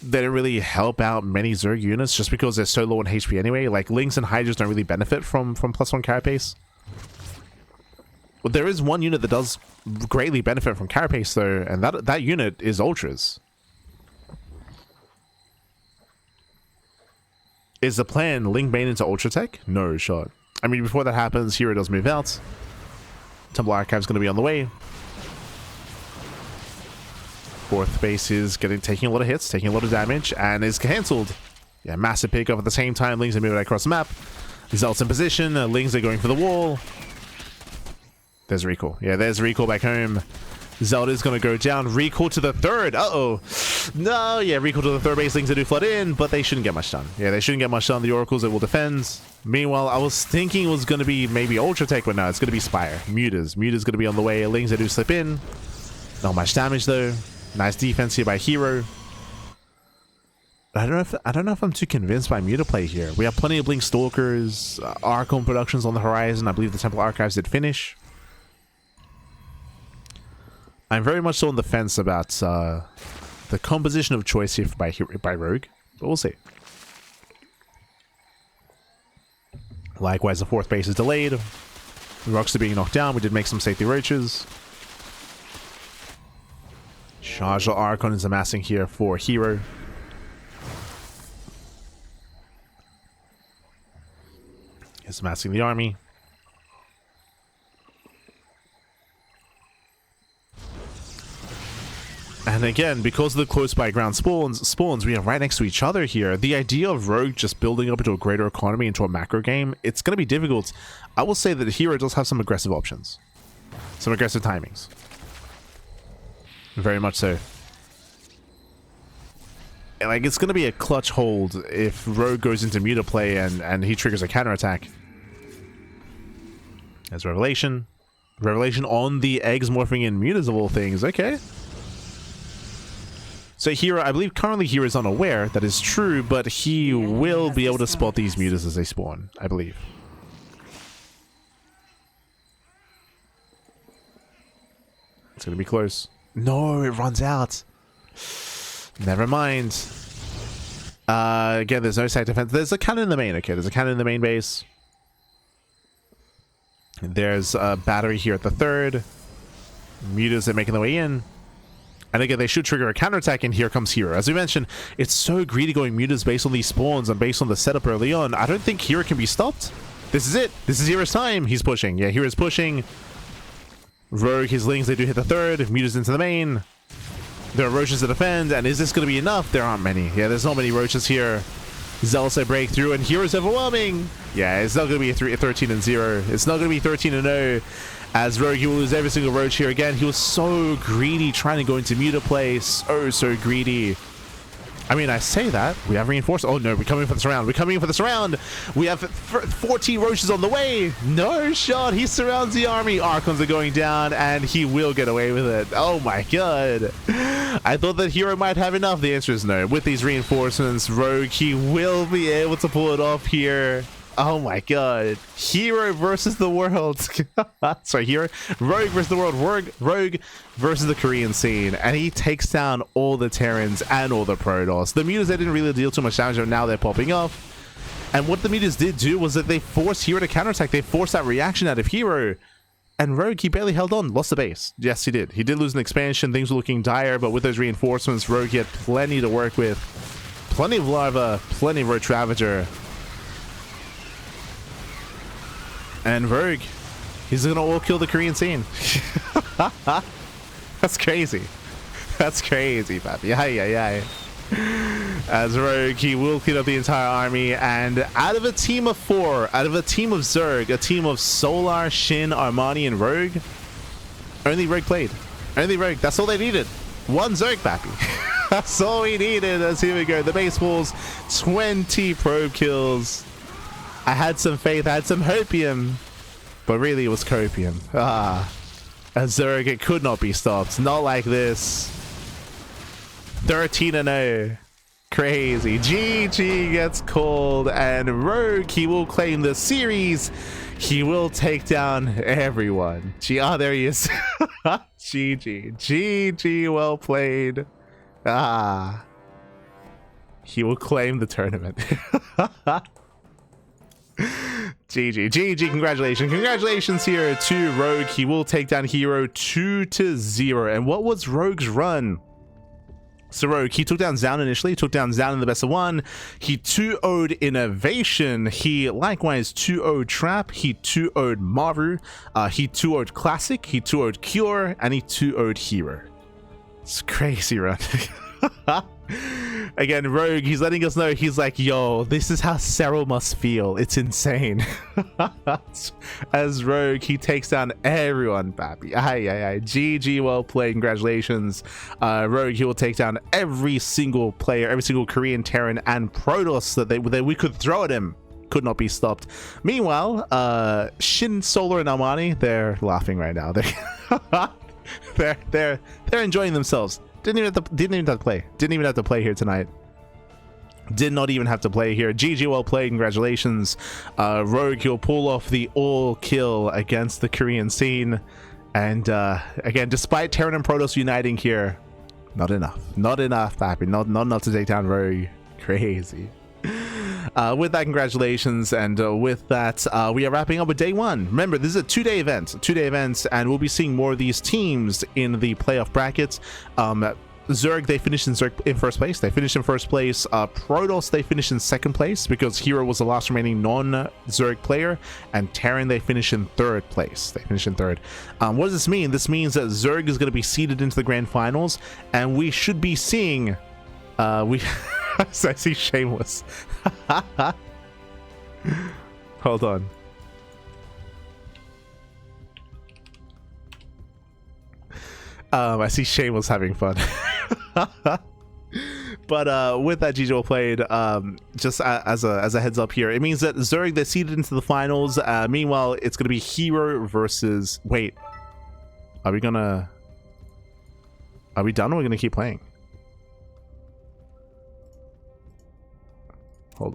they don't really help out many Zerg units just because they're so low on HP anyway. Like, Lynx and Hydras don't really benefit from +1 Carapace. But there is one unit that does greatly benefit from Carapace though, and that unit is Ultras. Is the plan Link Bane into Ultra Tech? No shot. I mean, before that happens, Hero does move out. Temple Archive's going to be on the way. 4th base is taking a lot of hits, taking a lot of damage, and is cancelled. Yeah, massive pick off at the same time. Lings are moving across the map. Zelt's in position. Lings are going for the wall. There's recall. Yeah, there's recall back home. Zelda's going to go down. Recall to the 3rd. Uh-oh. No, yeah, recall to the 3rd base. Lings do flood in, but they shouldn't get much done. Yeah, they shouldn't get much done. The Oracles, it will defend. Meanwhile, I was thinking it was going to be maybe Ultra Tech, but no, it's going to be Spire. Muta's going to be on the way. Lings, they do slip in. Not much damage, though. Nice defense here by Hero. I don't know if I'm too convinced by Muta play here. We have plenty of Blink Stalkers. Archon productions on the horizon. I believe the Temple Archives did finish. I'm very much so on the fence about the composition of choice here by Rogue, but we'll see. Likewise, the 4th base is delayed. Rocks are being knocked down. We did make some safety Roaches. Charge Archon is amassing here for Hero. He's amassing the army. And again, because of the close by ground spawns, we are right next to each other here. The idea of Rogue just building up into a greater economy, into a macro game, it's going to be difficult. I will say that Hero does have some aggressive options. Some aggressive timings. Very much so. And like, it's going to be a clutch hold if Rogue goes into Muta play and he triggers a counterattack. There's Revelation. Revelation on the eggs morphing in Mutas of all things. Okay. So Hero, I believe currently Hero is unaware. That is true, but he will be able to spot these Mutas as they spawn, I believe. It's going to be close. No, it runs out. Never mind. Again, there's no side defense. There's a cannon in the main. Okay, there's a cannon in the main base. There's a battery here at the 3rd. Mutas are making their way in. And again, they should trigger a counterattack, and here comes Hero. As we mentioned, it's so greedy going Mutas based on these spawns and based on the setup early on. I don't think Hero can be stopped. This is it. This is Hero's time. He's pushing. Yeah, Hero's pushing. Rogue, his Lings, they do hit the 3rd. Mutas into the main. There are Roaches to defend, and is this going to be enough? There aren't many. Yeah, there's not many Roaches here. Zealous break through, and Hero's overwhelming. Yeah, it's not going to be a 13-0. It's not going to be 13-0. As Rogue, he will lose every single Roach here again. He was so greedy trying to go into Muta play. So greedy. I mean, I say that. We have reinforced. Oh, no. We're coming for this round. We're coming for this round. We have 14 roaches on the way. No shot. He surrounds the army. Archons are going down, and he will get away with it. Oh, my God. I thought that Hero might have enough. The answer is no. With these reinforcements, Rogue, he will be able to pull it off here. Oh, my God. Hero versus the world. Sorry, Hero. Rogue versus the world. Rogue versus the Korean scene. And he takes down all the Terrans and all the Protoss. The Mutas, they didn't really deal too much damage, but now they're popping off. And what the Mutas did do was that they forced Hero to counterattack. They forced that reaction out of Hero. And Rogue, he barely held on. Lost the base. Yes, he did. He did lose an expansion. Things were looking dire. But with those reinforcements, Rogue, he had plenty to work with. Plenty of Larva. Plenty of Roach Ravager. And Rogue, he's gonna all kill the Korean scene. That's crazy. That's crazy, papi. Aye. As Rogue, he will clean up the entire army, and out of a team of 4, out of a team of Zerg, a team of Solar, Shin, Armani, and Rogue, only Rogue played. Only Rogue. That's all they needed. One Zerg, papi. That's all we needed. As here we go. The base walls, 20 probe kills. I had some faith, I had some hopium, but really it was copium. A Zerg, it could not be stopped. Not like this. 13-0. Crazy. GG gets called, and Rogue, he will claim the series. He will take down everyone. There he is. GG. GG, well played. He will claim the tournament. GG, congratulations here to Rogue. He will take down Hero 2-0. And what was Rogue's run? So Rogue, he took down Zaun initially, took down Zaun in the best of 1. He 2-0'd Innovation. He likewise 2-0'd Trap. He 2-0'd Maru. He 2-0'd Classic. He 2-0'd Cure. And he 2-0'd Hero. It's a crazy run. Again, Rogue, he's letting us know, he's like, yo, this is how Serral must feel. It's insane. As Rogue, he takes down everyone, papi. Aye. GG, well played. Congratulations. Rogue, he will take down every single player, every single Korean, Terran, and Protoss that we could throw at him. Could not be stopped. Meanwhile, Shin, Solar, and Armani, they're laughing right now. They're enjoying themselves. Didn't even have to play. Didn't even have to play here tonight. Did not even have to play here. GG, well played. Congratulations. Rogue, he'll pull off the all kill against the Korean scene. And again, despite Terran and Protoss uniting here, not enough. Not enough, papi. Not enough to take down Rogue. Crazy. With that, congratulations, and with that, we are wrapping up with day 1. Remember, this is a 2-day event, and we'll be seeing more of these teams in the playoff brackets. Zerg, they finished in first place. Protoss, they finished in second place because Hero was the last remaining non-Zerg player, and Terran, they finished in third place. What does this mean? This means that Zerg is going to be seeded into the grand finals, and we should be seeing I see Shameless. Hold on. I see Shameless having fun. But with that, GG well played. Just as a heads up here, it means that Zerg, they're seeded into the finals. Meanwhile, it's gonna be Hero versus. Wait, are we done, or are we gonna keep playing? Hold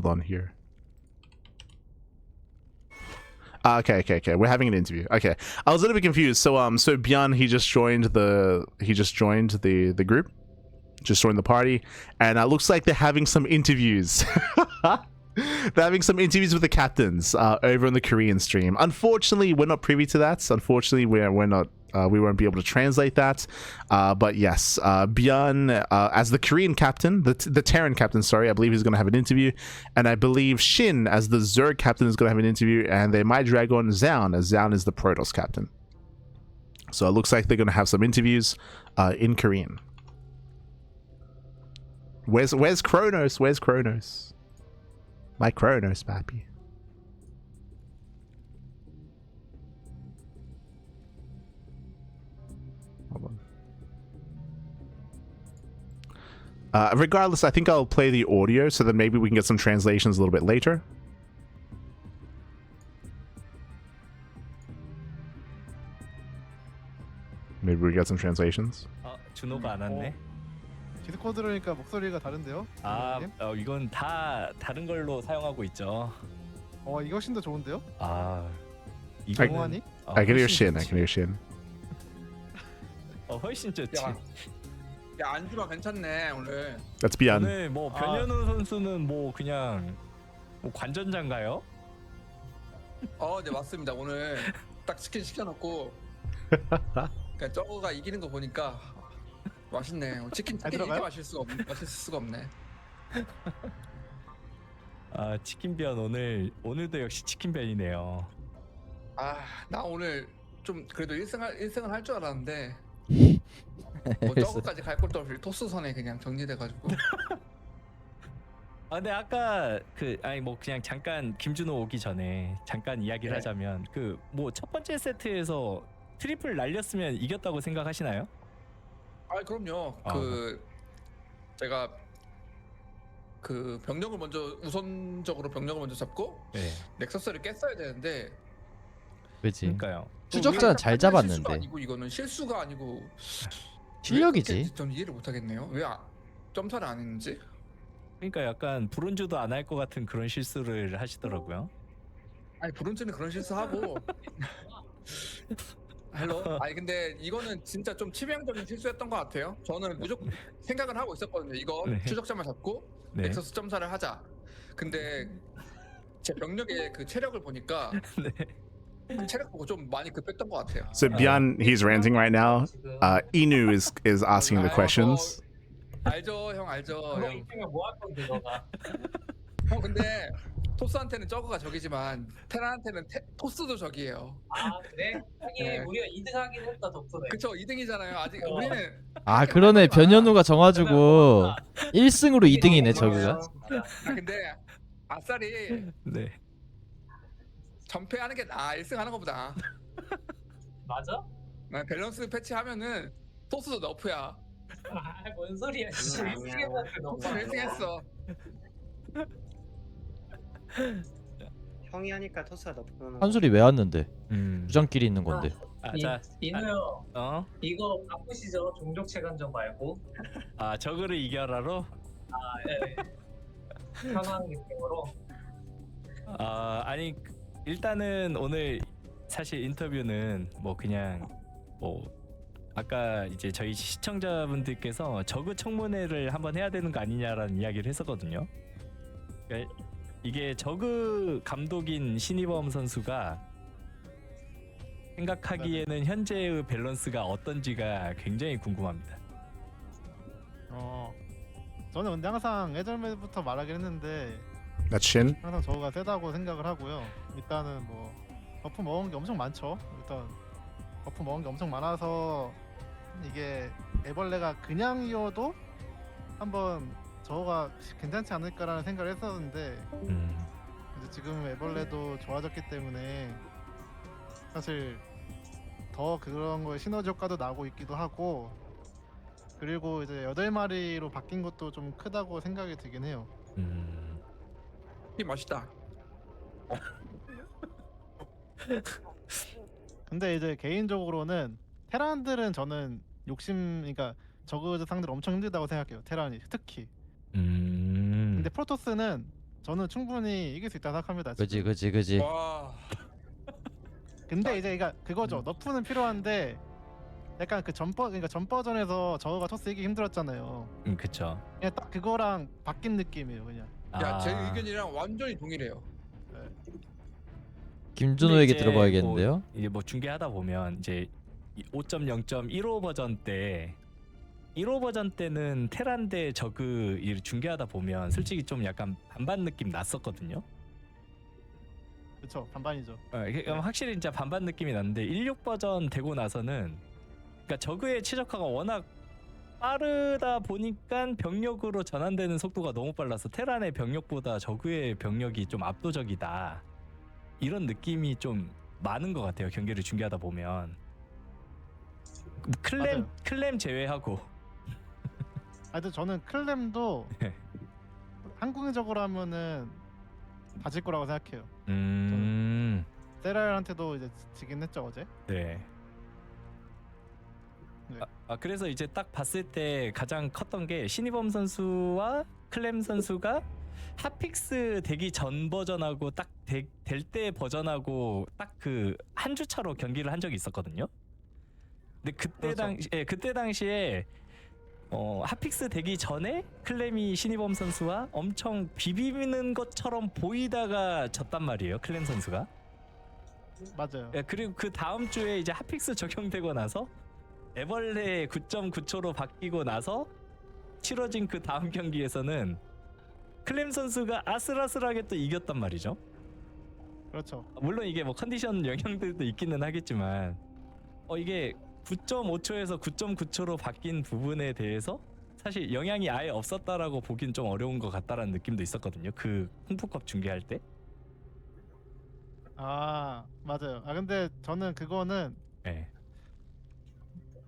on here. Okay. We're having an interview. Okay, I was a little bit confused. So Björn, he just joined the group, just joined the party, and it looks like they're having some interviews. They're having some interviews with the captains over on the Korean stream. Unfortunately, we're not privy to that. Unfortunately, we're not. We won't be able to translate that. But yes, Björn, as the Korean captain, the Terran captain, sorry, I believe he's going to have an interview. And I believe Shin, as the Zerg captain, is going to have an interview. And they might drag on Zaun, as Zaun is the Protoss captain. So it looks like they're going to have some interviews in Korean. Where's Kronos? Where's Kronos? My Kronos, papi. Hold on. Regardless, I think I'll play the audio so that maybe we can get some translations a little bit later. Maybe we get some translations. 준호가 안 왔네. 디스코드 들으니까 목소리가 다른데요? 이건 다 다른 걸로 사용하고 있죠. 이거 훨씬 더 좋은데요? 이거는 I can hear Shin. I can hear Shin. 훨씬 좋지. 야 안주가 괜찮네 오늘. That's Bian. 오늘 뭐 변현우 선수는 뭐 그냥 뭐 관전자인가요? 네 맞습니다. 오늘 딱 치킨 시켜놓고 그러니까 저거가 이기는 거 보니까 맛있네. 치킨 이렇게 마실 수가 없네. 치킨변 오늘도 역시 치킨변이네요. 나 오늘 좀 그래도 1승을 할 줄 알았는데 뭐 저거까지 갈 것도 없이 토스선에 그냥 정리돼가지고. 근데 아까 뭐 그냥 잠깐 김준호 오기 전에 잠깐 이야기를 하자면 뭐 첫 번째 세트에서 트리플 날렸으면 이겼다고 생각하시나요? 그럼요. 제가 병력을 우선적으로 병력을 먼저 잡고 넥서스를 깼어야 되는데. 왜지? 그러니까요. 추적자는 잘 잡았는데. 실수가 아니고 이거는 실수가 아니고 실력이지. 전 이해를 못하겠네요. 왜 점사를 안 했는지. 그러니까 약간 브론즈도 안 할 것 같은 그런 실수를 하시더라고요. 브론즈는 그런 실수하고. 근데 이거는 진짜 좀 치명적인 실수였던 것 같아요. 저는 무조건 생각을 하고 있었거든요. 이거 추적자만 잡고 넥서스 점사를 하자. 근데 제 병력의 체력을 보니까 체력 보고 좀 많이 급했던 것 같아요. So Bian, he's ranting right now. Inu is asking the questions. 알죠, 형 알죠. 형. 뭐할 건데 너가. 형 근데 토스한테는 저거가 적이지만 테라한테는 토스도 적이에요. 그래? 하긴 우리가 2등 하긴 했다 덕분에. 그쵸 2등이잖아요. 아직 우리는. 그러네. 변현우가 정해가지고 1승으로 2등이네 저기가. 근데 아싸리 전패하는 게 나아. 1승 하는 것보다. 맞아? 밸런스 패치하면은 토스도 너프야. 뭔 소리야. 1승 토스는 1승 했어. 형이 하니까 토스가 너프는. 한술이 왜 왔는데? 부장끼리 있는 건데. 인우요. 이거 바꾸시죠. 종족 체감전 말고. 저거를 이겨라로? 편한 느낌으로. 아니 일단은 오늘 사실 인터뷰는 뭐 그냥 뭐 아까 이제 저희 시청자분들께서 저그 청문회를 한번 해야 되는 거 아니냐라는 이야기를 했었거든요. 그러니까 이게 저그 감독인 신이범 선수가 생각하기에는 현재의 밸런스가 어떤지가 굉장히 궁금합니다. 저는 근데 항상 예전부터 말하긴 했는데 That's Shin. 항상 저거가 세다고 생각을 하고요. 일단은 뭐 버프 먹은 게 엄청 많죠. 일단 버프 먹은 게 엄청 많아서 이게 애벌레가 그냥이어도 한번 저거가 괜찮지 않을까라는 생각을 했었는데 이제 지금 애벌레도 좋아졌기 때문에 사실 더 그런 거에 시너지 효과도 나고 있기도 하고, 그리고 이제 8마리로 바뀐 것도 좀 크다고 생각이 들긴 해요. 이 맛있다. 근데 이제 개인적으로는 테란들은 저는 그러니까 저그 상대로 엄청 힘들다고 생각해요. 테란이 특히. 근데 프로토스는 저는 충분히 이길 수 있다고 생각합니다. 그지. 와. 근데 이제 그거죠. 너프는 필요한데 약간 전 버전에서 저거가 토스 이기기 힘들었잖아요. 그쵸. 그냥 딱 그거랑 바뀐 느낌이에요, 그냥. 제 의견이랑 완전히 동일해요. 김준호에게 들어봐야겠는데요. 이게 뭐 중계하다 보면 이제 5.0.15 버전 때 1호 버전 때는 테란 대 저그 중계하다 보면 솔직히 좀 약간 반반 느낌 났었거든요. 그쵸, 반반이죠. 확실히 진짜 반반 느낌이 났는데 16 버전 되고 나서는 그러니까 저그의 최적화가 워낙 빠르다 보니까 병력으로 전환되는 속도가 너무 빨라서 테란의 병력보다 저그의 병력이 좀 압도적이다. 이런 느낌이 좀 많은 것 같아요. 경기를 중계하다 보면 클램 제외하고. 하여튼 저는 클램도 네. 한국적으로 하면은 다질 거라고 생각해요. 세랄한테도 이제 지긴 했죠 어제. 네. 네. 그래서 이제 딱 봤을 때 가장 컸던 게 신이범 선수와 클램 선수가 핫픽스 되기 전 버전하고 딱 될 때 버전하고 딱 그 한 주 차로 경기를 한 적이 있었거든요. 근데 그렇죠. 그때 당시에 핫픽스 되기 전에 클램이 신이범 선수와 엄청 비비는 것처럼 보이다가 졌단 말이에요. 클램 선수가. 맞아요. 그리고 그 다음 주에 이제 핫픽스 적용되고 나서 애벌레 9.9초로 바뀌고 나서 치러진 그 다음 경기에서는 클램 선수가 아슬아슬하게 또 이겼단 말이죠. 그렇죠. 물론 이게 뭐 컨디션 영향들도 있기는 하겠지만 이게 9.5초에서 9.9초로 바뀐 부분에 대해서 사실 영향이 아예 없었다라고 보긴 좀 어려운 것 같다라는 느낌도 있었거든요. 그 홍프컵 중계할 때. 아 맞아요. 근데 저는 그거는 네.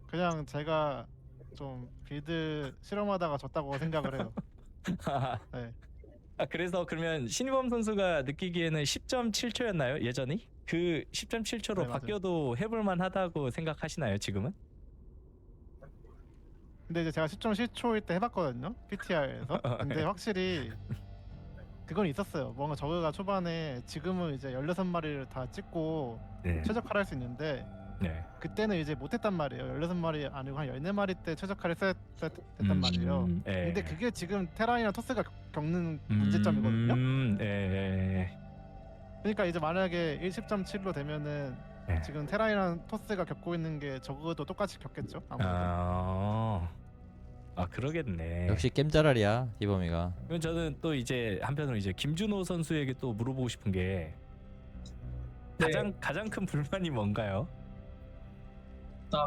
그냥 제가 좀 빌드 실험하다가 졌다고 생각을 해요. 네. 그래서 그러면 신이범 선수가 느끼기에는 10.7초였나요? 예전이? 그 10.7초로 네, 맞아요. 바뀌어도 해볼만 하다고 생각하시나요? 지금은? 근데 이제 제가 10.7초일 때 해봤거든요. PTR에서. 근데 확실히 그건 있었어요. 뭔가 저그가 초반에 지금은 이제 16마리를 다 찍고 네. 최적화를 할 수 있는데 네. 그때는 이제 못했단 말이에요. 16마리 아니고 한 14마리 때 최적화를 됐단 말이에요. 네. 근데 그게 지금 테란이랑 토스가 겪는 문제점이거든요. 네. 그러니까 이제 만약에 10.7로 되면은 네. 지금 테란이랑 토스가 겪고 있는 게 적어도 똑같이 겪겠죠. 아무래도. 그러겠네. 역시 겜자랄이야 이범이가. 그럼 저는 또 이제 한편으로 이제 김준호 선수에게 또 물어보고 싶은 게 가장 큰 불만이 뭔가요?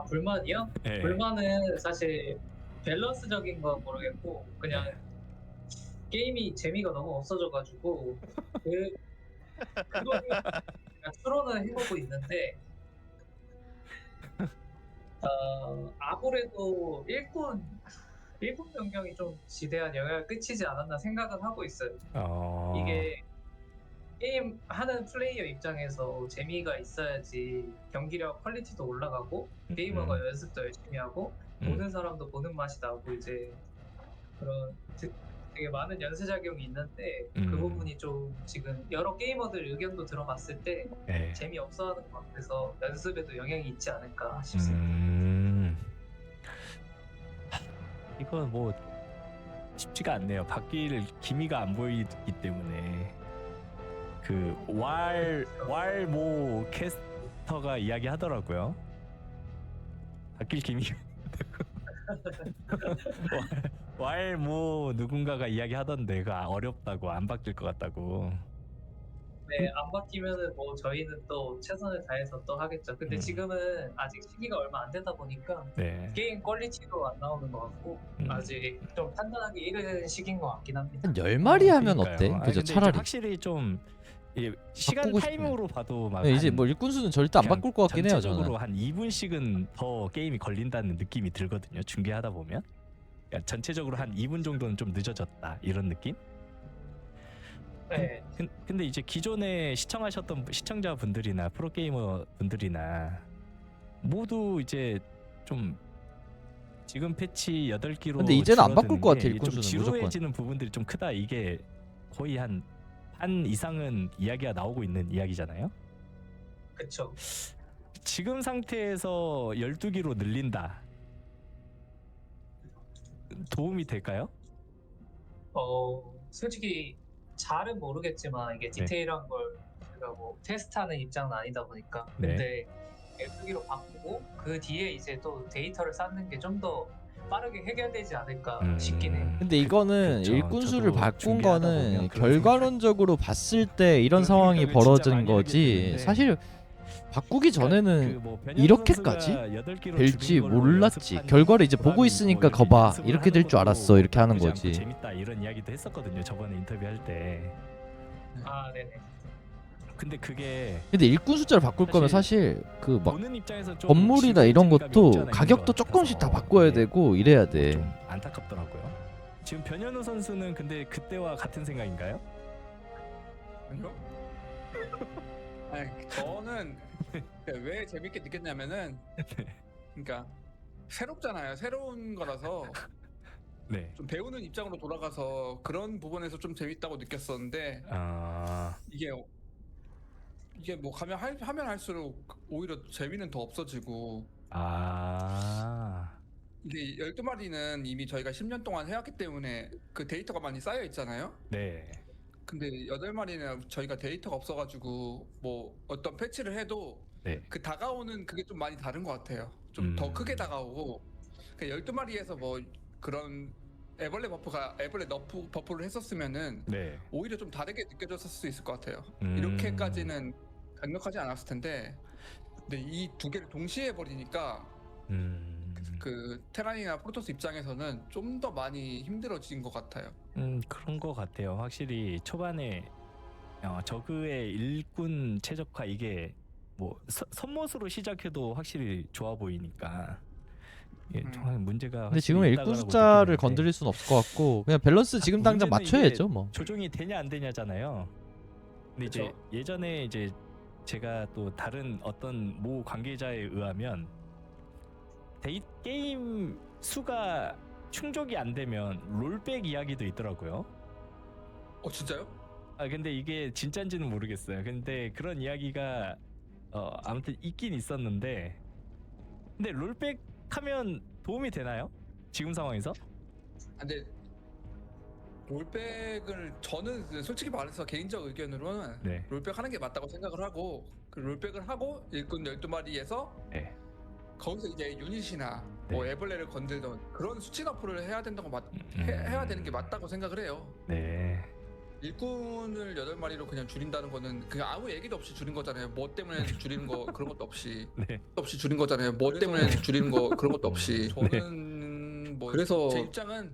불만이요? 네. 불만은 사실 밸런스적인 건 모르겠고 그냥 게임이 재미가 너무 없어져가지고 그거를 추론은 해보고 있는데 아무래도 일꾼 변경이 좀 지대한 영향을 끼치지 않았나 생각은 하고 있어요. 이게 게임 하는 플레이어 입장에서 재미가 있어야지 경기력 퀄리티도 올라가고 게이머가 연습도 열심히 하고 보는 사람도 보는 맛이 나고 이제 그런 되게 많은 연쇄작용이 있는데 그 부분이 좀 지금 여러 게이머들 의견도 들어봤을 때 재미없어하는 것 같아서 연습에도 영향이 있지 않을까 싶습니다. 이건 뭐 쉽지가 않네요. 바뀔 기미가 안 보이기 때문에 그 왈모 캐스터가 이야기하더라고요. 바뀔 기미가 왈모 누군가가 이야기하던데 그 어렵다고 안 바뀔 것 같다고. 네, 안 바뀌면은 뭐 저희는 또 최선을 다해서 또 하겠죠. 근데 지금은 아직 시기가 얼마 안 되다 보니까 게임 퀄리티도 안 나오는 것 같고 아직 좀 판단하기 이른 시기인 것 같긴 합니다. 한 10마리 하면 그러니까요. 어때? 그죠? 근데 차라리. 확실히 좀 시간 바꾸고 타이밍으로 봐도 막 네, 이제 뭐 일꾼수는 절대 안 바꿀 것 같긴 해요. 전체적으로 저는. 한 2분씩은 더 게임이 걸린다는 느낌이 들거든요. 중계하다 보면 그러니까 전체적으로 한 2분 정도는 좀 늦어졌다 이런 느낌? 네. 근데 이제 기존에 시청하셨던 시청자분들이나 프로게이머 분들이나 모두 이제 좀 지금 패치 8기로 근데 이제는 안 바꿀 것 같아. 좀 일꾼수는 지루해지는 부분들이 좀 크다. 이게 거의 한 반 이상은 이야기가 나오고 있는 이야기잖아요. 그렇죠. 지금 상태에서 12기로 늘린다. 도움이 될까요? 솔직히 잘은 모르겠지만 이게 디테일한 걸 제가 뭐 테스트하는 입장은 아니다 보니까 근데 12기로 바꾸고 그 뒤에 이제 또 데이터를 쌓는 게 좀 더 빠르게 해결되지 않을까 싶긴 해. 근데 이거는 그쵸. 일꾼수를 저도 바꾼 준비하다 거는 보면 그런 결과론적으로 봤을 때 이런 그런 상황이 생각을 진짜 벌어진 많이 하게 거지. 되는데 사실 바꾸기 전에는 이렇게까지 될지 몰랐지. 결과를 이제 보고 있으니까 거봐 이렇게 될 줄 알았어 이렇게 하는 거지. 재밌다 이런 이야기도 했었거든요. 저번에 인터뷰할 때. 네네. 근데 그게 근데 일꾼 숫자를 바꿀 거면 사실 사실 그 막 보는 입장에서 좀 건물이나 이런 지금 것도 없잖아요, 가격도 이런 것 조금씩 다 같아서. 바꿔야 네. 되고 이래야 좀 돼. 안타깝더라고요. 지금 변현우 선수는 근데 그때와 같은 생각인가요? 아니요? 아니, 저는 왜 재밌게 느꼈냐면은 그러니까 새롭잖아요. 새로운 거라서 네. 좀 배우는 입장으로 돌아가서 그런 부분에서 좀 재밌다고 느꼈었는데 이게 뭐 하면 할수록 오히려 재미는 더 없어지고 이게 12마리는 이미 저희가 10년 동안 해왔기 때문에 그 데이터가 많이 쌓여 있잖아요. 네. 근데 8마리는 저희가 데이터가 없어가지고 뭐 어떤 패치를 해도 네. 그 다가오는 그게 좀 많이 다른 것 같아요. 좀 더 크게 다가오고 12마리에서 뭐 그런 애벌레 버프를 했었으면은 네. 오히려 좀 다르게 느껴졌을 수 있을 것 같아요. 이렇게까지는 강력하지 않았을 텐데 근데 이 두 개를 동시에 해버리니까 그 테란이나 프로토스 입장에서는 좀 더 많이 힘들어진 것 같아요. 그런 것 같아요. 확실히 초반에 저그의 일꾼 최적화 이게 뭐 선못으로 시작해도 확실히 좋아 보이니까 이게 정말 문제가 근데 지금 일꾼 숫자를 건드릴 수는 없을 것 같고 그냥 밸런스 지금 당장 맞춰야죠 뭐. 조정이 되냐 안 되냐잖아요. 근데 그쵸? 이제 예전에 이제 제가 또 다른 어떤 모 관계자에 의하면 게임 수가 충족이 안 되면 롤백 이야기도 있더라고요. 진짜요? 근데 이게 진짜인지는 모르겠어요. 근데 그런 이야기가 아무튼 있긴 있었는데 근데 롤백 하면 도움이 되나요? 지금 상황에서? 근데 롤백을 저는 솔직히 말해서 개인적 의견으로는 네. 롤백 하는 게 맞다고 생각을 하고 그 롤백을 하고 일꾼 12마리에서 네. 거기서 이제 유닛이나 뭐 네. 애벌레를 건들던 그런 수치 너프를 해야 된다고 해야 되는 게 맞다고 생각을 해요. 네. 일꾼을 8마리로 그냥 줄인다는 거는 그냥 아무 얘기도 없이 줄인 거잖아요. 뭐 때문에 줄이는 거 그런 것도 없이 네. 없이 줄인 거잖아요. 뭐 때문에 줄이는 거 그런 것도 없이 저는 뭐 그래서 제 입장은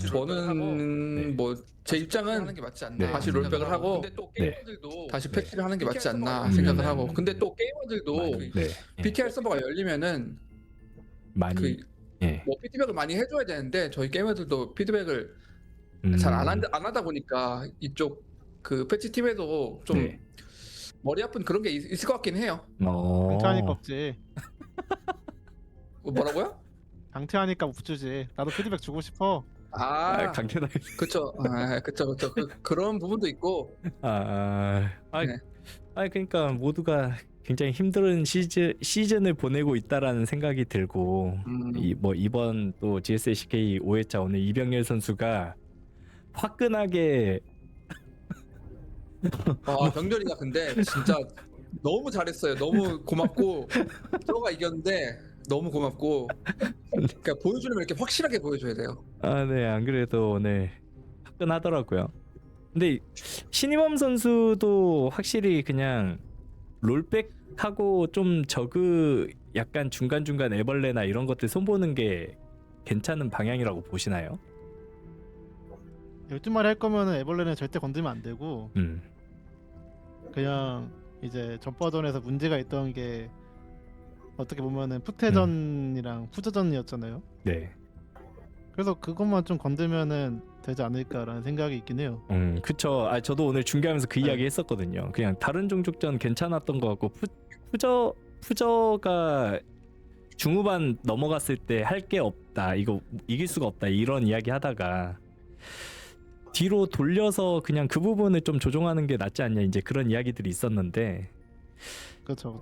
저는 뭐 제 입장은 하는 게 맞지 않나. 다시 롤백을 하고 근데 또 게이머들도 다시 패치를 하는 게 맞지 않나 생각을 하고 근데 또 게이머들도 BTR 서버가 열리면은 많이 뭐 피드백을 많이 해줘야 되는데 저희 게이머들도 피드백을 잘 안 하다 보니까 이쪽 그 패치 팀에도 좀 머리 아픈 그런 게 있을 것 같긴 해요. 강퇴하니까 없지. 뭐라고요? 강퇴하니까 못 주지. 나도 피드백 주고 싶어. 강퇴다. 그쵸. 그쵸. 그런 부분도 있고. 그러니까 모두가 굉장히 힘든 시즌을 보내고 있다라는 생각이 들고 뭐 이번 또 GSL CK 5회차 오늘 이병렬 선수가 화끈하게 병렬이가 근데 진짜 너무 잘했어요. 너무 고맙고 저가 이겼는데 너무 고맙고 그러니까 보여주려면 이렇게 확실하게 보여줘야 돼요. 네, 안 그래도 오늘 화끈하더라고요. 근데 신이범 선수도 확실히 그냥 롤백하고 좀 저그 약간 중간중간 애벌레나 이런 것들 손보는 게 괜찮은 방향이라고 보시나요? 12마리 할 거면은 애벌레는 절대 건들면 안 되고 그냥 이제 전 버전에서 문제가 있던 게 어떻게 보면은 푸테전이랑 푸저전이었잖아요. 네. 그래서 그것만 좀 건들면은 되지 않을까라는 생각이 있긴 해요. 그쵸. 저도 오늘 중계하면서 그 이야기 했었거든요. 그냥 다른 종족전 괜찮았던 것 같고 푸저가 중후반 넘어갔을 때 할 게 없다. 이거 이길 수가 없다. 이런 이야기 하다가 뒤로 돌려서 그냥 그 부분을 좀 조정하는 게 낫지 않냐. 이제 그런 이야기들이 있었는데 그렇죠.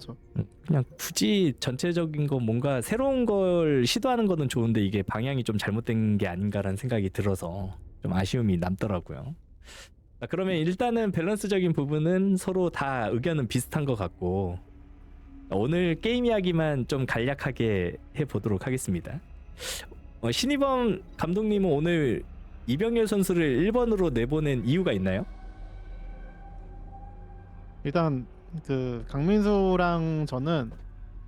그냥 굳이 전체적인 거 뭔가 새로운 걸 시도하는 거는 좋은데 이게 방향이 좀 잘못된 게 아닌가라는 생각이 들어서 좀 아쉬움이 남더라고요. 그러면 일단은 밸런스적인 부분은 서로 다 의견은 비슷한 것 같고 오늘 게임 이야기만 좀 간략하게 해보도록 하겠습니다. 신이범 감독님은 오늘 이병렬 선수를 1번으로 내보낸 이유가 있나요? 일단 그 강민수랑 저는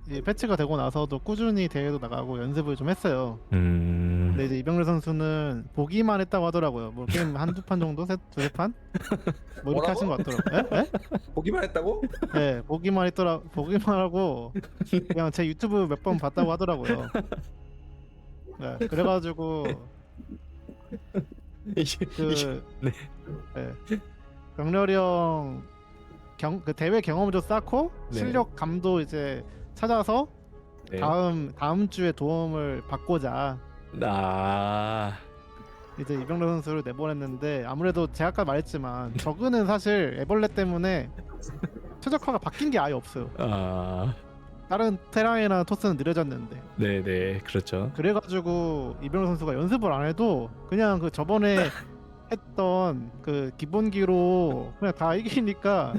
이 패치가 되고 나서도 꾸준히 대회도 나가고 연습을 좀 했어요. 근데 이제 이병렬 선수는 보기만 했다고 하더라고요. 뭐 게임 한두 판 정도, 두세 판? 뭐 이렇게 하신 것 같더라고요. 예? 보기만 했다고? 네, 보기만 하고 그냥 제 유튜브 몇 번 봤다고 하더라고요. 네, 그래가지고 네. 병렬이 형 그 대회 경험도 쌓고 네. 실력감도 이제 찾아서 네. 다음 주에 도움을 받고자 이제 이병렬 선수를 내보냈는데, 아무래도 제가 아까 말했지만 저그는 사실 애벌레 때문에 최적화가 바뀐 게 아예 없어요. 다른 테라이나 토스는 느려졌는데. 네네, 그렇죠. 그래가지고 이병렬 선수가 연습을 안 해도 그냥 그 저번에 했던 그 기본기로 그냥 다 이기니까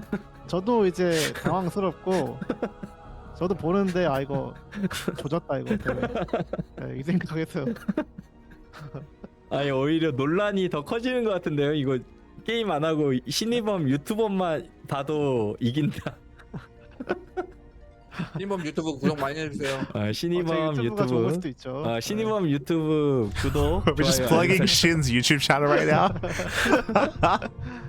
저도 이제 당황스럽고, 저도 보는데 아 이거 조졌다 이거 대회. 네, 이 생각했어요. 아니 오히려 논란이 더 커지는 것 같은데요. 이거 게임 안 하고 신이범 유튜버만 봐도 이긴다. 신이범 유튜브 구독 많이 해주세요. 신이범 제 유튜브가 좋을 수도 있죠. 신이범 유튜브 구독. We're just plugging Shin's YouTube channel right now.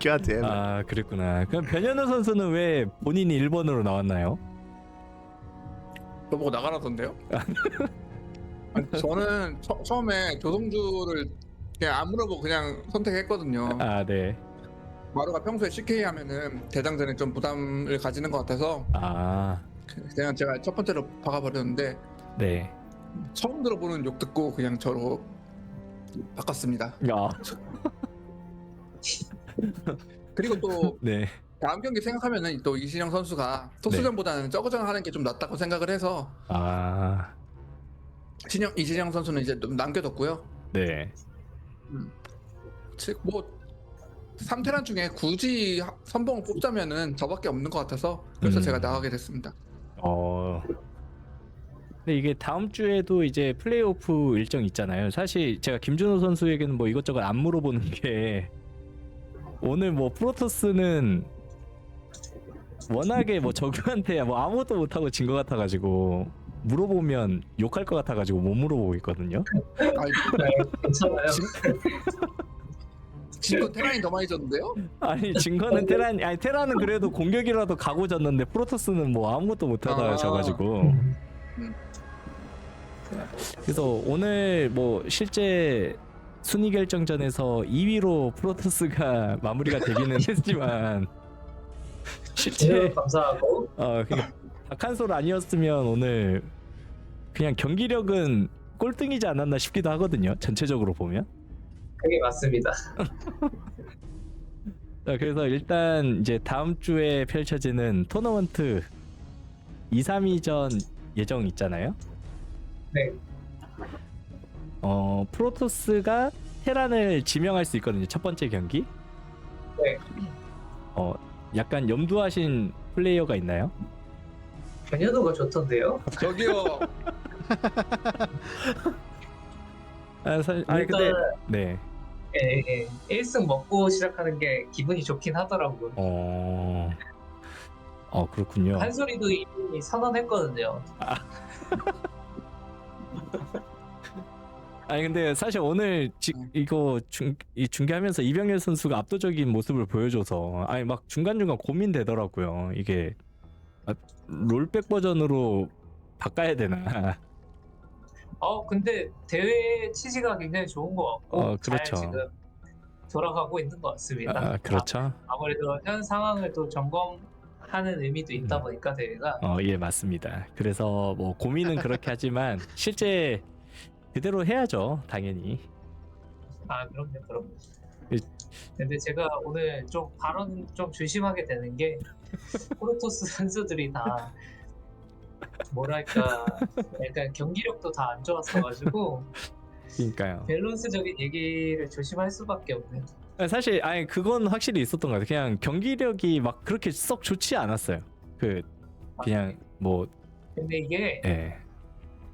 God damn it. 그랬구나. 그럼 변현우 선수는 왜 본인이 1번으로 나왔나요? 저보고 나가라던데요? 아니, 저는 처음에 조성주를 그냥 안 물어보고 그냥 선택했거든요. 네. 마루가 평소에 CK 하면은 대장전에 좀 부담을 가지는 것 같아서 그냥 제가 첫 번째로 박아버렸는데, 네. 처음 들어보는 욕 듣고 그냥 저로 바꿨습니다. 그리고 또 네. 다음 경기 생각하면은 또 이신영 선수가 토스전보다는 저그전 하는 게 좀 낫다고 생각을 해서 이신영 선수는 이제 좀 남겨뒀고요. 네. 즉 뭐 3테란 중에 굳이 선봉을 뽑자면은 저밖에 없는 것 같아서 그래서 제가 나가게 됐습니다. 근데 이게 다음 주에도 이제 플레이오프 일정 있잖아요. 사실 제가 김준호 선수에게는 뭐 이것저것 안 물어보는 게, 오늘 뭐 프로토스는 워낙에 뭐 저그한테 뭐 아무것도 못하고 진 것 같아가지고 물어보면 욕할 것 같아가지고 못 물어보고 있거든요. 괜찮아요. 진거 테란이 더 많이 졌는데요? 아니 진거는 테란은 그래도 공격이라도 가고 졌는데 프로토스는 뭐 아무것도 못하다 져가지고. 그래서 오늘 뭐 실제 순위 결정전에서 2위로 프로토스가 마무리가 되기는 했지만 실제 감사하고 박한솔 아니었으면 오늘 그냥 경기력은 꼴등이지 않았나 싶기도 하거든요. 전체적으로 보면. 그게 맞습니다. 그래서 일단 이제 다음 주에 펼쳐지는 토너먼트 2, 3위전 예정 있잖아요. 네. 프로토스가 테란을 지명할 수 있거든요. 첫 번째 경기. 네. 약간 염두하신 플레이어가 있나요? 변현우가 좋던데요. 저기요. 근데 네. 1승 먹고 시작하는 게 기분이 좋긴 하더라고요. 그렇군요. 한소리도 이미 선언했거든요. 근데 사실 오늘 이거 중계하면서 이병렬 선수가 압도적인 모습을 보여줘서 막 중간중간 고민되더라고요. 이게 롤백 버전으로 바꿔야 되나. 근데 대회 취지가 굉장히 좋은 것 같고 그렇죠. 잘 지금 돌아가고 있는 것 같습니다. 그렇죠. 아무래도 현 상황을 또 점검하는 의미도 있다 보니까 대회가. 예, 맞습니다. 그래서 뭐 고민은 그렇게 하지만 실제 그대로 해야죠, 당연히. 그럼요. 근데 제가 오늘 좀 발언 좀 조심하게 되는 게 프로토스 선수들이 다 뭐랄까 약간 경기력도 다 안 좋았어가지고 그러니까요. 밸런스적인 얘기를 조심할 수밖에 없는. 사실 그건 확실히 있었던 것 같아요. 그냥 경기력이 막 그렇게 썩 좋지 않았어요. 그냥 뭐. 근데 이게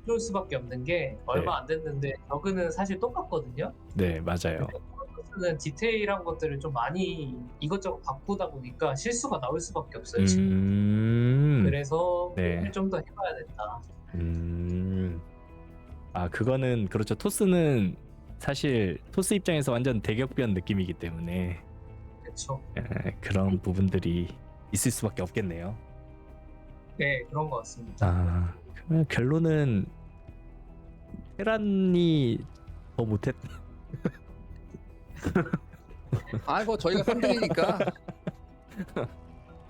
그럴 수밖에 없는 게 얼마 안 됐는데 저그는 사실 똑같거든요. 네, 맞아요. 프로토스는 디테일한 것들을 좀 많이 이것저것 바꾸다 보니까 실수가 나올 수밖에 없어요. 그래서 네. 좀 더 해봐야 된다. 아 그거는 그렇죠. 토스는 사실 토스 입장에서 완전 대격변 느낌이기 때문에 그렇죠. 그런 부분들이 있을 수밖에 없겠네요. 네, 그런 것 같습니다. 아 그러면 결론은 테란이 더 못했. 뭐 저희가 3등이니까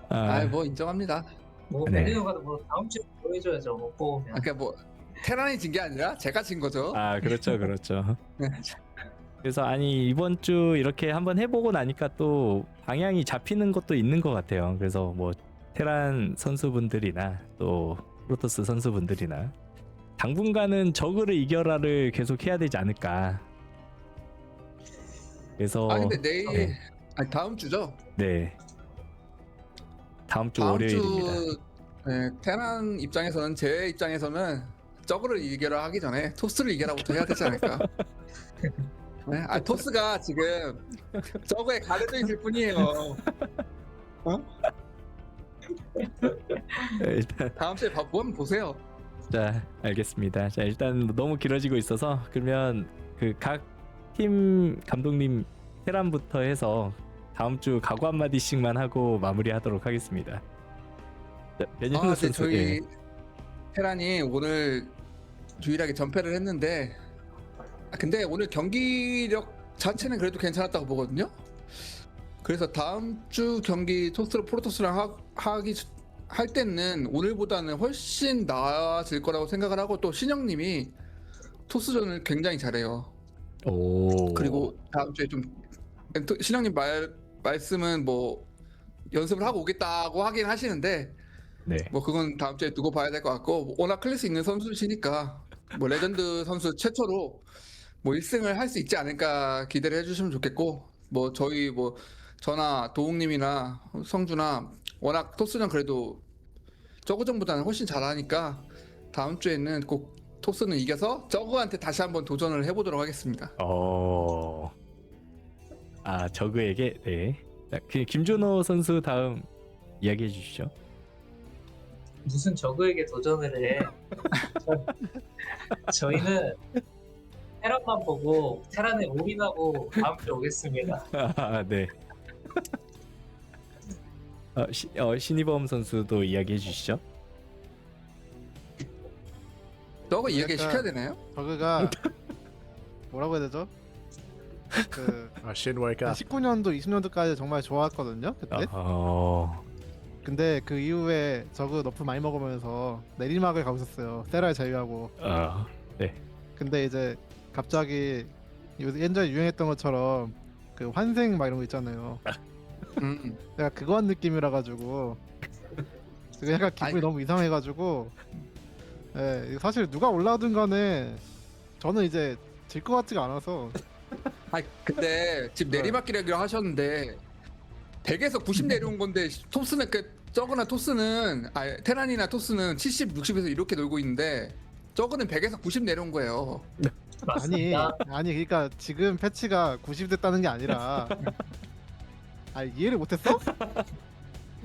아, 뭐 인정합니다. 뭐 네. 베리노가 뭐 다음 주에 보여줘야죠. 못 뽑으면. 그러니까 뭐 테란이 진 게 아니라 제가 진 거죠. 아 그렇죠 그렇죠. 그래서 아니 이번 주 이렇게 한번 해보고 나니까 또 방향이 잡히는 것도 있는 것 같아요. 그래서 뭐 테란 선수분들이나 또 프로토스 선수분들이나 당분간은 저그를 이겨라를 계속 해야 되지 않을까. 그래서 근데 내일 네. 아니 다음 주죠. 네 다음 주 다음 월요일입니다. 주 테란 입장에서는 제 입장에서는 저그를 이겨라 하기 전에 토스를 이겨라부터 해야 되지 않을까. 네? 토스가 지금 저그에 가려져 있을 뿐이에요. 일단 다음 주에 한번 보세요. 자 알겠습니다. 자 일단 너무 길어지고 있어서 그러면 그 각 팀 감독님 테란부터 해서 다음 주 각오 한 마디씩만 하고 마무리하도록 하겠습니다. 자, 변현우 네, 선수. 저희 예. 테란이 오늘 유일하게 전패를 했는데 근데 오늘 경기력 자체는 그래도 괜찮았다고 보거든요. 그래서 다음 주 경기 토스랑 프로토스랑 할 때는 오늘보다는 훨씬 나아질 거라고 생각을 하고 또 신영님이 토스전을 굉장히 잘해요. 오. 그리고 다음 주에 좀 신영님 말씀은 뭐 연습을 하고 오겠다고 하긴 하시는데 네. 뭐 그건 다음 주에 두고 봐야 될 것 같고 워낙 클래스 있는 선수시니까 뭐 레전드 선수 최초로 뭐 1승을 할 수 있지 않을까 기대를 해주시면 좋겠고 뭐 저희 뭐 저나 도웅님이나 성주나 워낙 토스전 그래도 저그전보다는 훨씬 잘하니까 다음 주에는 꼭 토스는 이겨서 저그한테 다시 한번 도전을 해보도록 하겠습니다. 아 저그에게 네. 자, 그 김준호 선수 다음 이야기해 주시죠. 무슨 저그에게 도전을 해. 저희는 테란만 보고 테란에 올인하고 다음 주에 오겠습니다. 아, 네. 신이범 선수도 이야기해 주시죠. 저거 이야기 약간- 시켜야 되나요? 저그가 뭐라고 해야 되죠? 그 신월가 19년도 20년도까지 정말 좋았거든요. 그때. 근데 그 이후에 저그 너프 많이 먹으면서 내리막을 가고 있었어요. 세랄 제외하고. 근데 이제 갑자기 옛날에 유행했던 것처럼 그 환생 막 이런 거 있잖아요. 내가 그거 한 느낌이라 가지고 약간 기분이 너무 이상해가지고 예, 사실 누가 올라오든 간에 저는 이제 질 것 같지가 않아서 근데 지금 내리막기라고 하셨는데 100에서 90 내려온 건데 토스는 저거나 토스는 테란이나 토스는 70, 60에서 이렇게 놀고 있는데 저거는 100에서 90 내려온 거예요. 맞습니다. 아니 그러니까 지금 패치가 90 됐다는 게 아니라 이해를 못했어?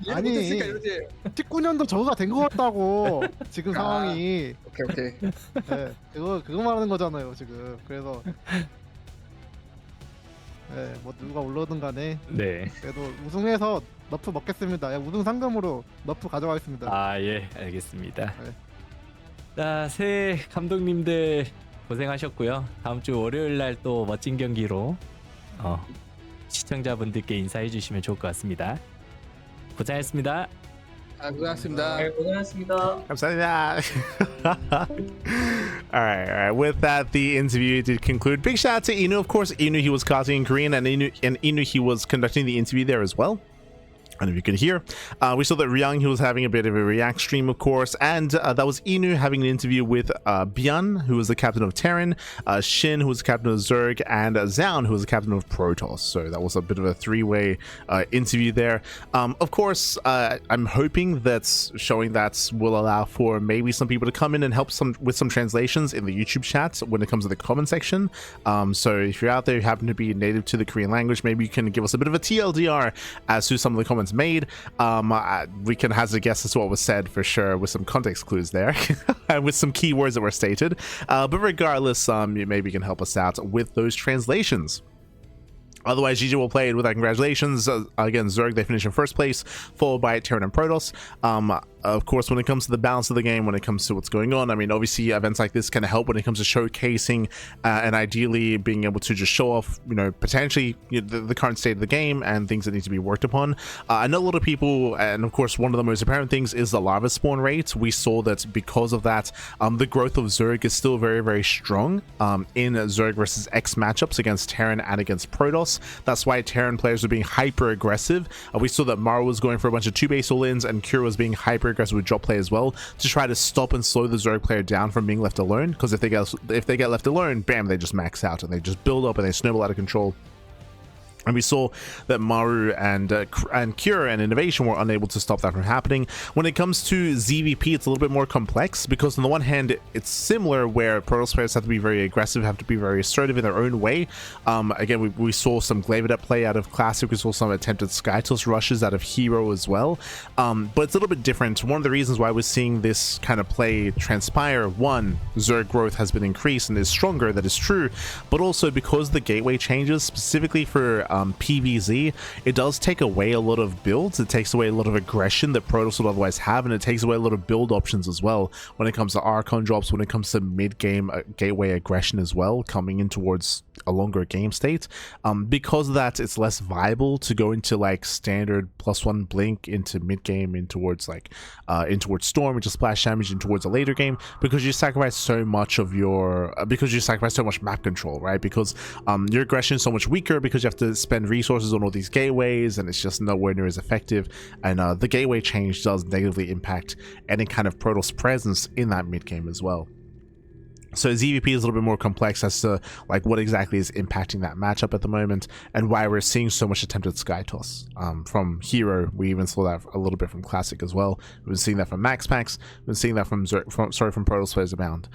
아니, 못했으니까 이러지. 19년도 저거가 된 것 같다고 지금 상황이. 오케이. 네, 그거 말하는 거잖아요 지금. 그래서 네, 뭐 누가 올라오든 간에 네. 그래도 우승해서 너프 먹겠습니다. 우승 상금으로 너프 가져가겠습니다. 아, 예, 알겠습니다. 네. 자, 새 감독님들 고생하셨고요. 다음 주 월요일 날 또 멋진 경기로 시청자분들께 인사해 주시면 좋을 것 같습니다. 고생하셨습니다. 고생하셨습니다. 네, 고생하셨습니다. 감사합니다. all right. With that, the interview did conclude. Big shout out to Inu. Of course, Inu, he was casting in Korean, and Inu, he was conducting the interview there as well. And if you could hear, we saw that Ryang, he was having a bit of a react stream, of course, and that was Inu having an interview with Byun, who was the captain of Terran, Shin, who was the captain of Zerg, and Zaun, who was the captain of Protoss. So that was a bit of a three-way interview there. Of course, I'm hoping that showing that will allow for maybe some people to come in and help with some translations in the YouTube chat when it comes to the comment section. So if you're out there, you happen to be native to the Korean language, maybe you can give us a bit of a TLDR as to some of the comments announcement made. We can hazard a guess as to what was said for sure, with some context clues there, and with some keywords that were stated. But regardless, maybe you can help us out with those translations. Otherwise, GG will play it with our congratulations. Again, Zerg, they finish in first place, followed by Terran and Protoss. Of course, when it comes to the balance of the game, when it comes to what's going on, I mean, obviously events like this can help when it comes to showcasing and ideally being able to just show off, potentially the current state of the game and things that need to be worked upon. I know a lot of people, and of course, one of the most apparent things is the lava spawn rate. We saw that because of that, the growth of Zerg is still very, very strong in Zerg versus X matchups against Terran and against Protoss. That's why Terran players were being hyper aggressive. We saw that Mara was going for a bunch of 2-base all-ins, and Kira was being hyper aggressive with drop play as well, to try to stop and slow the Zerg player down from being left alone. Because if they get left alone, bam, they just max out and they just build up and they snowball out of control. And we saw that Maru and Cure and Innovation were unable to stop that from happening. When it comes to ZVP, it's a little bit more complex, because on the one hand, it's similar where Protoss players have to be very aggressive, have to be very assertive in their own way. Again, we saw some Glavedet play out of Classic. We saw some attempted Skytoss rushes out of Hero as well. But it's a little bit different. One of the reasons why we're seeing this kind of play transpire, one, Zerg growth has been increased and is stronger, that is true, but also because the gateway changes, specifically for PvZ, it does take away a lot of builds. It takes away a lot of aggression that Protoss would otherwise have, and it takes away a lot of build options as well when it comes to Archon drops, when it comes to mid-game gateway aggression as well, coming in towards a longer game state. Because of that, it's less viable to go into like standard +1 blink into mid-game, in towards Storm, into splash damage, in towards a later game, because you sacrifice so much of your map control, right? Because your aggression is so much weaker, because you have to spend resources on all these gateways, and it's just nowhere near as effective. And the gateway change does negatively impact any kind of Protoss presence in that mid game as well. So ZVP is a little bit more complex as to like what exactly is impacting that matchup at the moment, and why we're seeing so much attempted Skytoss from Hero. We even saw that a little bit from Classic as well. We've been seeing that from Max Packs. We've been seeing that from Protoss players abound.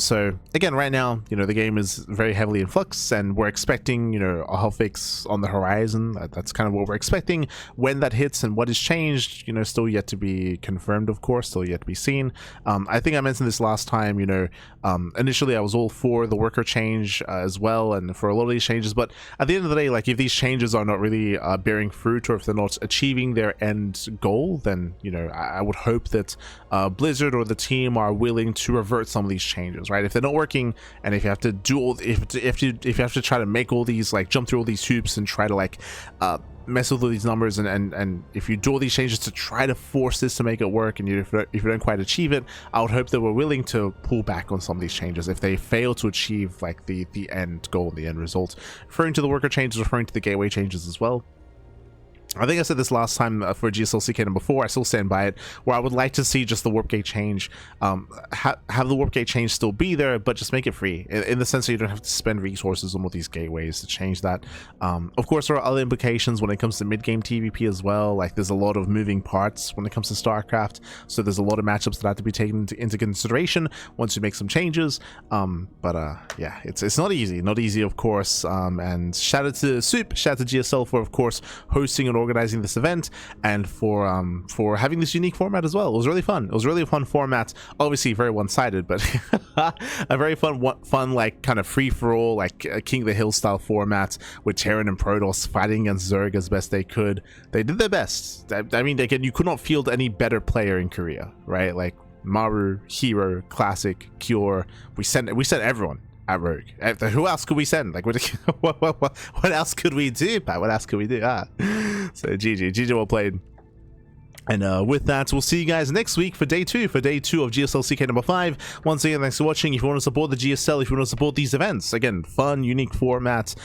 So again, right now, the game is very heavily in flux, and we're expecting a hotfix on the horizon. That's kind of what we're expecting. When that hits and what is changed, still yet to be confirmed, of course, still yet to be seen. I think I mentioned this last time. Initially I was all for the worker change as well, and for a lot of these changes, but at the end of the day, like, if these changes are not really bearing fruit, or if they're not achieving their end goal, then I would hope that Blizzard or the team are willing to revert some of these changes, right? If they're not working, and if you have to do all, if you have to try to make all these, like, jump through all these hoops and try to like mess with all these numbers, and if you do all these changes to try to force this to make it work, and if you don't quite achieve it, I would hope that we're willing to pull back on some of these changes if they fail to achieve like the end goal, the end result. Referring to the worker changes, referring to the gateway changes as well. I think I said this last time for GSL CK number 4, I still stand by it, where I would like to see just the warp gate change, have the warp gate change still be there, but just make it free, in the sense that you don't have to spend resources on all these gateways to change that. Of course, there are other implications when it comes to mid-game TVP as well. Like, there's a lot of moving parts when it comes to StarCraft, so there's a lot of matchups that have to be taken into consideration once you make some changes. Yeah, it's not easy, of course. And shout out to SOOP, shout out to GSL for, of course, hosting and organizing this event, and for having this unique format as well. It was really fun. It was really a fun format. Obviously very one-sided, but a very fun like kind of free-for-all, like King of the Hill style format, with Terran and Protoss fighting against Zerg as best they could. They did their best. I mean, again, you could not field any better player in Korea, right? Like Maru, Hero, Classic, Cure. We sent everyone at Rogue. Who else could we send? Like, what else could we do, Pat? What else could we do? So GG well played. And with that, we'll see you guys next week for day 2 of GSL CK number 5. Once again, thanks for watching. If you want to support the GSL, if you want to support these events, again, fun, unique formats,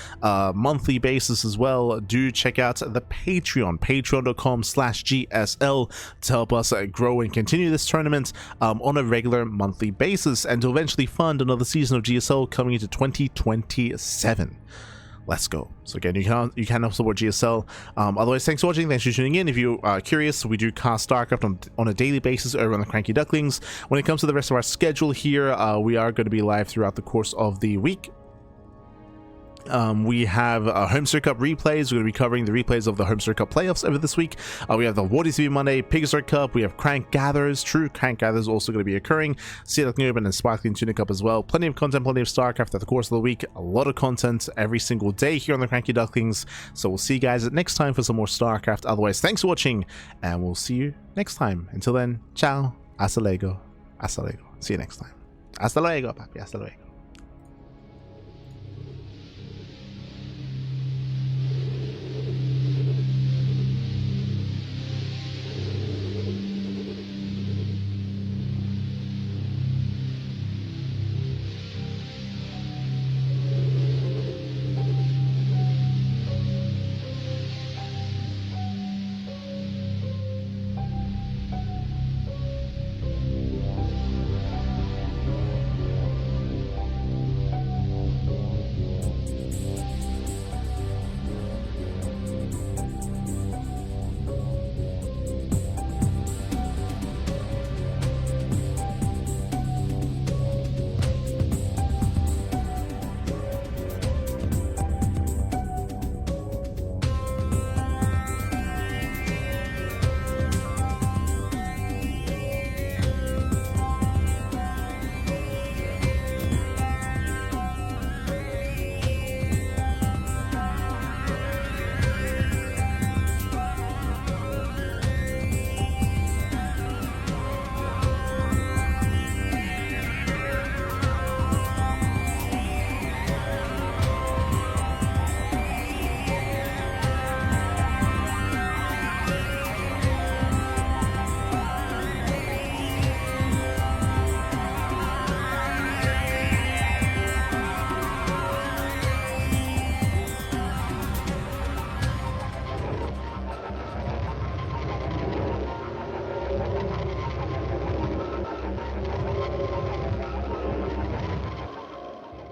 monthly basis as well, do check out the patreon.com/GSL to help us grow and continue this tournament on a regular monthly basis, and to eventually fund another season of GSL coming into 2027. Let's go. So again, you can help support GSL. Otherwise, thanks for watching. Thanks for tuning in. If you are curious, we do cast StarCraft on a daily basis over on the CranKy Ducklings. When it comes to the rest of our schedule here, we are going to be live throughout the course of the week. We have Homester Cup replays. We're going to be covering the replays of the Homester Cup playoffs over this week. We have the Wardy TV Monday, Pigstar Cup. We have Crank Gatherers. True Crank Gatherers also going to be occurring. Seattle Urban and Sparkling Tuna Cup as well. Plenty of content, plenty of StarCraft throughout the course of the week. A lot of content every single day here on the CranKy Ducklings. So we'll see you guys next time for some more StarCraft. Otherwise, thanks for watching, and we'll see you next time. Until then, ciao, hasta luego, hasta luego. See you next time. Hasta luego, papi, hasta luego.